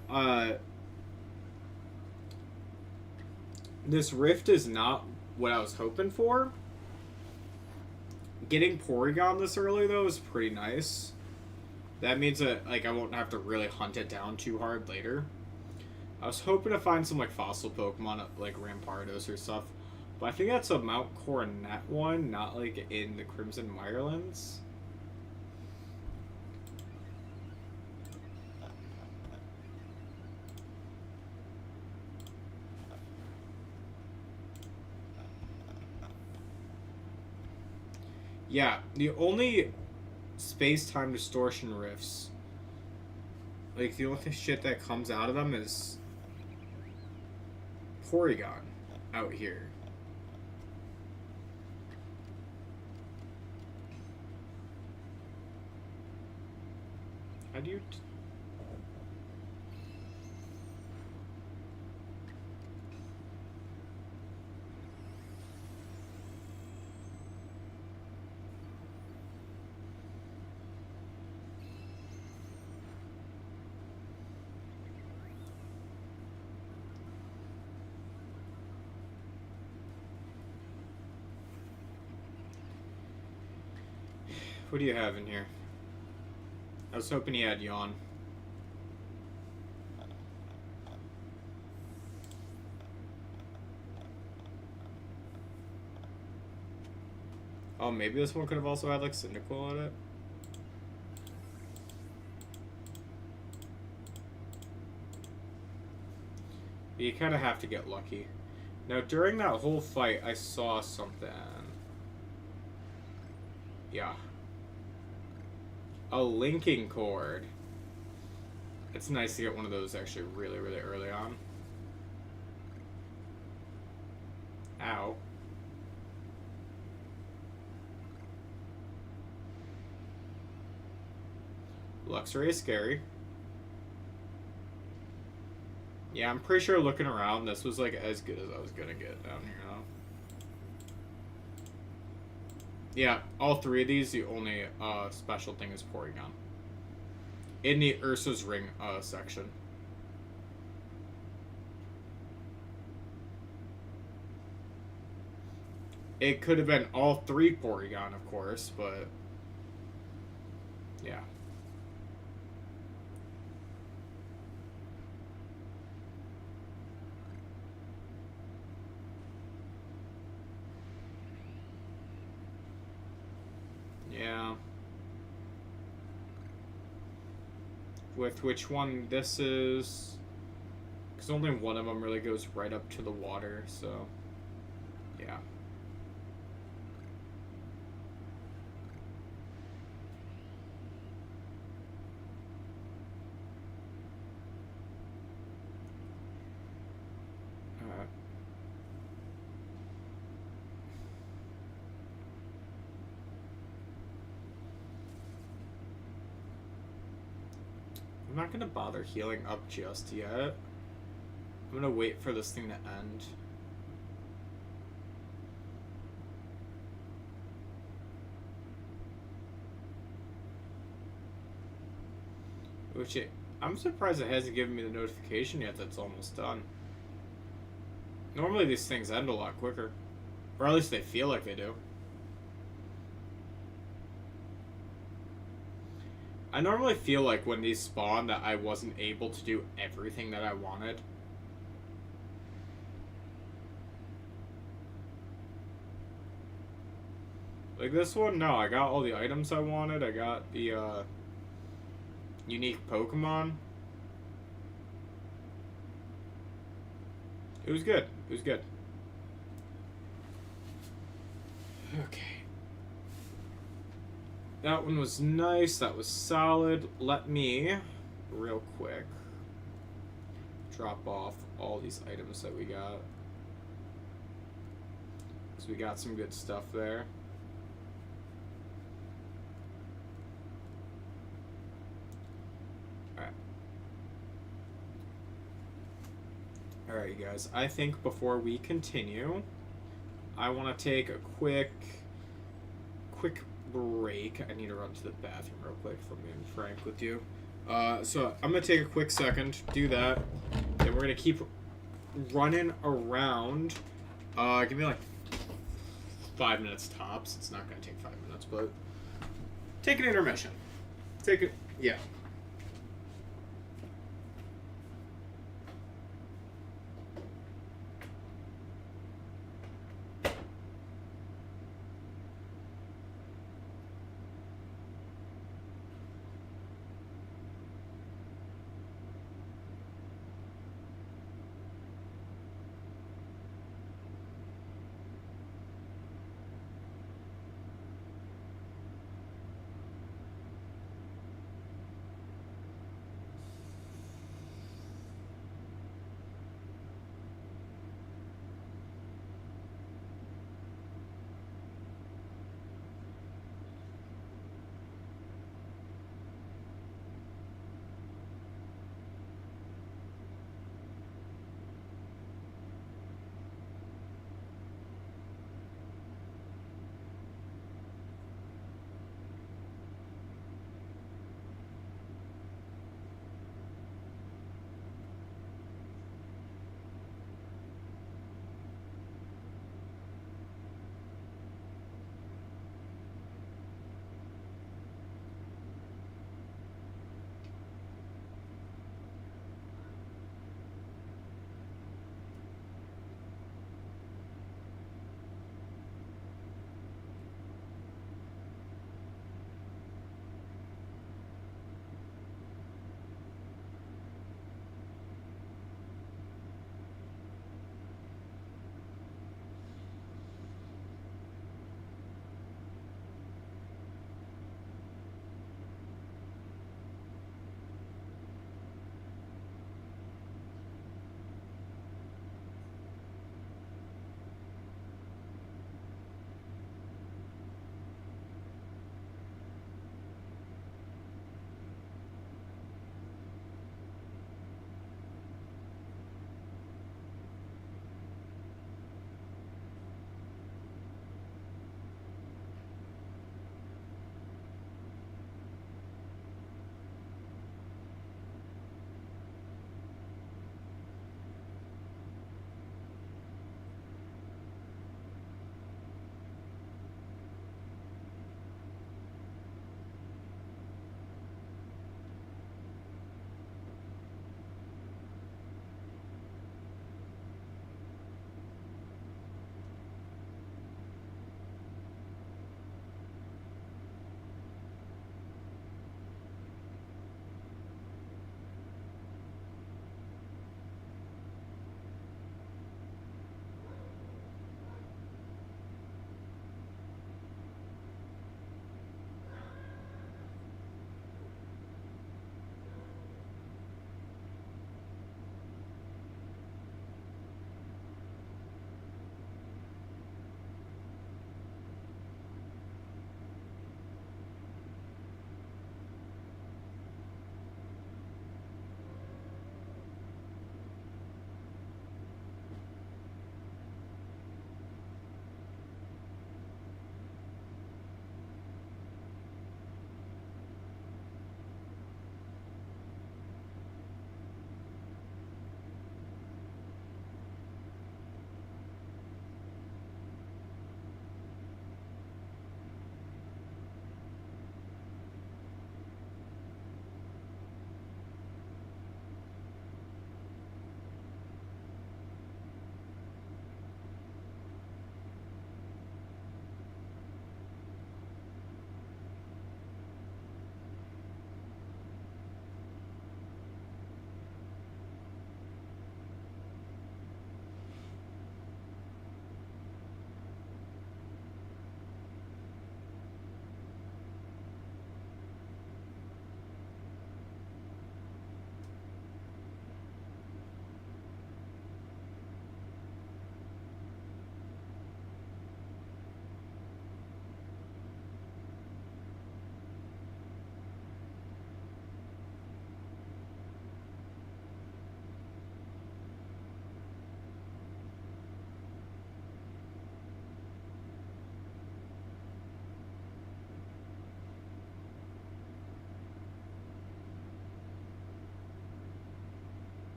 B: this Rift is not what I was hoping for. Getting Porygon this early though is pretty nice. That means that like I won't have to really hunt it down too hard later. I was hoping to find some like fossil Pokemon like Rampardos or stuff, but I think that's a Mount Coronet one, not like in the Crimson Mirelands. Yeah, the only space-time distortion rifts, like the only shit that comes out of them is Porygon out here. How do you... What do you have in here? I was hoping he had Yawn. Oh, maybe this one could have also had like Cyndaquil on it. You kind of have to get lucky. Now, during that whole fight, I saw something. Yeah. A linking cord. It's nice to get one of those actually really, really early on. Ow. Luxray is scary. Yeah, I'm pretty sure looking around, this was like as good as I was gonna get down here now. Yeah, all three of these, the only special thing is Porygon. In the Ursa's Ring section. It could have been all three Porygon, of course, but... yeah. Yeah. With which one this is... because only one of them really goes right up to the water, so... yeah. I'm not gonna bother healing up just yet. I'm gonna wait for this thing to end. I'm surprised it hasn't given me the notification yet that's almost done. Normally these things end a lot quicker. Or at least they feel like they do. I normally feel like when these spawn that I wasn't able to do everything that I wanted. Like this one, no, I got all the items I wanted. I got the unique Pokemon. It was good. It was good. Okay. That one was nice. That was solid. Let me, real quick, drop off all these items that we got. Because we got some good stuff there. Alright, you guys. I think before we continue, I want to take a quick break. I need to run to the bathroom real quick, if I'm being frank with you. So I'm going to take a quick second, do that, and we're going to keep running around. Give me like 5 minutes tops. It's not going to take 5 minutes, but take an intermission. Take it, yeah.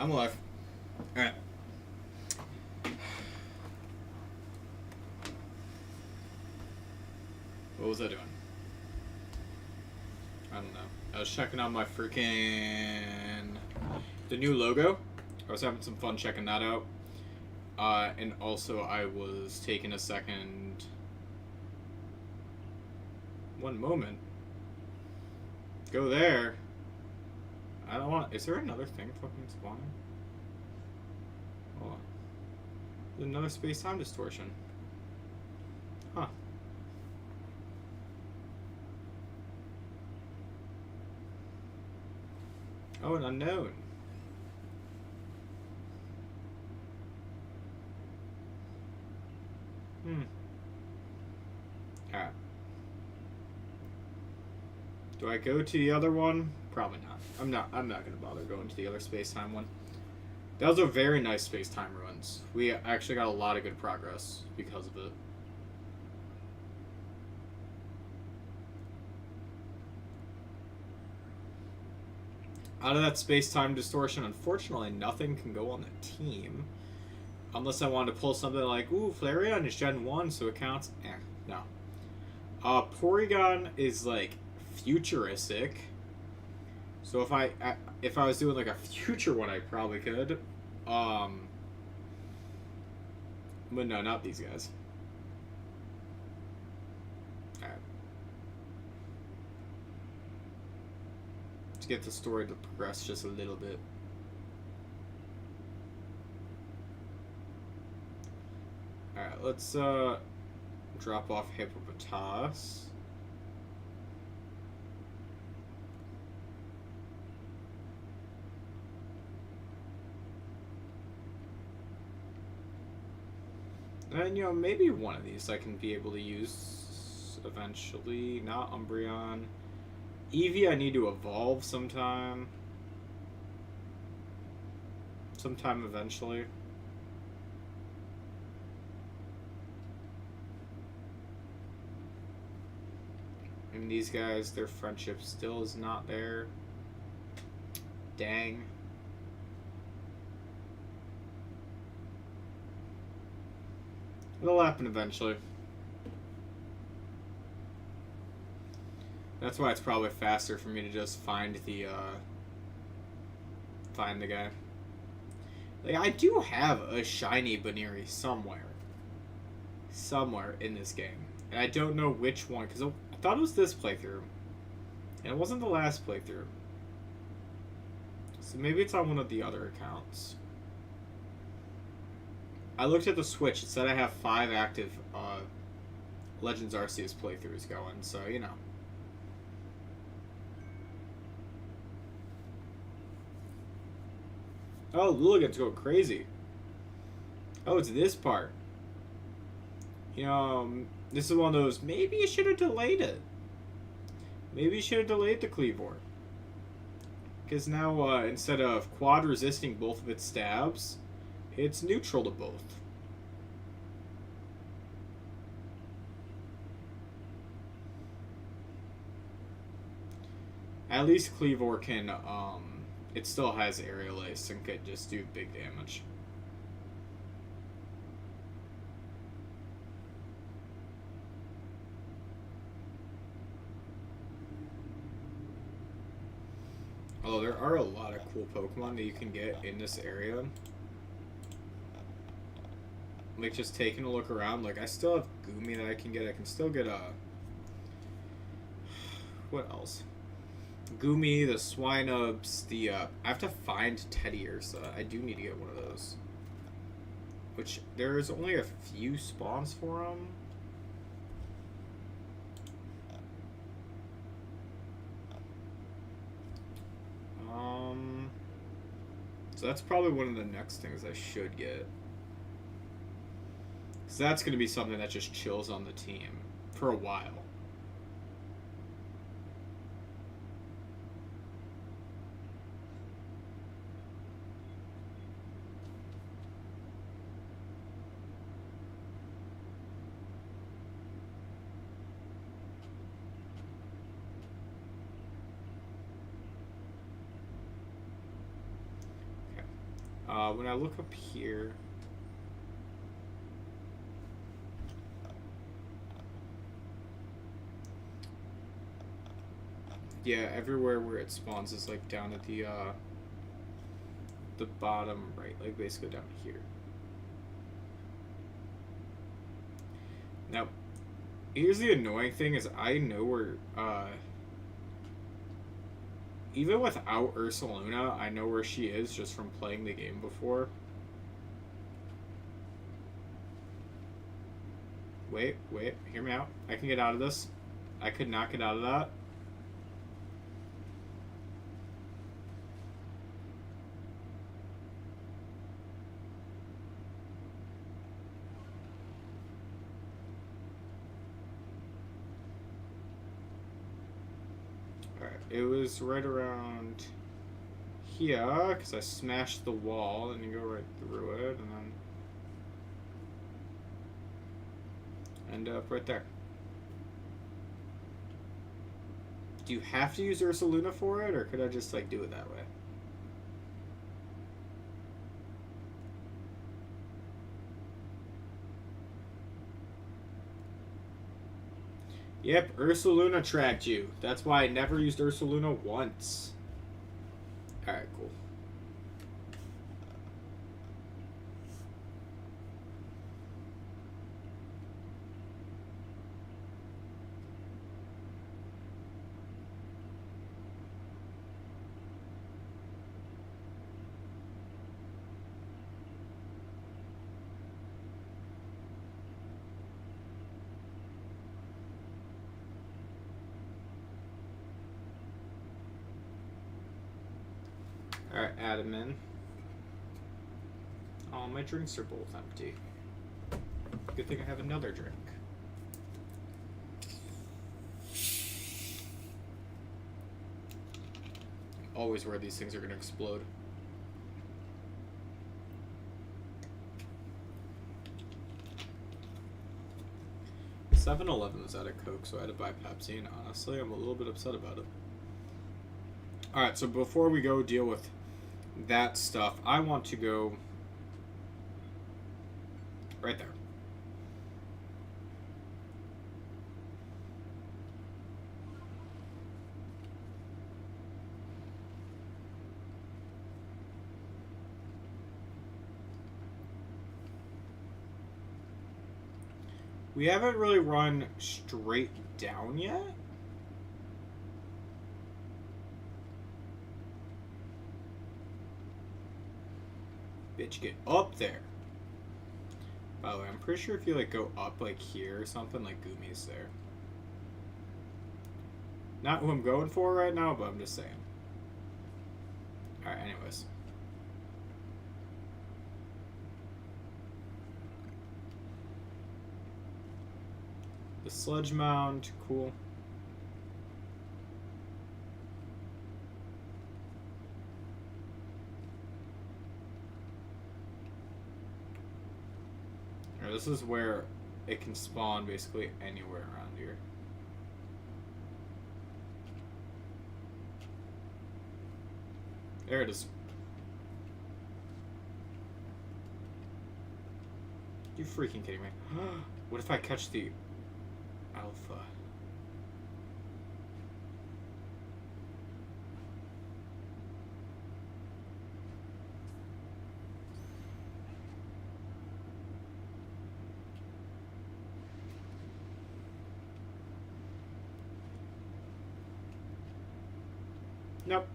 A: I'm alive. Alright. What was I doing? I don't know. I was checking out my freaking... the new logo. I was having some fun checking that out. And also I was taking a second... One moment. Go there. I don't want... Is there another thing fucking spawning? Hold on. There's another space-time distortion. Huh. Oh, an unknown. Alright. Do I go to the other one? Probably not. I'm not gonna bother going to the other space-time one. Those are very nice space-time ruins. We actually got a lot of good progress because of it. Out of that space-time distortion, unfortunately, nothing can go on the team. Unless I wanted to pull something like, ooh, Flareon is Gen 1, so it counts. No. Porygon is, like, futuristic. So if I was doing, like, a future one, I probably could. But no, not these guys. Alright. Let's get the story to progress just a little bit. Alright, let's drop off Hippopotas. And, you know, maybe one of these I can be able to use eventually. Not Umbreon. Eevee I need to evolve sometime. Sometime eventually. And these guys, their friendship still is not there. Dang. It'll happen eventually. That's why it's probably faster for me to just find the guy. Like, I do have a shiny Baneri somewhere. Somewhere in this game. And I don't know which one, because I thought it was this playthrough. And it wasn't the last playthrough. So maybe it's on one of the other accounts. I looked at the Switch. It said I have 5 active Legends Arceus playthroughs going, so, you know. Oh, Luligan's going crazy. Oh, it's this part. You know, this is one of those, maybe you should have delayed it. Maybe you should have delayed the Cleavor. Because now, instead of quad resisting both of its stabs, it's neutral to both. At least Cleavor can, it still has Aerial Ace and could just do big damage. Although there are a lot of cool Pokemon that you can get in this area. Like, just taking a look around, like, I still have Goomy that I can get. I can still get a... What else? Goomy, the Swinubs, the, I have to find Teddy Ursa. I do need to get one of those. Which, there's only a few spawns for them. So that's probably one of the next things I should get. Because that's going to be something that just chills on the team for a while.
B: When I look up here... Yeah, everywhere where it spawns is like down at the bottom right, like basically down here. Now, here's the annoying thing is I know where, even without Ursaluna, I know where she is just from playing the game before. Wait, hear me out. I can get out of this. I could not get out of that. It was right around here, because I smashed the wall, and you go right through it, and then end up right there. Do you have to use Ursaluna for it, or could I just, like, do it that way? Yep, Ursaluna tracked you. That's why I never used Ursaluna once. Alright, cool. Alright, add them in. Oh, my drinks are both empty. Good thing I have another drink. Always where these things are going to explode. $7-Eleven was out of Coke, so I had to buy Pepsi, and honestly, I'm a little bit upset about it. Alright, so before we go deal with that stuff, I want to go right there. We haven't really run straight down yet. Bitch, get up there. By the way, I'm pretty sure if you, like, go up, like, here or something, like, Gumi's there. Not who I'm going for right now, but I'm just saying. Alright, anyways. The sludge mound, cool. This is where it can spawn basically anywhere around here. There it is. You freaking kidding me? What if I catch the alpha? Nope.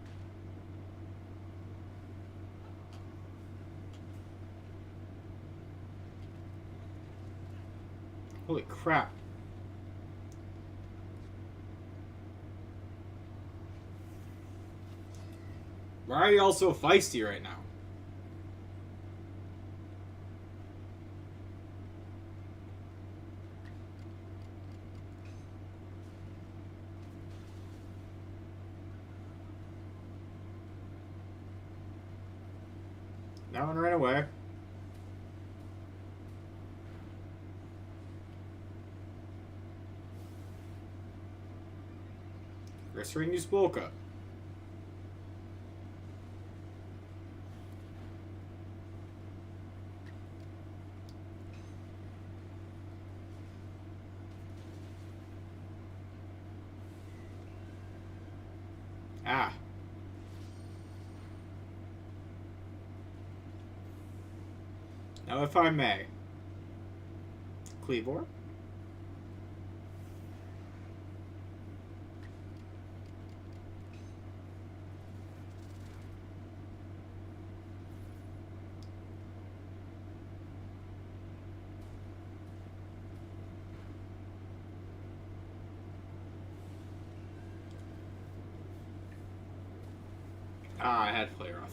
B: Holy crap. Why are you all so feisty right now? That one ran away. Glycerin use bulk up. Ah. Now, if I may. Cleavor? Ah, I had Play Rough.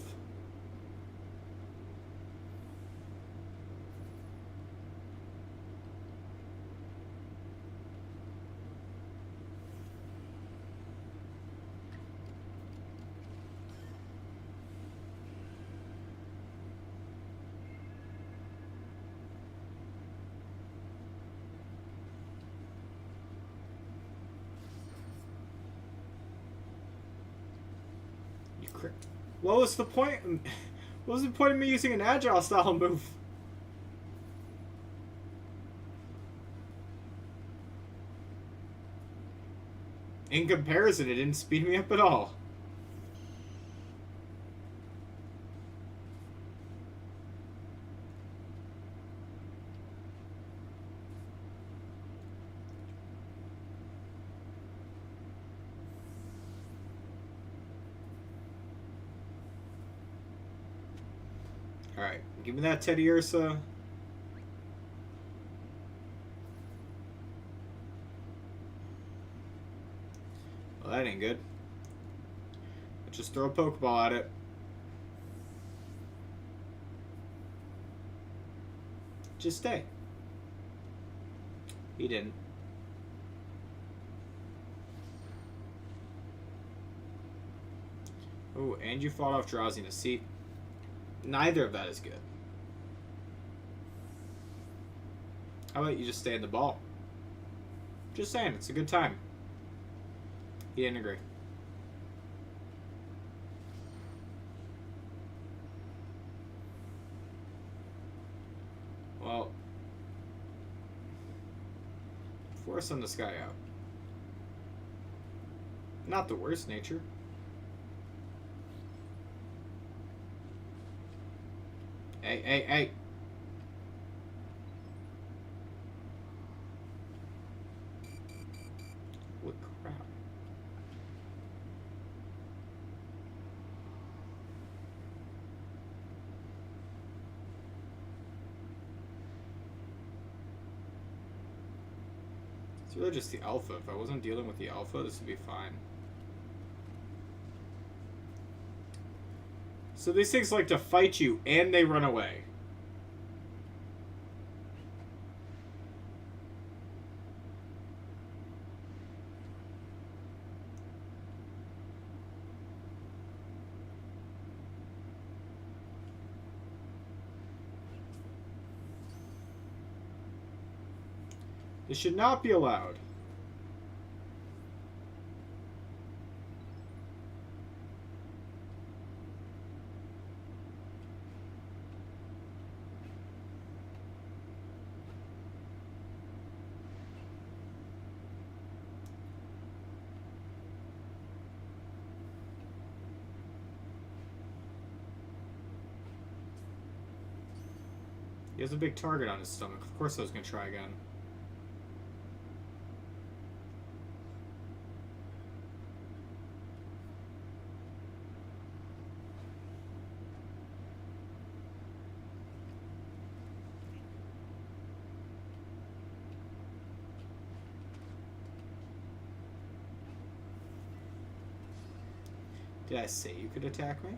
B: You crit. What was the point? What was the point of me using an agile style move? In comparison, it didn't speed me up at all. Alright, give me that Teddy Ursa. Well, that ain't good. Just throw a Pokeball at it. Just stay. He didn't. Oh, and you fought off drowsiness. See, neither of that is good. How about you just stay in the ball? Just saying, it's a good time. He didn't agree. Well, force on this guy out. Not the worst nature. Hey, hey, hey. What crap? It's really just the alpha. If I wasn't dealing with the alpha, this would be fine. So these things like to fight you, and they run away. This should not be allowed. He has a big target on his stomach. Of course I was going to try again. Did I say you could attack me?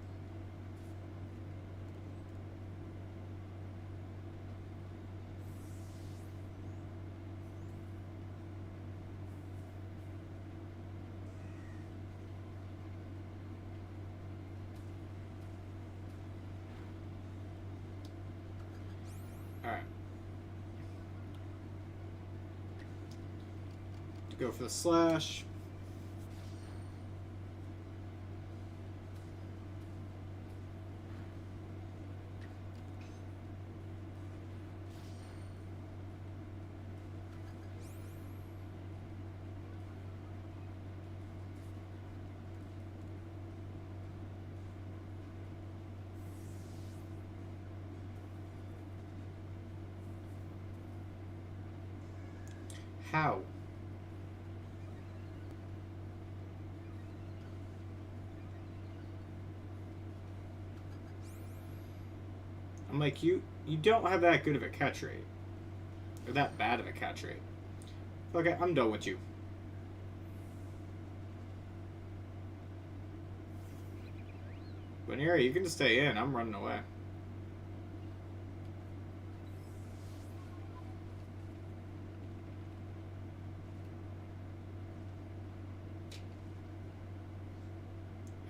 B: Alright. To go for the slash. How? I'm like, you don't have that good of a catch rate. Or that bad of a catch rate. Okay, I'm done with you. But here, you can just stay in. I'm running away.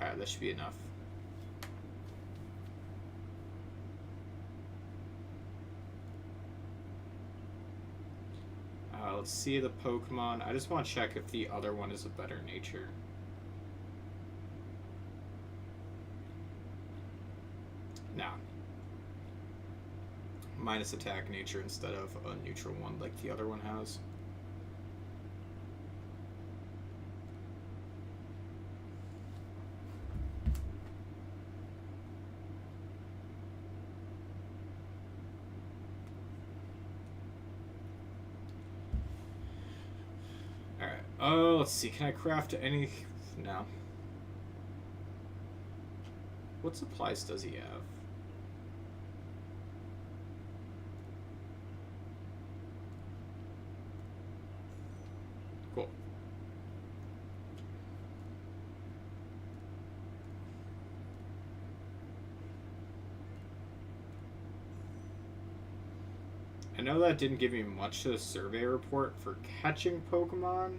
B: Alright, that should be enough. Let's see the Pokemon. I just want to check if the other one is a better nature. Nah. Minus attack nature instead of a neutral one like the other one has. Alright. Oh, let's see. Can I craft any... No. What supplies does he have? Cool. I know that didn't give me much to the survey report for catching Pokemon,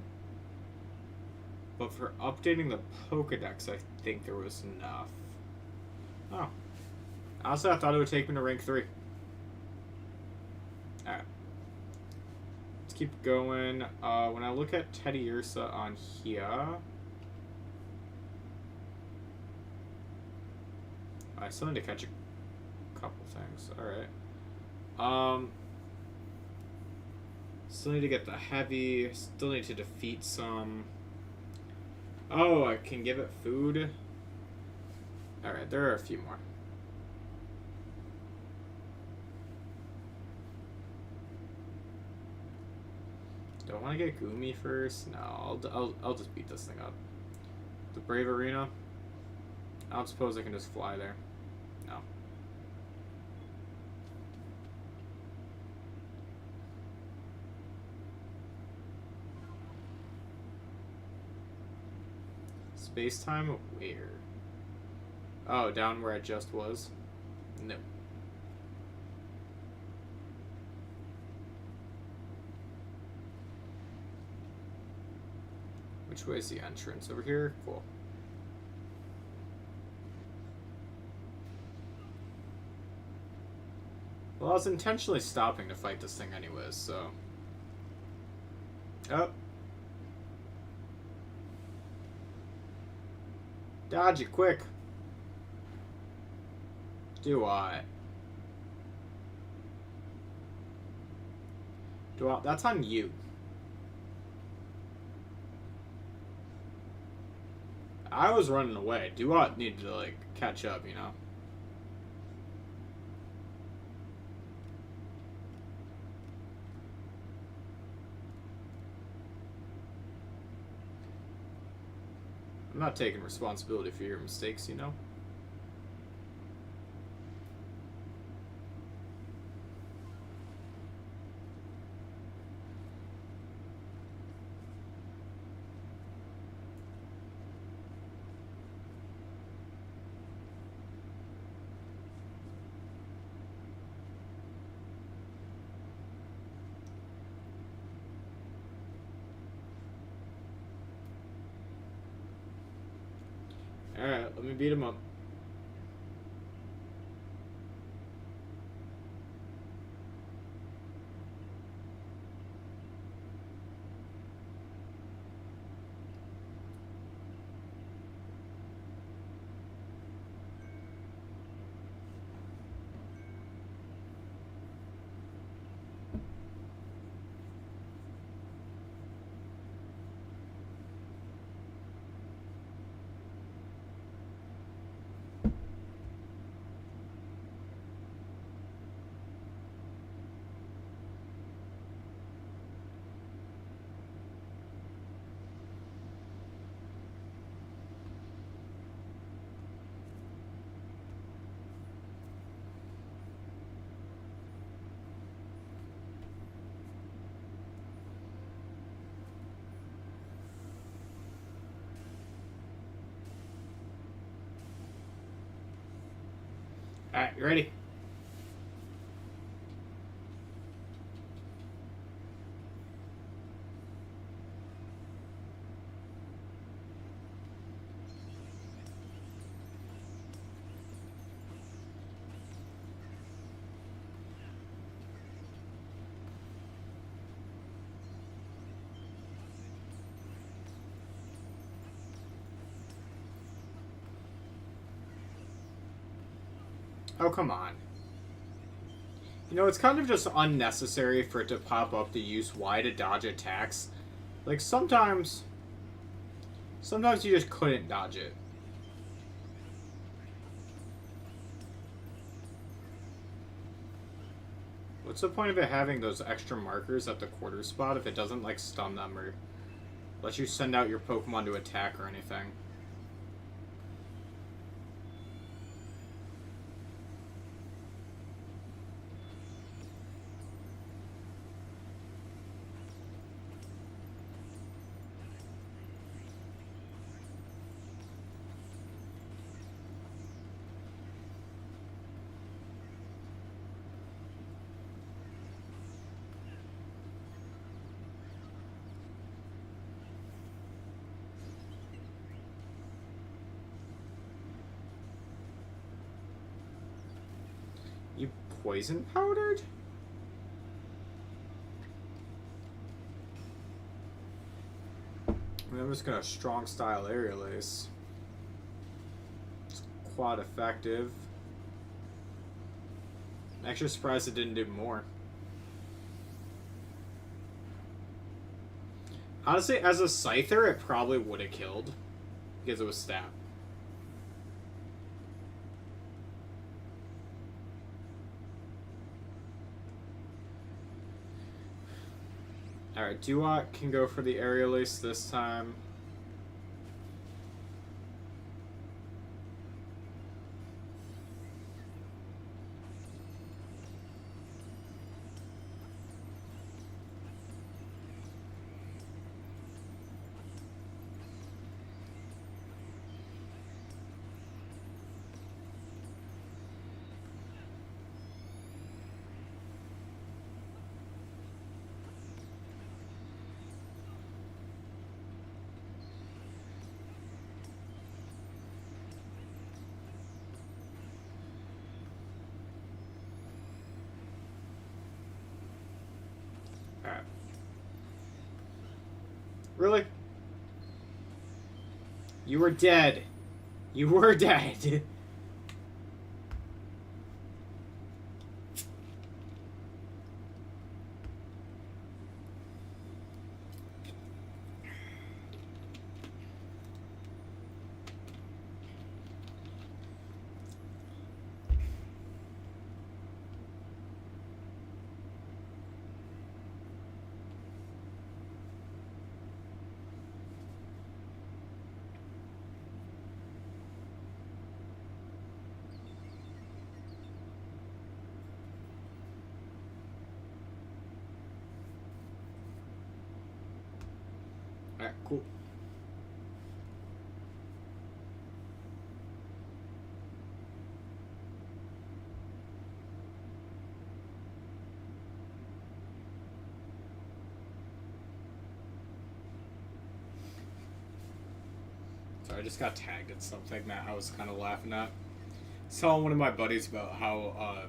B: but for updating the Pokedex, I think there was enough. Oh. Honestly, I thought it would take me to rank 3. Alright. Let's keep going. When I look at Teddy Ursa on here... I still need to catch a couple things. Alright. Still need to get the heavy. Still need to defeat some. Oh, I can give it food. Alright, there are a few more. Do I want to get Goomy first? No, I'll just beat this thing up. The Brave Arena. I don't suppose I can just fly there. No. Space time? Where? Oh, down where I just was? No. Which way is the entrance? Over here? Cool. Well, I was intentionally stopping to fight this thing anyways, so... Oh. Dodge it, quick. Do I? That's on you. I was running away. Duat needed to, like, catch up, you know? I'm not taking responsibility for your mistakes, you know? Alright, let me beat him up. Alright, you ready? Oh, come on. You know, it's kind of just unnecessary for it to pop up to use Y to dodge attacks. Like, sometimes you just couldn't dodge it. What's the point of it having those extra markers at the quarter spot if it doesn't, like, stun them or let you send out your Pokemon to attack or anything? You poison powdered? I'm just gonna strong style aerial ace. It's quite effective. I'm actually surprised it didn't do more. Honestly, as a Scyther, it probably would have killed because it was stab. Alright, Duat can go for the aerial ace this time. Alright. Really? You were dead. You were dead. Alright, cool. So I just got tagged in something that I was kind of laughing at. I was telling one of my buddies about how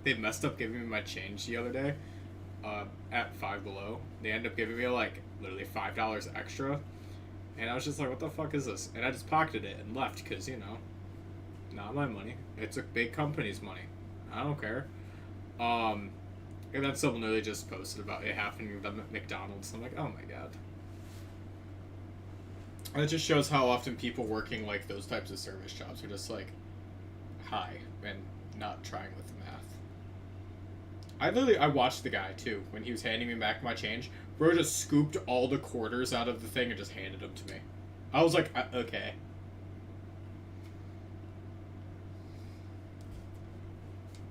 B: they messed up giving me my change the other day at Five Below. They ended up giving me like literally $5 extra, and I was just like, what the fuck is this? And I just pocketed it and left because, you know, not my money. It's a big company's money. I don't care. And then someone literally just posted about it happening to them at McDonald's. I'm like, oh my god. And it just shows how often people working like those types of service jobs are just like high and not trying with the math. I watched the guy too when he was handing me back my change. Bro just scooped all the quarters out of the thing and just handed them to me. I was like, okay.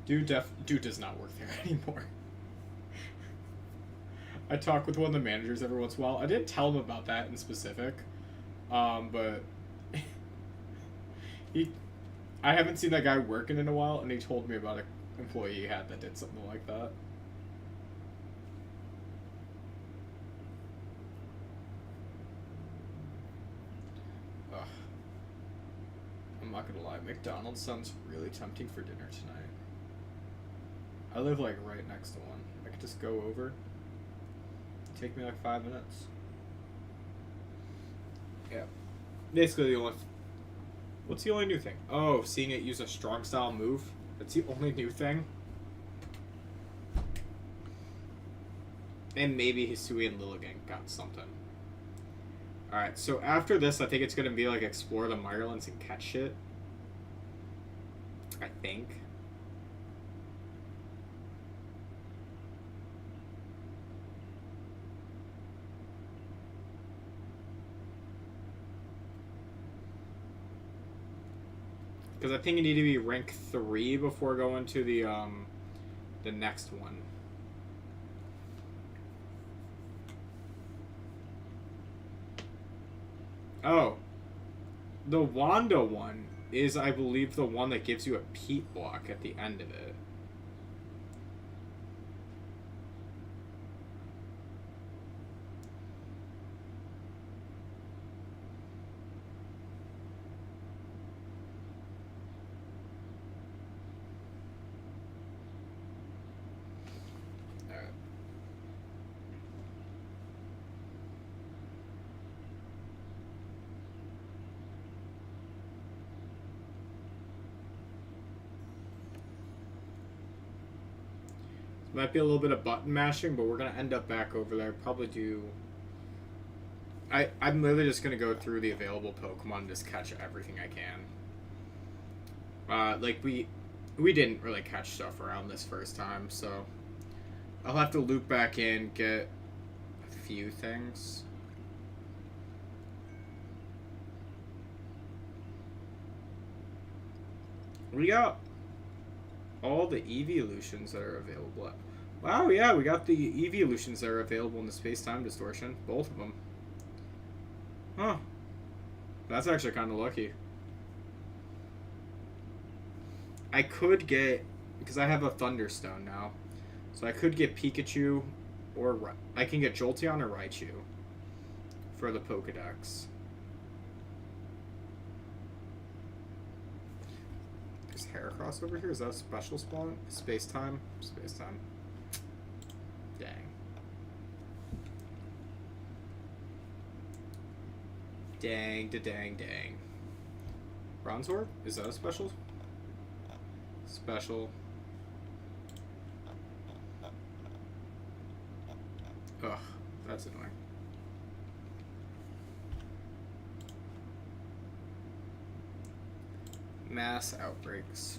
B: Dude does not work there anymore. I talk with one of the managers every once in a while. I didn't tell him about that in specific, but I haven't seen that guy working in a while, and he told me about an employee he had that did something like that. Ugh. I'm not gonna lie, McDonald's sounds really tempting for dinner tonight. I live like right next to one. I could just go over. Take me like 5 minutes. Yeah. Basically the only... What's the only new thing? Oh, seeing it use a strong style move. That's the only new thing. And maybe Hisui and Lilligant got something. Alright, so after this, I think it's going to be like explore the Mirelands and catch shit. I think. Because I think you need to be rank 3 before going to the next one. Oh. The Wanda one is, I believe, the one that gives you a Pete block at the end of it. Might be a little bit of button mashing, but we're going to end up back over there. Probably do... I'm literally just going to go through the available Pokemon and just catch everything I can. Like, we didn't really catch stuff around this first time, so... I'll have to loop back in, get a few things. We got all the evolutions that are available. Wow, yeah, we got the evolutions that are available in the space-time distortion. Both of them. Huh. That's actually kind of lucky. I could get... Because I have a Thunderstone now. So I could get Pikachu or... I can get Jolteon or Raichu for the Pokedex. There's Heracross over here. Is that a special spawn? Space-time? Space-time. Dang. Dang. Bronzor? Is that a special? Special. Ugh, that's annoying. Mass outbreaks.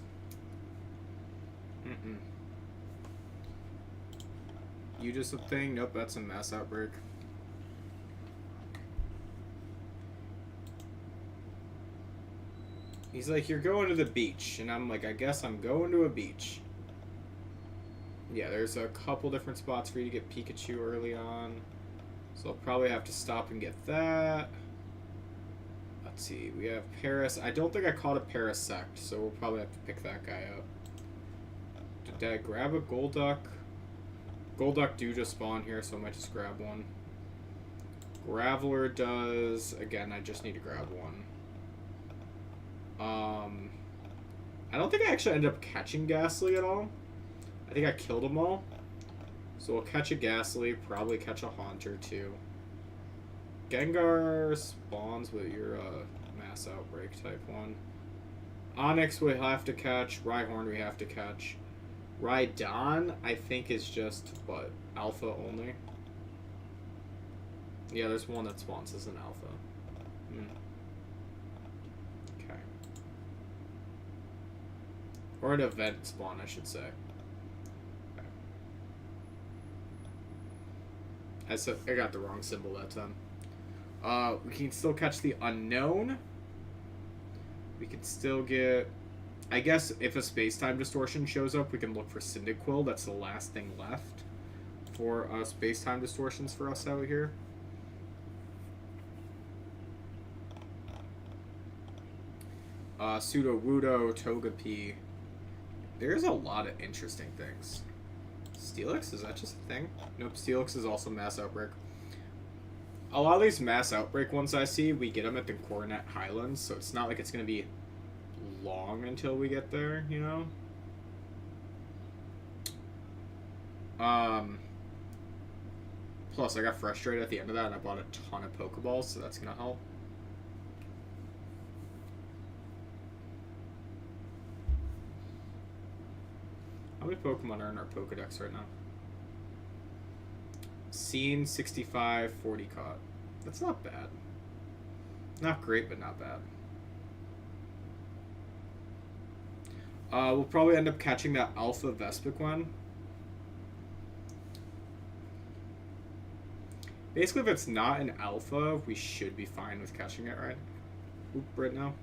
B: You just a thing? Nope, that's a mass outbreak. He's like, you're going to the beach. And I'm like, I guess I'm going to a beach. Yeah, there's a couple different spots for you to get Pikachu early on. So I'll probably have to stop and get that. Let's see, we have Paris. I don't think I caught a Parasect, so we'll probably have to pick that guy up. Did I grab a Golduck? Golduck do just spawn here, so I might just grab one. Graveler does... Again, I just need to grab one. I don't think I actually ended up catching Ghastly at all. I think I killed them all. So we'll catch a Ghastly, probably catch a Haunter too. Gengar spawns with your mass outbreak type one. Onyx we have to catch. Rhyhorn we have to catch. Rhydon I think is just, what, alpha only? Yeah, there's one that spawns as an alpha. Okay. Or an event spawn, I should say. Okay. I got the wrong symbol that time. We can still catch the unknown. We can still get... I guess if a space-time distortion shows up, we can look for Cyndaquil. That's the last thing left for space-time distortions for us out here. Sudowoodo, Togepi. There's a lot of interesting things. Steelix, is that just a thing? Nope, Steelix is also Mass Outbreak. A lot of these Mass Outbreak ones I see, we get them at the Coronet Highlands, so it's not like it's going to be long until we get there, you know? Plus, I got frustrated at the end of that, and I bought a ton of Pokeballs, so that's going to help. How many Pokemon are in our Pokedex right now? Seen 65, 40 caught. That's not bad. Not great, but not bad. We'll probably end up catching that Alpha Vespiquen. Basically, if it's not an Alpha, we should be fine with catching it, right? Right now.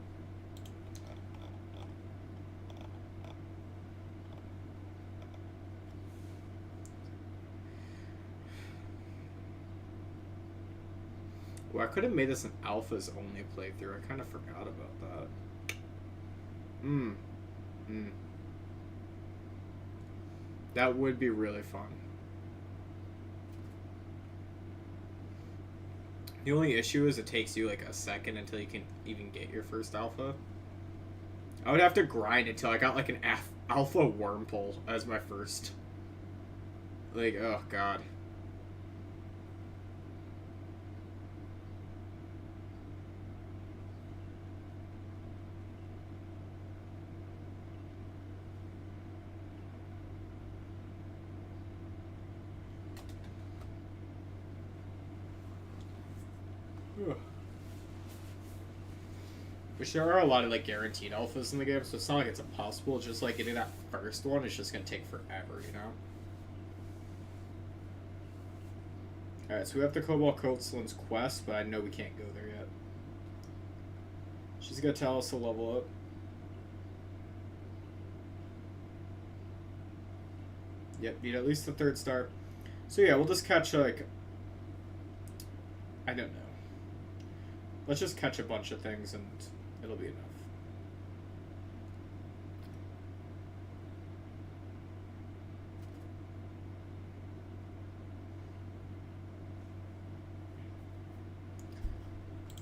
B: Well, I could have made this an Alphas only playthrough. I kind of forgot about that. That would be really fun. The only issue is it takes you like a second until you can even get your first Alpha. I would have to grind until I got like an Alpha Wurmple as my first. Like, oh god. Which there are a lot of like guaranteed alphas in the game, so it's not like it's impossible. It's just like getting that first one is just gonna take forever, you know. All right, so we have the Cobalt Coatlin's quest, but I know we can't go there yet. She's gonna tell us to level up. Yep, need at least the 3rd star. So yeah, we'll just catch like, I don't know. Let's just catch a bunch of things and it'll be enough.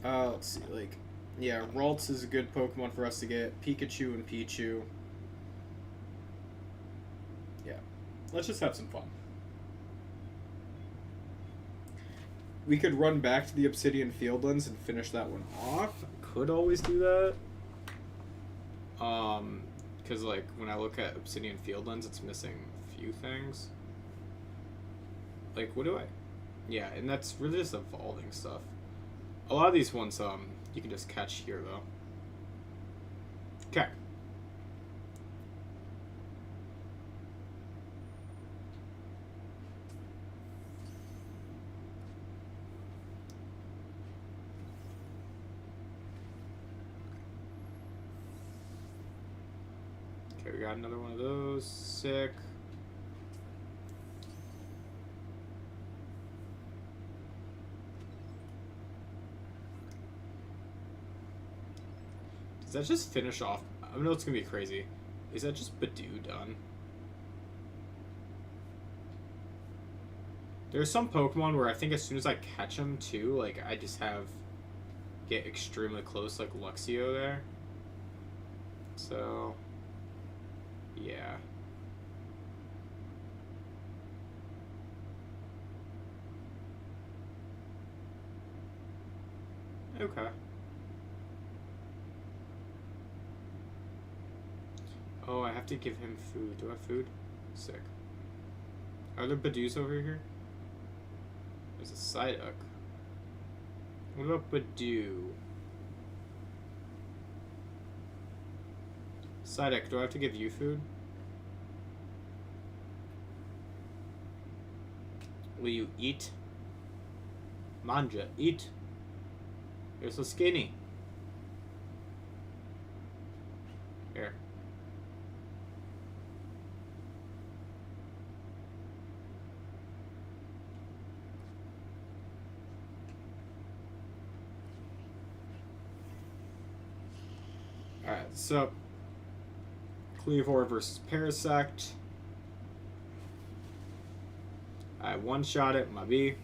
B: Let's see, like, yeah, Ralts is a good Pokemon for us to get. Pikachu and Pichu. Yeah, let's just have some fun. We could run back to the Obsidian Fieldlands and finish that one off. Could always do that. Because, like, when I look at Obsidian Fieldlands, it's missing a few things. Like, what do I... Yeah, and that's really just evolving stuff. A lot of these ones, you can just catch here, though. Okay. Okay, we got another one of those. Sick. Does that just finish off? I know it's gonna be crazy. Is that just Badoo done? There's some Pokemon where I think as soon as I catch them too, like I just get extremely close, like Luxio there. So, yeah. Okay. Oh, I have to give him food. Do I have food? Sick. Are there Badoos over here? There's a Psyduck. What about Badoo? Psyduck, do I have to give you food? Will you eat? Manja, eat. You're so skinny. Here. Alright. Alright, so Cleavor versus Parasect. I one-shot it, my B.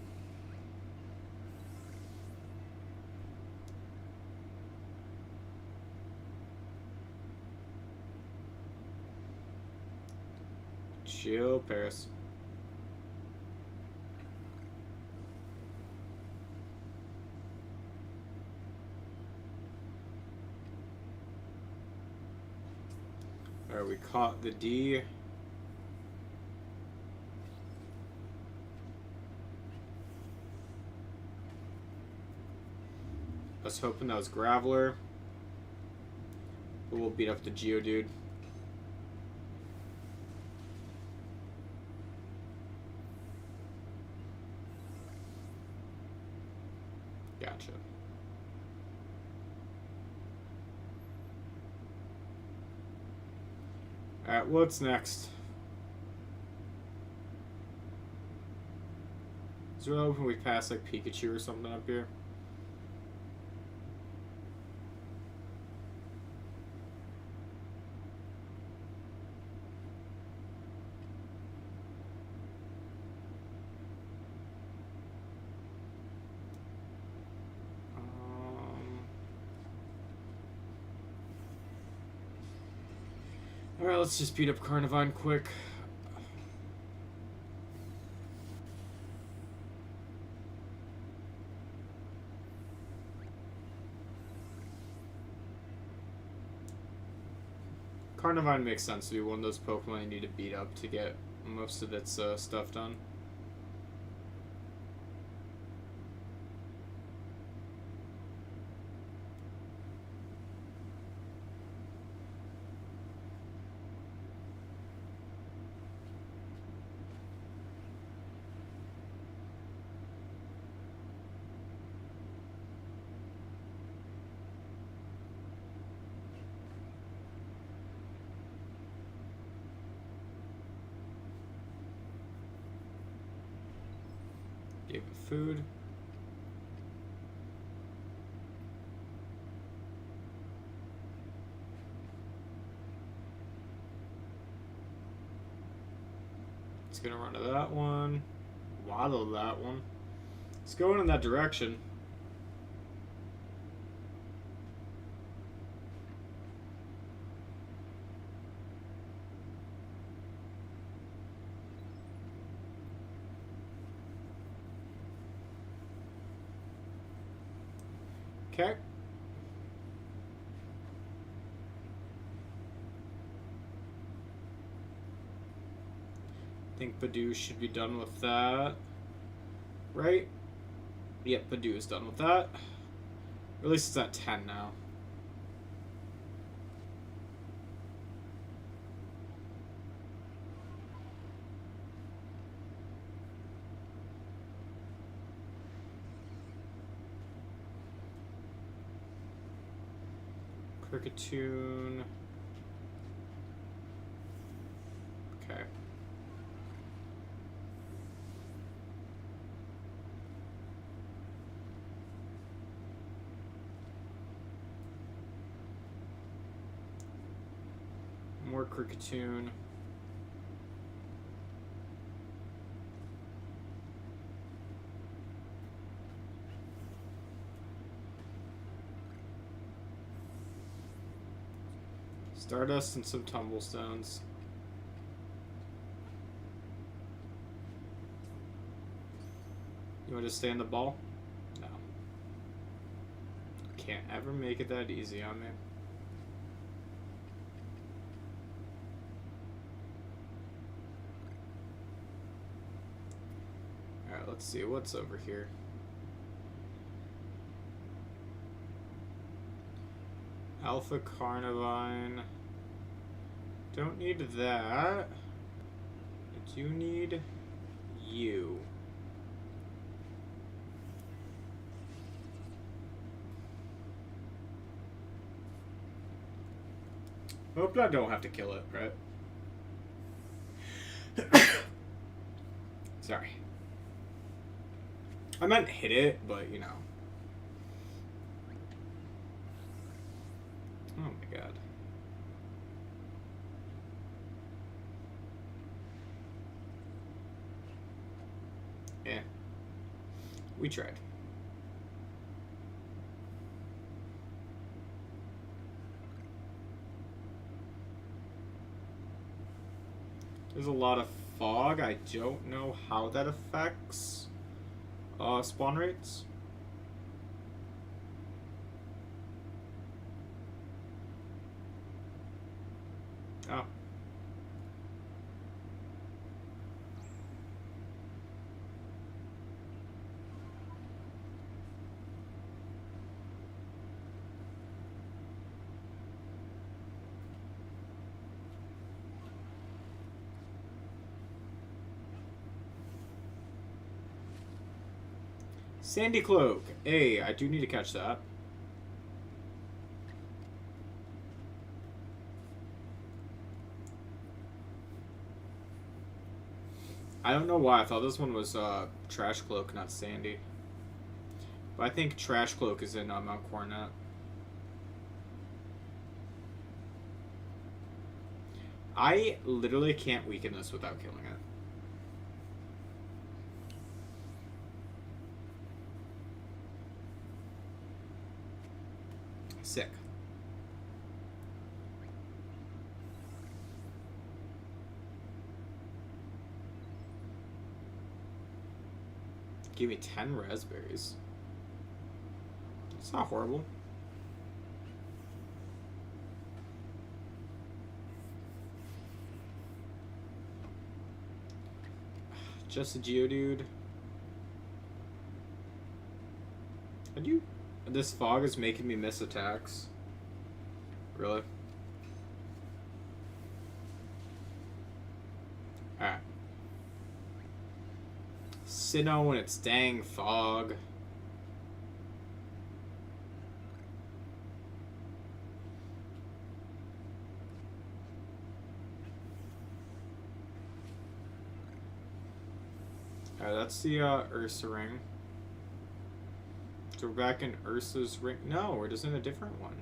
B: Chill, Paris. Alright, we caught the D. I was hoping that was Graveler. But we'll beat up the Geodude. Gotcha. Alright, what's next? Is it really hoping we pass like Pikachu or something up here? Alright, let's just beat up Carnivine quick. Carnivine makes sense to be one of those Pokemon you need to beat up to get most of its stuff done. Give it food. It's gonna run to that one. Waddle that one. It's going in that direction. Okay. I think Badoo should be done with that. Right? Yep, Badoo is done with that. Or at least it's at 10 now. Cricketune. Okay. More Cricketune. Stardust and some Tumblestones. You want to stay on the ball? No. Can't ever make it that easy on me. Alright, let's see what's over here. Alpha Carnivine. Don't need that. I do need you.
A: Hope I don't have to kill it, right? Sorry. I meant hit it, but you know. Oh my god.
B: We tried. There's a lot of fog. I don't know how that affects spawn rates. Oh. Sandy Cloak. Hey, I do need to catch that. I don't know why. I thought this one was Trash Cloak, not Sandy. But I think Trash Cloak is in Mount Coronet. I literally can't weaken this without killing it. Sick. Give me 10 raspberries. It's not horrible. Just a Geodude. How do you... This fog is making me miss attacks. Really? Alright. Sinnoh and its dang fog. Alright, that's the Ursa ring. So we're back in Ursa's ring. No, we're just in a different one.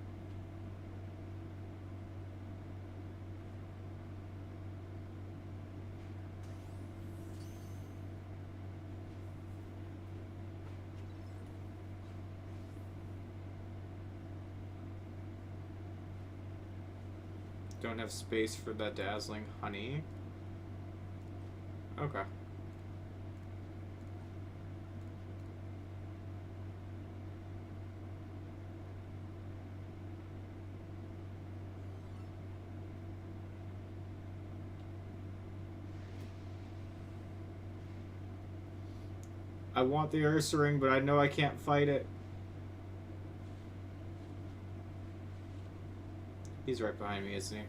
B: Don't have space for that dazzling honey. Okay. I want the Ursa ring, but I know I can't fight it. He's right behind me, isn't he?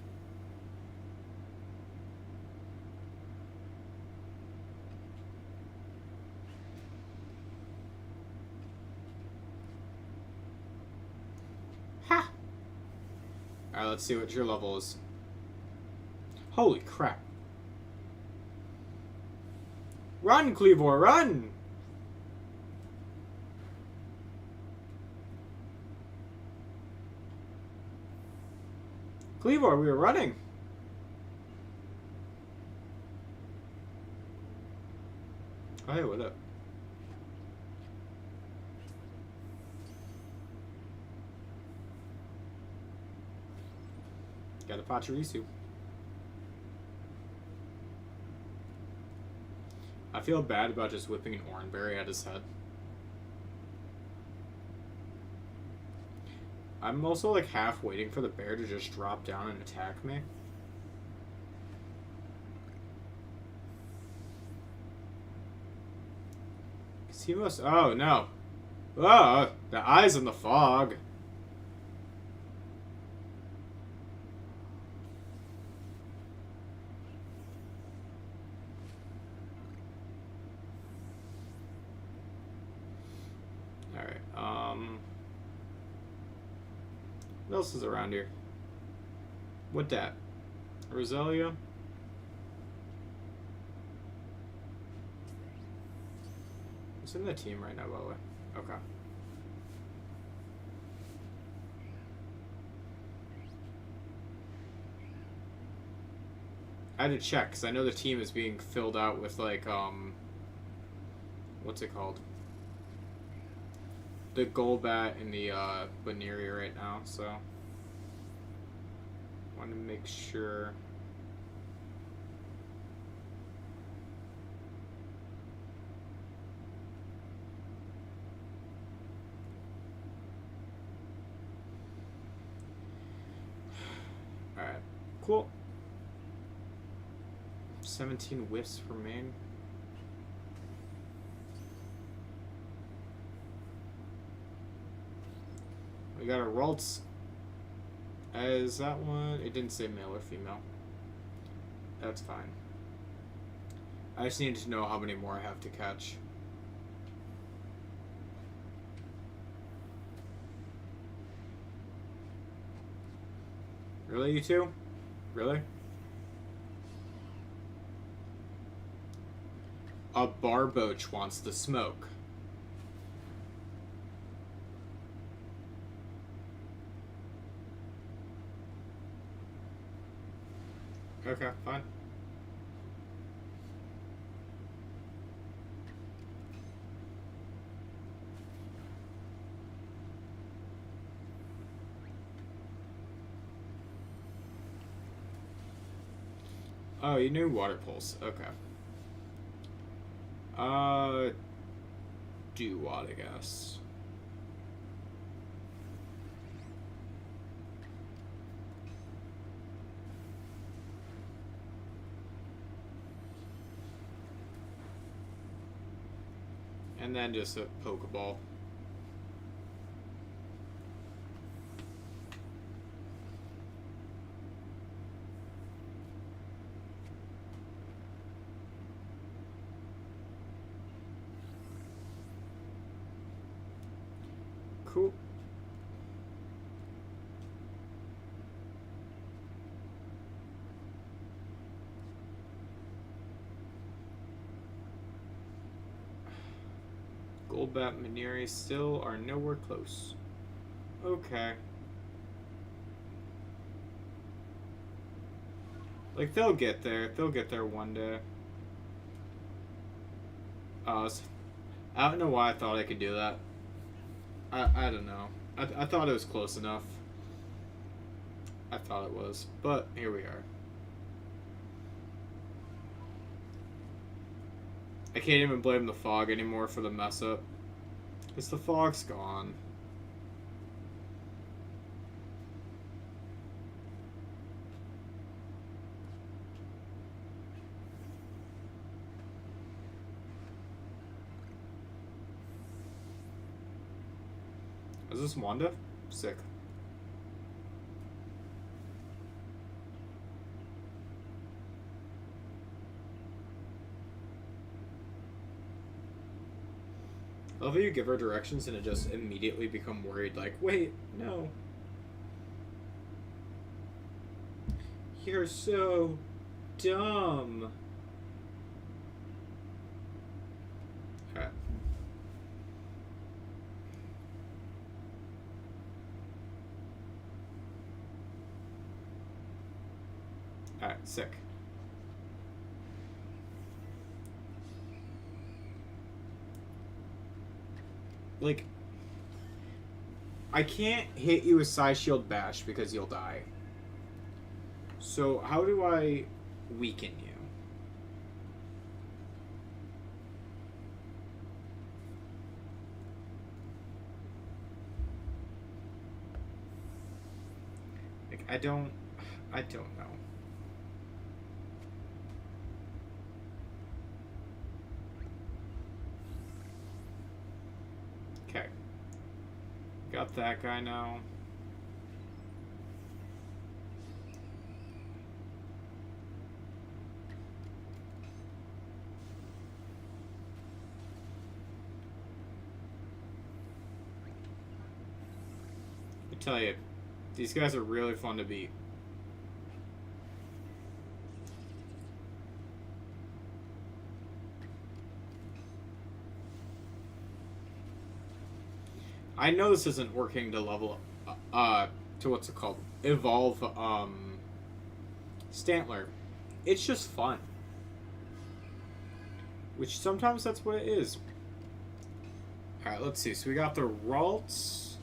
B: Ha! Alright, let's see what your level is. Holy crap. Run, Cleavor, run! Cleavor, we were running. Oh, hey, what up? Got a Pachirisu. I feel bad about just whipping an Oranberry at his head. I'm also like half waiting for the bear to just drop down and attack me. Cause he must. Oh no! Oh, the eyes in the fog. All right. What else is around here? What that? Roselia? It's in the team right now, by the way. Okay. I had to check, because I know the team is being filled out with, like, what's it called? the Golbat and the Baneri right now, so want to make sure. Alright, cool. 17 whiffs for main. We got a Ralts. Is that one? It didn't say male or female. That's fine. I just need to know how many more I have to catch. Really, you two? Really? A Barboach wants to smoke. Okay, fine. Oh, you knew Water Pulse. Okay. Do what, I guess. And then just a Pokeball. Cool. Golbat, Maneri still are nowhere close. Okay. Like, they'll get there. They'll get there one day. I don't know why I thought I could do that. I don't know. I thought it was close enough. I thought it was. But here we are. I can't even blame the fog anymore for the mess up. Because the fog's gone. Is this Wanda? Sick. I love how you give her directions and it just immediately become worried, like, wait, no. You're so dumb. Alright. Alright, sick. Like, I can't hit you with Psy Shield Bash because you'll die. So how do I weaken you? Like, I don't know. Okay. Got that guy now. I tell you, these guys are really fun to beat. I know this isn't working to level to what's it called? Evolve Stantler. It's just fun. Which sometimes that's what it is. Alright, let's see. So we got the Ralts.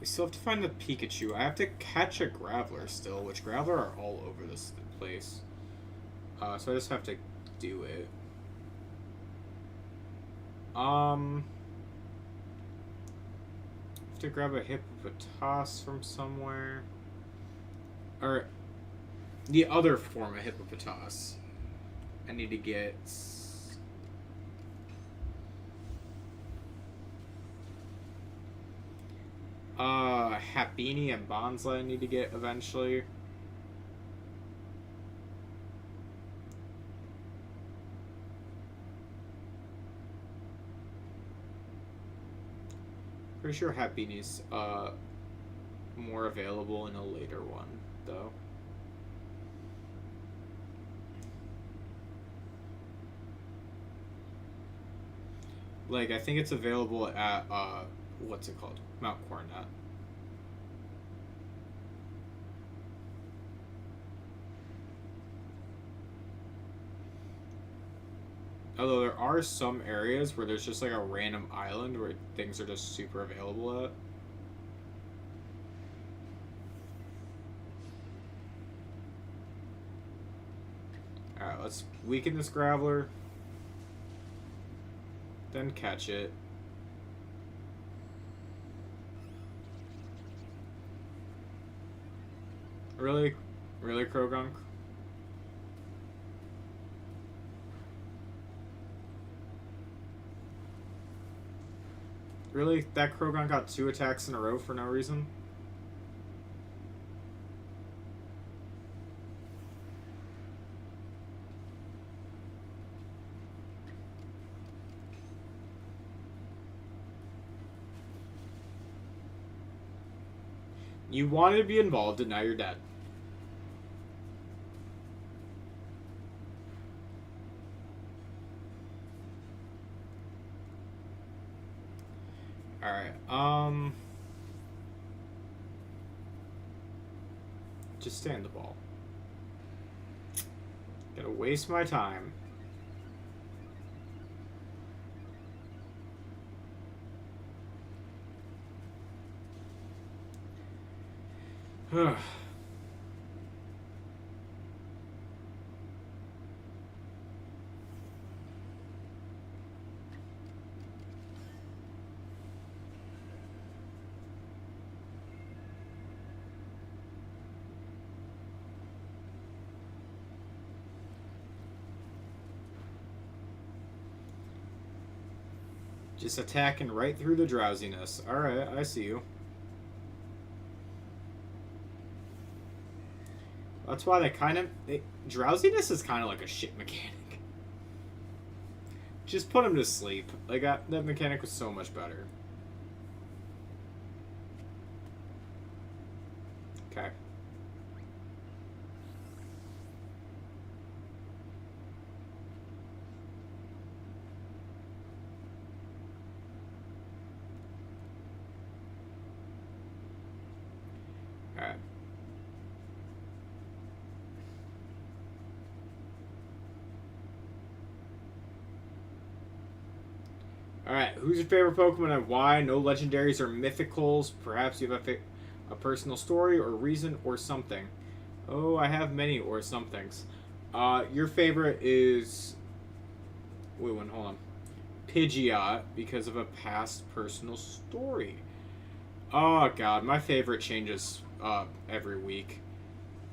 B: We still have to find the Pikachu. I have to catch a Graveler still, which Graveler are all over this place. So I just have to do it. Have to grab a Hippopotas from somewhere. Or the other form of Hippopotas. I need to get... Happini and Bonsai I need to get eventually. Pretty sure Happini's more available in a later one, though. Like, I think it's available at, what's it called? Mount Coronet. Although there are some areas where there's just like a random island where things are just super available at. Alright, let's weaken this Graveler. Then catch it. Really? Really, Krogunk? Really? That Krogunk got 2 attacks in a row for no reason? You wanted to be involved and now you're dead. Alright, just stay in the ball. Gotta waste my time. Just attacking right through the drowsiness. Alright, I see you. That's why drowsiness is kind of like a shit mechanic. Just put him to sleep. Like, that mechanic was so much better. Okay. Alright. Alright, who's your favorite Pokemon and why? No legendaries or mythicals. Perhaps you have a personal story or reason or something. Oh, I have many or somethings. Your favorite is... Wait, hold on. Pidgeot, because of a past personal story. Oh, God, my favorite changes every week.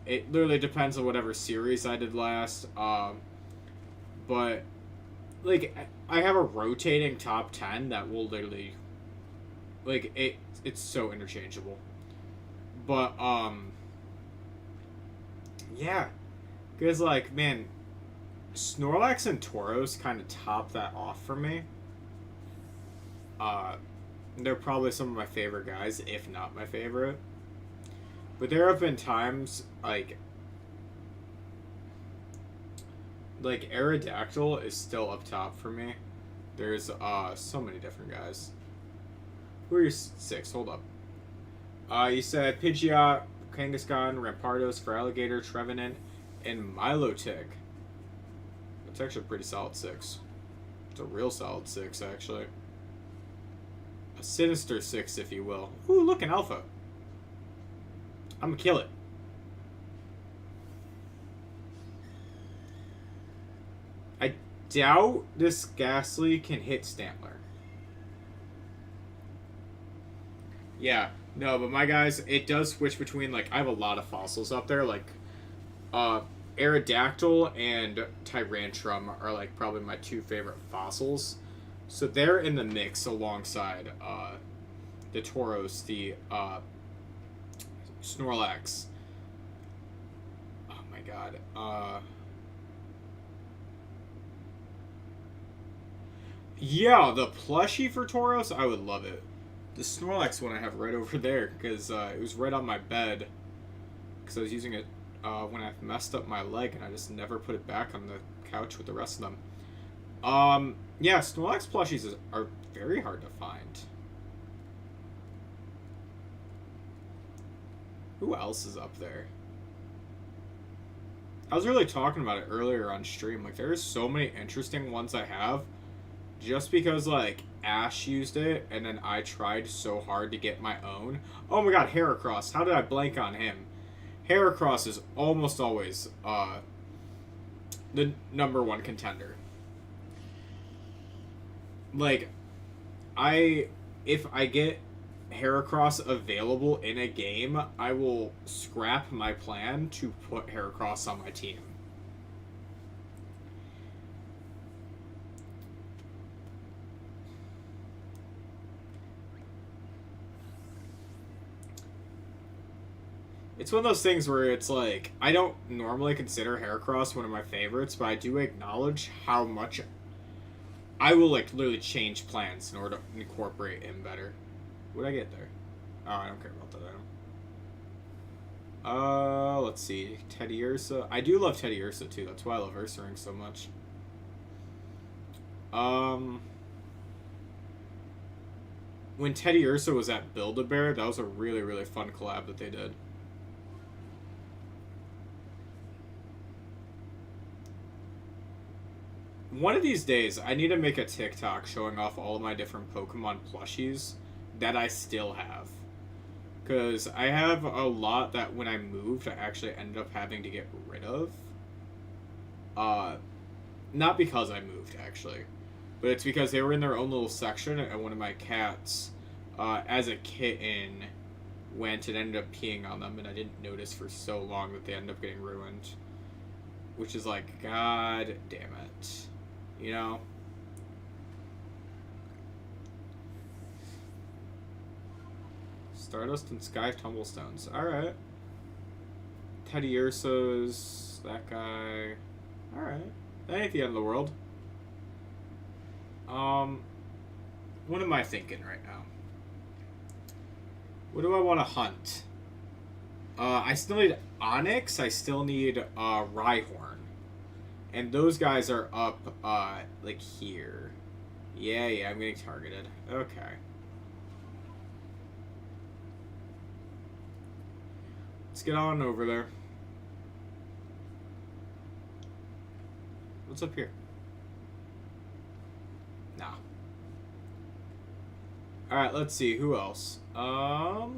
B: It literally depends on whatever series I did last. But... like, I have a rotating top 10 that will literally, like, it's so interchangeable. But, yeah. Because, like, man, Snorlax and Tauros kind of top that off for me. They're probably some of my favorite guys, if not my favorite. But there have been times, like Aerodactyl is still up top for me. There's so many different guys. Who are your 6? Hold up. You said Pidgeot, Kangaskhan, Rampardos, Feraligatr, Trevenant, and Milotic. That's actually a pretty solid 6. It's a real solid 6, actually. A Sinister 6, if you will. Ooh, look, an Alpha. I'm gonna kill it. I doubt this Ghastly can hit Stantler. Yeah, no, but my guys, it does switch between, like, I have a lot of fossils up there, like, Aerodactyl and Tyrantrum are, like, probably my 2 favorite fossils. So they're in the mix alongside, the Tauros, the, Snorlax. Oh my god, yeah, the plushie for Tauros, I would love it. The Snorlax one I have right over there, because it was right on my bed, because I was using it when I messed up my leg, and I just never put it back on the couch with the rest of them. Yeah, Snorlax plushies are very hard to find. Who else is up there? I was really talking about it earlier on stream. Like, there's so many interesting ones I have, just because, like, Ash used it, and then I tried so hard to get my own. Oh my god, Heracross. How did I blank on him? Heracross is almost always the #1 contender. Like, if I get Heracross available in a game, I will scrap my plan to put Heracross on my team. It's one of those things where it's like, I don't normally consider Heracross one of my favorites, but I do acknowledge how much I will, like, literally change plans in order to incorporate him better. What did I get there? Oh, I don't care about that item. Let's see. Teddy Ursa. I do love Teddy Ursa, too. That's why I love Ursaring so much. When Teddy Ursa was at Build-A-Bear, that was a really, really fun collab that they did. One of these days, I need to make a TikTok showing off all of my different Pokemon plushies that I still have. Because I have a lot that when I moved, I actually ended up having to get rid of. Not because I moved, actually. But it's because they were in their own little section, and one of my cats, as a kitten, went and ended up peeing on them, and I didn't notice for so long that they ended up getting ruined. Which is like, god damn it. You know? Stardust and Sky Tumblestones. Alright. Teddy Ursos. That guy. Alright. That ain't the end of the world. What am I thinking right now? What do I want to hunt? I still need Onyx. I still need Rhyhorn. And those guys are up, like here. Yeah, I'm getting targeted. Okay. Let's get on over there. What's up here? Nah. Alright, let's see. Who else? I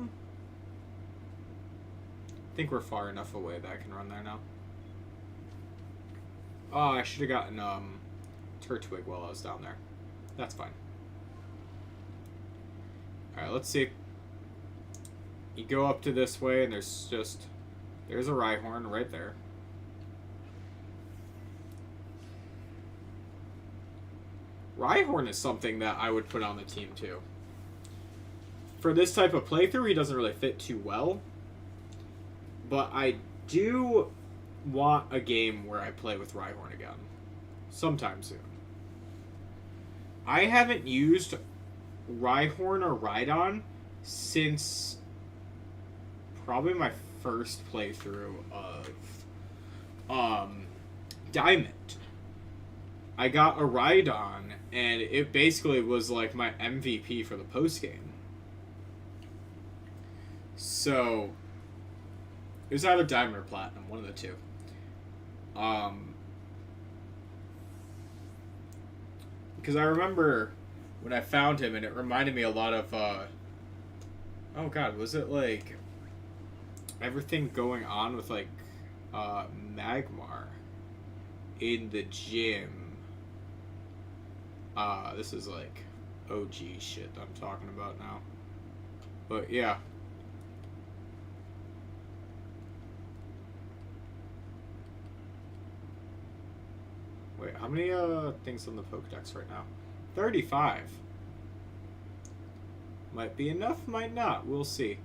B: think we're far enough away that I can run there now. Oh, I should have gotten, Turtwig while I was down there. That's fine. Alright, let's see. You go up to this way, and there's a Rhyhorn right there. Rhyhorn is something that I would put on the team, too. For this type of playthrough, he doesn't really fit too well. But I do want a game where I play with Rhyhorn again. Sometime soon. I haven't used Rhyhorn or Rhydon since probably my first playthrough of Diamond. I got a Rhydon, and it basically was like my MVP for the post-game. So it was either Diamond or Platinum, one of the two. Because I remember
A: when I found him, and it reminded me a lot of, oh god, was it like everything going on with like Magmar in the gym? This is like OG shit I'm talking about now. But yeah. Wait, how many things on the Pokedex right now? 35. Might be enough, might not. We'll see.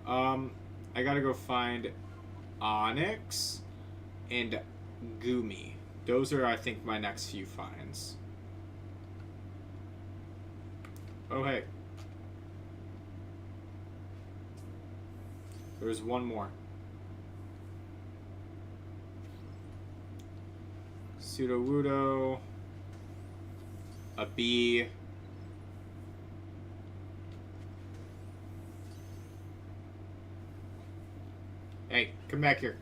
A: I gotta go find Onyx and Gumi. Those are, I think, my next few finds. Oh, hey. There's one more. Sudowoodo. A bee. Hey, come back here.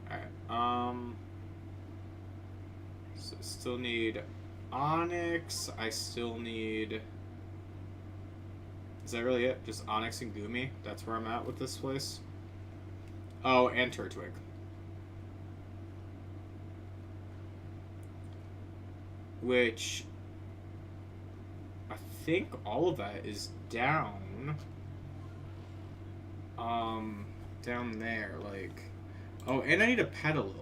A: Alright, so still need Onyx. I still need... Is that really it? Just Onyx and Gumi? That's where I'm at with this place? Oh, and Turtwig. Which... I think all of that is down... down there, like... Oh, and I need a Petalil.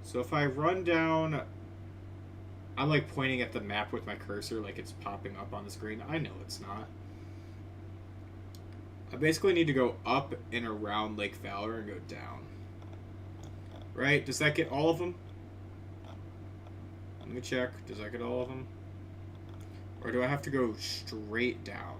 A: So if I run down... I'm, like, pointing at the map with my cursor like it's popping up on the screen. I know it's not. I basically need to go up and around Lake Valor and go down. Right? Does that get all of them? Let me check. Does that get all of them? Or do I have to go straight down?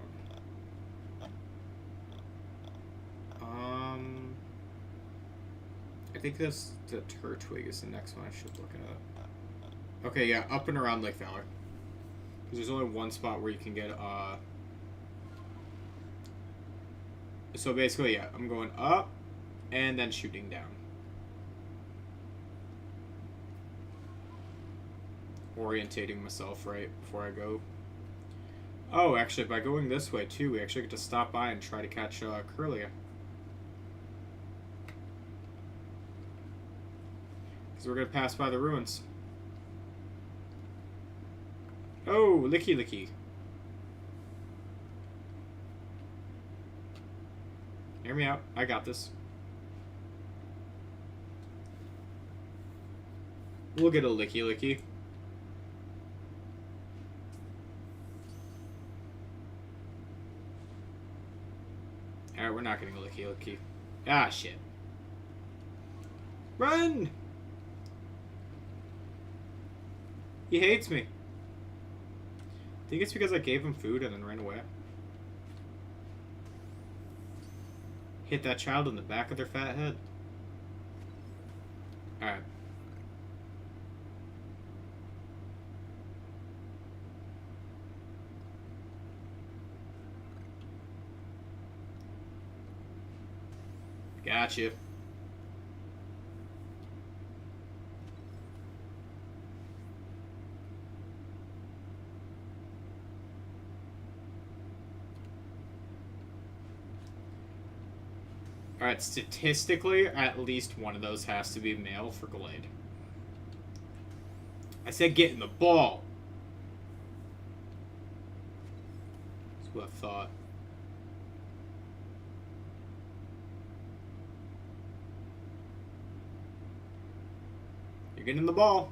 A: I think that's the Turtwig is the next one I should look at. Okay, yeah, up and around Lake Valor. Because there's only one spot where you can get, So basically, yeah, I'm going up and then shooting down. Orientating myself right before I go. Oh, actually, by going this way, too, we actually get to stop by and try to catch, Curlia. Because we're going to pass by the ruins. Oh, licky licky. Hear me out. I got this. We'll get a licky licky. Alright, we're not getting a licky licky. Ah, shit. Run! He hates me. I think it's because I gave him food and then ran away. Hit that child in the back of their fat head. Alright. Gotcha. Alright, statistically, at least one of those has to be male for Glade. I said get in the ball! That's what I thought. You're getting in the ball.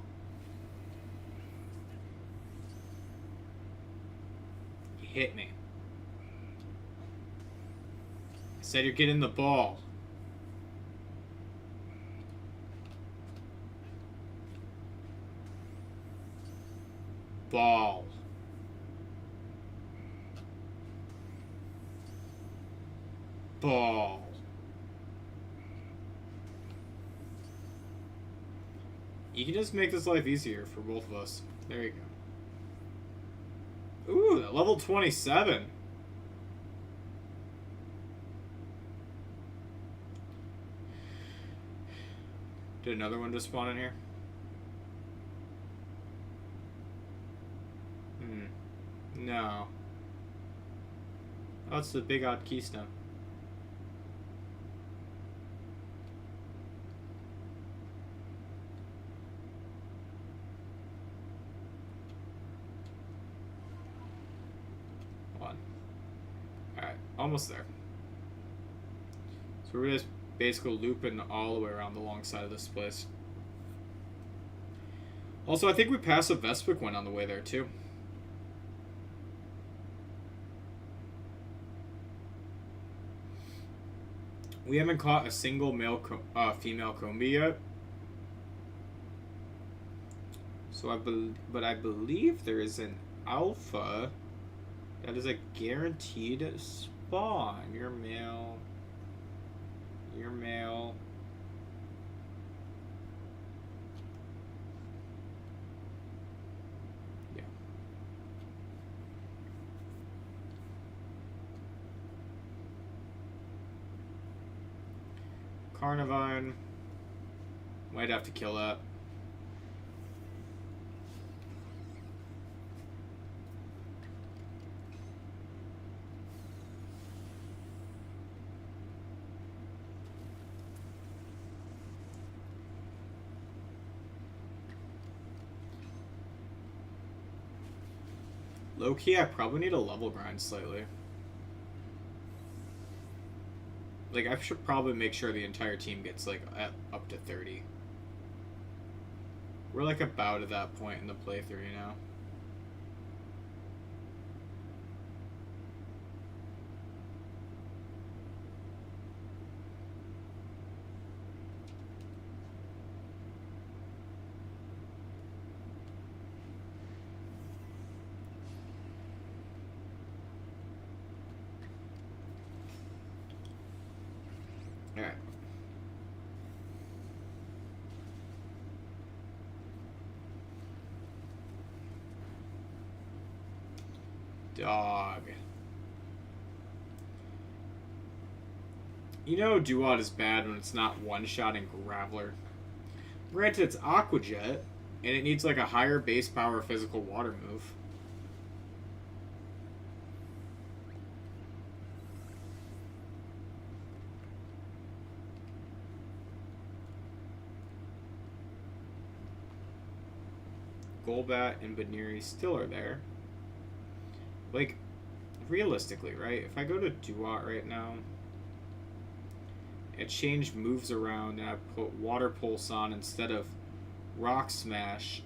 A: You hit me. I said you're getting the ball. Ball. Ball. You can just make this life easier for both of us. There you go. Ooh, level 27. Did another one just spawn in here?
B: No. Oh, it's the big odd keystone. One. Alright, almost there. So we're just basically looping all the way around the long side of this place. Also, I think we passed a Vespic one on the way there, too. We haven't caught a single female Combi yet. So I believe there is an alpha that is a guaranteed spawn. You're male. You're male. Yeah. Carnivine. Might have to kill that. Low-key, I probably need a level grind slightly. Like, I should probably make sure the entire team gets, like, up to 30. We're, like, about at that point in the playthrough, you know? Alright. Dog. You know Duat is bad when it's not one-shotting Graveler. Granted, it's Aqua Jet, and it needs like a higher base power physical water move. Golbat and Baniri still are there. Like, realistically, right? If I go to Duat right now, and change moves around, and I put Water Pulse on instead of Rock Smash,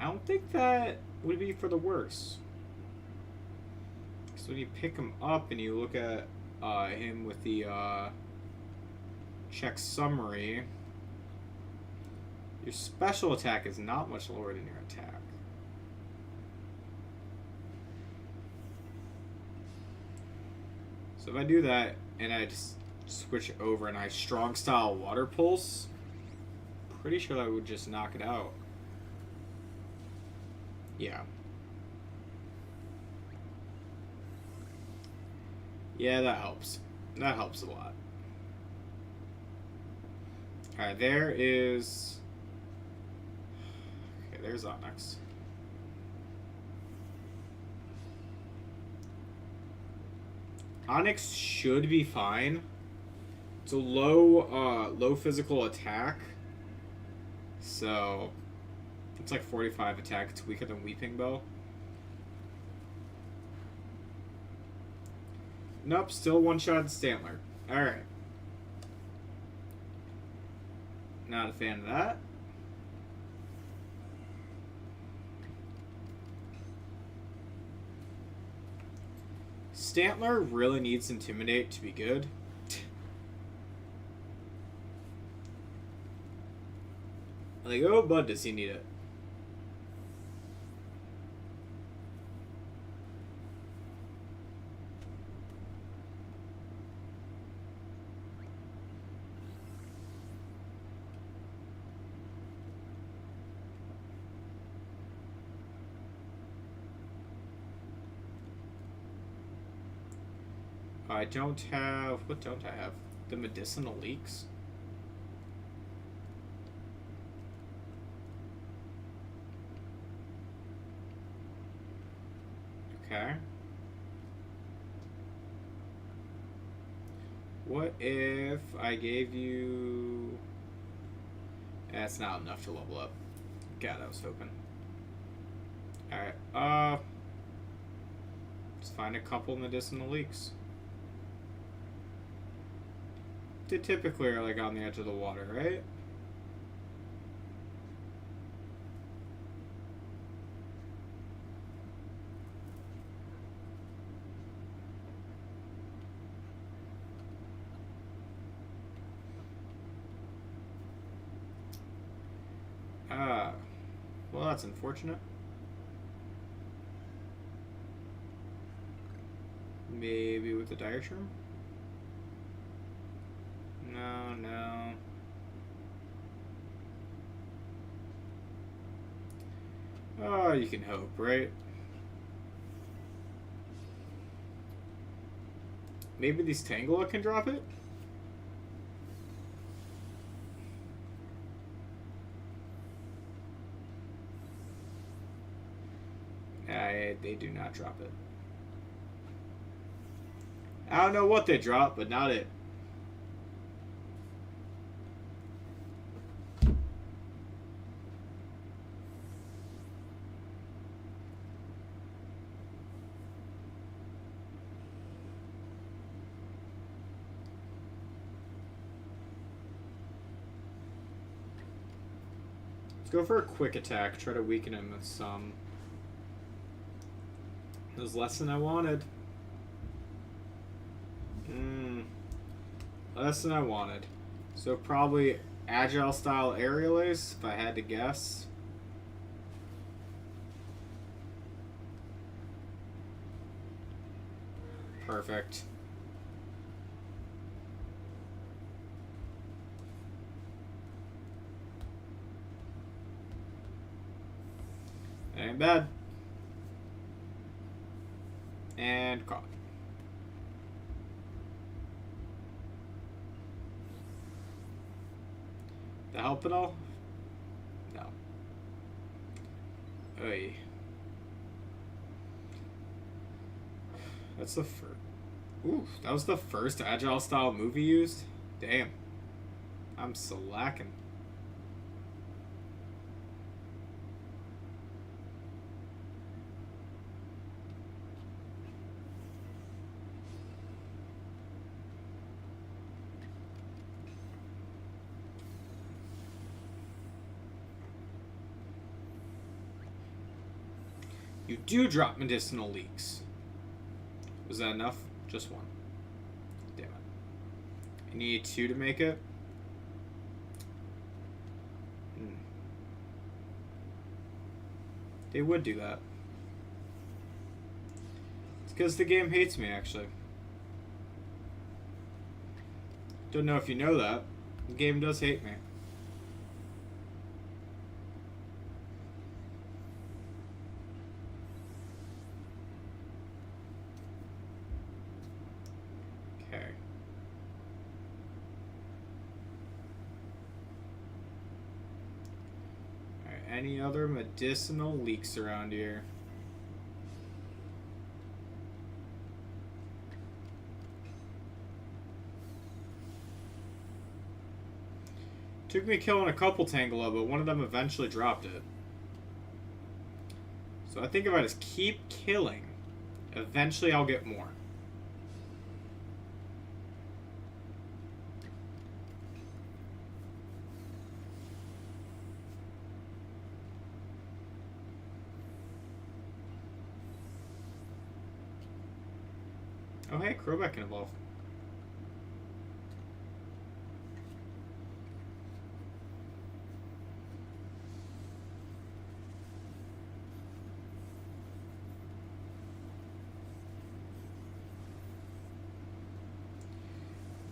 B: I don't think that would be for the worse. So when you pick him up and you look at him with the check summary, your special attack is not much lower than your attack. So if I do that and I just switch over and I strong style Water Pulse, pretty sure I would just knock it out. Yeah. Yeah, that helps. That helps a lot. Alright, there is... Okay, there's Onyx. Onyx should be fine. It's a low physical attack. So it's like 45 attack. It's weaker than Weeping Bow. Nope, still one-shot Stantler. Alright. Not a fan of that. Stantler really needs Intimidate to be good. Like, oh, bud, does he need it? I don't have... What don't I have? The Medicinal Leaks? Okay. What if I gave you... That's not enough to level up. God, I was hoping. Alright, let's find a couple medicinal leaks. They typically are like on the edge of the water, right? Well, that's unfortunate. Maybe with the diatrium? No, no. Oh, you can hope, right? Maybe these Tangela can drop it? They do not drop it. I don't know what they drop, but not it. Let's go for a quick attack. Try to weaken him with some. That was less than I wanted. Less than I wanted. So probably agile style aerial ace, if I had to guess. Perfect. Ain't bad. And caught. That help at all? No. Oy. That's the first. Ooh, that was the first agile style movie used? Damn. I'm slacking. You do drop medicinal leaks. Was that enough? Just one. Damn it. You need 2 to make it? They would do that. It's because the game hates me, actually. Don't know if you know that. The game does hate me. Any other medicinal leaks around here? Took me killing a couple Tangela, but one of them eventually dropped it. So I think if I just keep killing, eventually I'll get more. Oh hey, Crobat can evolve.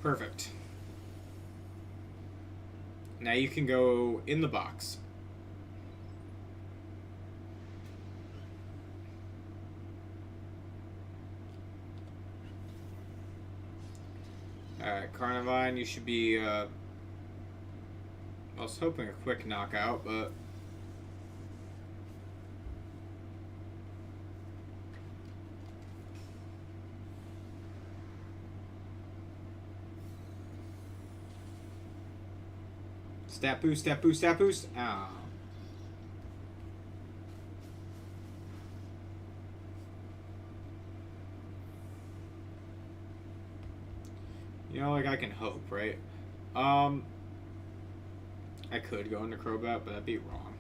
B: Perfect. Now you can go in the box. Alright, Carnivine, you should be, I was hoping a quick knockout, but... Stat boost, stat boost, stat boost. Ah. You know, like, I can hope, right? I could go into Crobat, but that'd be wrong.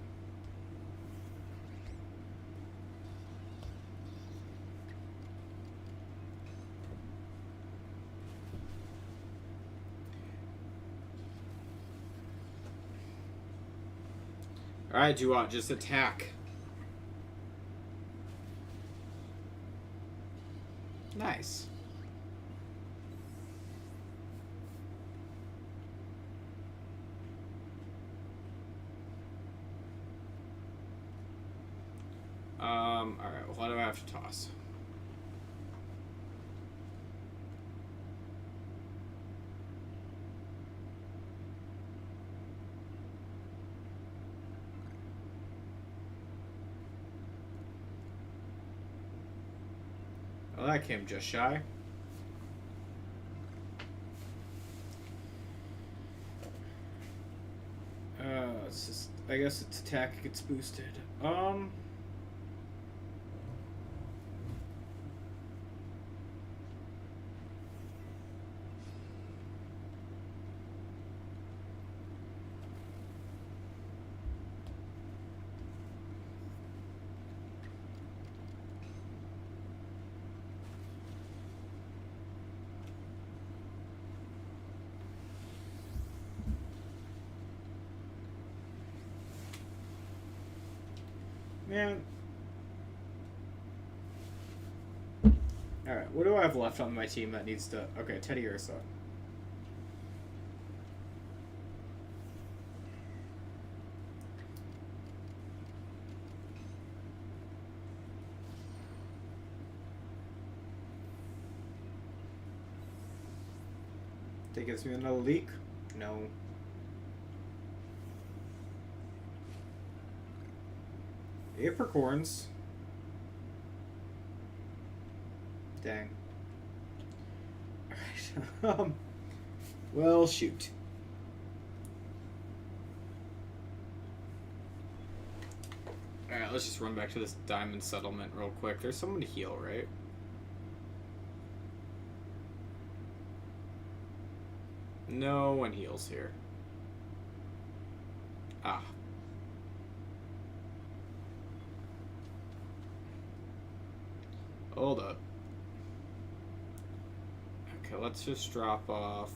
B: Alright, do what? Just attack. Nice. Alright, what do I have to toss? Well, that came just shy. It's just, I guess its attack gets boosted. Man. Alright, what do I have left on my team that needs to... Okay, Teddy Ursa. That gives me another leak? No. Apricorns. Dang. Alright. Well, shoot. Alright, let's just run back to this diamond settlement real quick. There's someone to heal, right? No one heals here. Ah. Hold up. Okay, let's just drop off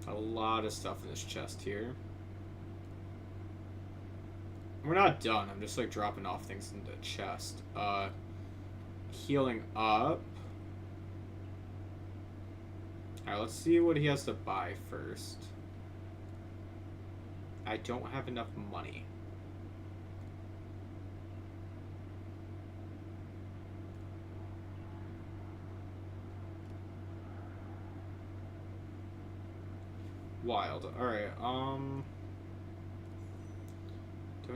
B: a lot of stuff in this chest here. We're not done. I'm just like dropping off things in the chest. Healing up. Alright, let's see what he has to buy first. I don't have enough money. Wild. Alright, don't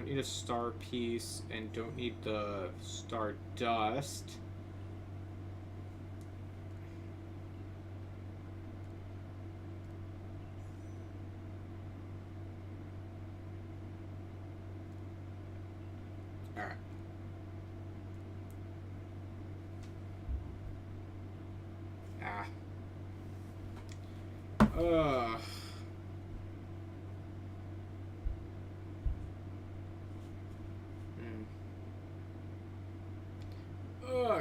B: need a star piece and don't need the star dust. Alright. Ah.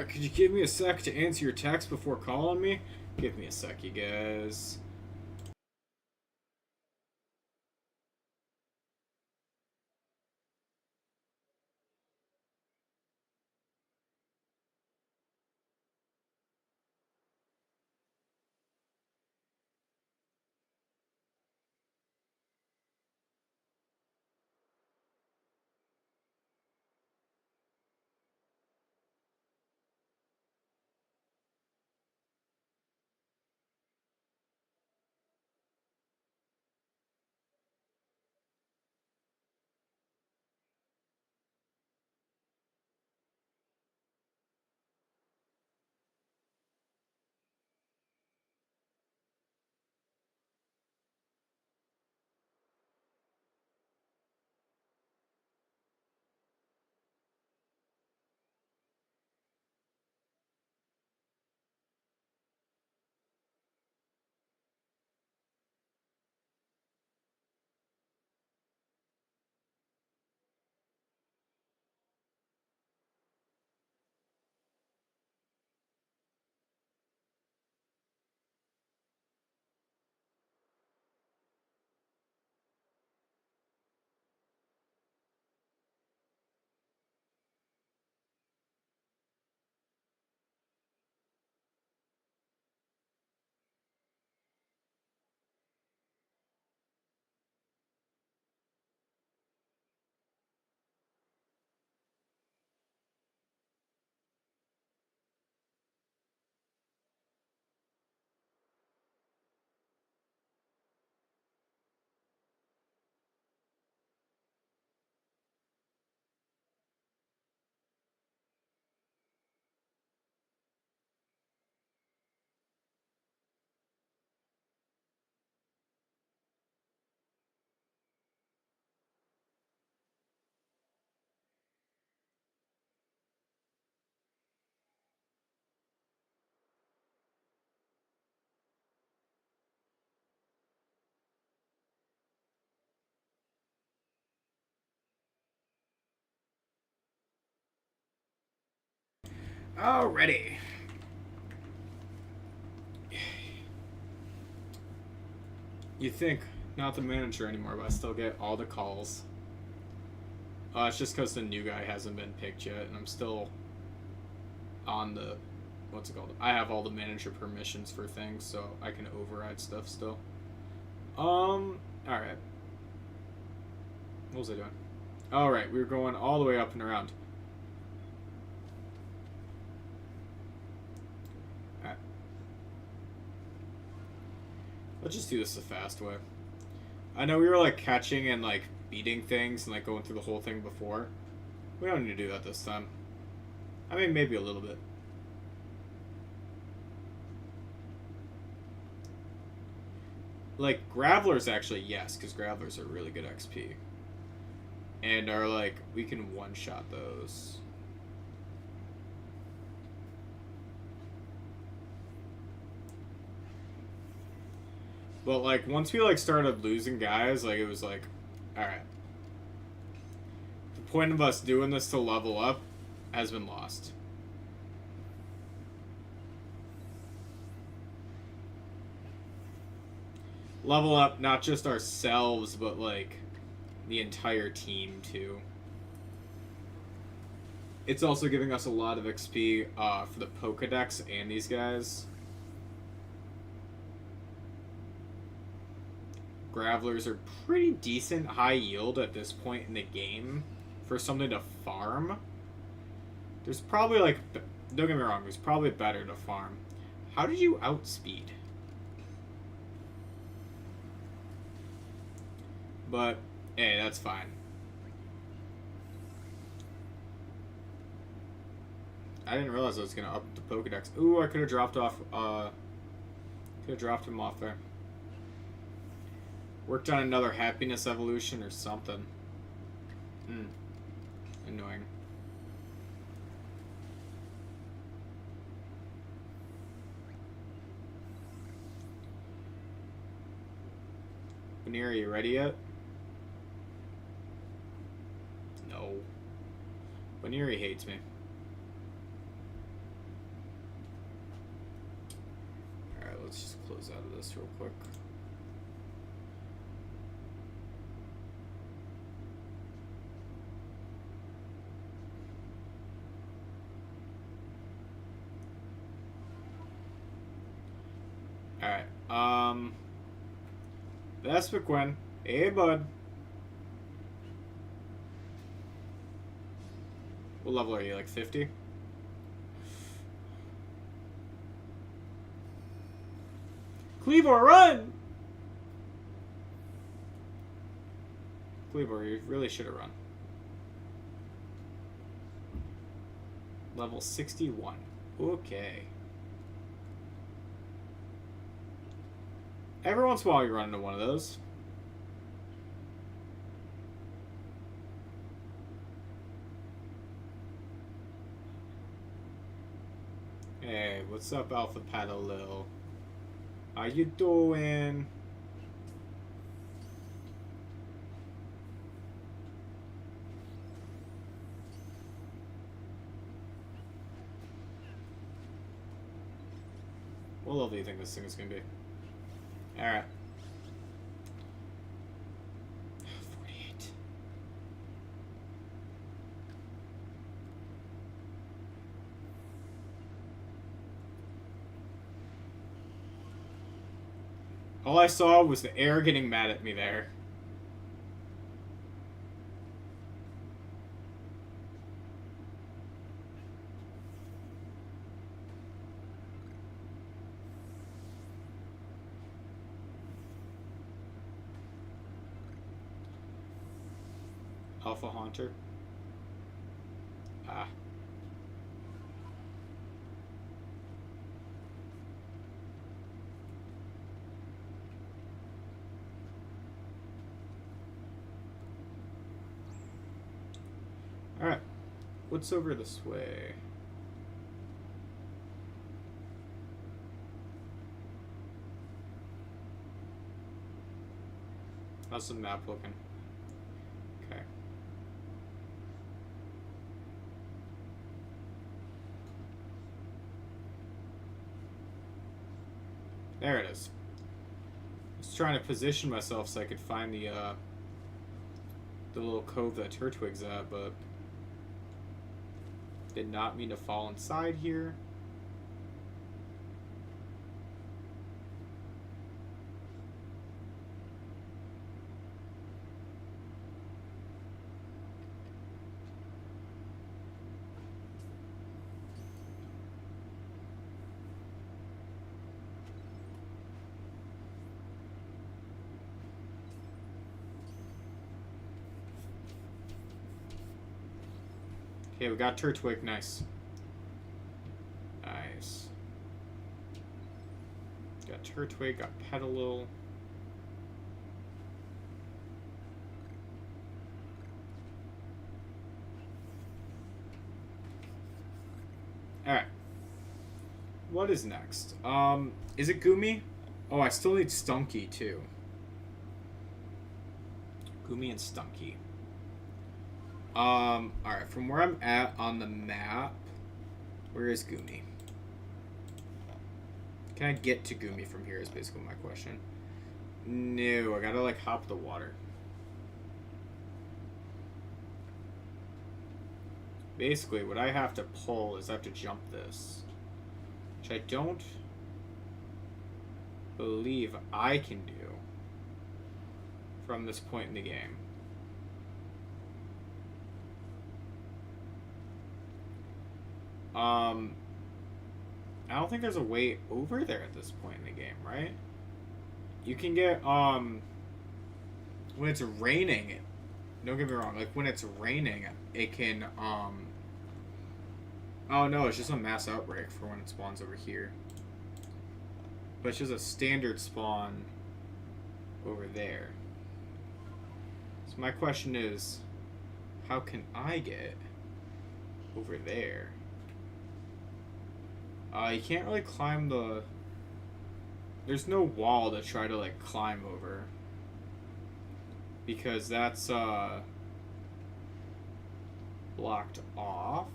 B: Could you give me a sec to answer your text before calling me? Give me a sec, you guys. Alrighty. You think not the manager anymore, but I still get all the calls. It's just because the new guy hasn't been picked yet, and I'm still on the, what's it called? I have all the manager permissions for things, so I can override stuff still. Alright. What was I doing? Alright, we were going all the way up and around. Alright. Let's just do this the fast way. I know we were like catching and like beating things and like going through the whole thing before. We don't need to do that this time. I mean, maybe a little bit. Like, Gravelers actually, yes, because Gravelers are really good XP. And are like, we can one-shot those. But like, once we like started losing guys, like it was like, alright. The point of us doing this to level up has been lost. Level up not just ourselves, but like the entire team too. It's also giving us a lot of XP for the Pokedex and these guys. Gravelers are pretty decent high yield at this point in the game for something to farm. There's probably like, don't get me wrong, there's probably better to farm. How did you outspeed? But, hey, that's fine. I didn't realize I was gonna up the Pokedex. Ooh, I could have dropped off, him off there. Worked on another happiness evolution or something. Annoying. Veneer, are you ready yet? No. Veneer hates me. Alright, let's just close out of this real quick. Alright, Vespiquen. Hey, bud. What level are you, like 50? Cleavor, run! Cleavor, you really should have run. Level 61. Okay. Every once in a while you run into one of those. Hey, what's up, Alpha Paddle? How you doing? What level do you think this thing is gonna be? Alright. 48. All I saw was the air getting mad at me there. Alpha Haunter. Ah. Alright. What's over this way? How's the map looking? Okay. There it is. I was trying to position myself so I could find the little cove that Turtwig's at, but did not mean to fall inside here. Okay, we got Turtwig. Nice. Nice. Got Turtwig, got Petalil. Alright. What is next? Is it Gumi? Oh, I still need Stunky, too. Gumi and Stunky. Alright, from where I'm at on the map, where is Gumi? Can I get to Gumi from here is basically my question. No, I gotta, like, hop the water. Basically, what I have to pull is I have to jump this. Which I don't believe I can do from this point in the game. I don't think there's a way over there at this point in the game, right? You can get, when it's raining, don't get me wrong, like, when it's raining, it can, oh no, it's just a mass outbreak for when it spawns over here. But it's just a standard spawn over there. So my question is, how can I get over there? You can't really climb the... There's no wall to try to, like, climb over. Because that's, blocked off.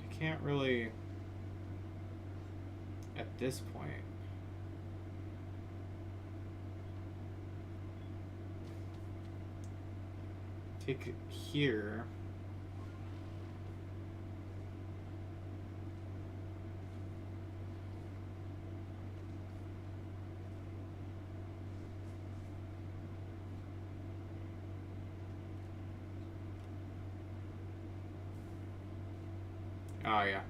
B: I can't really... At this point. Take it here. Oh, yeah.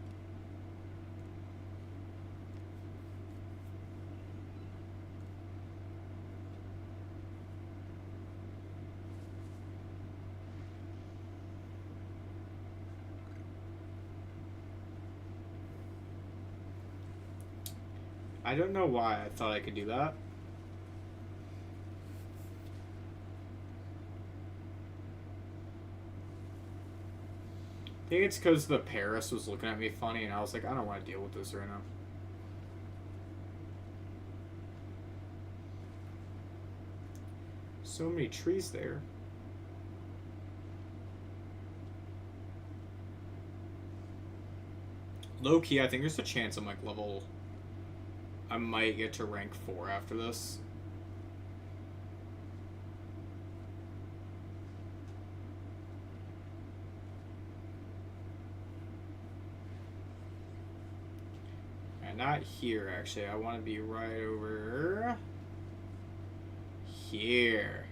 B: I don't know why I thought I could do that. I think it's because the Paris was looking at me funny, and I was like, I don't want to deal with this right now. So many trees there. Low key, I think there's a chance I'm like level... I might get to rank 4 after this. And not here, actually. I want to be right over here.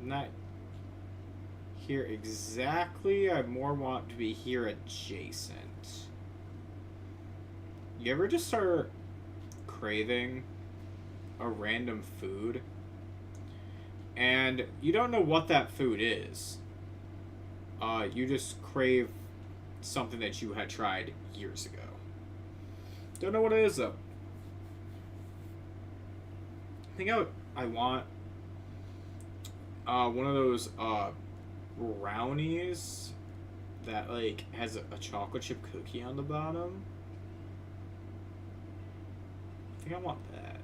B: Not here exactly. I more want to be here adjacent. You ever just start craving a random food and you don't know what that food is? You just crave something that you had tried years ago. Don't know what it is though. I think I want one of those brownies that like has a chocolate chip cookie on the bottom. I think I want that.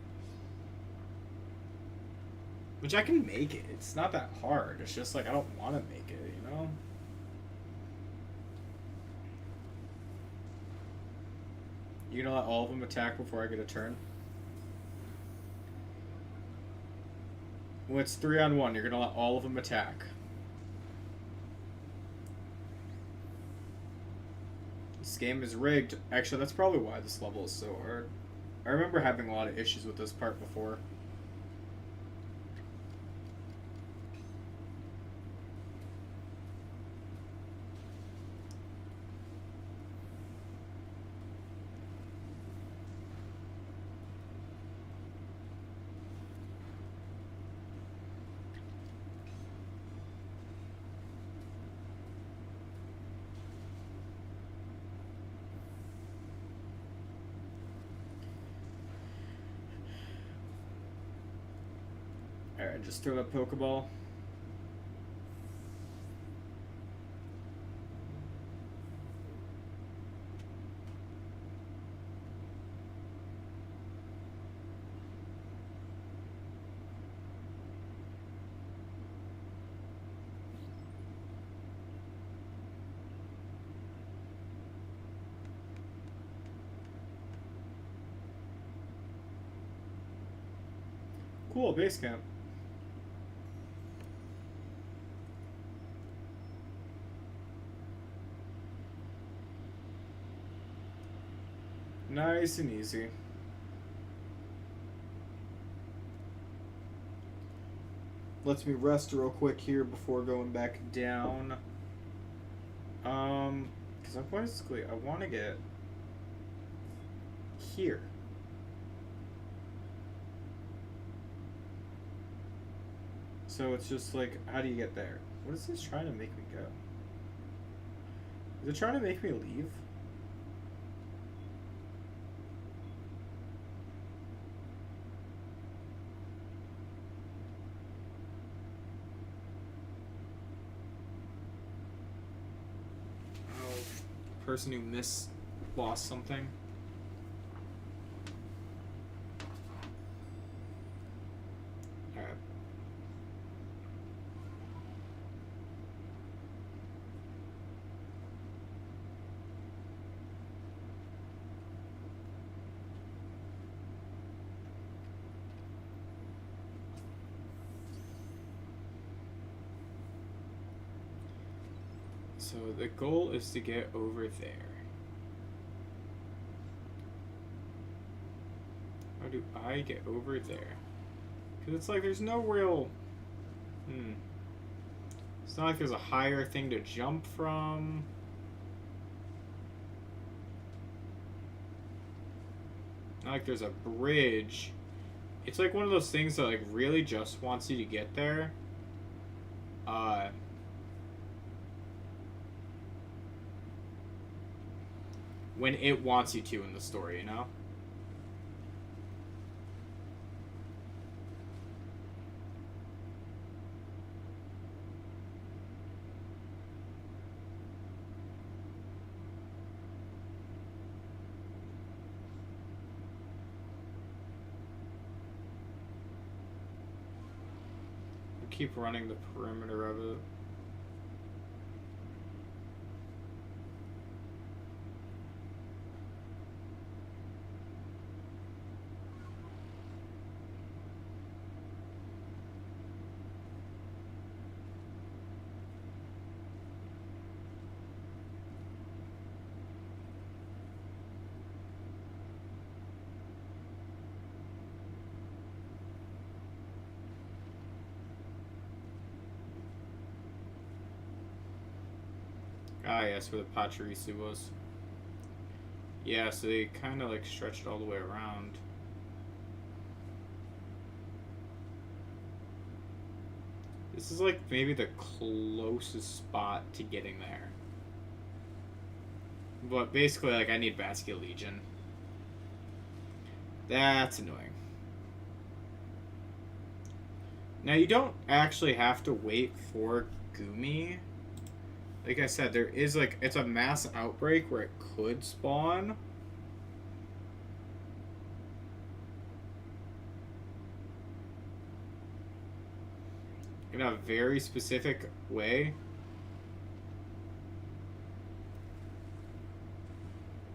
B: Which I can make it. It's not that hard. It's just like I don't want to make it, you know? You gonna let all of them attack before I get a turn? When it's 3-on-1, you're gonna let all of them attack. This game is rigged. Actually, that's probably why this level is so hard. I remember having a lot of issues with this part before. Alright, just throw that Pokeball. Cool, base camp. Nice and easy. Lets me rest real quick here before going back down. Because I want to get here. So it's just like, how do you get there? What is this trying to make me go? Is it trying to make me leave? Person who lost something. Alright. So the goal is to get over there. How do I get over there? Because it's like there's no real... It's not like there's a higher thing to jump from. Not like there's a bridge. It's like one of those things that like really just wants you to get there. When it wants you to in the story, you know? Keep running the perimeter of it. Ah, yes, where the Pachirisu was. Yeah, so they kind of like stretched all the way around. This is like maybe the closest spot to getting there. But basically, like, I need Vascular Legion. That's annoying. Now, you don't actually have to wait for Gumi. Like I said, there is, like, it's a mass outbreak where it could spawn. In a very specific way.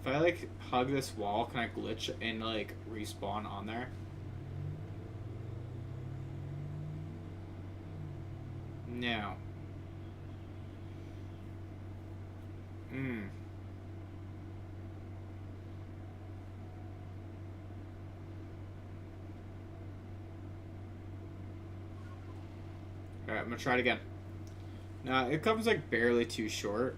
B: If I, like, hug this wall, can I glitch and, like, respawn on there? No. Alright, I'm gonna try it again. Nah, it comes, like, barely too short.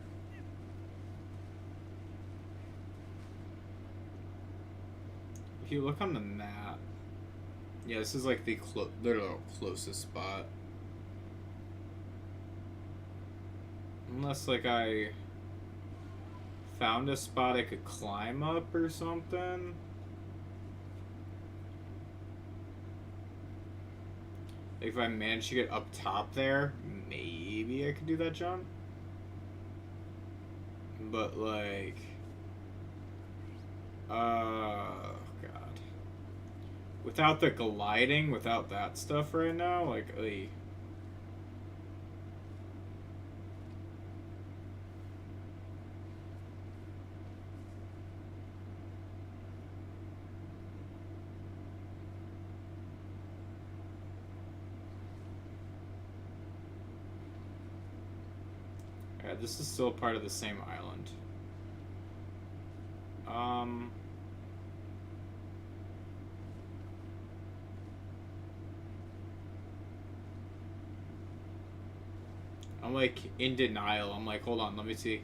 B: If you look on the map... Yeah, this is, like, the literal closest spot. Unless, like, I found a spot I could climb up or something. If I manage to get up top there, maybe I could do that jump. But, like... God. Without the gliding, without that stuff right now, like... Yeah, this is still part of the same island. I'm like in denial. I'm like, hold on, let me see.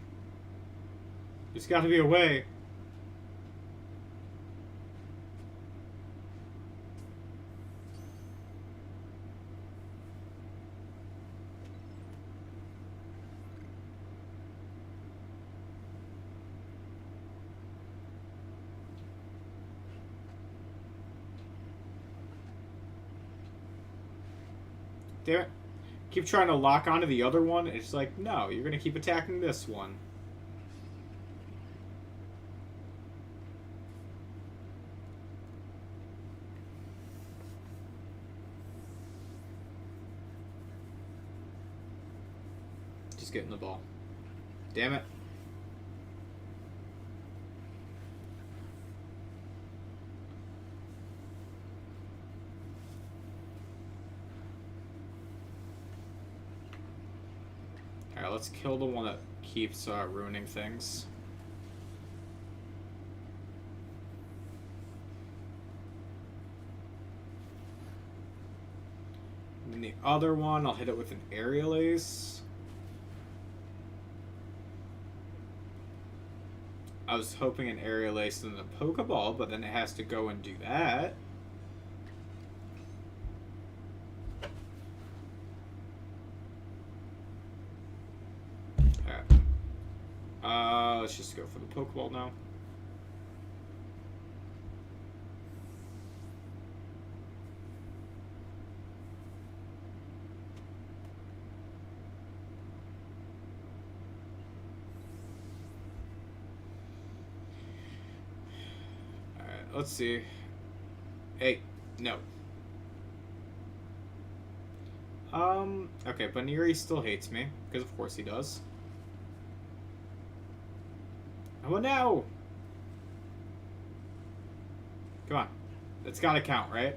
B: There's gotta be a way. Damn it. Keep trying to lock onto the other one. It's like, no, you're gonna keep attacking this one. Just getting the ball. Damn it. Alright, let's kill the one that keeps ruining things. And then the other one, I'll hit it with an aerial ace. I was hoping an aerial ace and then a Pokeball, but then it has to go and do that. Let's just go for the Pokeball now. Alright, let's see. Hey, no. Okay, but Neri still hates me, because of course he does. Oh no! Come on. It's gotta count, right?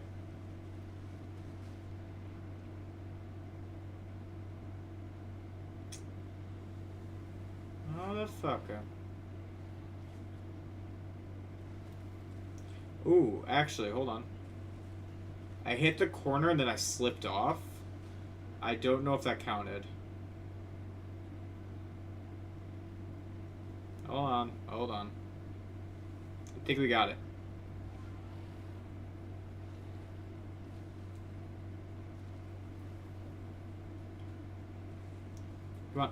B: Motherfucker. Ooh, actually, hold on. I hit the corner and then I slipped off. I don't know if that counted. Hold on, hold on. I think we got it. Come on.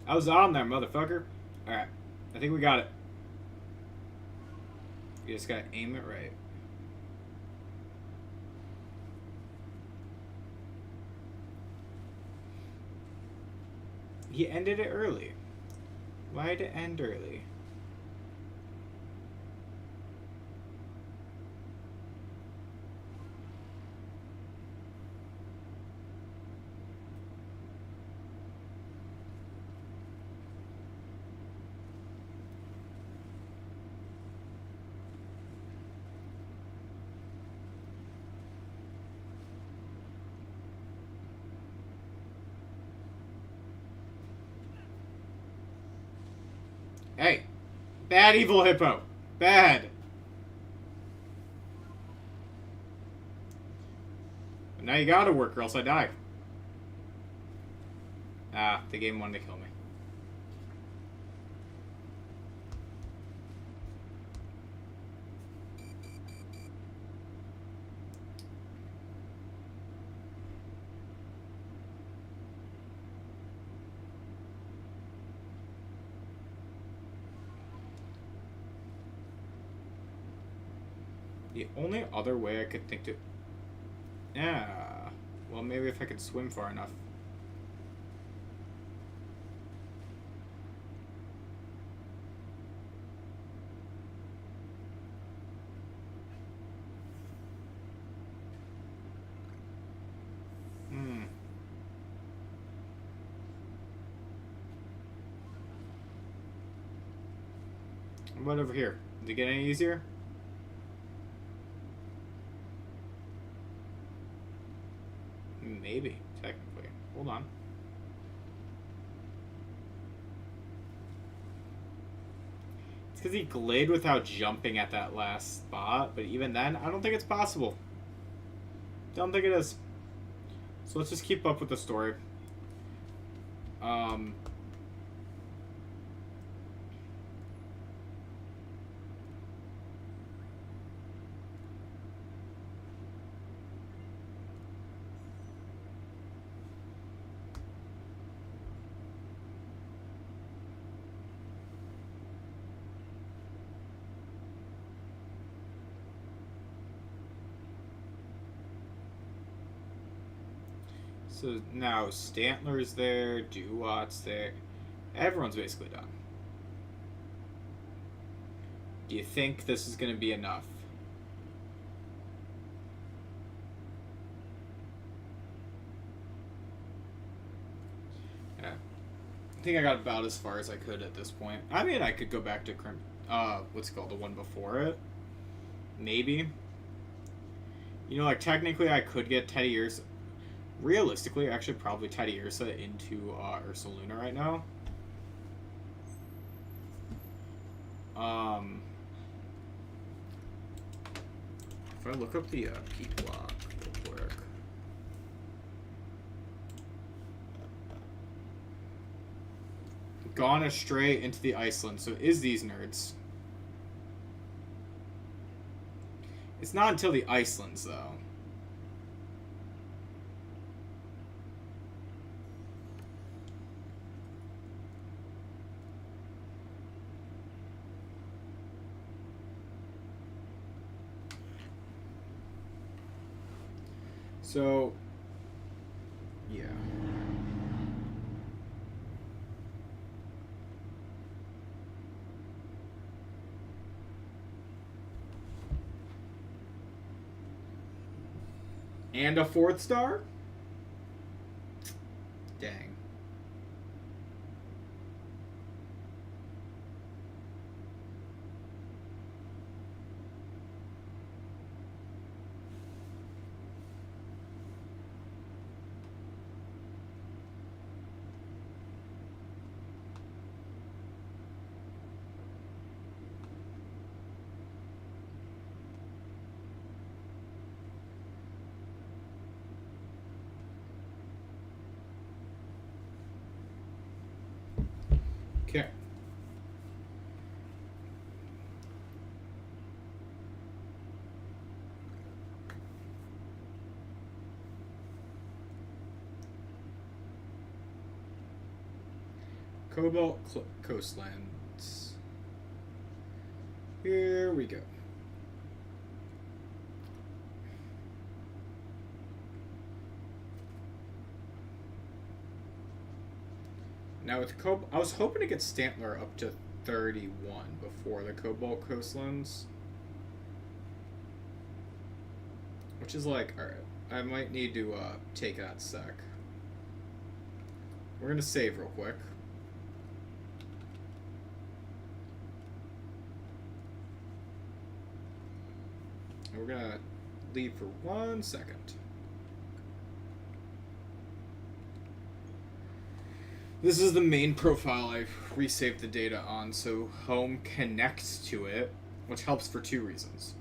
B: I was on there, motherfucker. Alright, I think we got it. You just gotta aim it right. He ended it early. Why'd it end early?
A: Hey! Bad evil hippo! Bad! Now you gotta work or else I die. Ah, the game wanted to kill me. The only other way I could think to... Yeah. Well, maybe if I could swim far enough. What about over here? Did it get any easier? Maybe, technically. Hold on. It's because he glided without jumping at that last spot, but even then, I don't think it's possible. Don't think it is. So let's just keep up with the story. So now Stantler's there, Duwat's there. Everyone's basically done. Do you think this is going to be enough? Yeah. I think I got about as far as I could at this point. I mean, I could go back to what's it called, the one before it. Maybe. You know, like, technically I could get Teddy Ursa. Realistically, actually, probably Teddy Ursa into Ursaluna right now. If I look up the peak block real quick. Gone astray into the Iceland. So is these nerds. It's not until the Icelands, though. So, yeah. And a 4th star? Dang. Okay. Cobalt Coastlands. Here we go. Now with I was hoping to get Stantler up to 31 before the Cobalt Coastlands. Which is like, alright, I might need to take that sec. We're gonna save real quick. And we're gonna leave for 1 second.
B: This is the main profile I resaved the data on, so home connects to it, which helps for 2 reasons.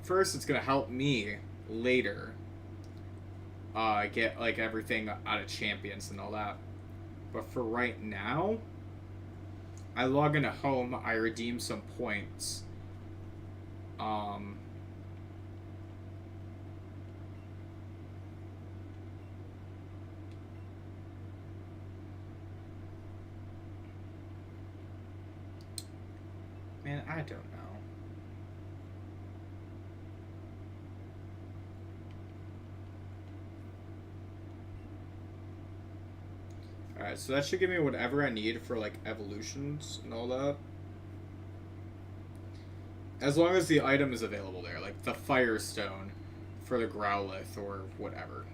B: First, it's gonna help me later get like everything out of champions and all that. But for right now, I log into home, I redeem some points. Man, I don't know. Alright, so that should give me whatever I need for, like, evolutions and all that. As long as the item is available there, like the Firestone for the Growlithe or whatever.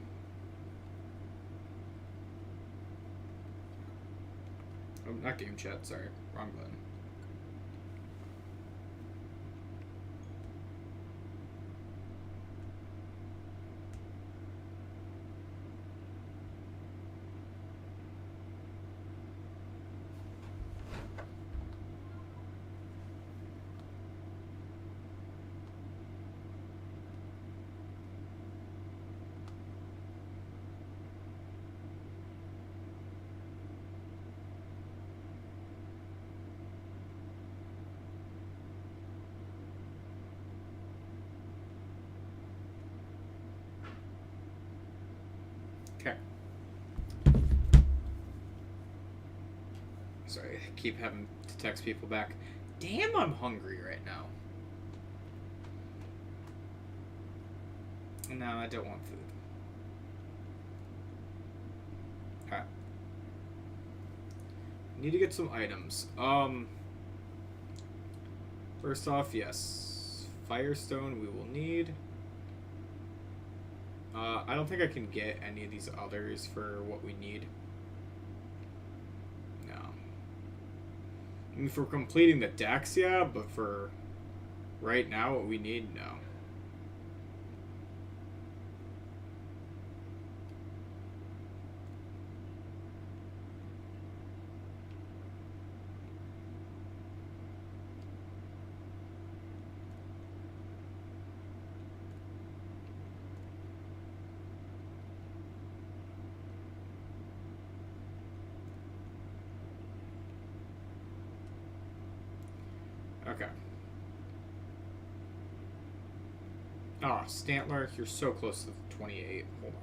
B: Oh, not game chat, sorry. Wrong button. Okay. Sorry, I keep having to text people back. Damn, I'm hungry right now. No, I don't want food. Okay. Need to get some items. First off, yes. Firestone we will need. I don't think I can get any of these others for what we need. No. I mean, for completing the decks, yeah, but for right now, what we need, no. Okay. Oh, Stantler, you're so close to 28. Hold on.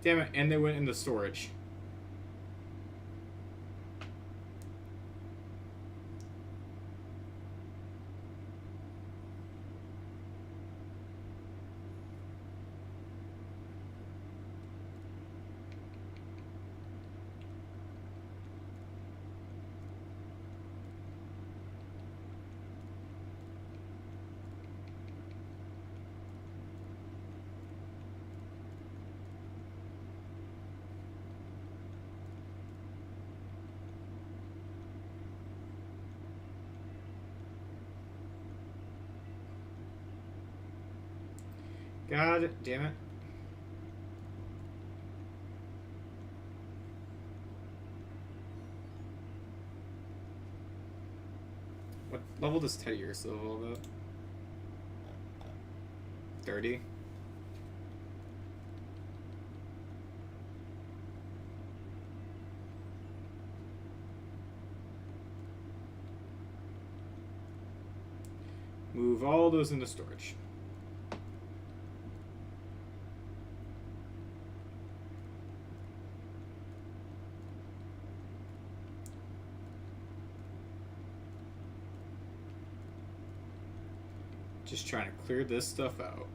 B: Damn it, and they went into storage. God damn it. What level does Teddy Ursa level at? 30? Move all those into storage. Just trying to clear this stuff out.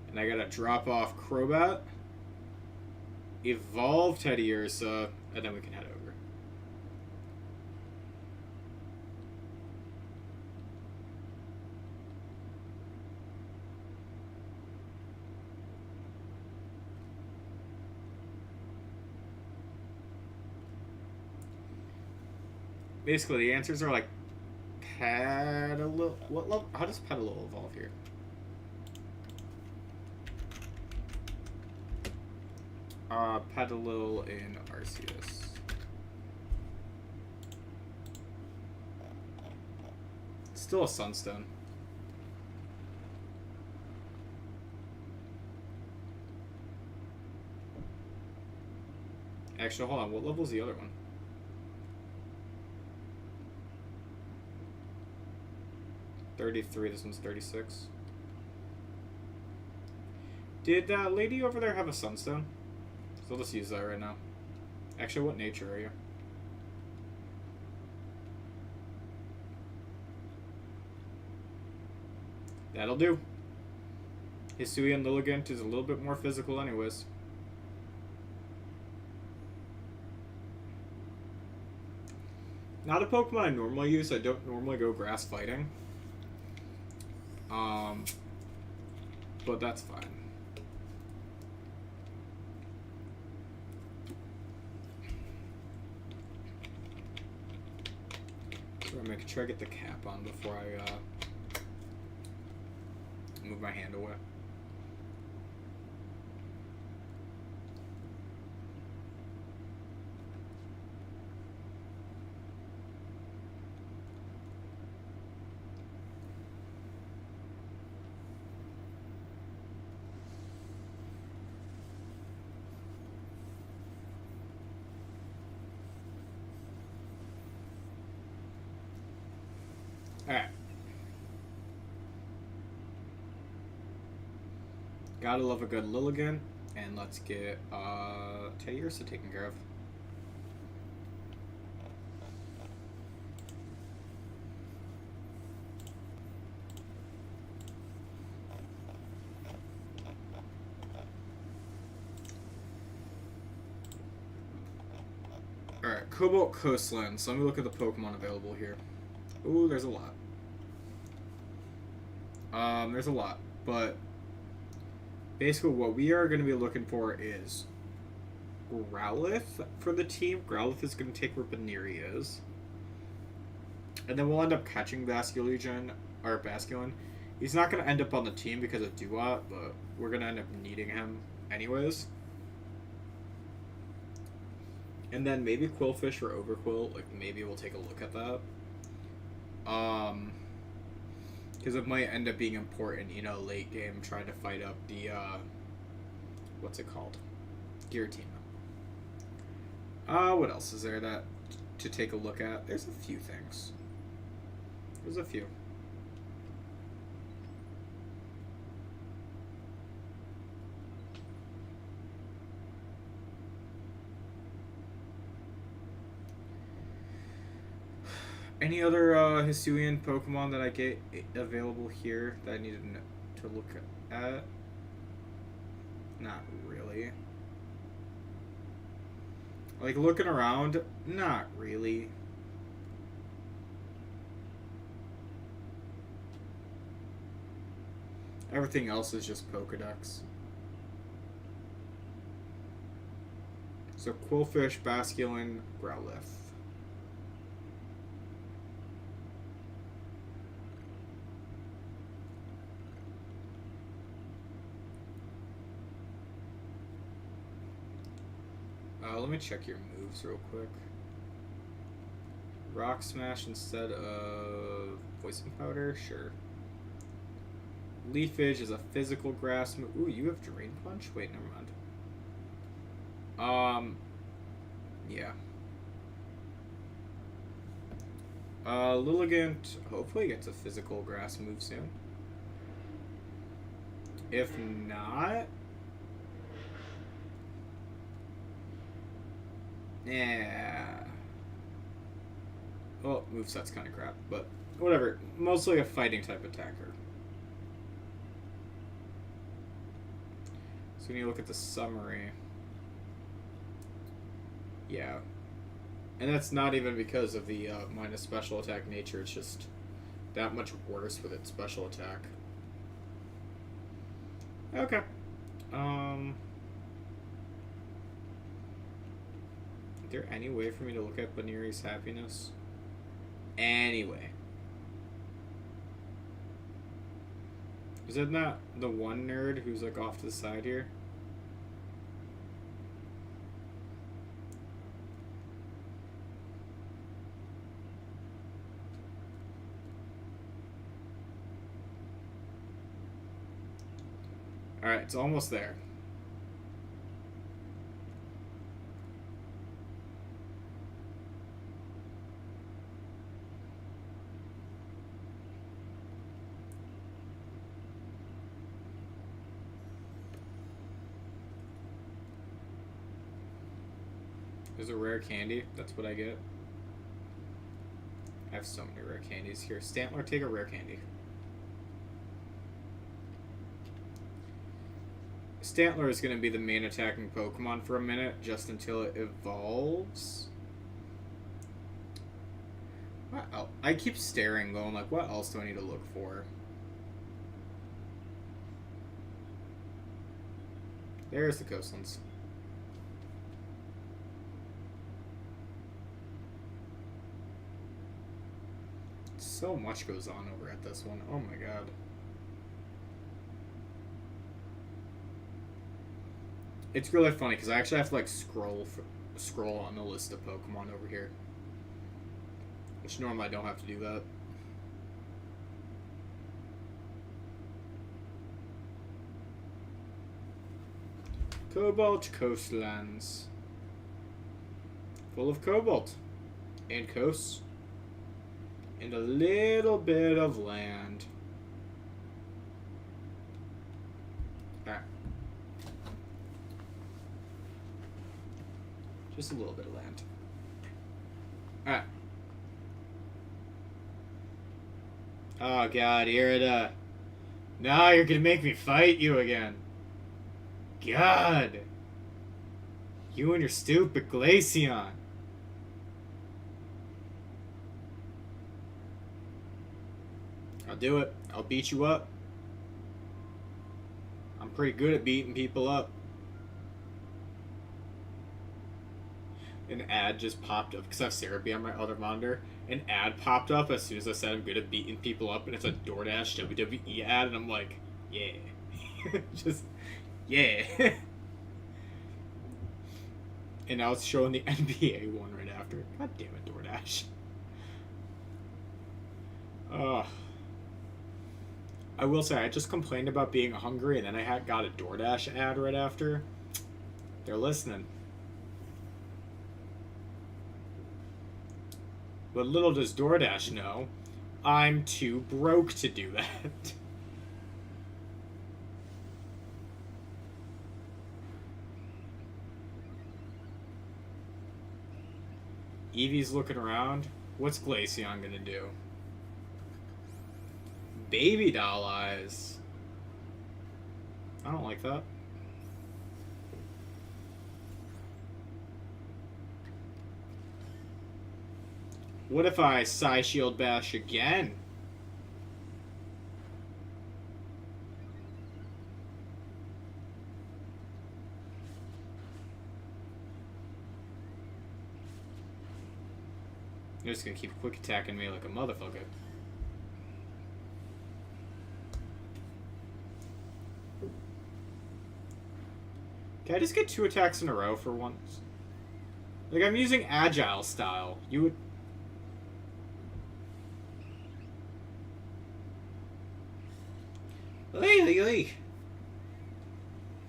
B: And I gotta drop off Crobat, evolve Teddy Ursa, and then we can head over. basically the answers are like Petalil. What level? How does Petalil evolve here? Petalil in Arceus. Still a Sunstone. Actually, hold on. What level is the other one? $33. This one's 36. Did that lady over there have a Sunstone? So I'll just use that right now. Actually, what nature are you? That'll do. Hisuian Lilligant is a little bit more physical anyways. Not a Pokemon I normally use. I don't normally go grass fighting. But that's fine. So I'm making sure I get the cap on before I move my hand away. Alright. Gotta love a good Lilligant. And let's get Teddy Ursa taken care of. Alright, Cobalt Coastlands. So let me look at the Pokemon available here. Ooh, there's a lot. There's a lot, but basically what we are going to be looking for is Growlithe for the team. Growlithe is going to take where Baneri is. And then we'll end up catching Basculin. He's not going to end up on the team because of Duat, but we're going to end up needing him anyways. And then maybe Quillfish or Overquill, like maybe we'll take a look at that. Because it might end up being important, you know, late game, trying to fight up the, what's it called? Giratina. What else is there that to take a look at? There's a few things. There's a few. Any other Hisuian Pokemon that I get available here that I needed to look at? Not really. Like, looking around, not really. Everything else is just Pokedex. So, Quillfish, Basculin, Growlithe. Let me check your moves real quick. Rock Smash instead of Poison Powder? Sure. Leafage is a physical grass move. Ooh, you have Drain Punch? Wait, never mind. Yeah. Lilligant hopefully gets a physical grass move soon. If not... Yeah. Well, moveset's kind of crap, but whatever. Mostly a fighting type attacker. So when you look at the summary... Yeah. And that's not even because of the minus special attack nature, it's just that much worse with its special attack. Okay. Is there any way for me to look at Baneri's happiness? Anyway. Isn't that the one nerd who's like off to the side here? Alright, it's almost there. There's a rare candy. That's what I get. I have so many rare candies here. Stantler, take a rare candy. Stantler is going to be the main attacking Pokemon for a minute, just until it evolves. What else? I keep staring, going like, what else do I need to look for? There's the coastlands. So much goes on over at this one. Oh my god. It's really funny because I actually have to like scroll on the list of Pokemon over here, which normally I don't have to do that. Cobalt Coastlands, full of cobalt and coasts. And a little bit of land. Alright. Just a little bit of land. Alright. Oh god, Irida. Now you're gonna make me fight you again. God. You and your stupid Glaceon. I'll do it. I'll beat you up. I'm pretty good at beating people up. An ad just popped up because I have Cerebi on my other monitor. An ad popped up as soon as I said I'm good at beating people up, and it's a DoorDash WWE ad, and I'm like, yeah. Just, yeah. And now it's showing the NBA one right after. God damn it, DoorDash. I will say, I just complained about being hungry, and then I got a DoorDash ad right after. They're listening. But little does DoorDash know, I'm too broke to do that. Eevee's looking around. What's Glaceon gonna do? Baby doll eyes. I don't like that. What if I Psy Shield Bash again? You're just gonna keep quick attacking me like a motherfucker. Can I just get 2 attacks in a row for once? Like, I'm using Agile style. You would...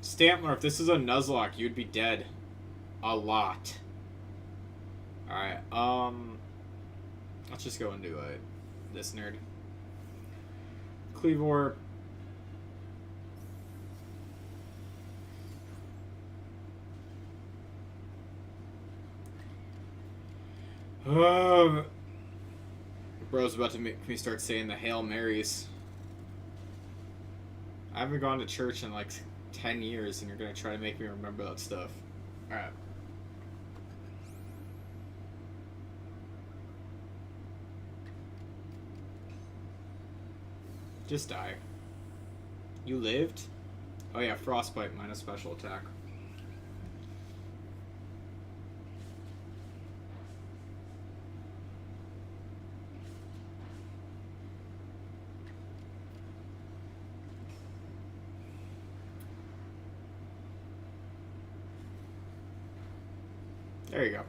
B: Stantler, if this is a Nuzlocke, you'd be dead. A lot. Alright, let's just go into this nerd. Cleavor. Bro's about to make me start saying the Hail Marys. I haven't gone to church in like 10 years, and you're gonna try to make me remember that stuff. Alright. Just die. You lived? Oh yeah, Frostbite minus special attack. There you go.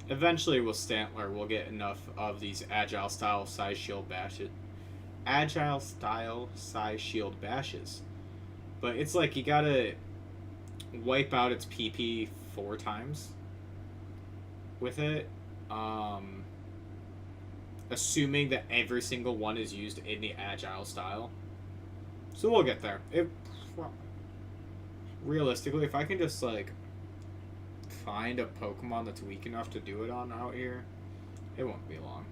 B: Eventually, with Stantler, we'll get enough of these agile style size shield bashes. Agile style size shield bashes. But it's like you gotta wipe out its PP 4 times with it. Assuming that every single one is used in the agile style. So we'll get there. Realistically, if I can just like find a Pokemon that's weak enough to do it on out here, it won't be long.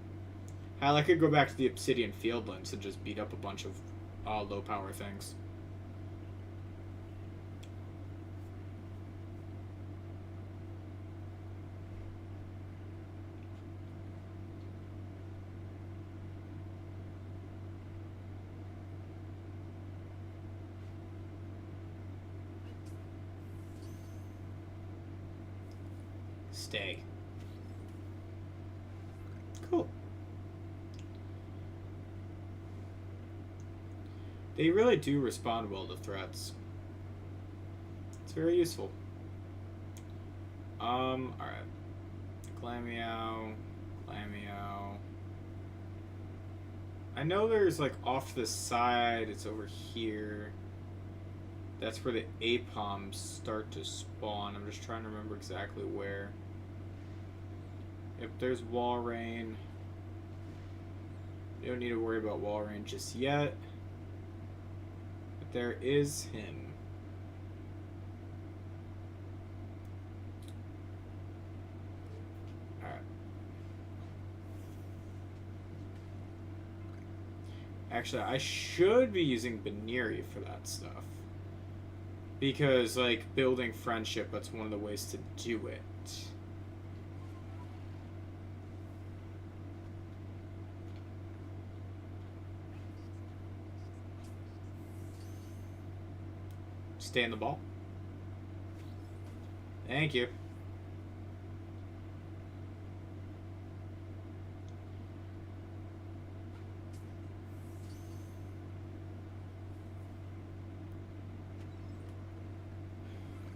B: Hell, I could go back to the Obsidian Fieldlands and just beat up a bunch of low power things. Stay. Cool. They really do respond well to threats. It's very useful. Alright. Glameow. I know there's like off to the side, it's over here. That's where the Apoms start to spawn. I'm just trying to remember exactly where. If there's Walrein, you don't need to worry about Walrein just yet. But there is him. Alright. Actually, I should be using Baneri for that stuff. Because, like, building friendship, that's one of the ways to do it. Stay in the ball. Thank you.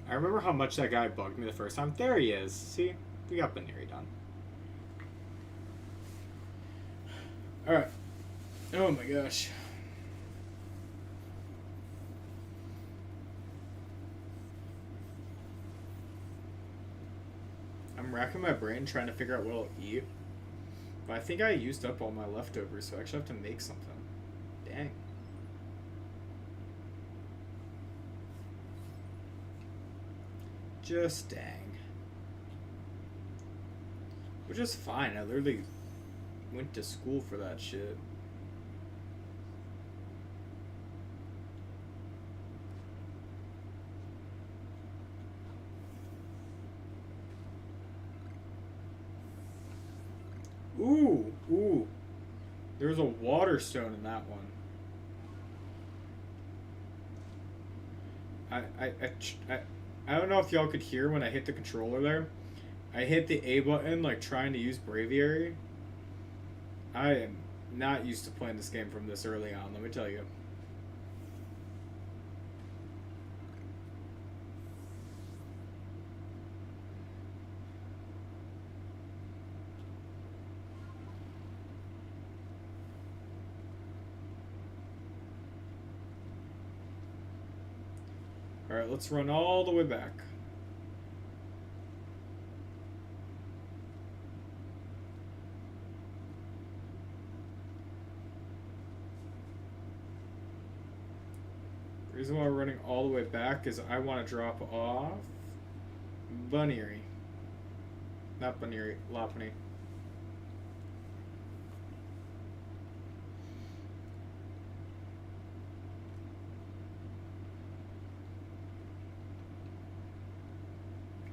B: I remember how much that guy bugged me the first time. There he is. See? We got Baneri done. Alright. Oh my gosh. I'm racking my brain trying to figure out what I'll eat. But I think I used up all my leftovers, so I actually have to make something. Dang. Just dang. Which is fine. I literally went to school for that shit. Ooh. There's a water stone in that one. I don't know if y'all could hear when I hit the controller there. I hit the A button like trying to use Braviary. I am not used to playing this game from this early on, let me tell you. Alright, let's run all the way back. The reason why we're running all the way back is I want to drop off Baneri. Not Baneri, Lopunny.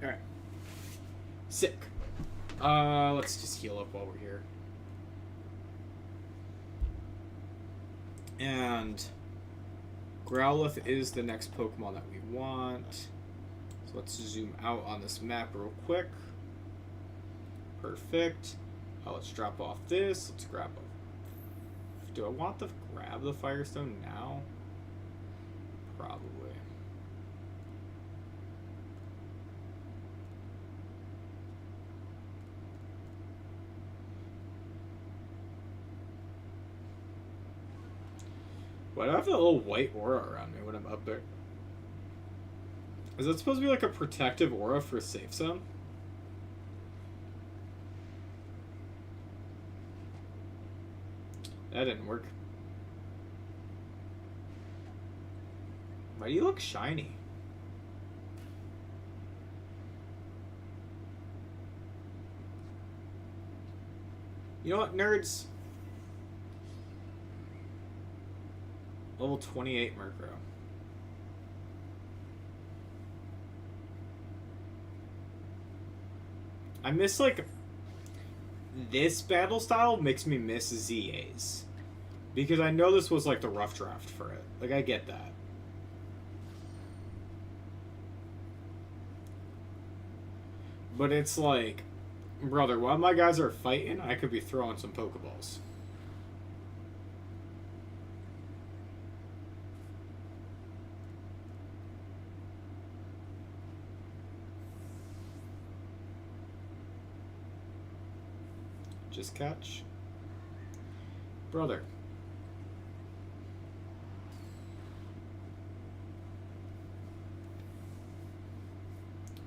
B: Alright. Sick. Let's just heal up while we're here. And Growlithe is the next Pokemon that we want. So let's zoom out on this map real quick. Perfect. Let's drop off this. Let's grab a... Do I want to grab the Firestone now? Probably. Why do I have that little white aura around me when I'm up there? Is that supposed to be like a protective aura for a safe zone? That didn't work. Why do you look shiny? You know what, nerds? Level 28 Murkrow. I miss, like... This battle style makes me miss ZAs. Because I know this was, like, the rough draft for it. Like, I get that. But it's like... Brother, while my guys are fighting, I could be throwing some Pokeballs. Just catch. Brother.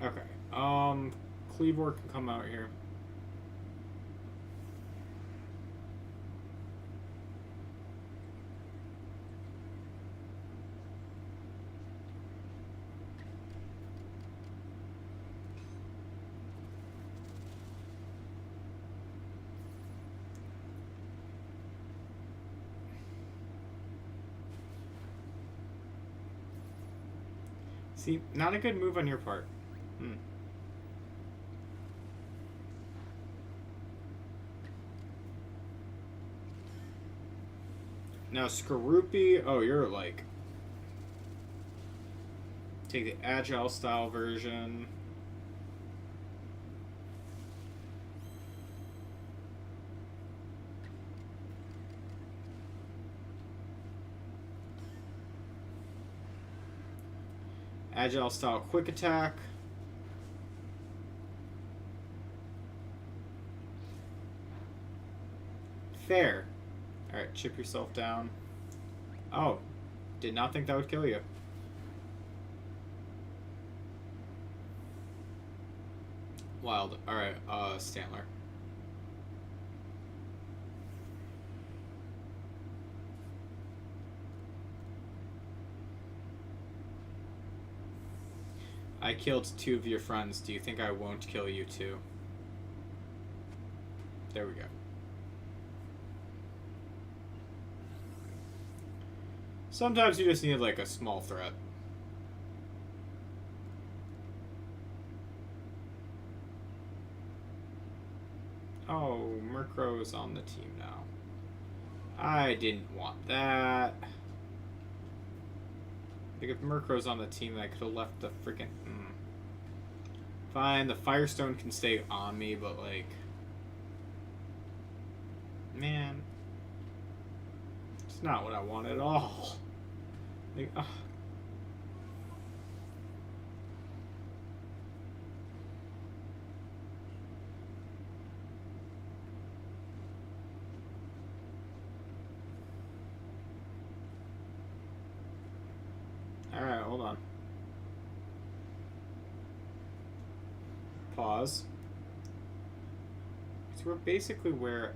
B: Okay. Cleavor can come out here. See, not a good move on your part. Now, Skorupi... Oh, you're like... Take the Agile style version. Agile style quick attack. Fair. Alright, chip yourself down. Oh, did not think that would kill you. Wild. Alright, Stantler. I killed 2 of your friends. Do you think I won't kill you too? There we go. Sometimes you just need like a small threat. Oh, Murkrow's on the team now. I didn't want that. Like if Murkrow's on the team, I could have left the freaking... Fine, the Firestone can stay on me, but like... Man. It's not what I want at all. Like, ugh. Alright, hold on. Pause. So we're basically where...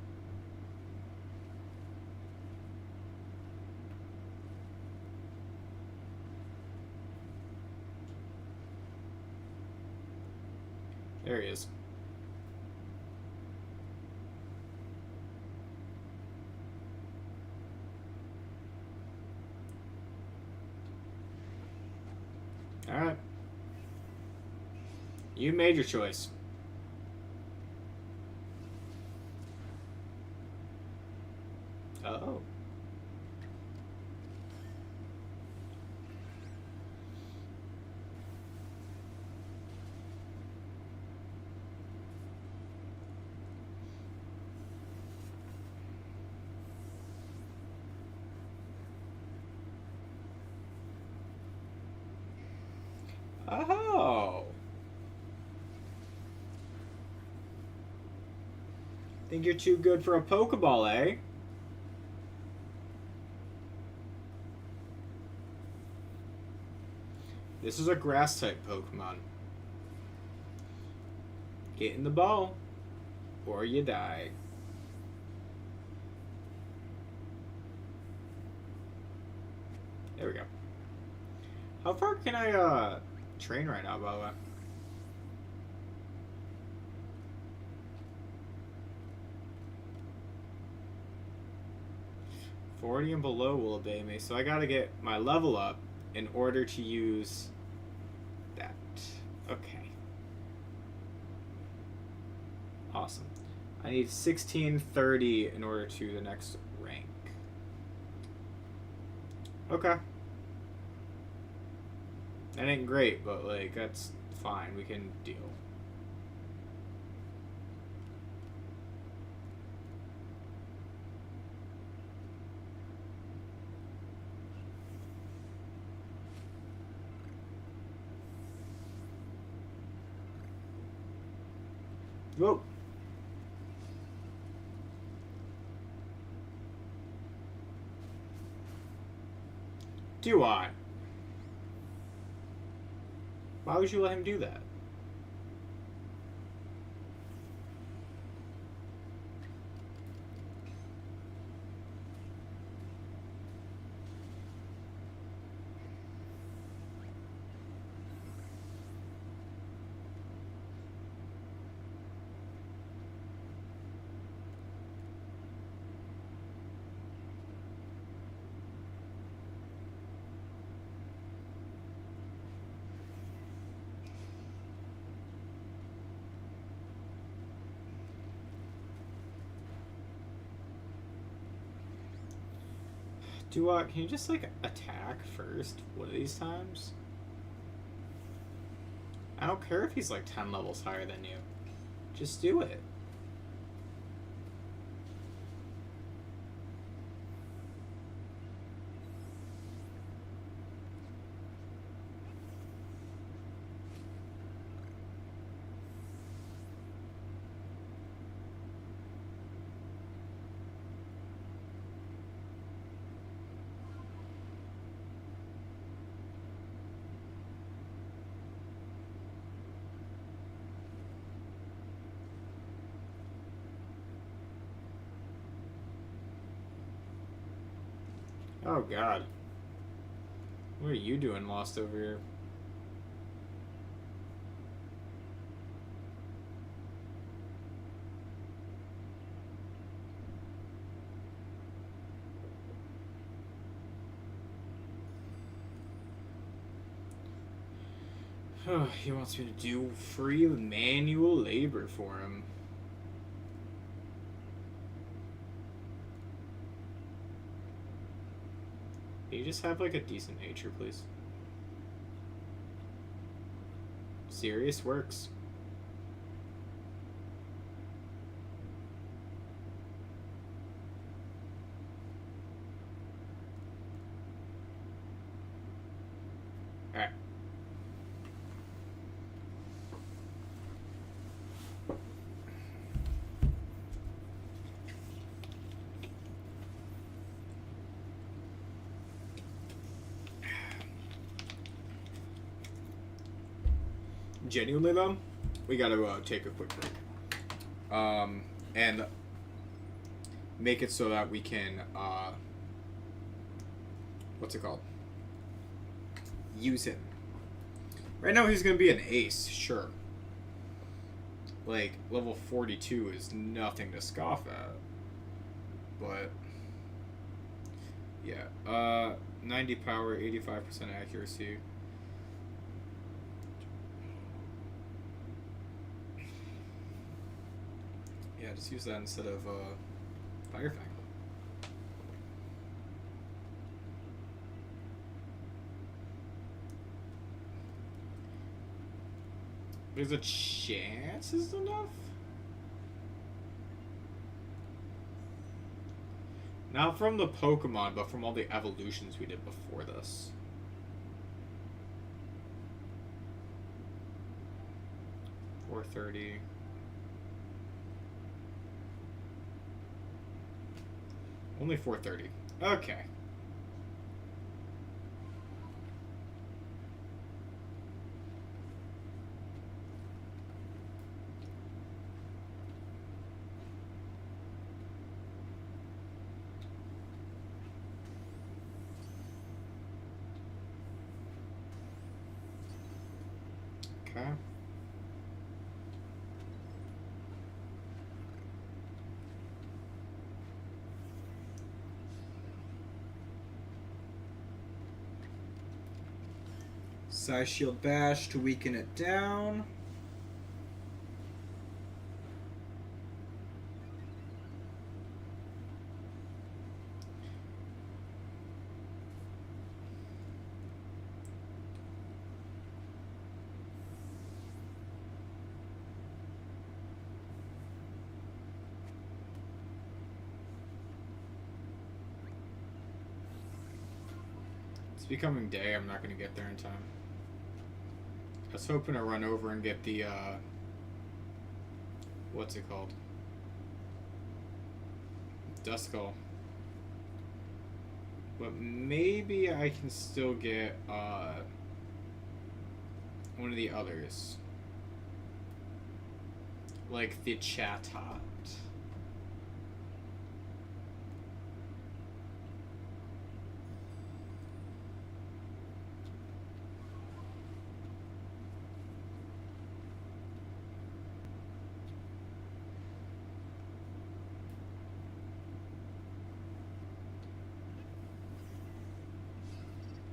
B: There he is. Alright. You made your choice. Oh. Oh. Think you're too good for a Pokeball, eh? This is a Grass-type Pokemon. Get in the ball, or you die. There we go. How far can I train right now, by the way? $40 and below will obey me, so I gotta get my level up in order to use that. Okay. Awesome. I need 1630 in order to the next rank. Okay. That ain't great, but like that's fine. We can deal. Whoa. Do I? Why would you let him do that? Can you just like attack first one of these times? I don't care if he's like 10 levels higher than you. Just do it. Oh god. What are you doing lost over here? He wants me to do free manual labor for him. Can you just have like a decent nature, please? Serious works. Alright. Genuinely though, we gotta take a quick break. And make it so that we can, what's it called? Use him. Right now he's gonna be an ace, sure. Like, level 42 is nothing to scoff at. But, yeah, 90 power, 85% accuracy. Yeah, just use that instead of Fire Fang. There's a chance is enough? Not from the Pokemon, but from all the evolutions we did before this. 4:30. Only 4:30. Okay. Okay. Size Shield Bash to weaken it down. It's becoming day. I'm not going to get there in time. I was hoping to run over and get the, what's it called? Duskull. But maybe I can still get, one of the others. Like the Chatot.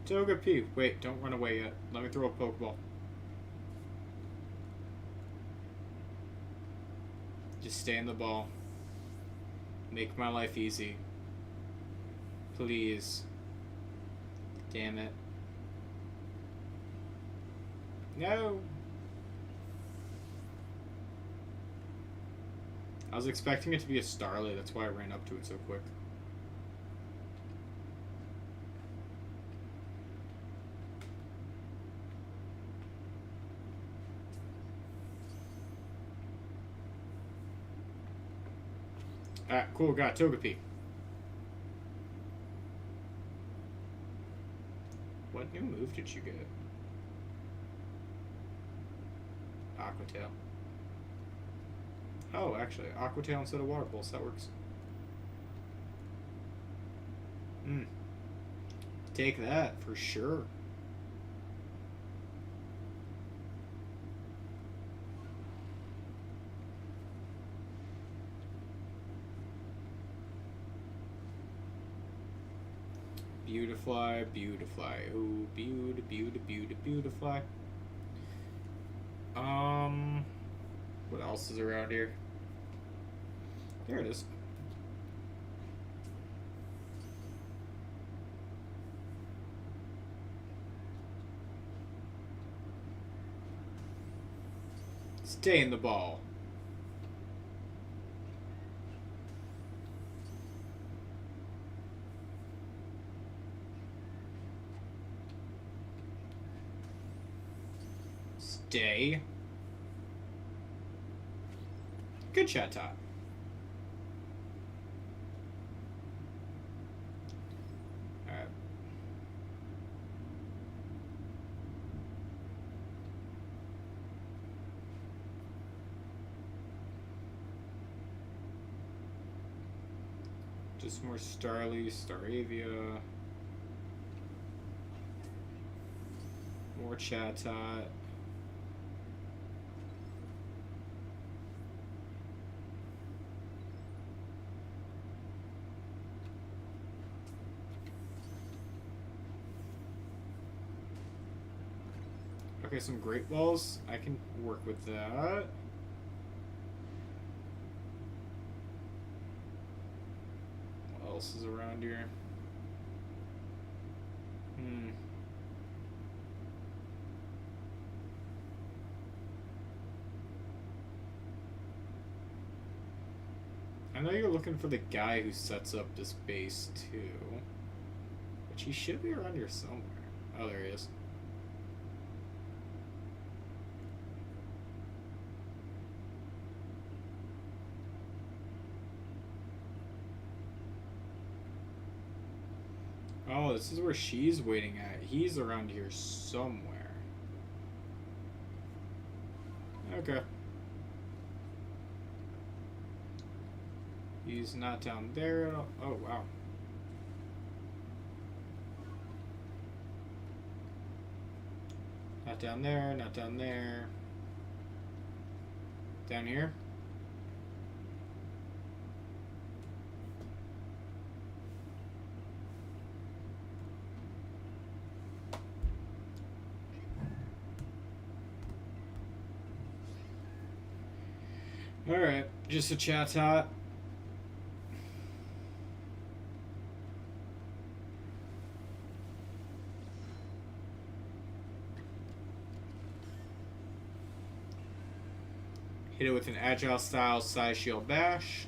B: Togepi. Wait, don't run away yet. Let me throw a Pokeball. Just stay in the ball. Make my life easy. Please. Damn it. No! I was expecting it to be a Starly, that's why I ran up to it so quick. Alright, cool, got Togepi. What new move did you get? Aqua Tail. Oh, actually, Aqua Tail instead of Water Pulse, that works. Take that, for sure. Beautifly, beautifly. Oh, beautifly. What else is around here? There it is. Stay in the ball. Stay. Good shot, Todd. Alright. Just more Starly, Staravia. More Chatot. Okay, some Great Balls. I can work with that. What else is around here? I know you're looking for the guy who sets up this base too. Which he should be around here somewhere. Oh, there he is. Oh, this is where she's waiting at. He's around here somewhere. Okay. He's not down there at all. Oh, wow. Not down there, not down there. Down here? Alright, just a chat's hot. Hit it with an agile style side shield bash.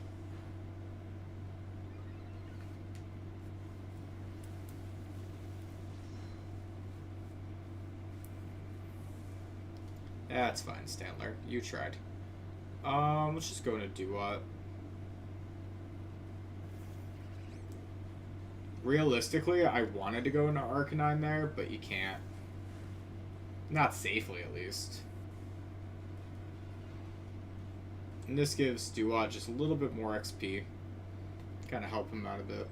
B: That's fine, Stantler. You tried. Let's just go into Duat. Realistically, I wanted to go into Arcanine there, but you can't. Not safely, at least. And this gives Duat just a little bit more XP. Kind of help him out a bit.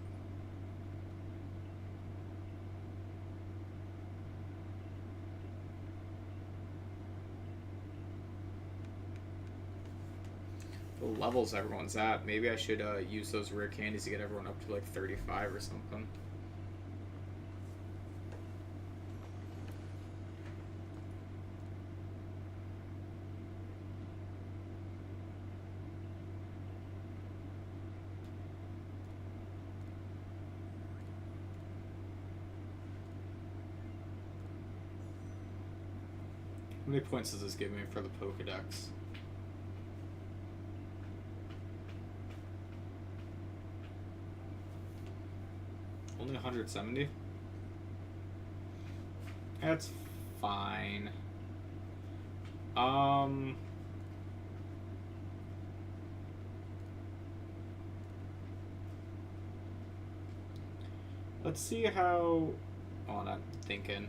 B: The levels everyone's at. Maybe I should use those rare candies to get everyone up to like 35 or something. How many points does this give me for the Pokedex? Only 170? That's fine. Let's see how... Oh, I'm thinking.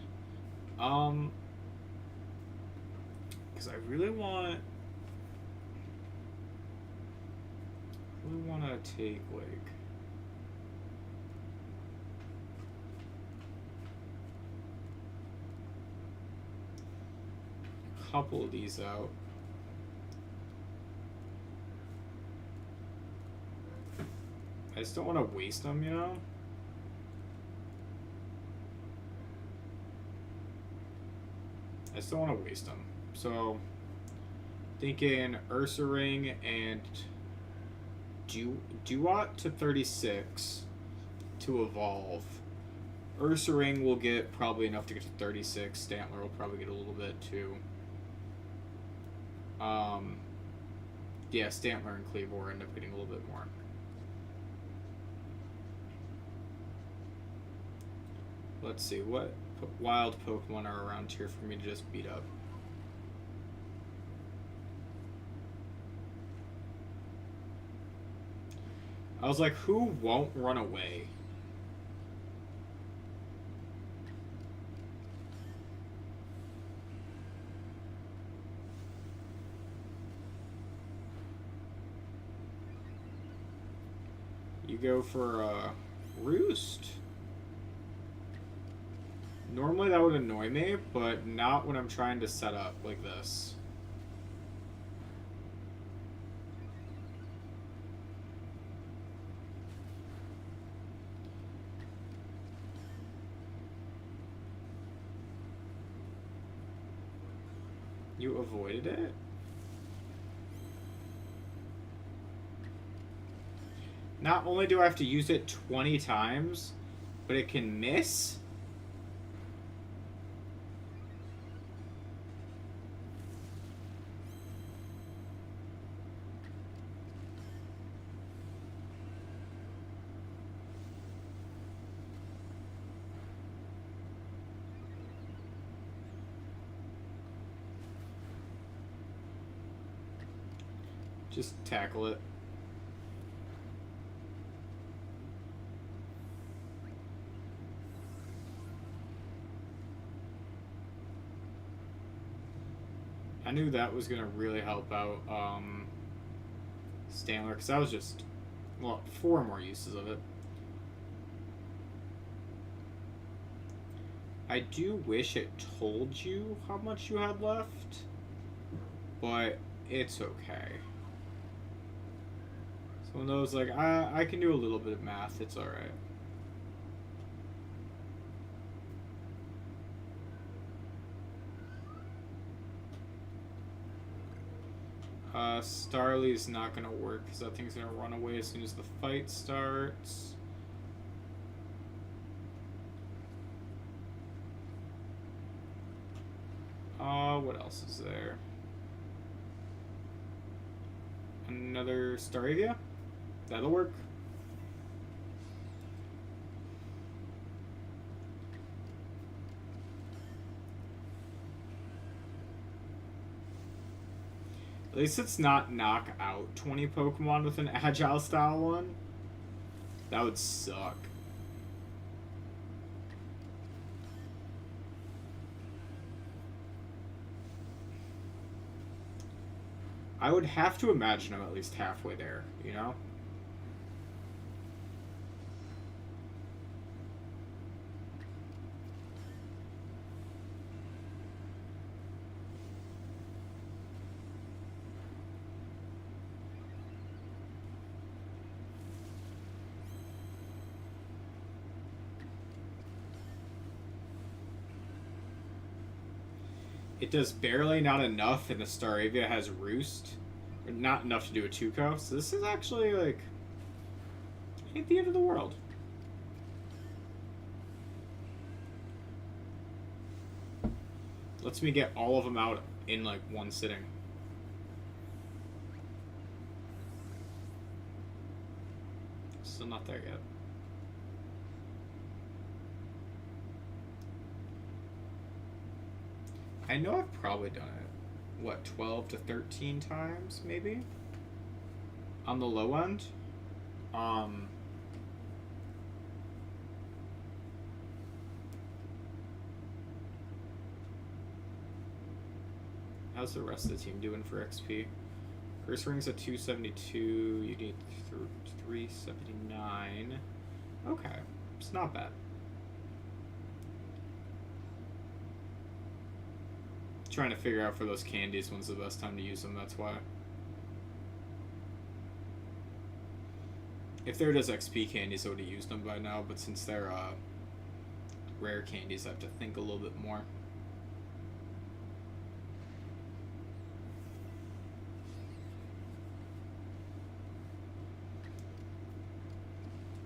B: Because I really want to take, like... couple of these out. I just don't want to waste them, you know? I just don't want to waste them. So, thinking Ursaring and Duat to 36 to evolve. Ursaring will get probably enough to get to 36. Stantler will probably get a little bit too. Yeah, Stantler and Cleavor end up getting a little bit more. Let's see, what wild Pokemon are around here for me to just beat up? I was like, who won't run away? You go for Roost. Normally that would annoy me, but not when I'm trying to set up like this. You avoided it? Not only do I have to use it 20 times, but it can miss? Just tackle it. I knew that was gonna really help out Stantler, because that was just, well, 4 more uses of it. I do wish it told you how much you had left, but it's okay. It's one of those, like, I can do a little bit of math, it's alright. Starly's not gonna work because that thing's gonna run away as soon as the fight starts. What else is there? Another Staravia? That'll work. At least it's not knock out 20 Pokemon with an Agile style one. That would suck. I would have to imagine I'm at least halfway there, you know? It does barely not enough, and the Staravia has Roost. Or not enough to do a Tuco, so this is actually, like, ain't the end of the world. Lets me get all of them out in, like, one sitting. Still not there yet. I know I've probably done it, what, 12 to 13 times, maybe? On the low end? How's the rest of the team doing for XP? First ring's at 272, you need 379. Okay, it's not bad. Trying to figure out for those candies when's the best time to use them, that's why. If they're just XP candies, I would have used them by now, but since they're rare candies, I have to think a little bit more.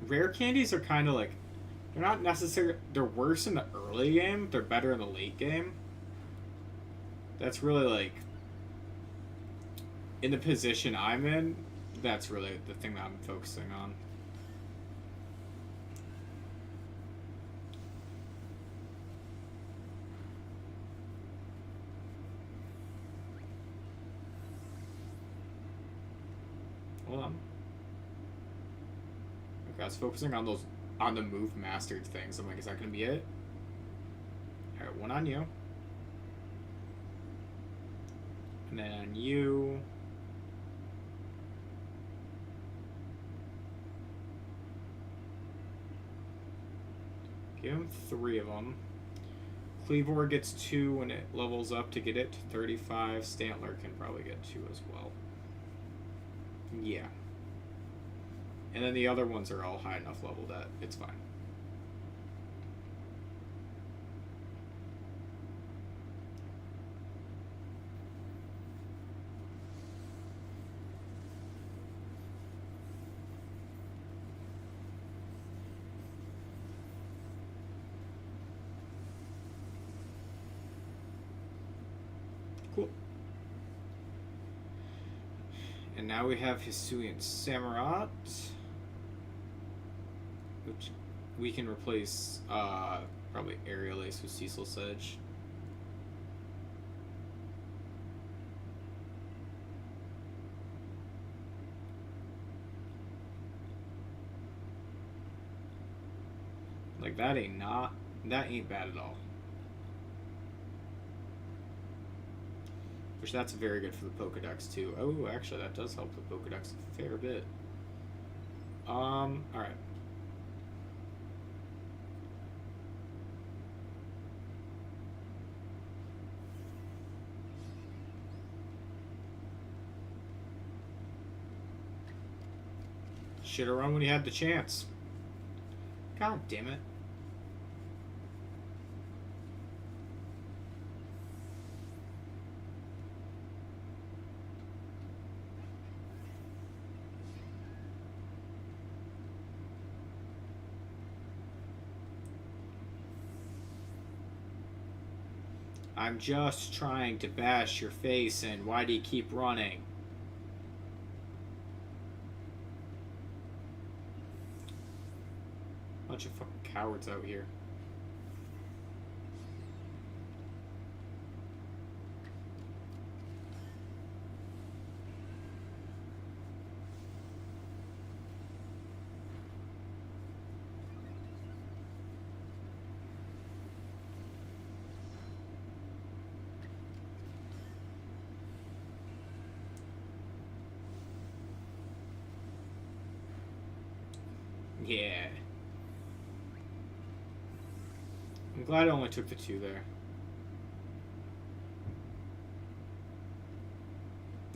B: Rare candies are kind of like, they're not necessarily, they're worse in the early game, they're better in the late game. That's really, like, in the position I'm in, that's really the thing that I'm focusing on. Hold on. Okay, I was focusing on those, on the move mastered things. I'm like, is that gonna be it? Alright, one on you. And then on you. Give him 3 of them. Cleavor gets 2 when it levels up to get it to 35. Stantler can probably get 2 as well. Yeah. And then the other ones are all high enough level that it's fine. Cool. And now we have Hisuian Samurott, which we can replace probably Aerial Ace with Cecil Sedge. Like that ain't bad at all. Which that's very good for the Pokedex too. Oh, actually, that does help the Pokedex a fair bit. Alright. Should've run when you had the chance. God damn it. I'm just trying to bash your face in. Why do you keep running? Bunch of fucking cowards out here. Yeah. I'm glad I only took the 2 there.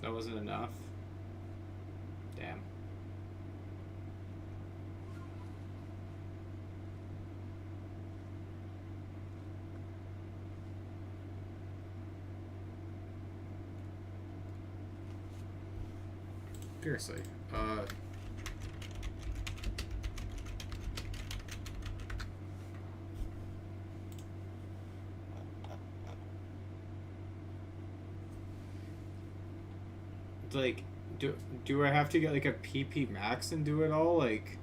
B: That wasn't enough. Damn. Seriously. Like, do I have to get like a PP max and do it all like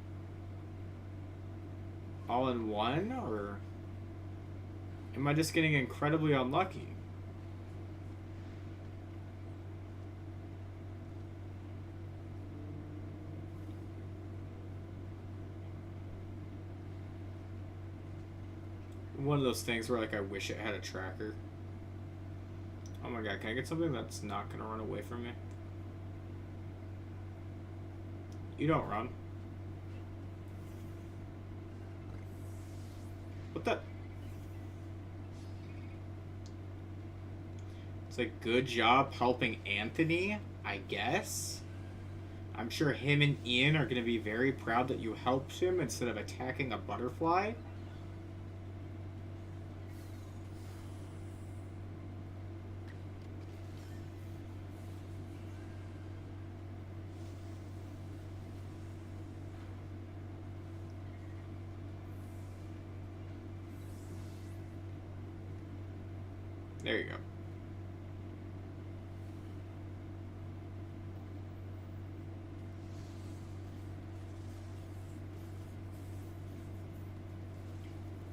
B: all in one, or am I just getting incredibly unlucky? One of those things where like I wish it had a tracker. Oh my god, can I get something that's not gonna run away from me? You don't run. What the? It's like, good job helping Anthony, I guess. I'm sure him and Ian are going to be very proud that you helped him instead of attacking a butterfly. There you go.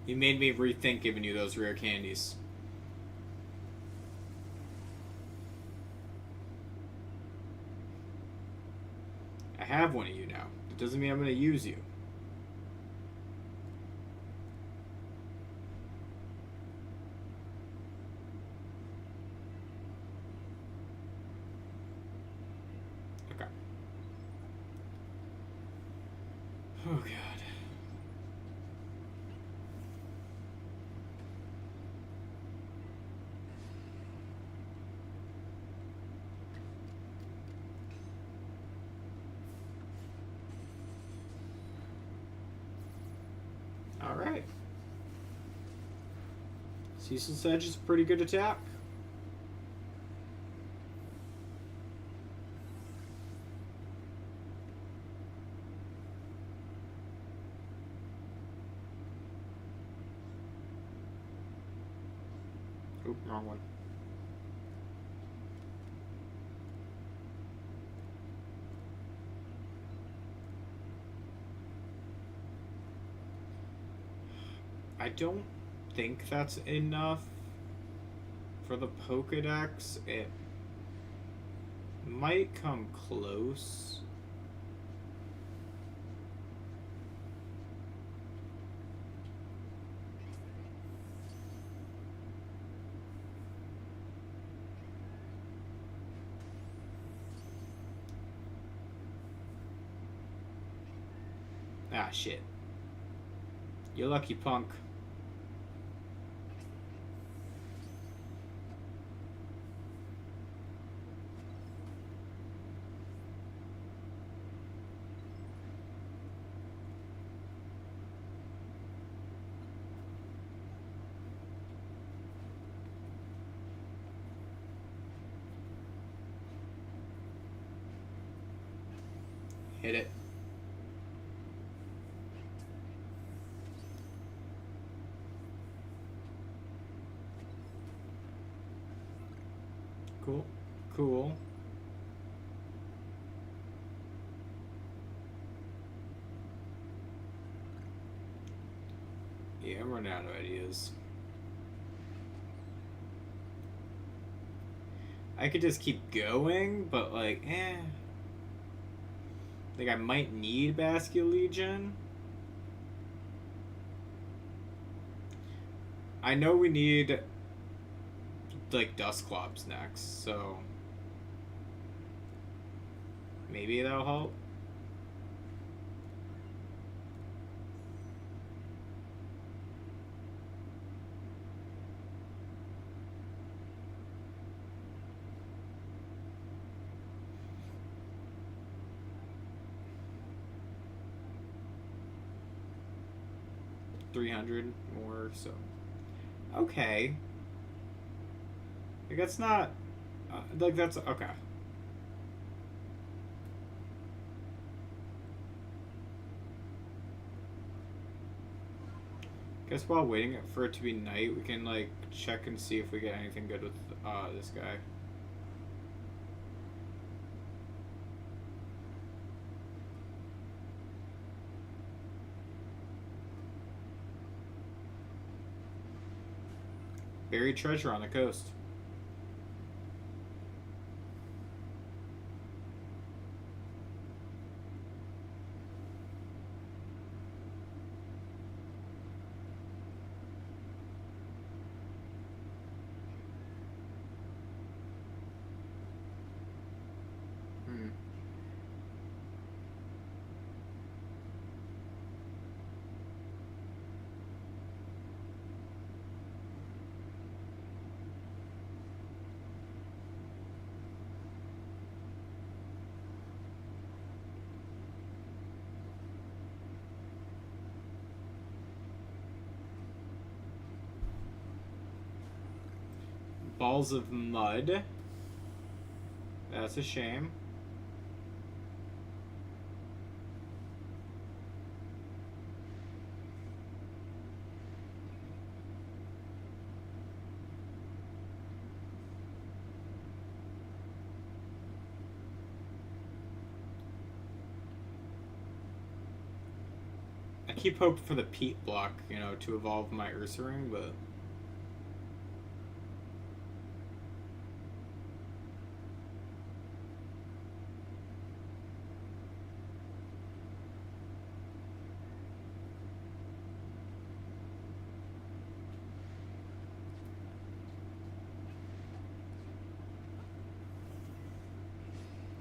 B: You made me rethink giving you those rare candies. I have one of you now. It doesn't mean I'm going to use you. Oh, God. All right. Cecil's Edge is a pretty good attack. Oop, wrong one. I don't think that's enough for the Pokedex. It might come close. Ah, shit. You lucky punk. Hit it. Cool. Cool. Yeah, I'm running out of ideas. I could just keep going, but like, Like, I might need Basket Legion. I know we need, like, Dusclops next, so maybe that'll help. $300 more, so okay. Like, that's not like that's okay. Guess while waiting for it to be night, we can like check and see if we get anything good with this guy. Buried treasure on the coast. Balls of mud. That's a shame. I keep hoping for the peat block, you know, to evolve my Ursaring, but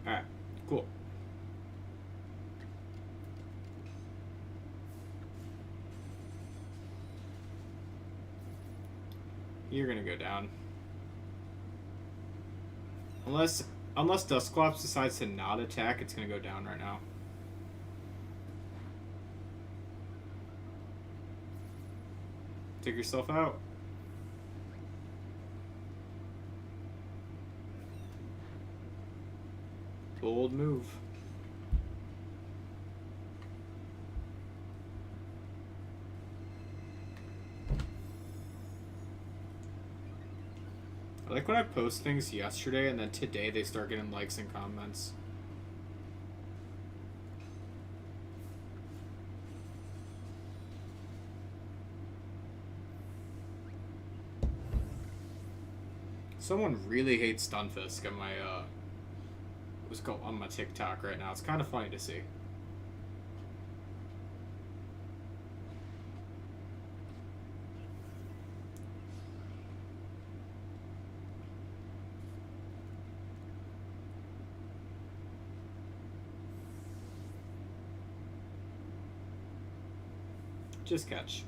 B: alright, cool. You're gonna go down. Unless Dusclops decides to not attack, it's gonna go down right now. Take yourself out. Bold move. I like when I post things yesterday and then today they start getting likes and comments. Someone really hates Stunfisk on my what's it called, on my TikTok right now. It's kind of funny to see. Just catch.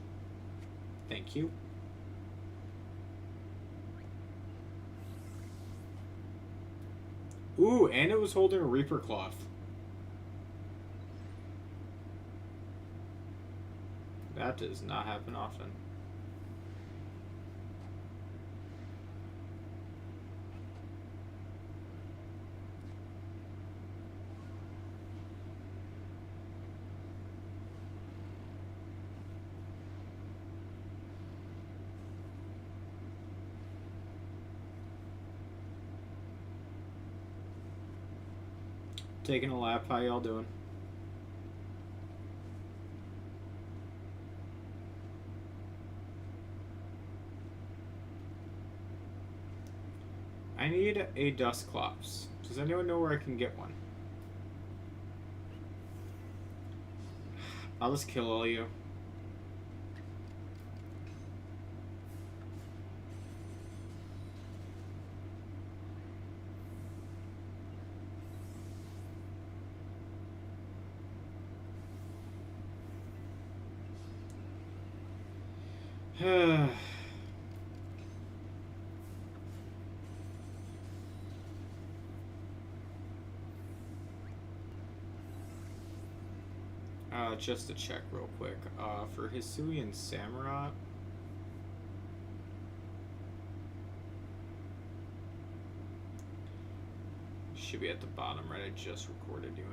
B: Thank you. Ooh, and it was holding a Reaper Cloth. That does not happen often. Taking a lap. How y'all doing? I need a Dusclops. Does anyone know where I can get one? I'll just kill all you. Just to check real quick. For Hisuian Samurott. Should be at the bottom, right? I just recorded you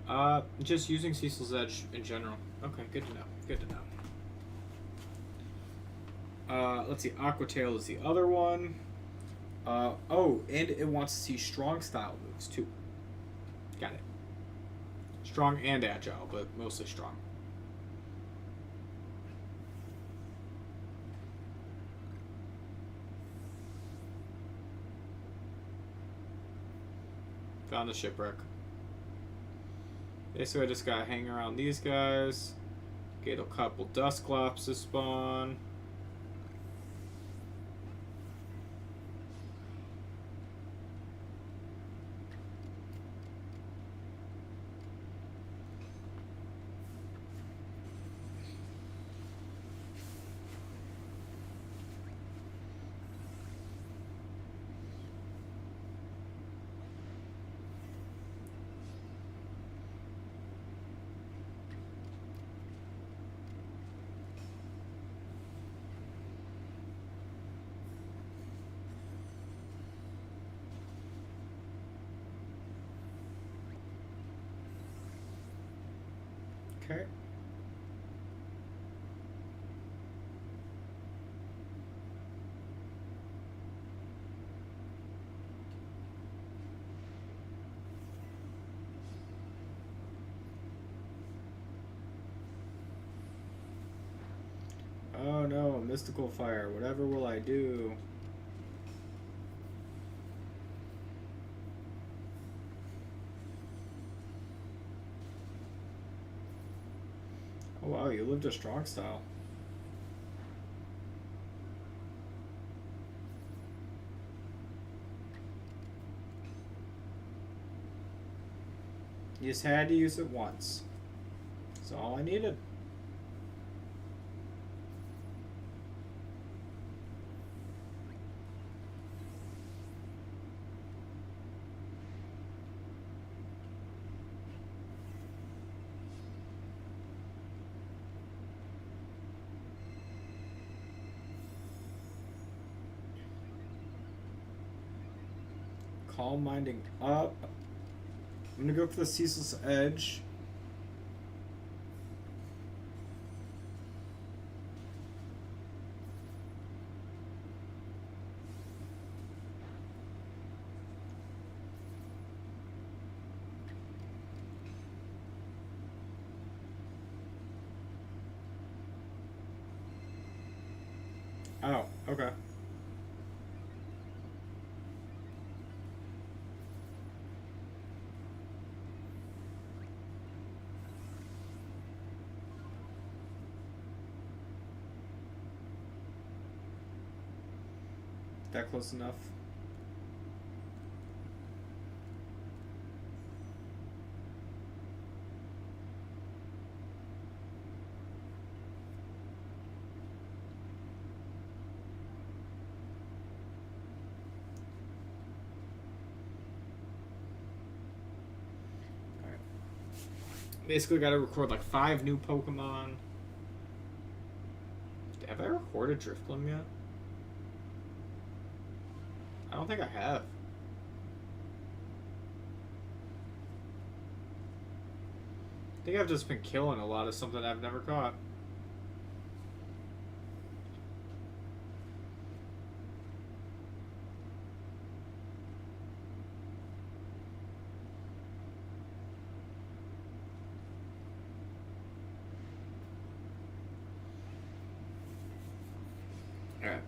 B: in. Just using Cecil's Edge in general. Okay, good to know. Good to know. Let's see. Aquatail is the other one. Oh, and it wants to see strong style moves too. Got it. Strong and agile, but mostly strong. Found the shipwreck. Basically, I just gotta hang around these guys. Get a couple Dusclops to spawn. Okay. Oh no, mystical fire. Whatever will I do? Oh wow, you lived a strong style. You just had to use it once. That's all I needed. Calm minding up. I'm gonna go for the Ceaseless Edge. Oh, okay. That close enough? Basically got to record like 5 new Pokemon. Have I recorded Drifblim yet? I don't think I have. I think I've just been killing a lot of something I've never caught. Alright.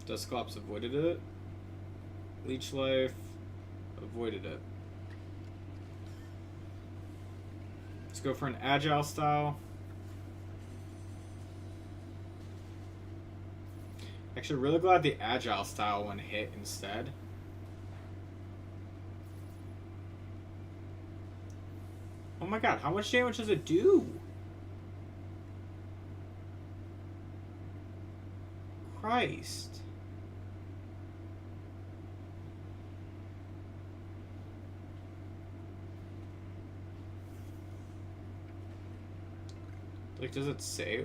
B: Dusclops avoided it. Leech Life avoided it. Let's go for an Agile style. Actually, really glad the Agile style one hit instead. Oh my god, how much damage does it do? Christ. Like, does it say?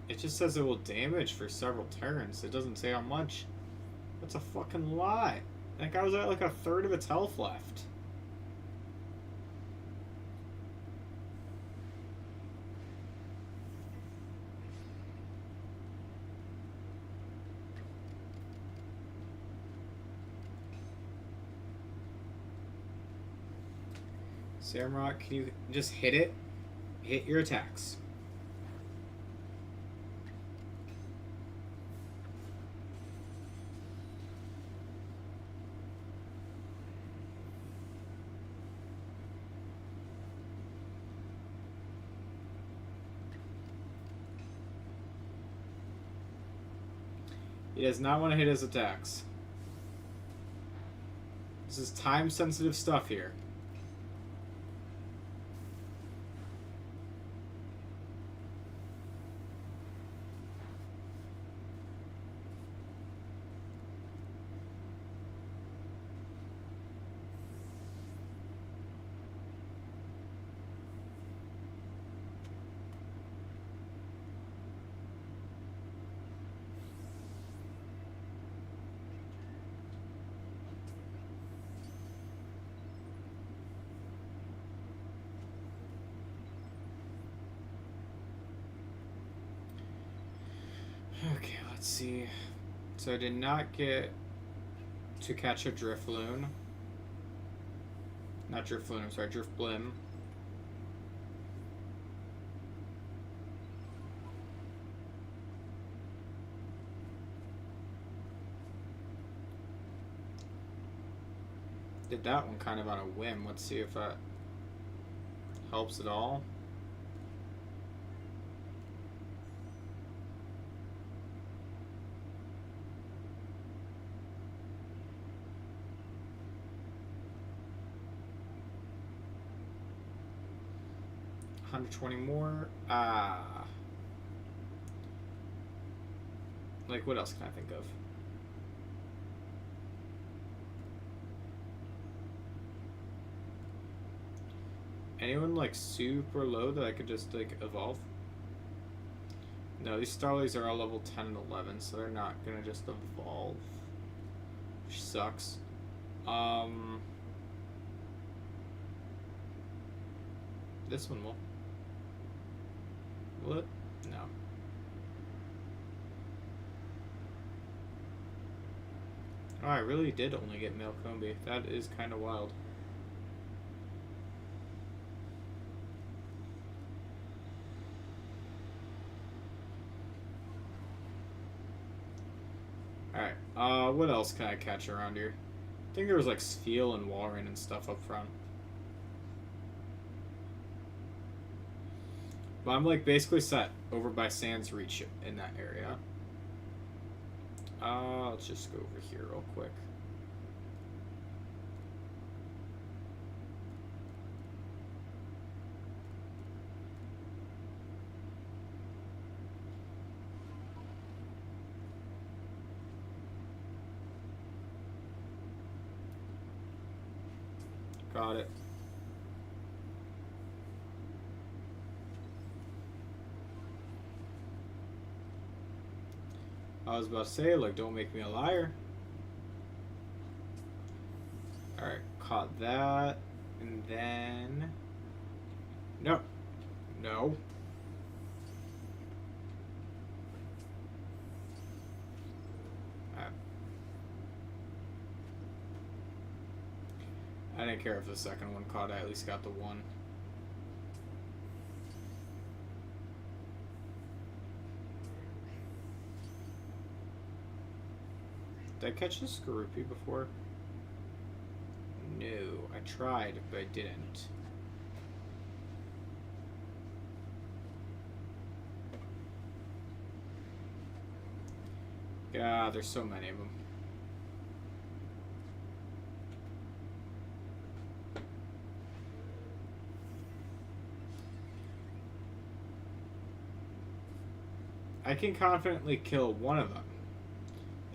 B: It just says it will damage for several turns. It doesn't say how much. That's a fucking lie. That guy was at like a third of its health left. Samrock, can you just hit it? Hit your attacks. He does not want to hit his attacks. This is time-sensitive stuff here. Okay, let's see. So I did not get to catch a Drifloon. Not Drifloon, I'm sorry, Drifblim. Did that one kind of on a whim. Let's see if that helps at all. $120 more. Like, what else can I think of? Anyone like super low that I could just like evolve? No, these Starlies are all level 10 and 11, so they're not gonna just evolve. Which sucks. This one will. Will it? No. Oh, I really did only get Malcombi. That is kind of wild. Alright, what else can I catch around here? I think there was like Steel and Walrein and stuff up front. But I'm like basically set over by Sans Reach in that area. Let's just go over here real quick. Got it. I was about to say, like, don't make me a liar. Alright, caught that. And then... No. No. Alright. I didn't care if the second one caught, I at least got the one. Did I catch a Skorupi before? No, I tried, but I didn't. God, there's so many of them. I can confidently kill one of them.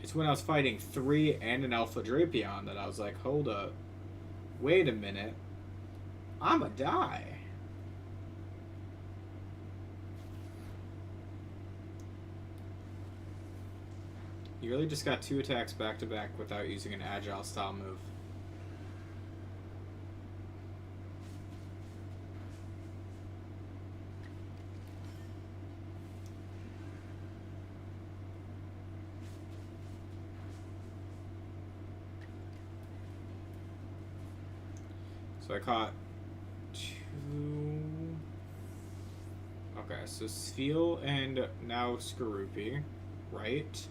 B: It's when I was fighting 3 and an Alpha Drapion that I was like, hold up. Wait a minute. I'ma die. You really just got 2 attacks back to back without using an agile style move. So I caught 2. Okay, so Sfeel and now Skorupi, right?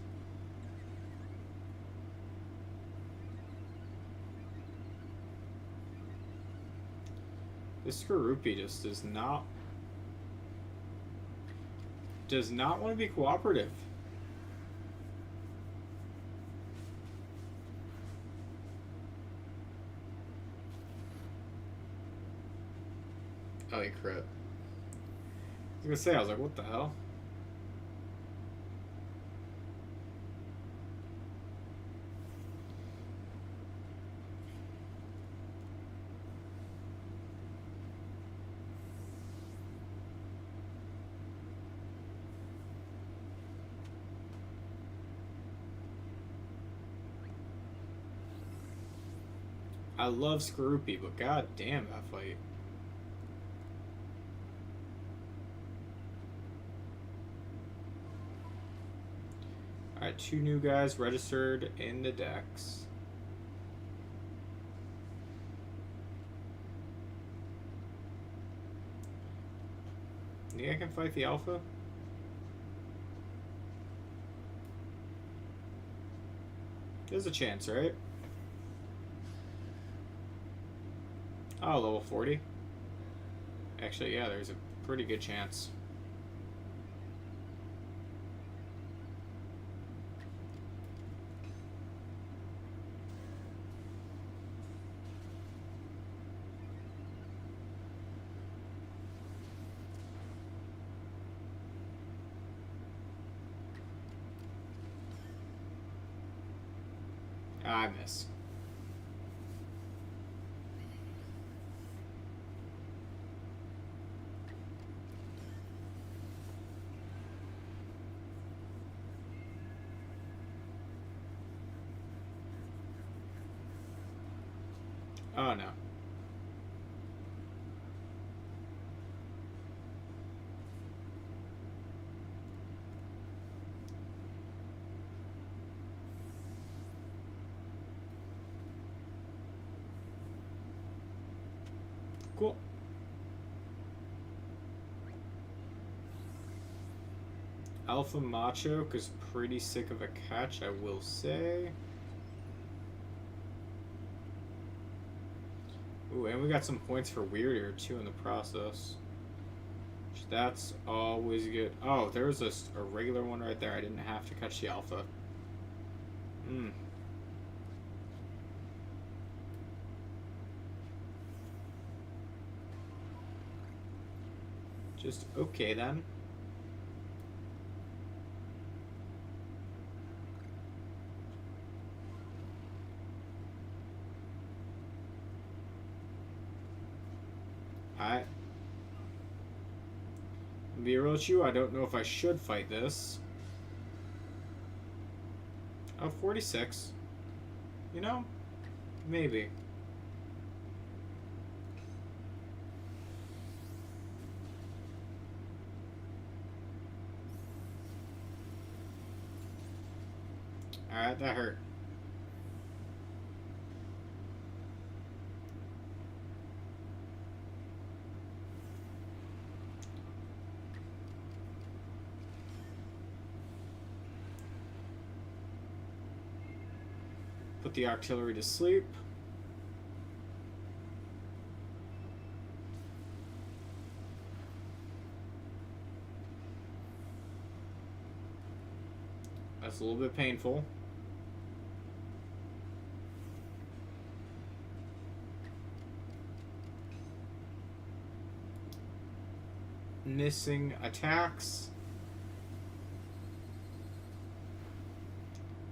B: This Skorupi just does not want to be cooperative. Oh, he crit. I was gonna say, I was like, what the hell? I love Skorupi, but god damn that fight. Alright, 2 new guys registered in the decks. Think I can fight the Alpha? There's a chance, right? Oh, level 40. Actually, yeah, there's a pretty good chance. I miss. Oh no. Cool. Alpha Macho is pretty sick of a catch, I will say. Ooh, and we got some points for Weirder too in the process. That's always good. Oh, there was a regular one right there. I didn't have to catch the Alpha. Hmm. Just okay then. Alright. To be real with you, I don't know if I should fight this. Oh, 46. You know? Maybe. Alright, that hurt. Put the artillery to sleep. That's a little bit painful. Missing attacks.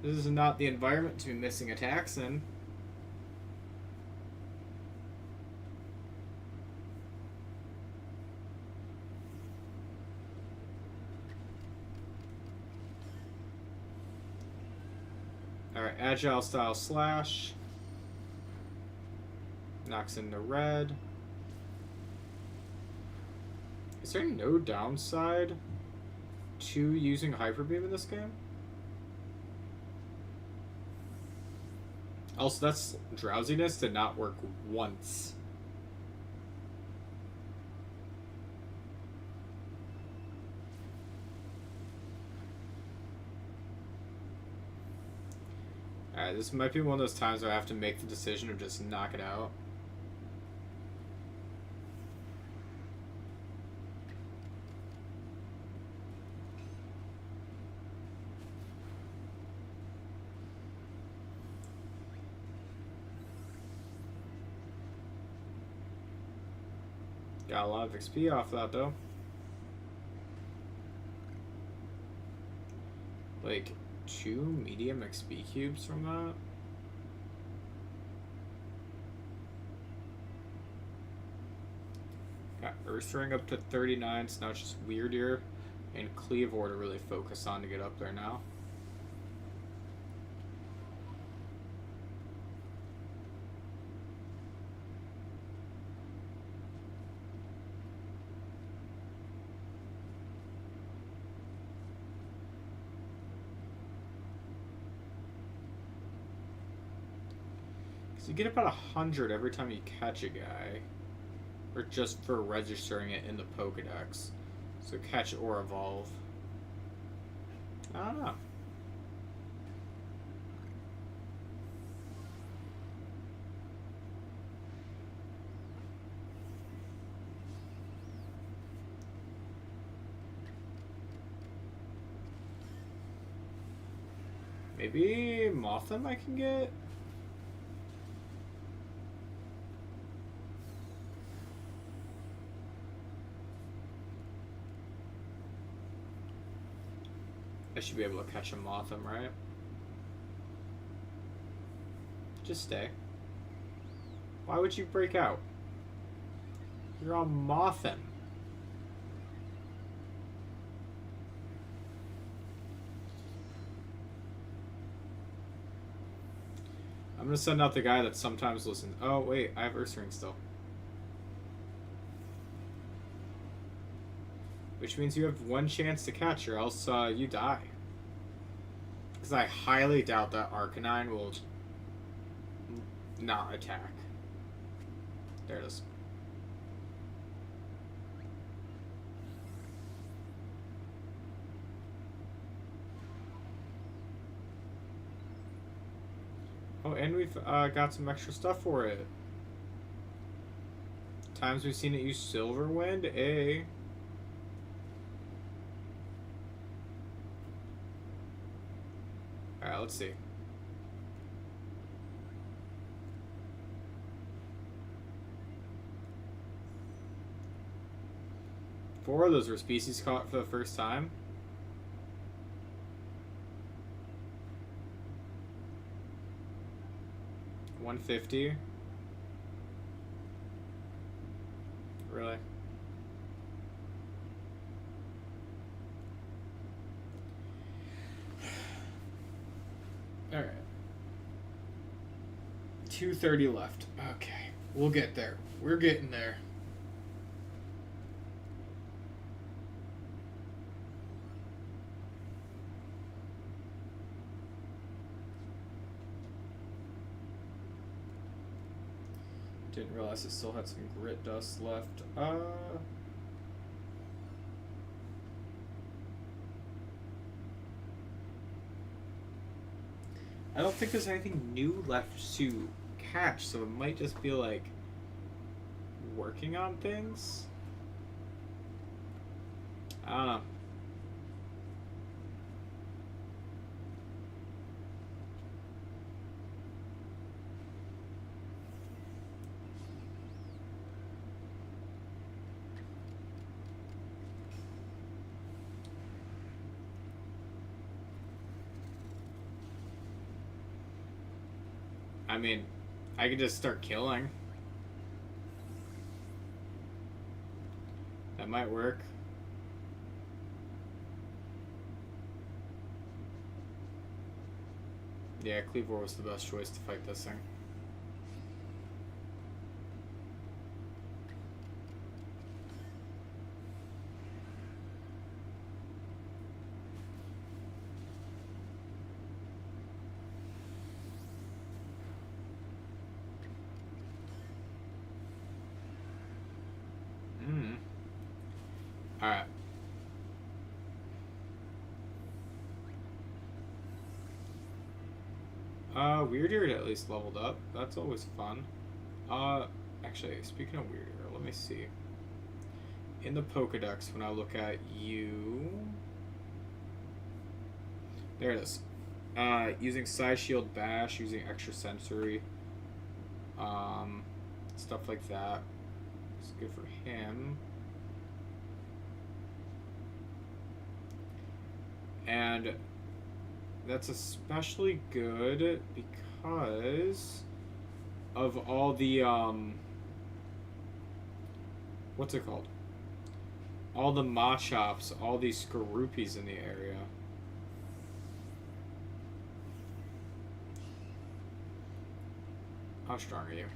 B: This is not the environment to be missing attacks in. Alright, agile style slash. Knocks into red. Is there no downside to using Hyper Beam in this game? Also, that's drowsiness did not work once. Alright, this might be one of those times where I have to make the decision of just knock it out. Got a lot of XP off that though. Like 2 medium XP cubes from that. Got Earth Ring up to 39, so now it's just Weird and Cleavor to really focus on to get up there now. You get about 100 every time you catch a guy, or just for registering it in the Pokedex. So catch or evolve. I don't know. Maybe Mothim I can get? I should be able to catch a Mothim, right? Just stay. Why would you break out? You're on Mothim. I'm gonna send out the guy that sometimes listens. Oh wait, I have Ursaring still. Which means you have one chance to catch, or else you die. Because I highly doubt that Arcanine will not attack. There it is. Oh, and we've got some extra stuff for it. Times we've seen it use Silver Wind, eh? Alright, let's see. Four of those were species caught for the first time. $150. really.
A: Alright. 2:30 left. Okay. We'll get there. We're getting there.
B: Didn't realize it still had some grit dust left. I don't think there's anything new left to catch, so it might just be like working on things. I don't know. I mean, I could just start killing. That might work. Yeah, Cleavor was the best choice to fight this thing. Alright. Weirdier at least leveled up. That's always fun. Actually, speaking of Weirdier, let me see. In the Pokedex, when I look at you... There it is. Using Psy Shield Bash, using Extra Sensory. Stuff like that. It's good for him. And that's especially good because of all the, what's it called? All the Machops, all these Skorupies in the area. How strong are you?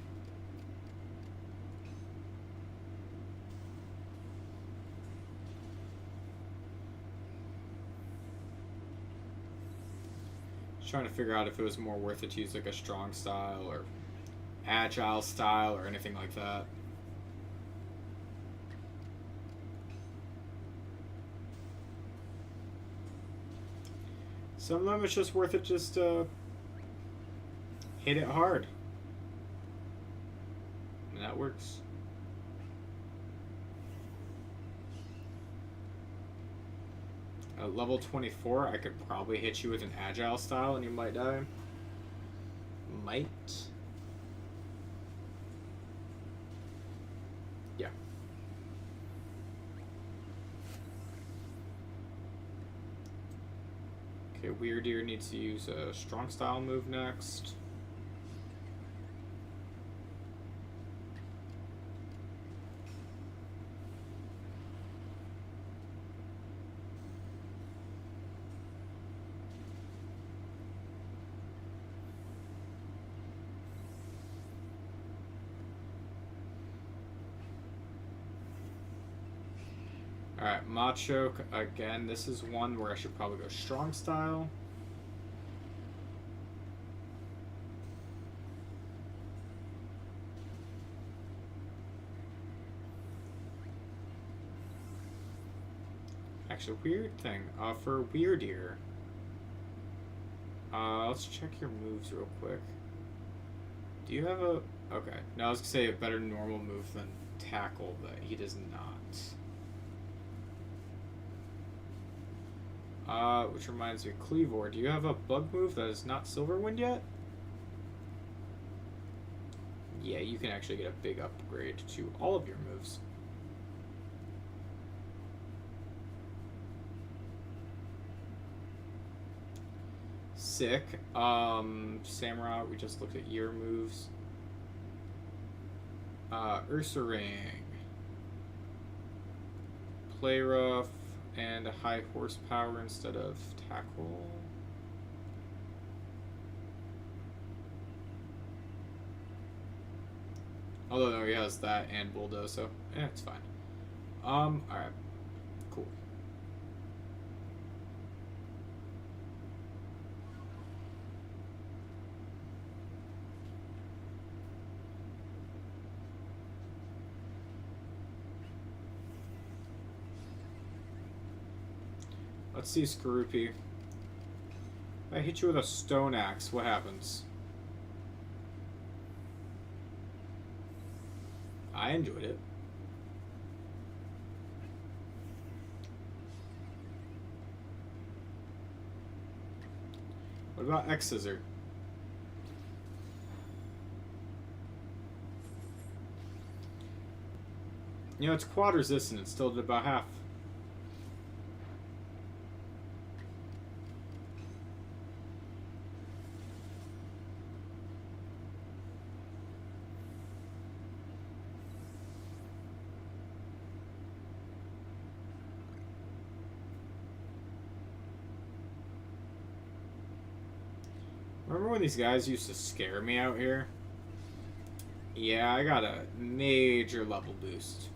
B: Trying to figure out if it was more worth it to use like a strong style or agile style or anything like that. Some of them it's just worth it just to hit it hard. And that works. At level 24, I could probably hit you with an agile style and you might die. Might. Yeah. Okay, Weirdier needs to use a strong style move next. Alright, Machoke, again, this is one where I should probably go strong style. Actually, weird thing, for Weirdier, let's check your moves real quick. Do you have a... Okay, no, I was gonna say a better normal move than Tackle, but he does not. Which reminds me, Cleavor, do you have a bug move that is not Silverwind yet? Yeah, you can actually get a big upgrade to all of your moves. Sick. Samurai, we just looked at your moves. Ursaring. play rough and a high horsepower instead of tackle. Although no, he has that and bulldoze, so it's fine. Alright. Cool. Let's see, Skorupi. If I hit you with a stone axe, what happens? I enjoyed it. What about X Scissor? You know, it's quad resistant. It still did about half. Remember when these guys used to scare me out here? Yeah, I got a major level boost.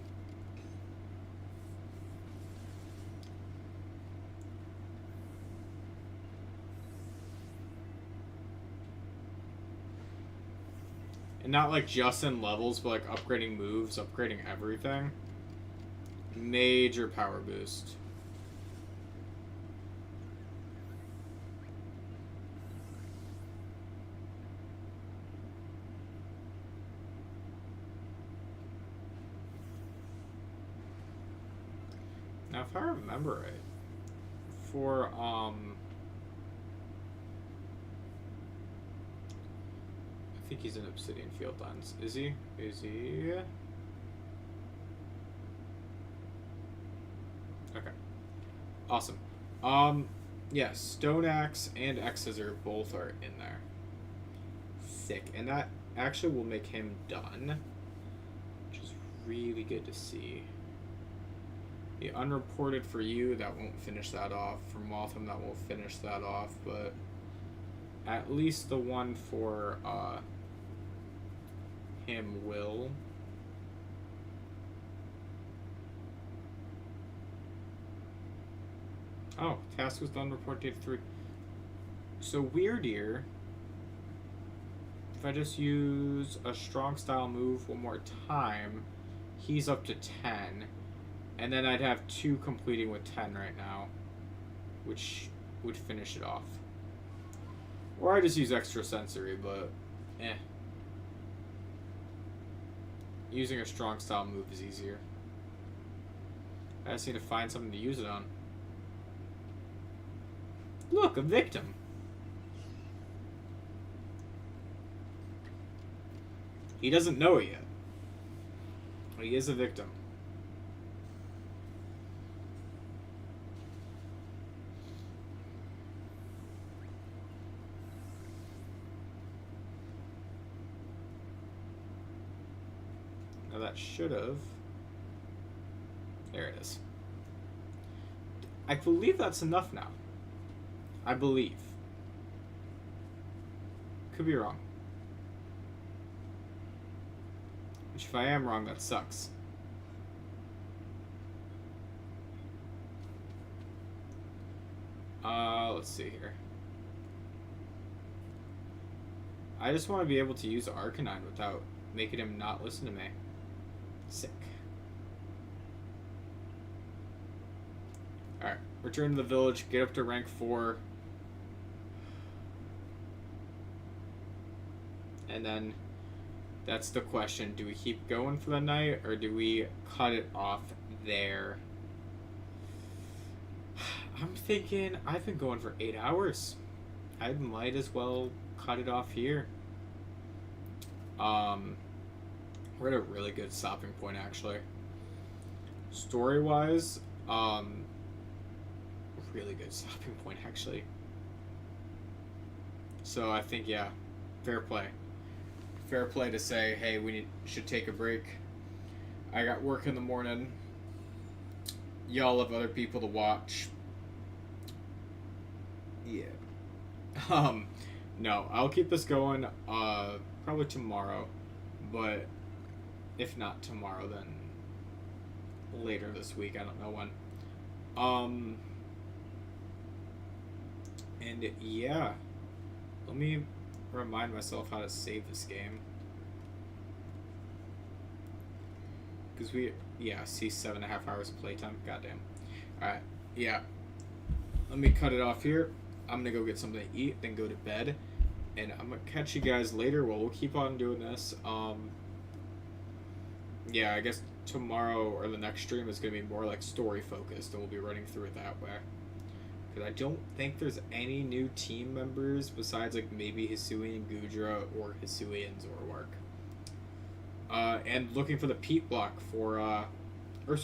B: And not like just in levels, but like upgrading moves, upgrading everything. Major power boost. Now, if I remember right, for, I think he's in Obsidian Field Lens. Is he? Is he? Okay. Awesome. Yeah, Stone Axe and X Scissor both are in there. Sick. And that actually will make him done, which is really good to see. The unreported for you, that won't finish that off. For Motham, that won't finish that off, but at least the one for him will. Oh, task was done, report date 3. So weird here. If I just use a strong style move one more time, he's up to 10. And then I'd have 2 completing with 10 right now, which would finish it off. Or I just use extra sensory, but using a strong style move is easier. I just need to find something to use it on. Look, a victim. He doesn't know it yet. But he is a victim. Now that should have. There it is. I believe that's enough now. I believe. Could be wrong. Which, if I am wrong, that sucks. Let's see here. I just want to be able to use Arcanine without making him not listen to me. Sick. Alright, return to the village, get up to rank 4. And then that's the question. Do we keep going for the night or do we cut it off there? I'm thinking I've been going for 8 hours. I might as well cut it off here. We're at a really good stopping point actually. Story-wise, really good stopping point actually. So I think, yeah, fair play. Fair play to say, hey, should take a break. I got work in the morning.
A: y'all have other people to watch. Yeah. No, I'll keep this going, probably tomorrow, but if not tomorrow, then later this week, I don't know when. And yeah, let me remind myself how to save this game. Because see 7.5 hours of playtime, goddamn. Alright, yeah. Let me cut it off here. I'm gonna go get something to eat, then go to bed, and I'm gonna catch you guys later. Well, we'll keep on doing this. Yeah, I guess tomorrow or the next stream is gonna be more like story focused, and we'll be running through it that way. Because I don't think there's any new team members besides like maybe Hisui and Gudra or Hisui and Zoroark. And looking for the Pete block for